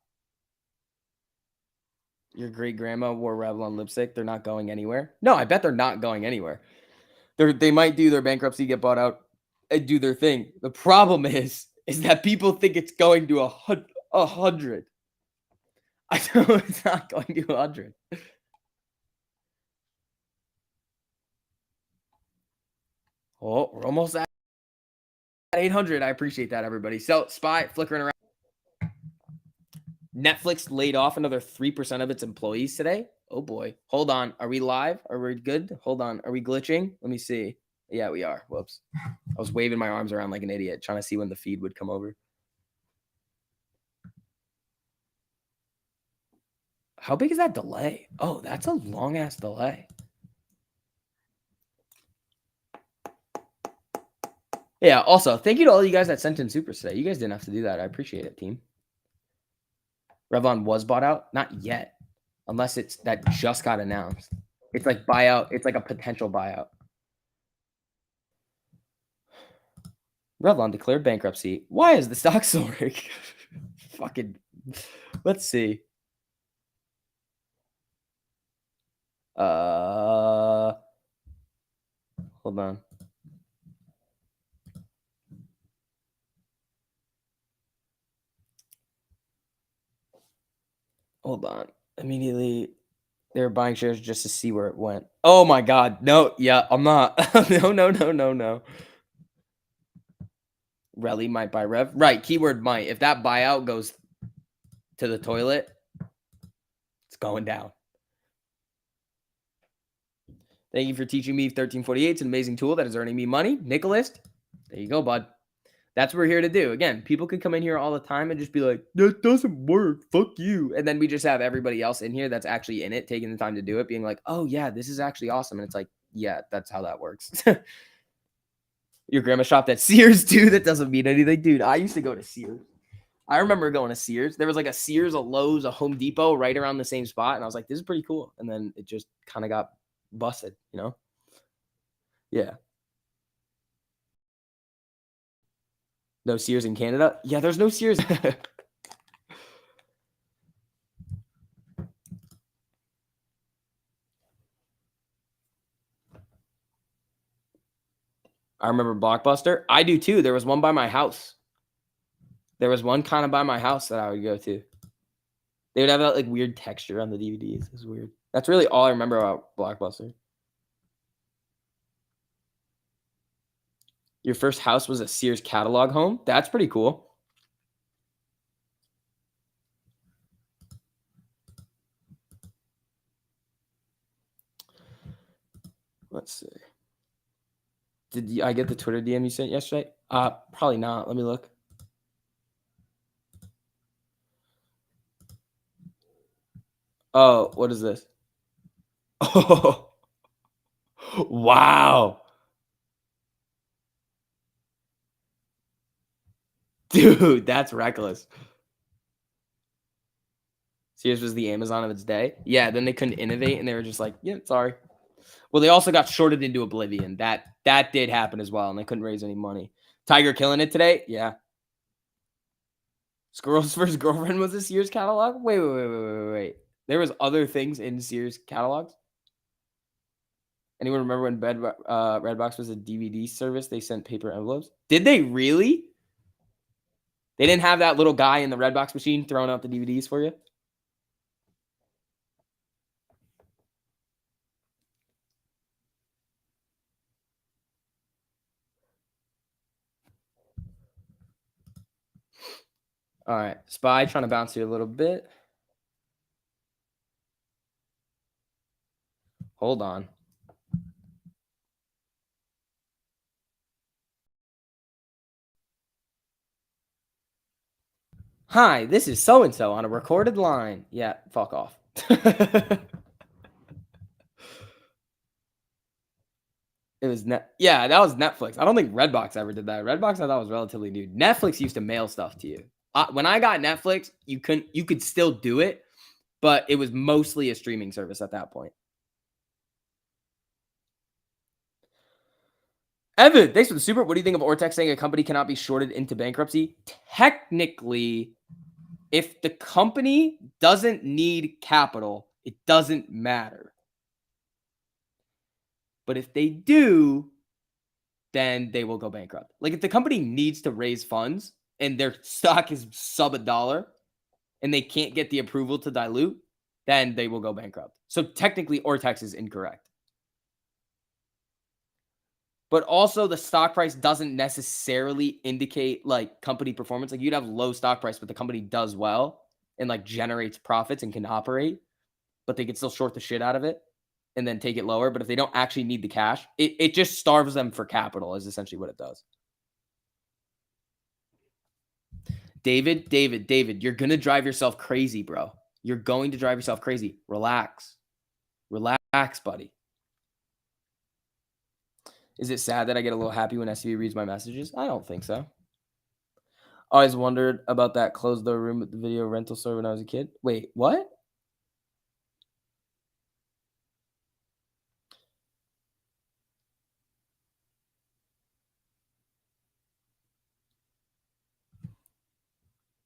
Your great grandma wore Revlon lipstick. They're not going anywhere. No, I bet they're not going anywhere. They might do their bankruptcy, get bought out, and do their thing. The problem is that people think it's going to 100. I know it's not going to 100. Oh, we're almost at 800. I appreciate that, everybody. So, SPY flickering around. Netflix laid off another 3% of its employees today. Oh boy. Hold on. Are we live? Are we good? Hold on. Are we glitching? Let me see. Yeah, we are. Whoops. I was waving my arms around like an idiot, trying to see when the feed would come over. How big is that delay? Oh, that's a long ass delay. Yeah, also, thank you to all you guys that sent in supers today. You guys didn't have to do that. I appreciate it, team. Revlon was bought out? Not yet. Unless that just got announced. It's like buyout. It's like a potential buyout. Revlon declared bankruptcy. Why is the stock soaring? Fucking. Let's see. Hold on. Hold on. Immediately, they were buying shares just to see where it went. Oh my God. No, yeah, I'm not. No. Relly might buy Rev. Right, keyword might. If that buyout goes to the toilet, it's going down. Thank you for teaching me 1348. It's an amazing tool that is earning me money. Nicholas, there you go, bud. That's what we're here to do. Again, people could come in here all the time and just be like, that doesn't work. Fuck you. And then we just have everybody else in here that's actually in it, taking the time to do it, being like, oh, yeah, this is actually awesome. And it's like, yeah, that's how that works. Your grandma shopped at Sears, too. That doesn't mean anything. Dude, I used to go to Sears. I remember going to Sears. There was like a Sears, a Lowe's, a Home Depot right around the same spot. And I was like, this is pretty cool. And then it just kind of got busted, you know? Yeah. No Sears in Canada? Yeah, there's no Sears. I remember Blockbuster. I do too. There was one by my house. There was one kind of by my house that I would go to. They would have that like weird texture on the DVDs. It's weird. That's really all I remember about Blockbuster. Your first house was a Sears catalog home? That's pretty cool. Let's see. Did I get the Twitter DM you sent yesterday? Probably not. Let me look. Oh, what is this? Oh, wow. Dude, that's reckless. Sears was the Amazon of its day. Yeah, then they couldn't innovate, and they were just like, yeah, sorry. Well, they also got shorted into oblivion. That did happen as well, and they couldn't raise any money. Tiger killing it today? Yeah. Squirrel's first girlfriend was a Sears catalog? Wait. There was other things in Sears catalogs? Anyone remember when Redbox was a DVD service? They sent paper envelopes. Did they really? They didn't have that little guy in the Redbox machine throwing out the DVDs for you? All right. Spy, trying to bounce you a little bit. Hold on. Hi, this is so-and-so on a recorded line. Yeah, fuck off. It was yeah, that was Netflix. I don't think Redbox ever did that. Redbox I thought was relatively new. Netflix used to mail stuff to you. When I got Netflix, you could still do it, but it was mostly a streaming service at that point. Evan, thanks for the super. What do you think of Ortex saying a company cannot be shorted into bankruptcy? Technically, if the company doesn't need capital, it doesn't matter. But if they do, then they will go bankrupt. Like if the company needs to raise funds and their stock is sub $1 and they can't get the approval to dilute, then they will go bankrupt. So technically, Ortex is incorrect. But also the stock price doesn't necessarily indicate like company performance. Like you'd have low stock price, but the company does well and like generates profits and can operate, but they can still short the shit out of it and then take it lower. But if they don't actually need the cash, it just starves them for capital is essentially what it does. David, you're going to drive yourself crazy, bro. You're going to drive yourself crazy. Relax, buddy. Is it sad that I get a little happy when SCB reads my messages? I don't think so. Always wondered about that closed door room at the video rental store when I was a kid. Wait, what?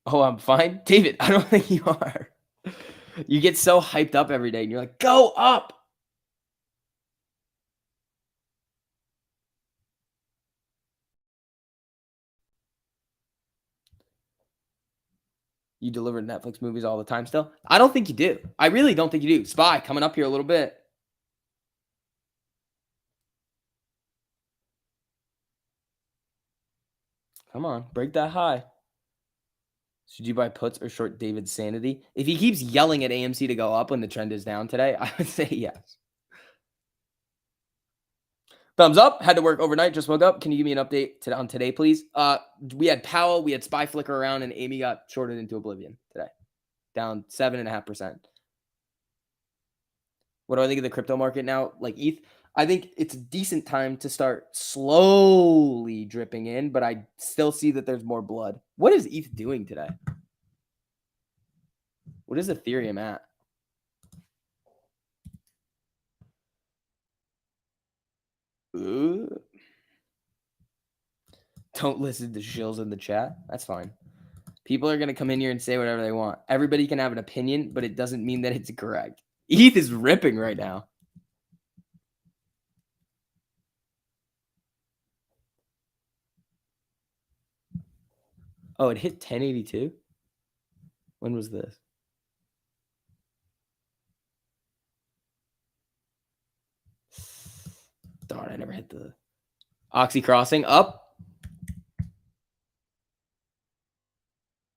Oh, I'm fine. David, I don't think you are. You get so hyped up every day and you're like, go up. You deliver Netflix movies all the time still? I don't think you do. I really don't think you do. Spy, coming up here a little bit. Come on, break that high. Should you buy puts or short David's sanity? If he keeps yelling at AMC to go up when the trend is down today, I would say yes. Thumbs up. Had to work overnight. Just woke up. Can you give me an update on today, please? We had Powell. We had Spy flicker around, and Amy got shorted into oblivion today. Down 7.5%. What do I think of the crypto market now? Like ETH? I think it's a decent time to start slowly dripping in, but I still see that there's more blood. What is ETH doing today? What is Ethereum at? Ooh. Don't listen to shills in the chat. That's fine. People are going to come in here and say whatever they want. Everybody can have an opinion, but it doesn't mean that it's correct. ETH is ripping right now. Oh, it hit 1082? When was this? Darn, I never hit the Oxy crossing. Up.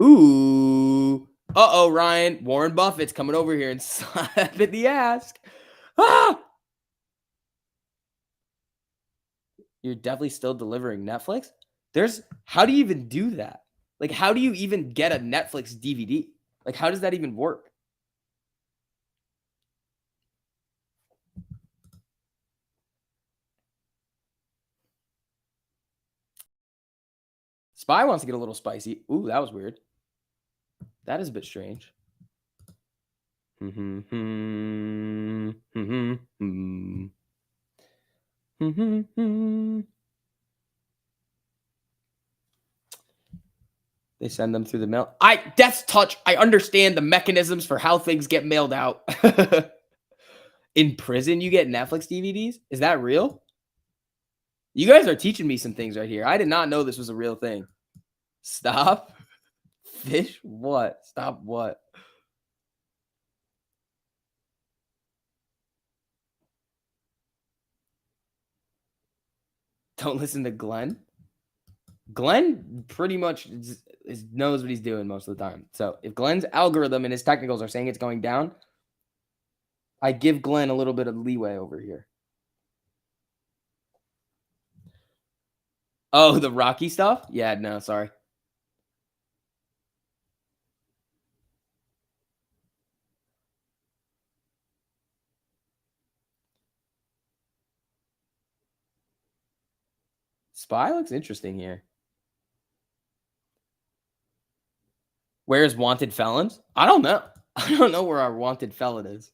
Ooh. Uh-oh, Ryan. Warren Buffett's coming over here and slapping the ask. Ah! You're definitely still delivering Netflix? How do you even do that? Like, how do you even get a Netflix DVD? Like, how does that even work? Spy wants to get a little spicy. Ooh, that was weird. That is a bit strange. They send them through the mail. Death's Touch. I understand the mechanisms for how things get mailed out. In prison, you get Netflix DVDs? Is that real? You guys are teaching me some things right here. I did not know this was a real thing. Stop. Fish? What? Stop what? Don't listen to Glenn. Glenn pretty much knows what he's doing most of the time. So if Glenn's algorithm and his technicals are saying it's going down, I give Glenn a little bit of leeway over here. Oh, the Rocky stuff? Yeah, no, sorry. Spy looks interesting here. Where's wanted felons? I don't know. I don't know where our wanted felon is.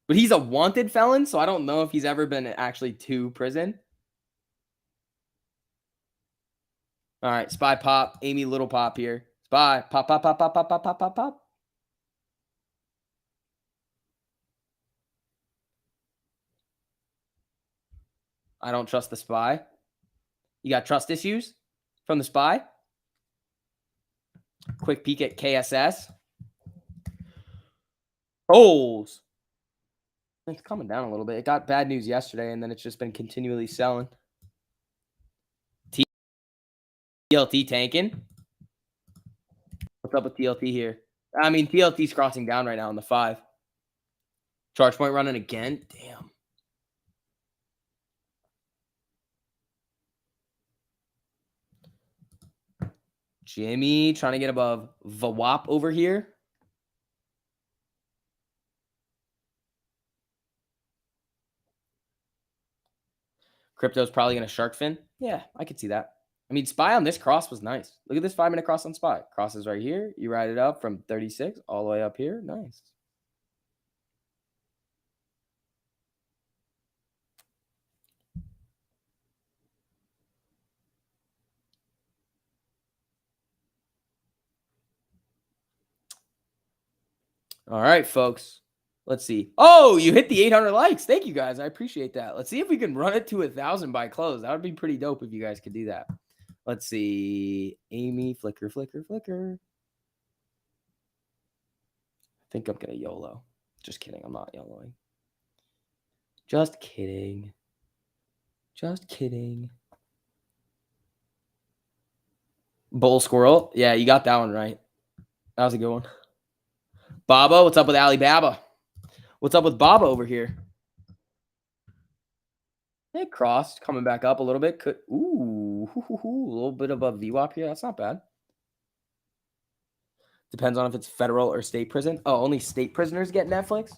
But he's a wanted felon, so I don't know if he's ever been actually to prison. All right, Spy pop. Amy Little pop here. Spy. Pop, pop, pop, pop, pop, pop, pop, pop, pop. I don't trust the Spy. You got trust issues from the Spy? Quick peek at KSS. Holes. It's coming down a little bit. It got bad news yesterday, and then it's just been continually selling. TLT tanking. What's up with TLT here? I mean, TLT's crossing down right now on the 5. Charge point running again. Damn. Jimmy trying to get above VWAP over here. Crypto's probably going to shark fin. Yeah, I could see that. I mean, Spy on this cross was nice. Look at this 5-minute cross on Spy. Crosses right here. You ride it up from 36 all the way up here. Nice. All right, folks. Let's see. Oh, you hit the 800 likes. Thank you, guys. I appreciate that. Let's see if we can run it to 1,000 by close. That would be pretty dope if you guys could do that. Let's see. Amy, flicker, flicker, flicker. I think I'm going to YOLO. Just kidding. I'm not YOLOing. Just kidding. Just kidding. Bull squirrel. Yeah, you got that one right. That was a good one. Baba, what's up with Alibaba? What's up with Baba over here? It crossed, coming back up a little bit. Ooh, a little bit above VWAP here. That's not bad. Depends on if it's federal or state prison. Oh, only state prisoners get Netflix?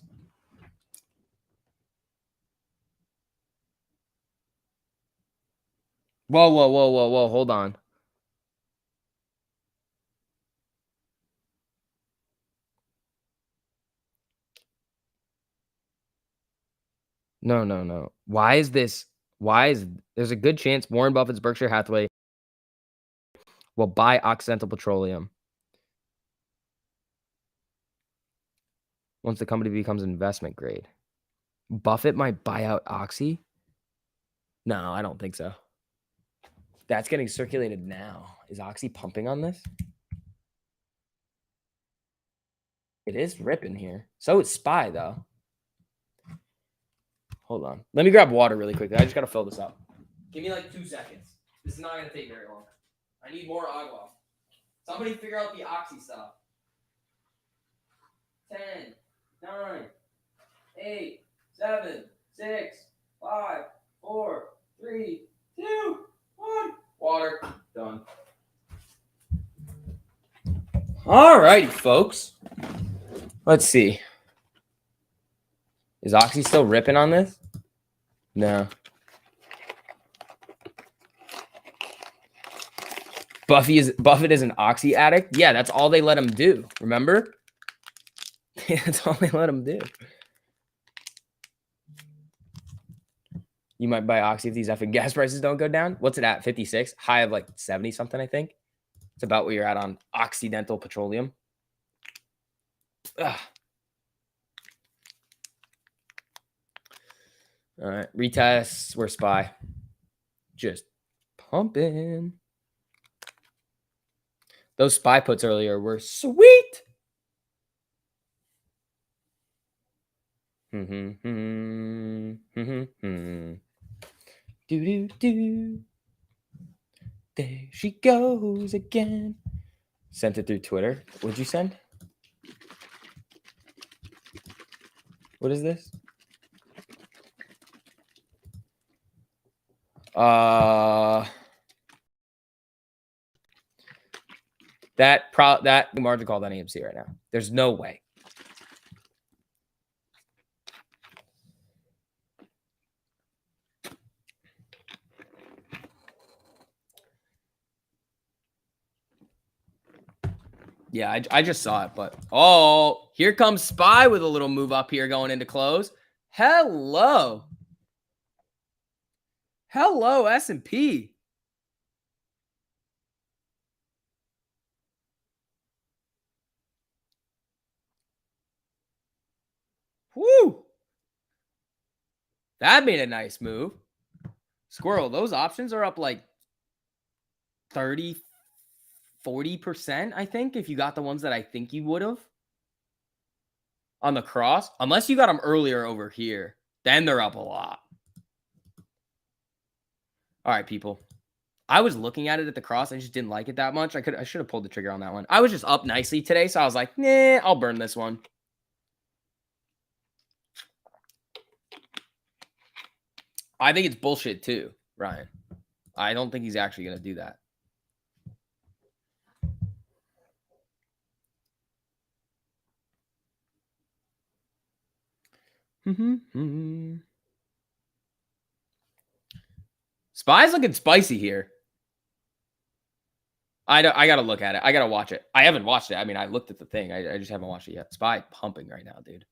Whoa, whoa, whoa, whoa, whoa. Hold on. No, no, no. There's a good chance Warren Buffett's Berkshire Hathaway will buy Occidental Petroleum once the company becomes investment grade. Buffett might buy out Oxy? No, I don't think so. That's getting circulated now. Is Oxy pumping on this? It is ripping here. So is SPY, though. Hold on. Let me grab water really quickly. I just got to fill this up. Give me like 2 seconds. This is not going to take very long. I need more agua. Somebody figure out the Oxy stuff. 10, 9, 8, 7, 6, 5, 4, 3, 2, 1. Water. Done. All righty, folks. Let's see. Is Oxy still ripping on this? No. Buffett is an Oxy addict. Yeah, that's all they let him do. Remember? That's all they let him do. You might buy Oxy if these effing gas prices don't go down. What's it at? 56? High of like 70 something, I think. It's about where you're at on Occidental Petroleum. Ugh. All right. Retests. We're SPY. Just pumping. Those SPY puts earlier were sweet. Do. There she goes again. Sent it through Twitter. What'd you send? What is this? That margin called on AMC right now. There's no way. Yeah, I just saw it, but oh, here comes SPY with a little move up here going into close. Hello. Hello, S&P. Woo. That made a nice move. Squirrel, those options are up like 30, 40%, I think, if you got the ones that I think you would have. On the cross. Unless you got them earlier over here. Then they're up a lot. All right, people. I was looking at it at the cross. I just didn't like it that much. I should have pulled the trigger on that one. I was just up nicely today, so I was like, nah, I'll burn this one. I think it's bullshit too, Ryan. I don't think he's actually going to do that. SPY's looking spicy here. I got to look at it. I got to watch it. I haven't watched it. I mean, I looked at the thing. I just haven't watched it yet. SPY pumping right now, dude.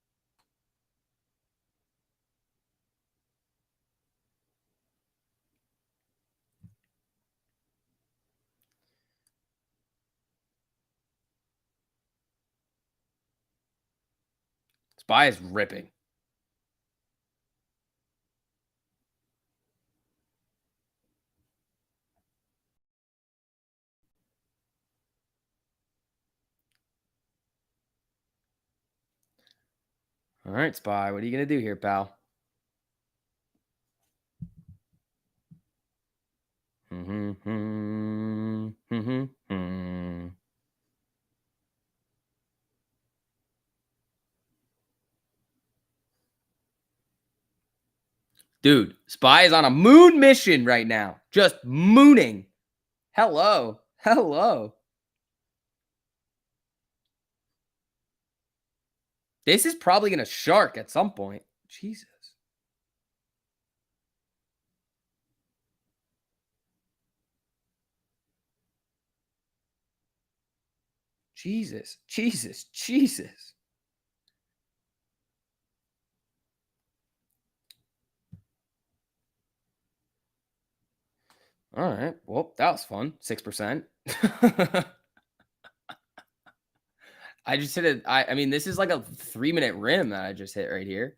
SPY is ripping. All right, SPY. What are you going to do here, pal? Dude, SPY is on a moon mission right now. Just mooning. Hello. Hello. This is probably going to shark at some point. Jesus. Jesus. Jesus. Jesus. All right. Well, that was fun. 6%. I just hit it. I mean, this is like a 3-minute rim that I just hit right here.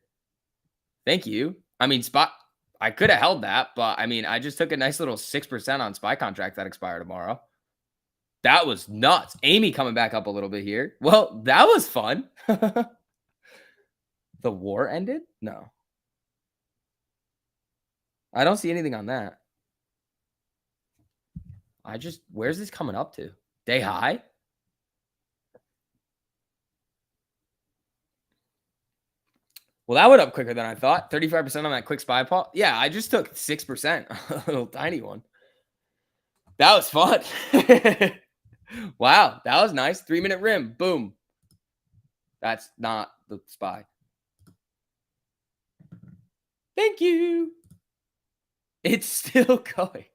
Thank you. I mean, SPY. I could have held that, but I mean, I just took a nice little 6% on SPY contract that expire tomorrow. That was nuts. Amy coming back up a little bit here. Well, that was fun. The war ended? No. I don't see anything on that. Where's this coming up to? Day high? Well, that went up quicker than I thought. 35% on that quick SPY Paul. Yeah, I just took 6%. A little tiny one. That was fun. Wow, that was nice. 3-minute rim. Boom. That's not the SPY. Thank you. It's still going.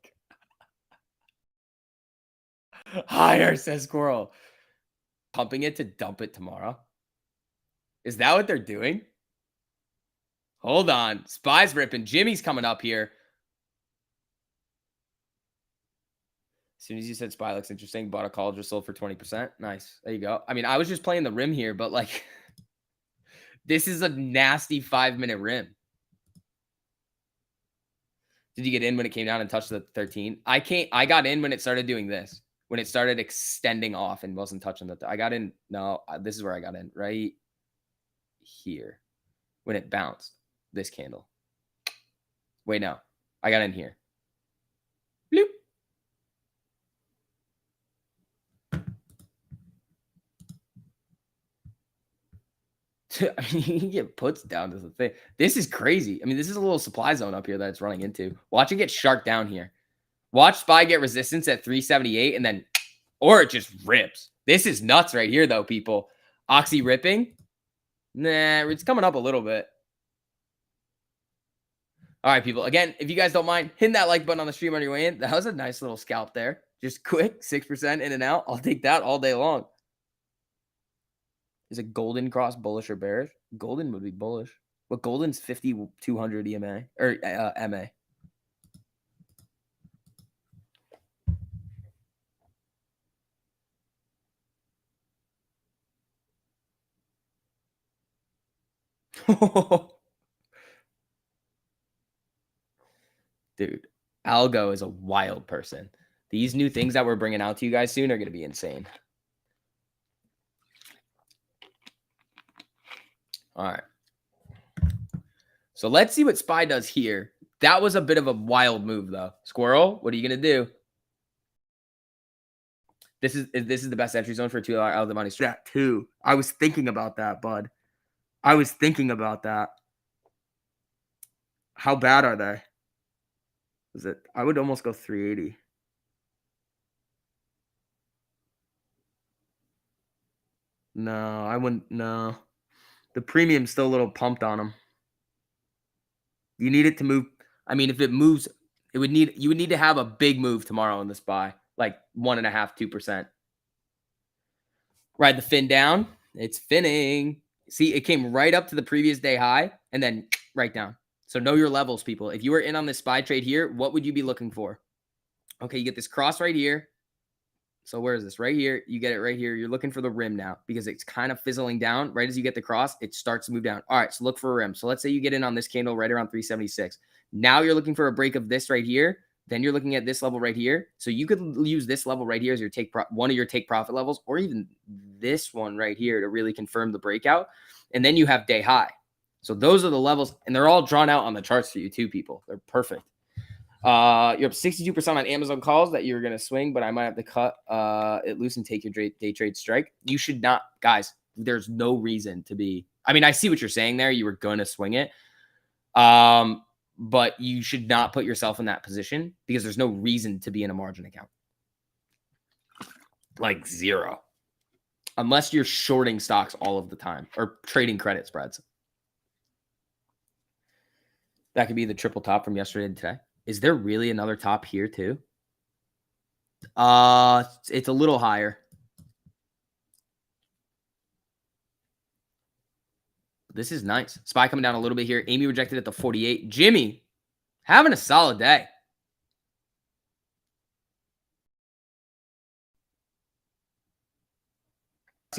Higher, says Squirrel. Pumping it to dump it tomorrow. Is that what they're doing? Hold on. SPY's ripping. Jimmy's coming up here. As soon as you said SPY looks interesting, bought a call, just sold for 20%. Nice. There you go. I mean, I was just playing the rim here, but like, this is a nasty 5-minute rim. Did you get in when it came down and touched the 13? I got in when it started doing this. When it started extending off and wasn't touching I got in. No, this is where I got in. Right here. When it bounced. This candle. Wait, no. I got in here. Bloop. I mean, you can get puts down to the thing. This is crazy. I mean, this is a little supply zone up here that it's running into. Watch it get shark down here. Watch SPY get resistance at 378 and then, or it just rips. This is nuts right here, though, people. Oxy ripping. Nah, it's coming up a little bit. All right, people. Again, if you guys don't mind, hit that like button on the stream on your way in. That was a nice little scalp there. Just quick, 6% in and out. I'll take that all day long. Is it golden cross bullish or bearish? Golden would be bullish. But golden's 5,200 EMA or MA. Dude, Algo is a wild person. These new things that we're bringing out to you guys soon are going to be insane. All right. So let's see what SPY does here. That was a bit of a wild move, though. Squirrel, what are you going to do? This is the best entry zone for $2 out of the money. Strat 2. I was thinking about that, bud. I was thinking about that. How bad are they? Is it? I would almost go 380. No, I wouldn't. No. The premium's still a little pumped on them. You need it to move. I mean, if it moves, you would need to have a big move tomorrow in the SPY, like 1.5%, 2%. Ride the fin down. It's finning. See, it came right up to the previous day high and then right down. So know your levels, people. If you were in on this SPY trade here, what would you be looking for? Okay, you get this cross right here. So where is this? Right here. You get it right here. You're looking for the rim now because it's kind of fizzling down. Right as you get the cross, it starts to move down. All right, so look for a rim. So let's say you get in on this candle right around 376. Now you're looking for a break of this right here. Then you're looking at this level right here. So you could use this level right here as your one of your take profit levels, or even this one right here to really confirm the breakout. And then you have day high. So those are the levels, and they're all drawn out on the charts for you too, people. They're perfect. You're up 62% on Amazon calls that you're going to swing, but I might have to cut it loose and take your day trade strike. You should not, guys, there's no reason to be. I mean, I see what you're saying there. You were going to swing it. But you should not put yourself in that position because there's no reason to be in a margin account. Like zero. Unless you're shorting stocks all of the time or trading credit spreads. That could be the triple top from yesterday and today. Is there really another top here too? It's a little higher. This is nice. SPY coming down a little bit here. Amy rejected at the 48. Jimmy having a solid day.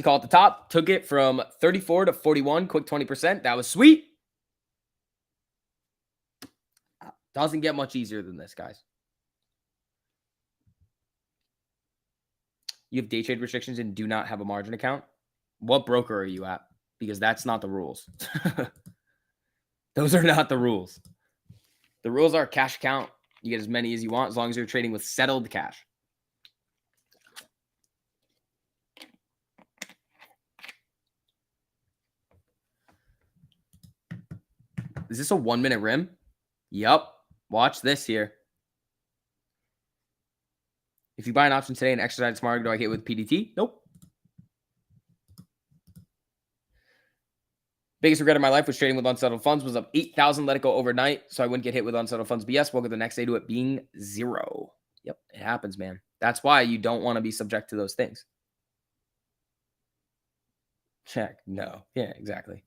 Call at the top. Took it from 34 to 41. Quick 20%. That was sweet. Doesn't get much easier than this, guys. You have day trade restrictions and do not have a margin account. What broker are you at? Because that's not the rules. Those are not the rules. The rules are cash account. You get as many as you want as long as you're trading with settled cash. Is this a 1 minute rim? Yup. Watch this here. If you buy an option today and exercise tomorrow, do I get with PDT? Nope. Biggest regret of my life was trading with unsettled funds. Was up 8,000, let it go overnight, so I wouldn't get hit with unsettled funds BS. Woke up the next day to it being 0. Yep, it happens, man. That's why you don't want to be subject to those things. Check. No. Yeah, exactly.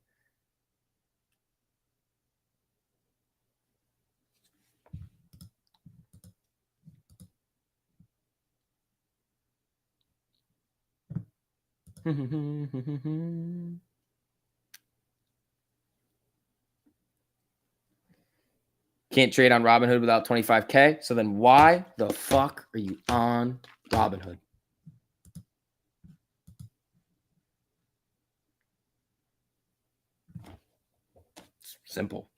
Can't trade on Robinhood without 25K. So then why the fuck are you on Robinhood? It's simple.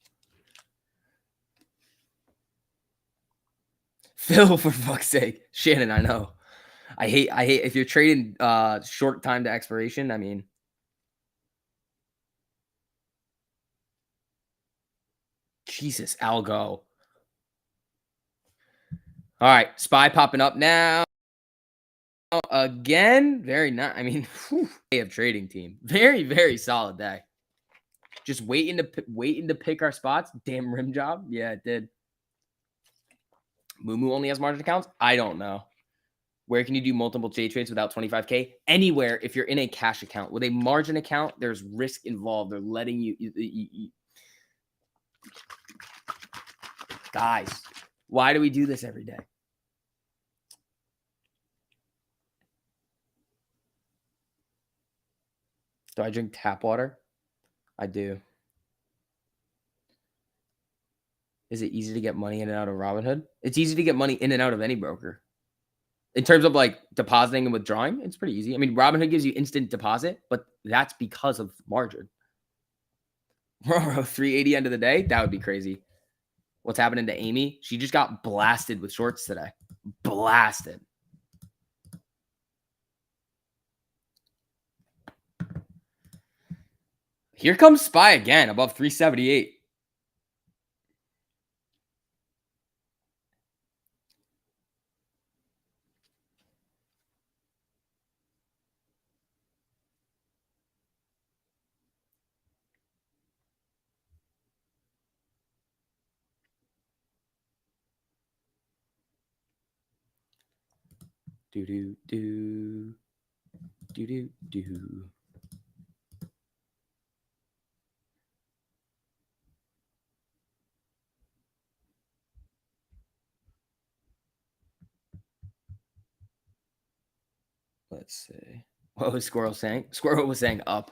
Phil, for fuck's sake. Shannon, I know. I hate if you're trading short time to expiration, I mean. Jesus, algo. All right, SPY popping up now. Again, very nice. I mean, day of trading team. Very, very solid day. Just waiting to pick our spots. Damn rim job. Yeah, it did. Moo only has margin accounts? I don't know. Where can you do multiple day trades without 25K? Anywhere if you're in a cash account. With a margin account, there's risk involved. They're letting you Guys, why do we do this every day? Do I drink tap water? I do. Is it easy to get money in and out of Robinhood? It's easy to get money in and out of any broker. In terms of like depositing and withdrawing, it's pretty easy. I mean, Robinhood gives you instant deposit, but that's because of margin. 380 end of the day? That would be crazy. What's happening to Amy? She just got blasted with shorts today. Blasted. Here comes SPY again, above 378. Do. Let's see. What was Squirrel saying? Squirrel was saying up.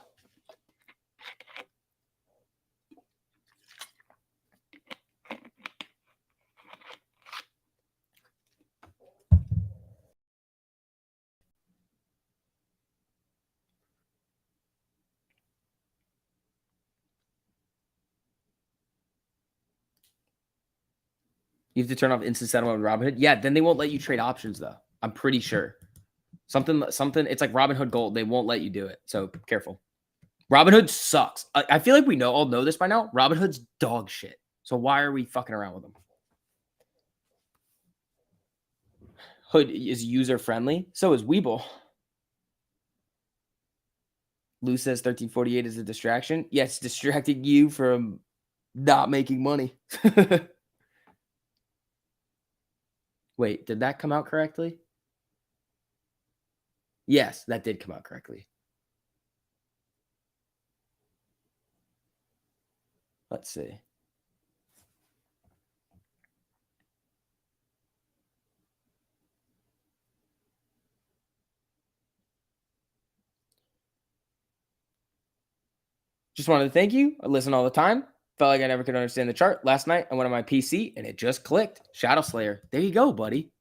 You have to turn off instant settlement with Robinhood. Yeah, then they won't let you trade options though. I'm pretty sure. Something. It's like Robinhood Gold. They won't let you do it. So careful. Robinhood sucks. I feel like we all know this by now. Robinhood's dog shit. So why are we fucking around with them? Hood is user friendly. So is Weeble. Lou says 1348 is a distraction. Yes, distracting you from not making money. Wait, did that come out correctly? Yes, that did come out correctly. Let's see. Just wanted to thank you. I listen all the time. Felt like I never could understand the chart. Last night, I went on my PC and it just clicked. Shadow Slayer. There you go, buddy.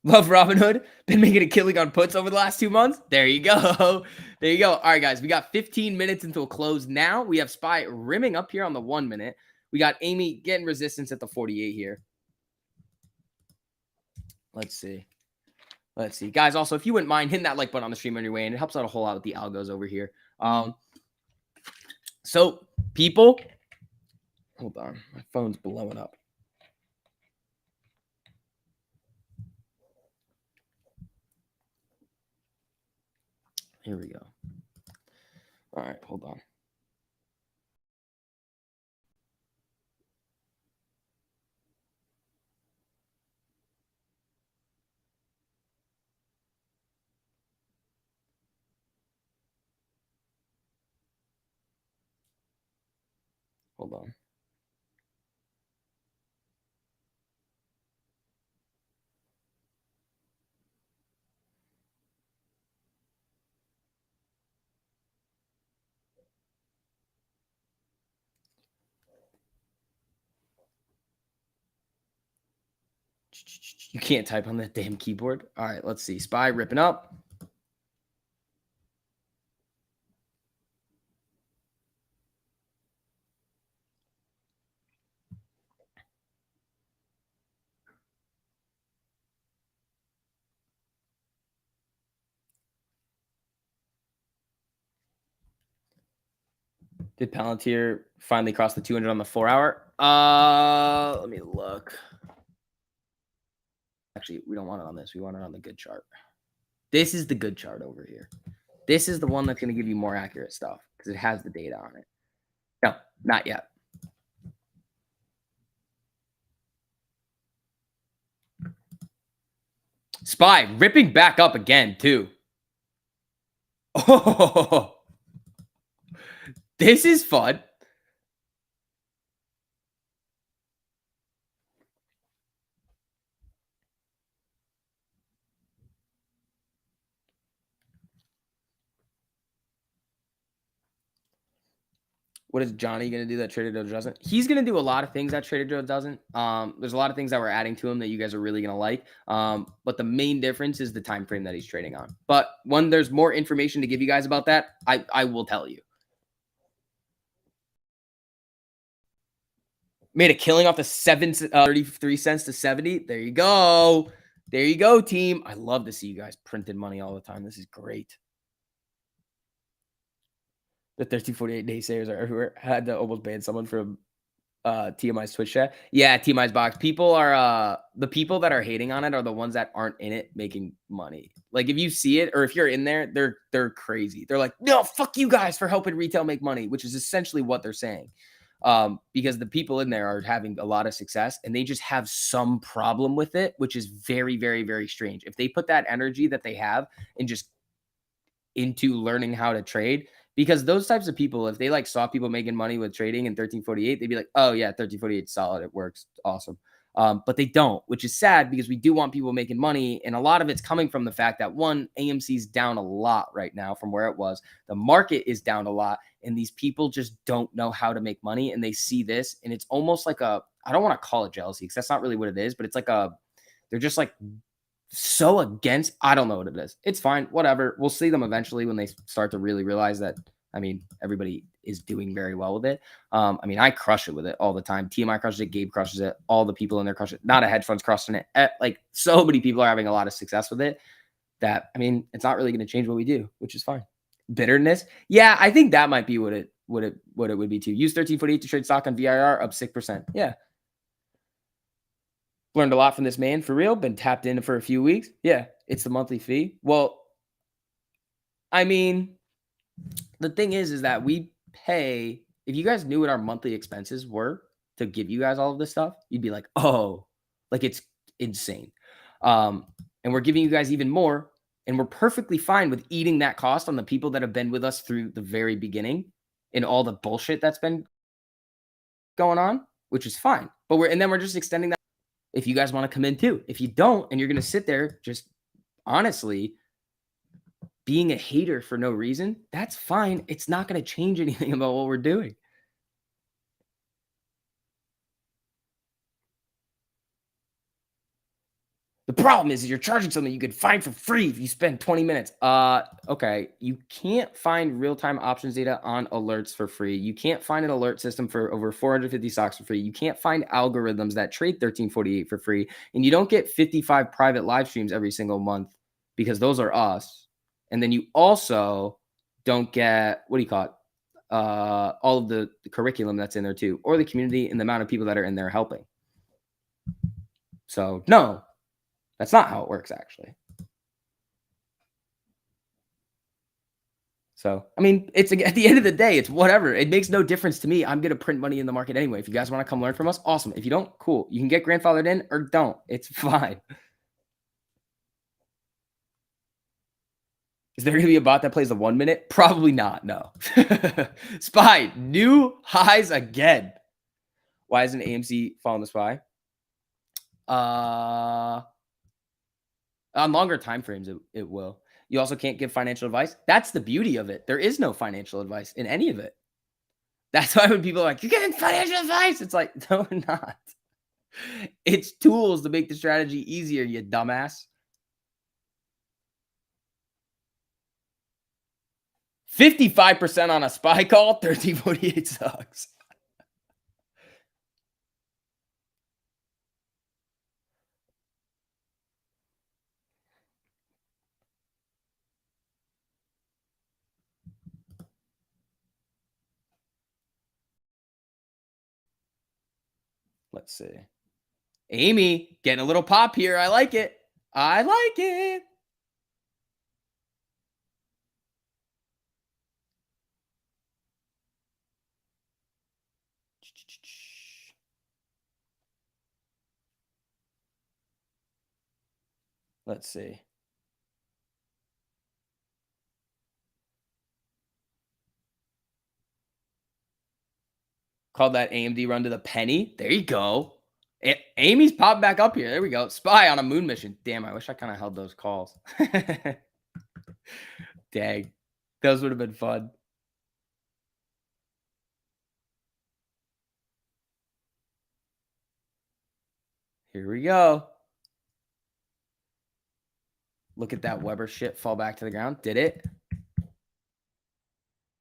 Love Robinhood. Been making a killing on puts over the last 2 months. There you go. There you go. All right, guys. We got 15 minutes until close now. We have SPY rimming up here on the 1 minute. We got Amy getting resistance at the 48 here. Let's see. Let's see. Guys, also, if you wouldn't mind hitting that like button on the stream on your way in, it helps out a whole lot with the algos over here. So, people, hold on. My phone's blowing up. Here we go. All right, hold on. Hold on. You can't type on that damn keyboard. All right, let's see. SPY ripping up. Did Palantir finally cross the 200 on the 4 hour? Let me look. Actually, we don't want it on this. We want it on the good chart. This is the good chart over here. This is the one that's going to give you more accurate stuff because it has the data on it. No, not yet. SPY ripping back up again, too. Oh, this is fun. What is Johnny going to do that Trader Joe doesn't? He's going to do a lot of things that Trader Joe doesn't. There's a lot of things that we're adding to him that you guys are really going to like. But the main difference is the time frame that he's trading on. But when there's more information to give you guys about that, I will tell you. Made a killing off the 33 cents to 70. There you go. There you go, team. I love to see you guys printing money all the time. This is great. The 1348 naysayers are everywhere. Had to almost ban someone from TMI's Twitch chat. Yeah, TMI's box. People are the people that are hating on it are the ones that aren't in it making money. Like if you see it or if you're in there, they're crazy. They're like, no, fuck you guys for helping retail make money, which is essentially what they're saying. Because the people in there are having a lot of success and they just have some problem with it, which is very, very, very strange. If they put that energy that they have and just into learning how to trade, because those types of people, if they like saw people making money with trading in 1348, they'd be like, oh yeah, 1348 is solid. It works. Awesome. But they don't, which is sad because we do want people making money. And a lot of it's coming from the fact that one, AMC's down a lot right now from where it was. The market is down a lot. And these people just don't know how to make money. And they see this and it's almost like I don't want to call it jealousy because that's not really what it is, but it's like they're just like so against, I don't know what it is. It's fine. Whatever. We'll see them eventually when they start to really realize that, I mean, everybody is doing very well with it. I mean, I crush it with it all the time. TMI crushes it. Gabe crushes it. All the people in there crush it. Not a hedge fund's crushing it. Like so many people are having a lot of success with it that, I mean, it's not really going to change what we do, which is fine. Bitterness. Yeah. I think that might be what it would be too. Use 1348 to trade stock on VIR up 6%. Yeah. Learned a lot from this man for real. Been tapped in for a few weeks. Yeah. It's the monthly fee. Well, I mean, the thing is that we pay, if you guys knew what our monthly expenses were to give you guys all of this stuff, you'd be like, oh, like it's insane. And we're giving you guys even more. And we're perfectly fine with eating that cost on the people that have been with us through the very beginning and all the bullshit that's been going on, which is fine. But we're just extending that. If you guys want to come in too. If you don't, and you're going to sit there just honestly, being a hater for no reason, that's fine. It's not going to change anything about what we're doing. The problem is you're charging something you could find for free if you spend 20 minutes. Okay. You can't find real-time options data on alerts for free. You can't find an alert system for over 450 stocks for free. You can't find algorithms that trade 1348 for free. And you don't get 55 private live streams every single month because those are us. And then you also don't get, what do you call it? All of the curriculum that's in there too, or the community and the amount of people that are in there helping. So no. That's not how it works, actually. So, I mean, it's at the end of the day, it's whatever. It makes no difference to me. I'm going to print money in the market anyway. If you guys want to come learn from us, awesome. If you don't, cool. You can get grandfathered in or don't. It's fine. Is there going to be a bot that plays the 1 minute? Probably not. No. SPY, new highs again. Why isn't AMC following the SPY? On longer time frames, it will. You also can't give financial advice. That's the beauty of it. There is no financial advice in any of it. That's why when people are like, you're getting financial advice, it's like, no, we're not. It's tools to make the strategy easier, you dumbass. 55% on a SPY call, 1348 sucks. Let's see. Amy, getting a little pop here. I like it. I like it. Let's see. Called that AMD run to the penny. There you go. Amy's popped back up here. There we go. SPY on a moon mission. Damn, I wish I kind of held those calls. Dang. Those would have been fun. Here we go. Look at that Weber shit fall back to the ground. Did it?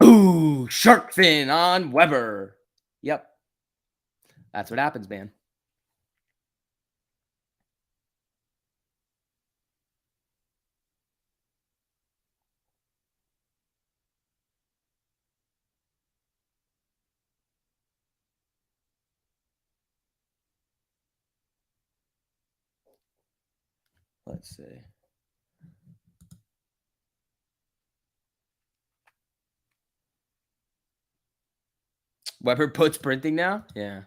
Ooh, shark fin on Weber. Yep. That's what happens, man. Let's see. Weber puts printing now? Yeah.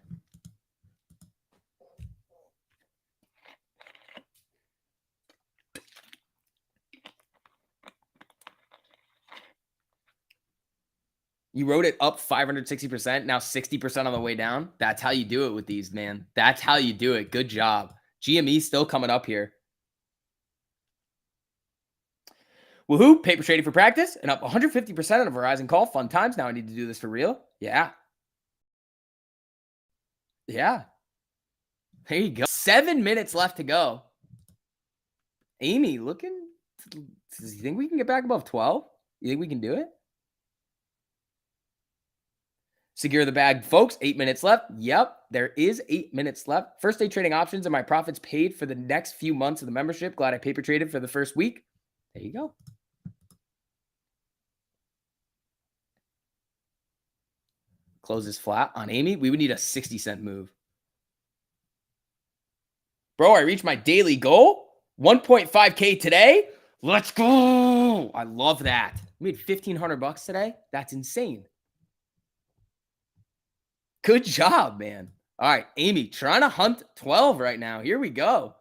You wrote it up 560%, now 60% on the way down. That's how you do it with these, man. That's how you do it. Good job. GME still coming up here. Woohoo, paper trading for practice and up 150% on a Verizon call. Fun times. Now I need to do this for real. Yeah. Yeah. There you go. 7 minutes left to go. Amy, looking. Do you think we can get back above 12? You think we can do it? Secure the bag, folks. 8 minutes left. Yep, there is 8 minutes left. First day trading options and my profits paid for the next few months of the membership. Glad I paper traded for the first week. There you go. Closes flat on Amy. We would need a 60-cent move. Bro, I reached my daily goal. 1.5K today. Let's go. I love that. We made $1,500 today. That's insane. Good job, man. All right, Amy, trying to hunt 12 right now. Here we go.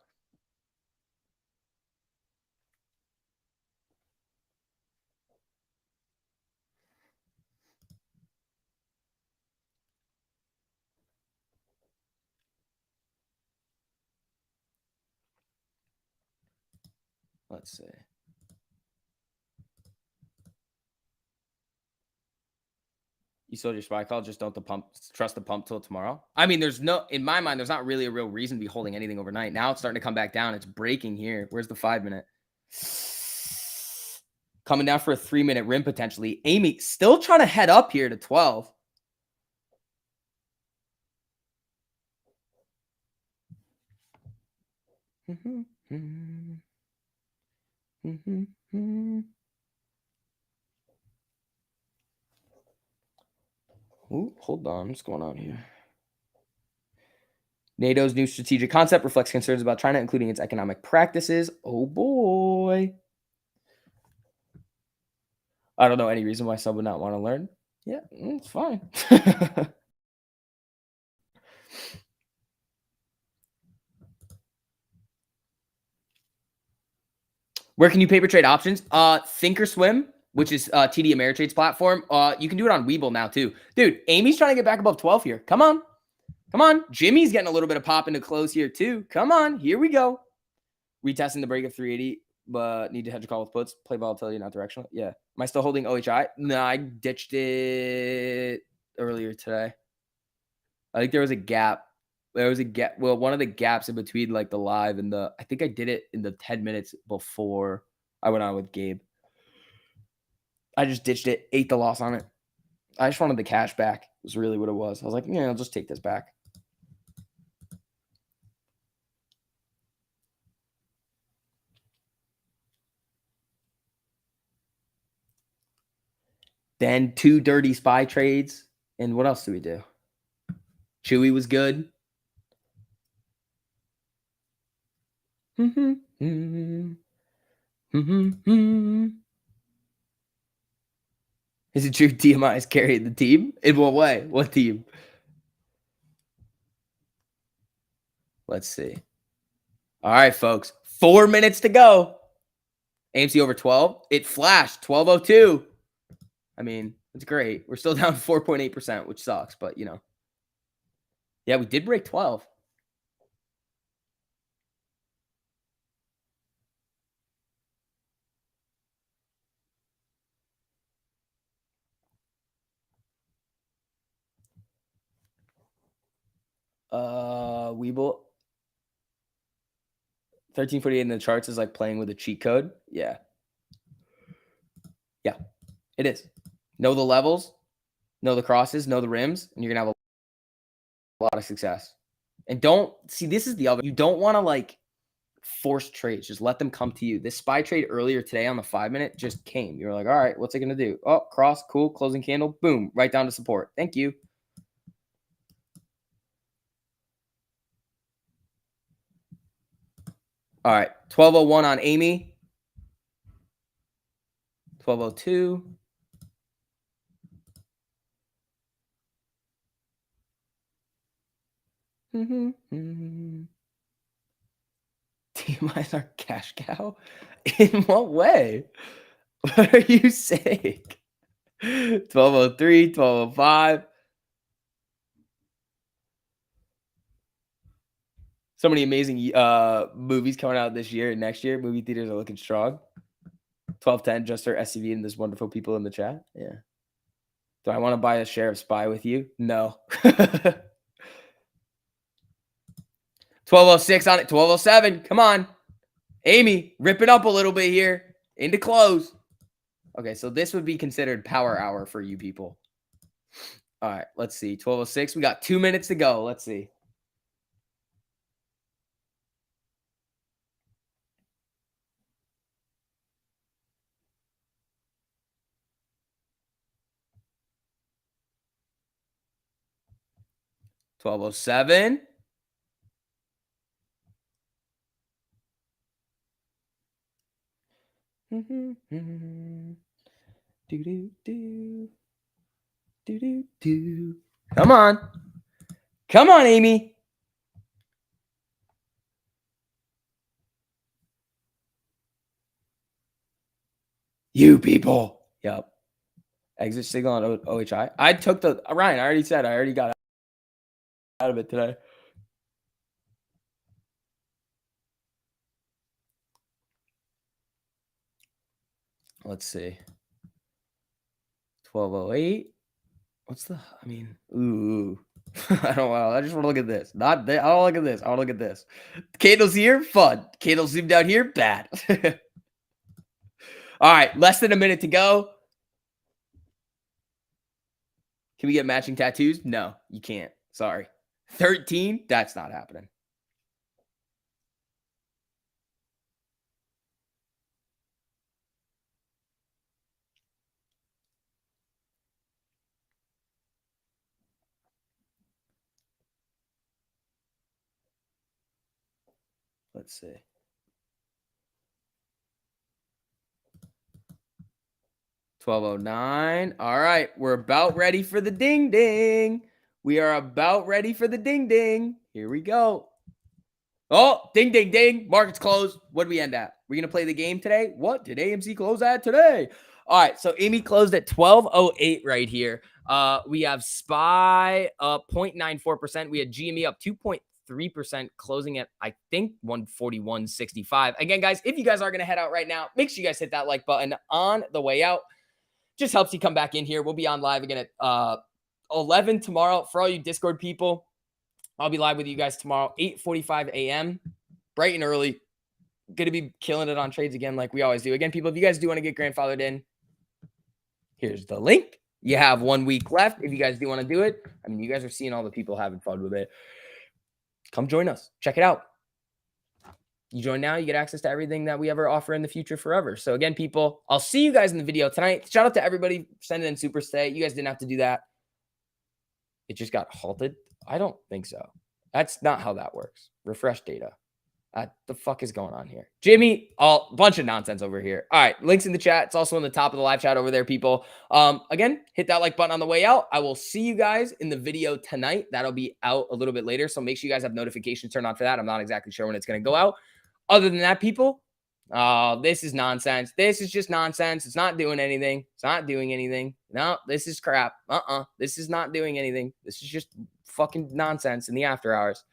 Let's see. You sold your SPY call. Just don't trust the pump till tomorrow. I mean, in my mind, there's not really a real reason to be holding anything overnight. Now it's starting to come back down. It's breaking here. Where's the 5-minute? Coming down for a 3-minute rim potentially. Amy still trying to head up here to 12. Ooh, hold on. What's going on here? NATO's new strategic concept reflects concerns about China, including its economic practices. Oh, boy. I don't know any reason why some would not want to learn. Yeah, it's fine. Where can you paper trade options? Thinkorswim, which is TD Ameritrade's platform. You can do it on Webull now too. Dude, Amy's trying to get back above 12 here. Come on. Come on. Jimmy's getting a little bit of pop into close here too. Come on. Here we go. Retesting the break of 380, but need to hedge a call with puts. Play volatility, not directional. Yeah. Am I still holding OHI? No, I ditched it earlier today. I think there was a gap. Well, one of the gaps in between like the live and I think I did it in the 10 minutes before I went on with Gabe. I just ditched it, ate the loss on it. I just wanted the cash back. Was really what it was. I was like, yeah, I'll just take this back. Then 2 dirty SPY trades. And what else do we do? Chewy was good. Is it true TMI is carrying the team? In what way? What team? Let's see. All right, folks. 4 minutes to go. AMC over 12. It flashed 12:02. I mean, it's great. We're still down 4.8%, which sucks, but you know. Yeah, we did break 12. Webull 1348 in the charts is like playing with a cheat code. Yeah. Yeah, it is. Know the levels, know the crosses, know the rims, and you're gonna have a lot of success. And don't see, this is the other. You don't want to like force trades. Just let them come to you. This SPY trade earlier today on the 5-minute just came. You're like, all right, what's it gonna do? Oh, cross, cool, closing candle, boom, right down to support. Thank you. All right, 12:01 on Amy. 12:02. TMI's our cash cow? In what way? What are you saying? 12:03, 12:05. So many amazing movies coming out this year and next year. Movie theaters are looking strong. 12:10, just our SCV and there's wonderful people in the chat. Yeah. Do I want to buy a share of SPY with you? No. 12:06 on it. 12:07. Come on. Amy, rip it up a little bit here. Into close. Okay, so this would be considered power hour for you people. All right, let's see. 12:06. We got 2 minutes to go. Let's see. $12.07. Come on. Come on, Amy. You people. Yep. Exit signal on OHI. I took Ryan, I already said I already got out of it today. Let's see. 1208. What's the, I mean, ooh. I don't want, I just want to look at this. Not that, I don't look at this. I want to look at this. Candles here, fun. Candles zoomed out here, bad. All right, less than a minute to go. Can we get matching tattoos? No, you can't. Sorry. 13, that's not happening. Let's see. $12.09. All right, we're about ready for the ding ding. We are about ready for the ding ding. Here we go. Oh, ding ding ding. Market's closed. What did we end at? We're gonna play the game today. What did AMC close at today? All right, so Amy closed at 12.08 right here. We have SPY up 0.94%. We had GME up 2.3%, closing at, I think, 141.65. Again, guys, if you guys are going to head out right now, make sure you guys hit that like button on the way out. Just helps you come back in here. We'll be on live again at 11 tomorrow. For all you Discord people, I'll be live with you guys tomorrow, 8:45 a.m., bright and early. Going to be killing it on trades again like we always do. Again, people, if you guys do want to get grandfathered in, here's the link. You have 1 week left if you guys do want to do it. I mean, you guys are seeing all the people having fun with it. Come join us. Check it out. You join now, you get access to everything that we ever offer in the future forever. So again, people, I'll see you guys in the video tonight. Shout out to everybody sending in super stay. You guys didn't have to do that. It just got halted. I don't think so. That's not how that works. Refresh data. The fuck is going on here? Jimmy, a bunch of nonsense over here. All right, links in the chat. It's also in the top of the live chat over there, people. Again, hit that like button on the way out. I will see you guys in the video tonight. That'll be out a little bit later, so make sure you guys have notifications turned on for that. I'm not exactly sure when it's going to go out. Other than that, people, this is nonsense. This is just nonsense. It's not doing anything. It's not doing anything. No, this is crap. This is not doing anything. This is just fucking nonsense in the after hours.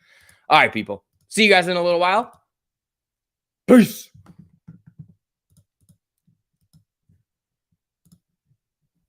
All right, people. See you guys in a little while. Peace.